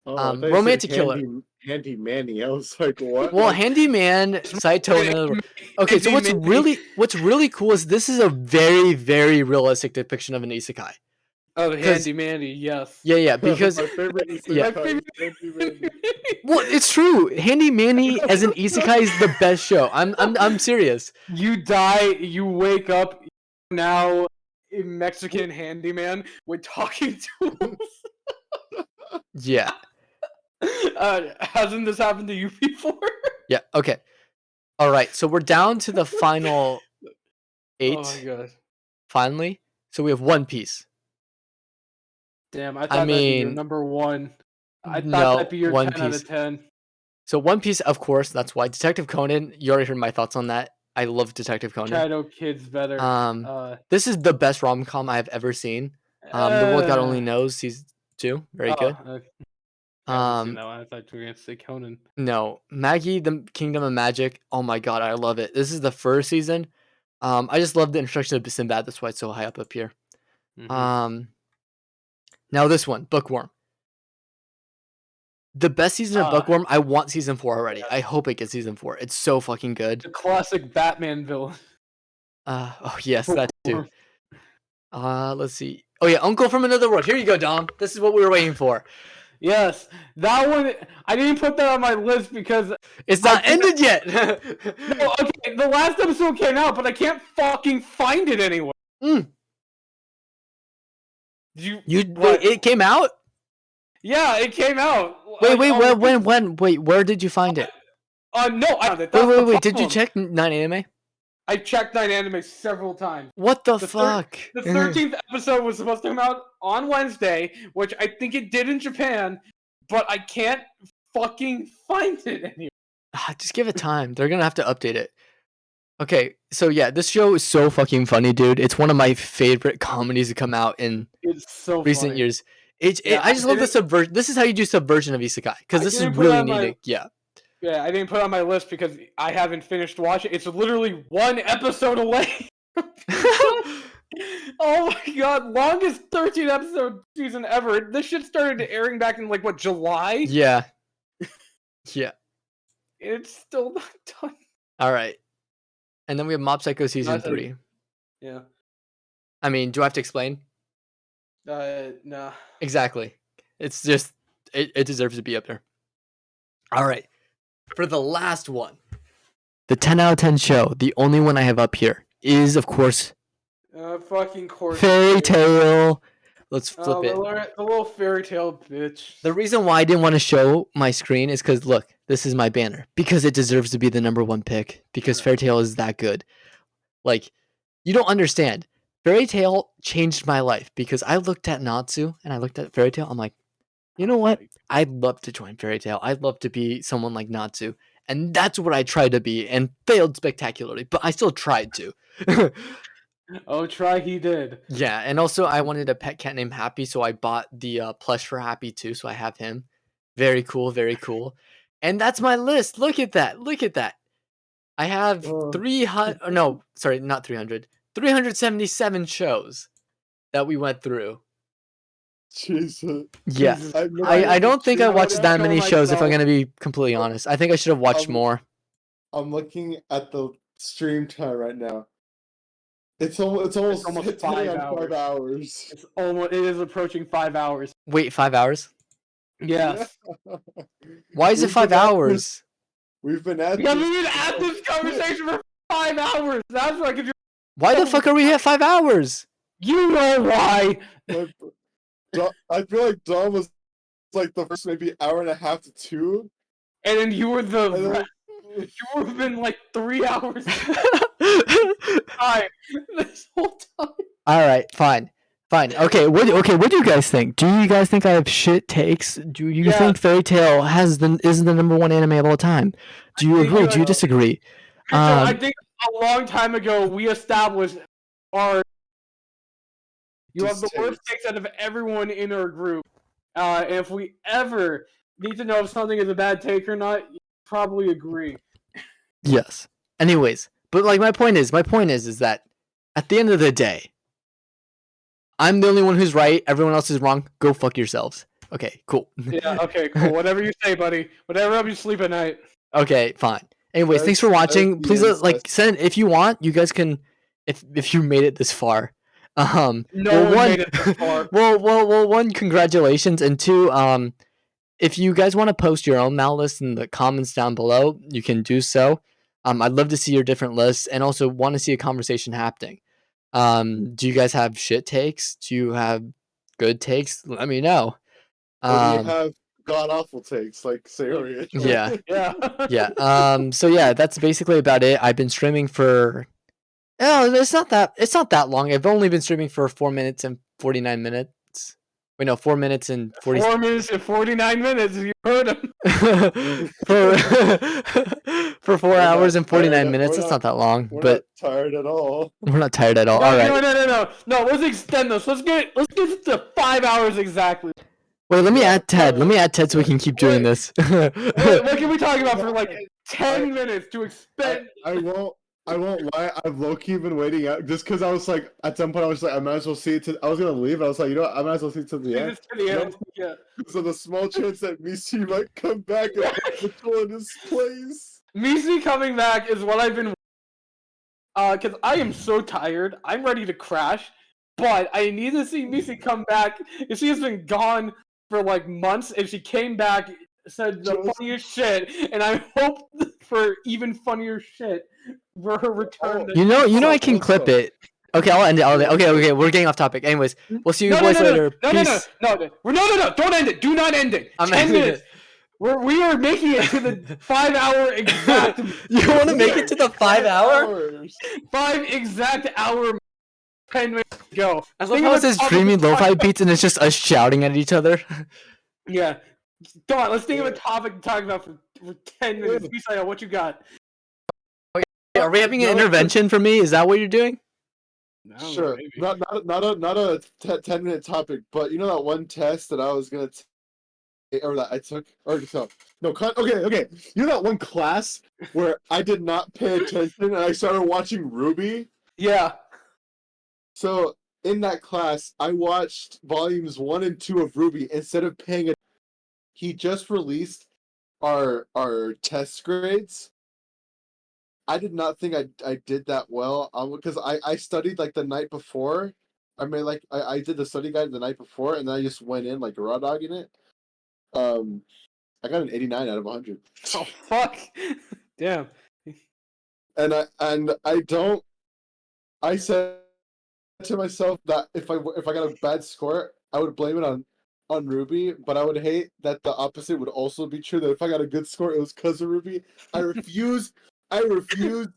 Oh, I thought you said Romantic Killer. Handy Manny. I was like, what? Well, Handyman Saito in Another World. Okay, so what's really cool is this is a very, very realistic depiction of an isekai. Oh, the 'Cause- Handy Mandy, yes. Yeah, because my favorite yeah. isekai My is Handy Mandy. Well, it's true. Handy Manny as an isekai is the best show. I'm serious. You die, you wake up now a Mexican handyman with talking tools. Yeah. Hasn't this happened to you before? Yeah. Okay. All right. So we're down to the final 8. Oh my god. Finally. So we have One Piece. Damn, I thought that'd be your mean, number 1. I thought no, that'd be your One 10 out Piece. of 10. So One Piece, of course, that's why. Detective Conan, you already heard my thoughts on that. I love Detective Conan. Kaido Kid's better. This is the best rom-com I have ever seen. The World God Only Knows, season 2, very good. I haven't seen Um, that one. I thought you were gonna say Conan. no, Maggie, the Kingdom of Magic. Oh my god, I love it. This is the first season. I just love the introduction of Sinbad. That's why it's so high up here. Mhm. Now this one, Bookworm. The best season of Bookworm. I want season 4 already. I hope it gets season 4. It's so fucking good. The classic Batman villain. Oh yes, that too. Let's see. Oh yeah, Uncle from Another World. Here you go, Dom. This is what we were waiting for. Yes, that one. I didn't put that on my list because It's not ended yet. no, okay, the last episode came out, but I can't fucking find it anywhere. Mm. You Wait, it came out? Yeah, it came out. Wait, When? wait, where did you find it? No, I found it. That's the Wait, did you problem. check 9 Anime? I checked 9 Anime several times. What the The fuck? The 13th episode was supposed to come out on Wednesday, which I think it did in Japan, but I can't fucking find it anywhere. Just give it time. They're gonna have to update it. Okay, so yeah, this show is so fucking funny, dude. It's one of my favorite comedies to come out in It's so recent funny. years. Yeah, I just love the didn't- subversion. This is how you do subversion of isekai, because I this is didn't put it really on my- needed. Yeah. Yeah, I didn't put it on my list because I haven't finished watching. It's literally one episode away. Oh my god, longest 13 episode season ever. This shit started airing back in like what, July? Yeah. Yeah. It's still not done. All right. And then we have Mob Psycho season Nothing. 3. Yeah. I mean, do I have to explain? No. Exactly. It's just it deserves to be up there. All right. For the last one, the 10 out of 10 show, the only one I have up here is, of course, Fucking course. Fairy Tail. Let's flip Oh, it. the little fairy tale bitch. The reason why I didn't want to show my screen is because, look, this is my banner. Because it deserves to be the number 1 pick. Because Fairy Tail is that good. Like, you don't understand. Fairy Tail changed my life because I looked at Natsu and I looked at Fairy Tail. I'm like, you know what? I'd love to join Fairy Tail. I'd love to be someone like Natsu. And that's what I tried to be and failed spectacularly. But I still tried to. Oh, try he did. Yeah, and also I wanted a pet cat named Happy, so I bought the plush for Happy too, so I have him. Very cool, very cool. And that's my list. Look at that. Look at that. I have 300 no, sorry, not 300. 377 shows that we went through. Jesus. Yeah. Jesus. I don't think I I would watched that kill many shows if I'm myself. going to be completely honest. I think I should have watched more. I'm looking at the stream time right now. It's almost almost hitting 5 on hours. 5 hours. It is approaching 5 hours. Wait, 5 hours? Yes. Why is it We've 5 been at hours? We've been at Because this- we've been at this conversation for 5 hours. That's what I could do. Why the fuck are we at 5 hours? You know why. I feel like Dom was like the first maybe hour and a half to 2. And then you were And then- you would have been like 3 hours time this whole time. All right, fine. Okay, what do you guys think? Do you guys think I have shit takes? Do you Yeah. think Fairy Tail is the number 1 anime of all time? Do you think agree? you Do you are. disagree? So I think a long time ago we established our. You have the worst takes out of everyone in our group. And if we ever need to know if something is a bad take or not, you probably agree. Yes. Anyways, but like my point is that at the end of the day, I'm the only one who's right. Everyone else is wrong. Go fuck yourselves. Okay, cool. Yeah. Okay. Cool. Whatever you say, buddy. Whatever helps you sleep at night. Okay, fine. Anyways, thanks for That's watching. the Please incest. send if you want. You guys can, if you made it this far, No well, one one, made it this far. well, one, congratulations, and two, if you guys want to post your own mal list in the comments down below, you can do so. I'd love to see your different lists, and also want to see a conversation happening. Do you guys have shit takes? Do you have good takes? Let me know. Or do you Um, have god awful takes like Sayori? yeah, Yeah. yeah. So yeah, that's basically about it. I've been streaming for. Oh, it's not that long. I've only been streaming for 4 minutes and 49 minutes. Wait, no, 4 minutes and 40. 4 minutes and 49 minutes. You heard him. for for 4 We're hours not and 49 tired, minutes. we're It's not- not that long, We're but not tired at all. we're not tired at all. No, All right. no. Let's extend this. Let's get it to 5 hours exactly. Wait, let me Yeah, add Ted. Let me add Ted so we can keep doing Wait. this. What can we talk about for like 10 minutes to expend? I won't lie. I've low key been waiting out just because I was like, at some point, I was like, I might as well see it. I was gonna leave. I was like, you know what? I might as well see it to the end. To the end. Yeah. So the small chance that Misi might come back and patrol in his place. Misi coming back is what I've been. Because I am so tired. I'm ready to crash. But I need to see Misi come back. If she has been gone for like months, and she came back, said the Just- funniest shit, and I hope for even funnier shit for her return. Oh. you know, I Also- can clip also- it. Okay, I'll end it. Okay, we're getting off topic. Anyways, we'll see you boys later. Peace. No, don't end it. Do not end it. I'm 10 ending minutes. We are making it to the 5 hour exact. You want to make it to the 5 hour? hours. 5 exact hour. 10 minutes to go. I love Think how of it says a topic streaming to talk lo-fi about. beats and it's just us shouting at each other. Yeah. Come on, let's think of a topic to talk about for 10 minutes. Misael, what you got? Are we having an No. intervention for me? Is that what you're doing? Sure, not a 10-minute topic, but you know that one test that I was gonna or that I took, or so no, okay. You know that one class where I did not pay attention and I started watching Ruby. Yeah. So in that class, I watched volumes 1 and 2 of Ruby instead of paying. He just released our test grades. I did not think I did that well because I studied like the night before. I mean, like I did the study guide the night before, and then I just went in like raw dogging it. I got an 89 out of 100. Oh, fuck. Damn. And I said to myself that if I got a bad score, I would blame it on Ruby, but I would hate that the opposite would also be true. That if I got a good score, it was because of Ruby. I refuse to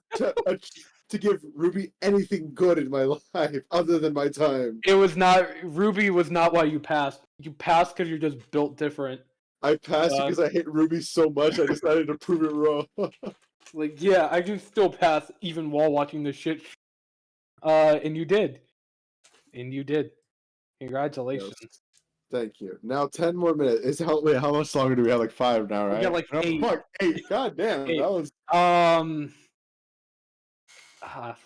give Ruby anything good in my life other than my time. It was not. Ruby was not why you passed. You passed because you're just built different. I passed because I hate Ruby so much. I decided to prove it wrong. Like, yeah, I can still pass even while watching this shit. And you did. Congratulations. Yes. Thank you. Now 10 more minutes. Wait, how much longer do we have? Like 5 now, right? We got like No, 8. Fuck, 8. God damn, 8. that was.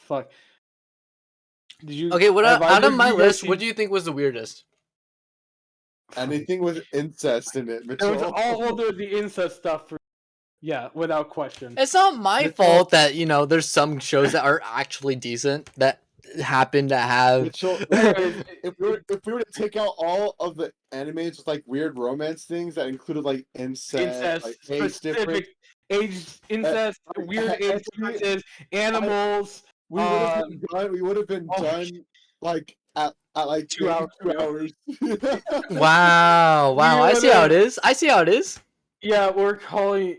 Fuck. Did you? Okay, what have out either of my you guys list, seen- what do you think was the weirdest? Anything with incest in it, It was Mitchell. all the incest stuff. Yeah, without question. It's not my Mitchell- fault that, there's some shows that are actually decent that happen to have. Mitchell, if we were to take out all of the animes with like weird romance things that included like incest, like age difference, Incest, weird age actually, differences, animals. we would have been oh, done like at like 2 hours. 2 hours. Wow, I see how it is. Yeah, we're calling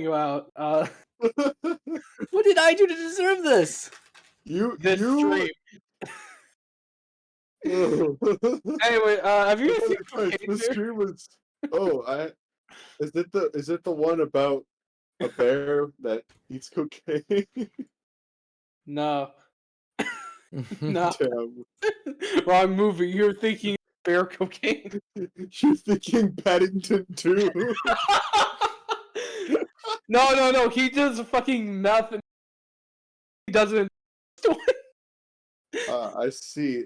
you out. What did I do to deserve this? This stream. Anyway, have you seen The Cocaine Bear? stream was. Is it the one about a bear that eats cocaine? No. No. Damn. Wrong movie. You're thinking bear cocaine. You're thinking Paddington 2. No. He does fucking meth and he doesn't. I see.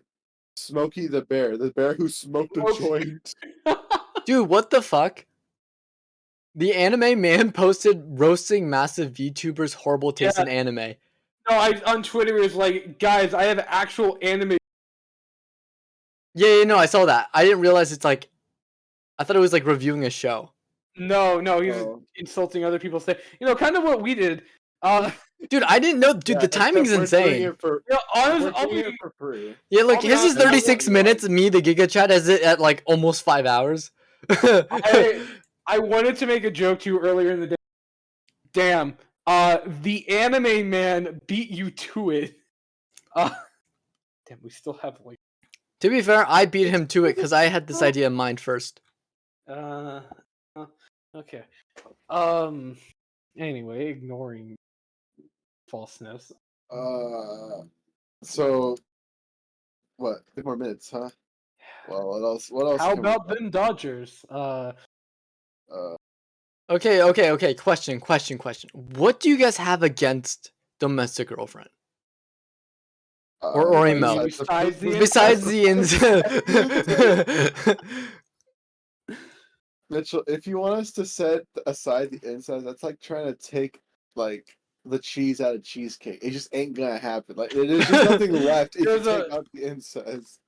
Smokey the bear who smoked a Smokey. joint. Dude, what the fuck? The anime man posted roasting massive VTubers' horrible taste Yeah. in anime. No, on Twitter is like, guys, I have actual anime Yeah, no, I saw that. I didn't realize it's like. I thought it was like reviewing a show. No, he's Oh. insulting other people's thing. Kind of what we did. Dude, I didn't know. Dude, Yeah, the except timing's we're doing insane. it for, Honestly, we're doing it for free. Yeah, look, I'll be his is honest, I 36 want- minutes. Me, the Giga Chat, has it at like almost 5 hours. I wanted to make a joke to you earlier in the day. Damn, the anime man beat you to it. Damn, we still have like. To be fair, I beat him to it because I had this idea in mind first. Okay. Anyway, ignoring falseness. So what? 3 more minutes, huh? Well, what else? What else? How can we about talk them Dodgers? Okay. Question. What do you guys have against Domestic Girlfriend? Or emo? Besides the Besides the Mitchell, if you want us to set aside the incest, that's like trying to take like the cheese out of cheesecake. It just ain't gonna happen. Like there's just nothing left if you There's take a- out the incest.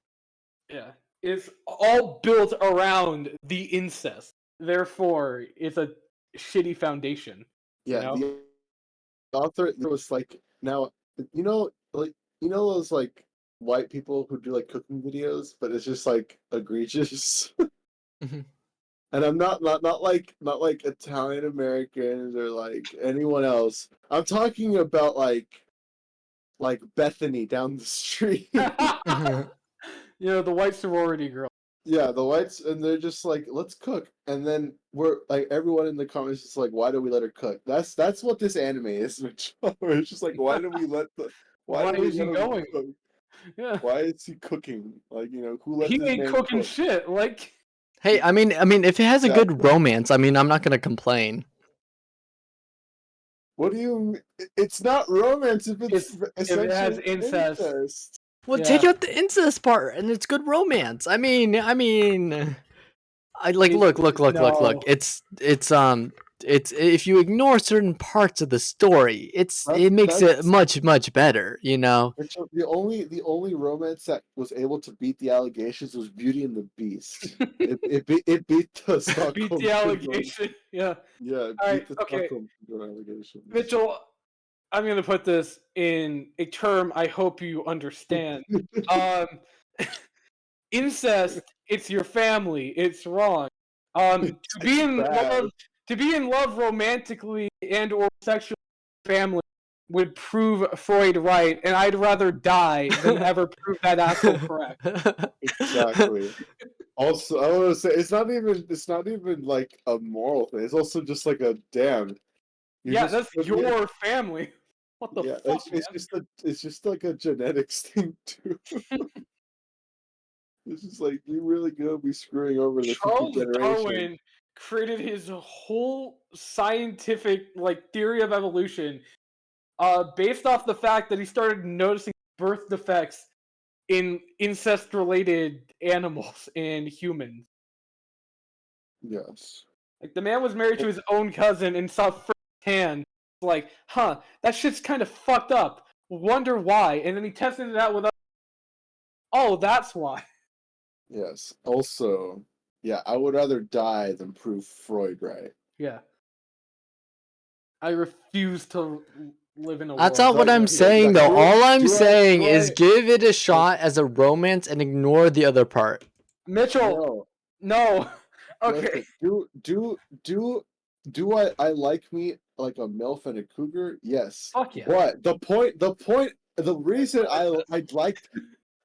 Yeah, it's all built around the incest. Therefore, it's a shitty foundation. Yeah, know? the author was like now like those like white people who do like cooking videos, but it's just like egregious. Mhm. And I'm not like Italian Americans or like anyone else. I'm talking about like Bethany down the street. The white sorority girl. Yeah, the whites, and they're just like, let's cook, and then we're like, everyone in the comments is like, why do we let her cook? That's what this anime is, Mitchell. It's just like, why do we let the Why do we is he let him going? cook? Yeah, Why is he cooking? Like, who let he this ain't man cooking cook? shit. Like, Hey, I mean, if it has a good romance, I mean, I'm not gonna complain. What do you? It's not romance if it's If it has essentially incest. Well, Yeah. take out the incest part, and it's good romance. I mean, I like look. No. It's if you ignore certain parts of the story, it makes it That's- much better. Mitchell, the only romance that was able to beat the allegations was Beauty and the Beast. it beat the Stockholm beat the Syndrome. allegation. Yeah, Yeah, it All beat right, the okay. Stockholm Syndrome allegations. Mitchell, I'm gonna put this in a term I hope you understand. Incest, it's your family. It's wrong. To be in bad. love romantically and or sexually with family would prove Freud right, and I'd rather die than ever prove that asshole correct. Exactly. Also, I want to say it's not even like a moral thing. It's also just like a damn. you're Yeah, just that's putting it- your family. What the yeah, fuck, it's just like a genetics thing too. It's just like you're really gonna be screwing over the Charles future generation. Darwin created his whole scientific theory of evolution based off the fact that he started noticing birth defects in incest related animals and humans. Yes. Like the man was married to his own cousin and saw firsthand like, that shit's kind of fucked up. Wonder why. And then he tested it out with oh, that's why. Yes. Also, yeah, I would rather die than prove Freud right. Yeah. I refuse to live in a That's world. not what Like, I'm yeah, saying, though. do All I'm I- saying do is I- give it a shot as a romance and ignore the other part. Mitchell, no. Okay. Listen, do I like me like a MILF and a cougar? Yes. Fuck yeah. But the reason I liked,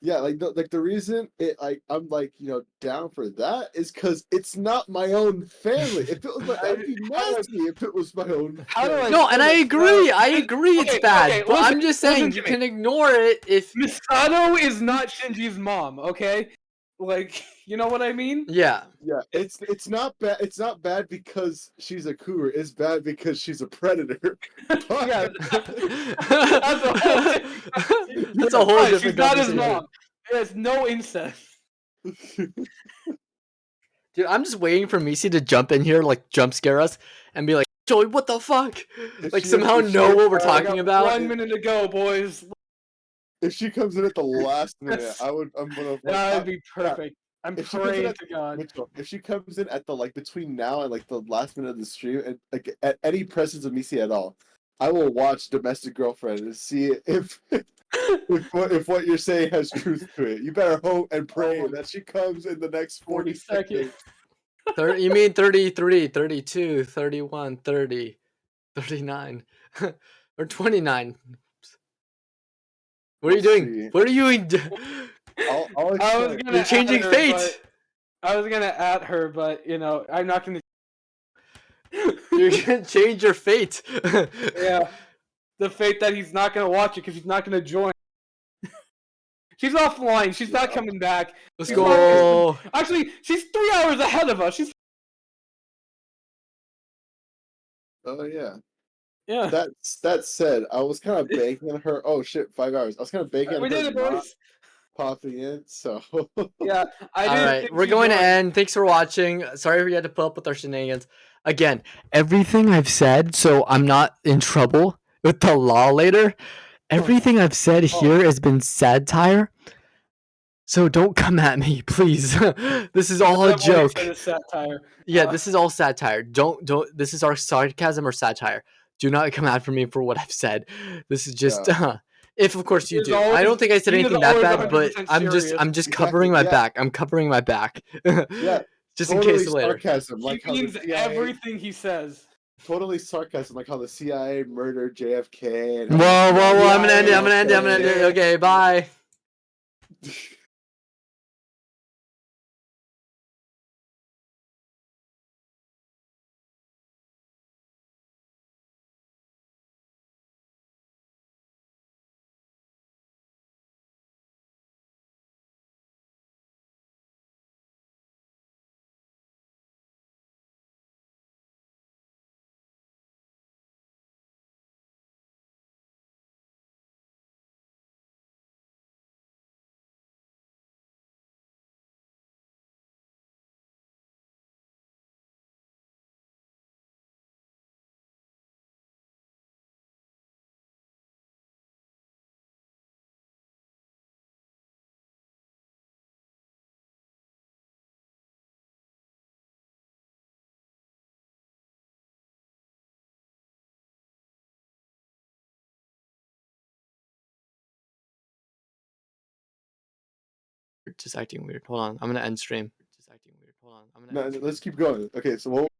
yeah, the reason I'm down for that is because it's not my own family. If it was I'd be nasty if it was my own. How do I- family. No, and I agree. I agree it's okay, bad. okay, But I'm listen- just saying listen you to me. can ignore it if. Misato is not Shinji's mom, okay? Like, you know what I mean? Yeah. Yeah, it's not bad. It's not bad because she's a cougar. It's bad because she's a predator. Yeah, That's a whole different- That's a whole Right, different she's not his conversation. mom. There's no incest. Dude, I'm just waiting for Misi to jump in here, like jump scare us, and be like, Joey, what the fuck? Like somehow know what we're I talking got about. 1 minute to go, boys. if she comes in at the last minute, That's- I'm gonna. That'd be perfect. I'm if she comes in praying at- to God. Mitchell, if she comes in at the between now and the last minute of the stream, and at any presence of Missy at all, I will watch Domestic Girlfriend and see if what you're saying has truth to it. You better hope and pray my that she comes in the next 40 seconds. seconds. You mean 33, 32, 31, 30, 39, or 29? What are you We'll doing? see. What are you? I'll I was explain. gonna You're changing add her, fate. but- I was gonna at her, but I'm not gonna. You're gonna change your fate. Yeah, the fate that he's not gonna watch it because he's not gonna join. She's offline. She's not coming back. Let's She's go. Actually, she's 3 hours ahead of us. Oh yeah. Yeah. That said, I was kind of banking on her. Oh shit, 5 hours. I was kind of banking on We did her it, not boys. popping in. So Yeah, I All didn't. right, think we're she'd going to join. end. Thanks for watching. Sorry we had to put up with our shenanigans. Again, everything I've said, so I'm not in trouble with the law later. Everything I've said here has been satire. So don't come at me, please. This is all a That what he joke. said is satire. Yeah, this is all satire. Don't. This is our sarcasm or satire. Do not come after me for what I've said. This is just if of course you He is do. I always- don't think I said he is anything that always bad, but 100% I'm just serious. covering my Exactly, yeah. back. I'm covering my back. yeah, Just in totally case later. sarcasm, He like how the means CIA, everything he says. totally sarcasm, like how the CIA murdered JFK. And Whoa, whoa, whoa! I'm gonna end it. I'm gonna end it. I'm gonna end it. Okay, bye. Just acting weird. Hold on. I'm gonna end stream. Just acting weird. Hold on. I'm gonna. No, let's keep going. Okay, so what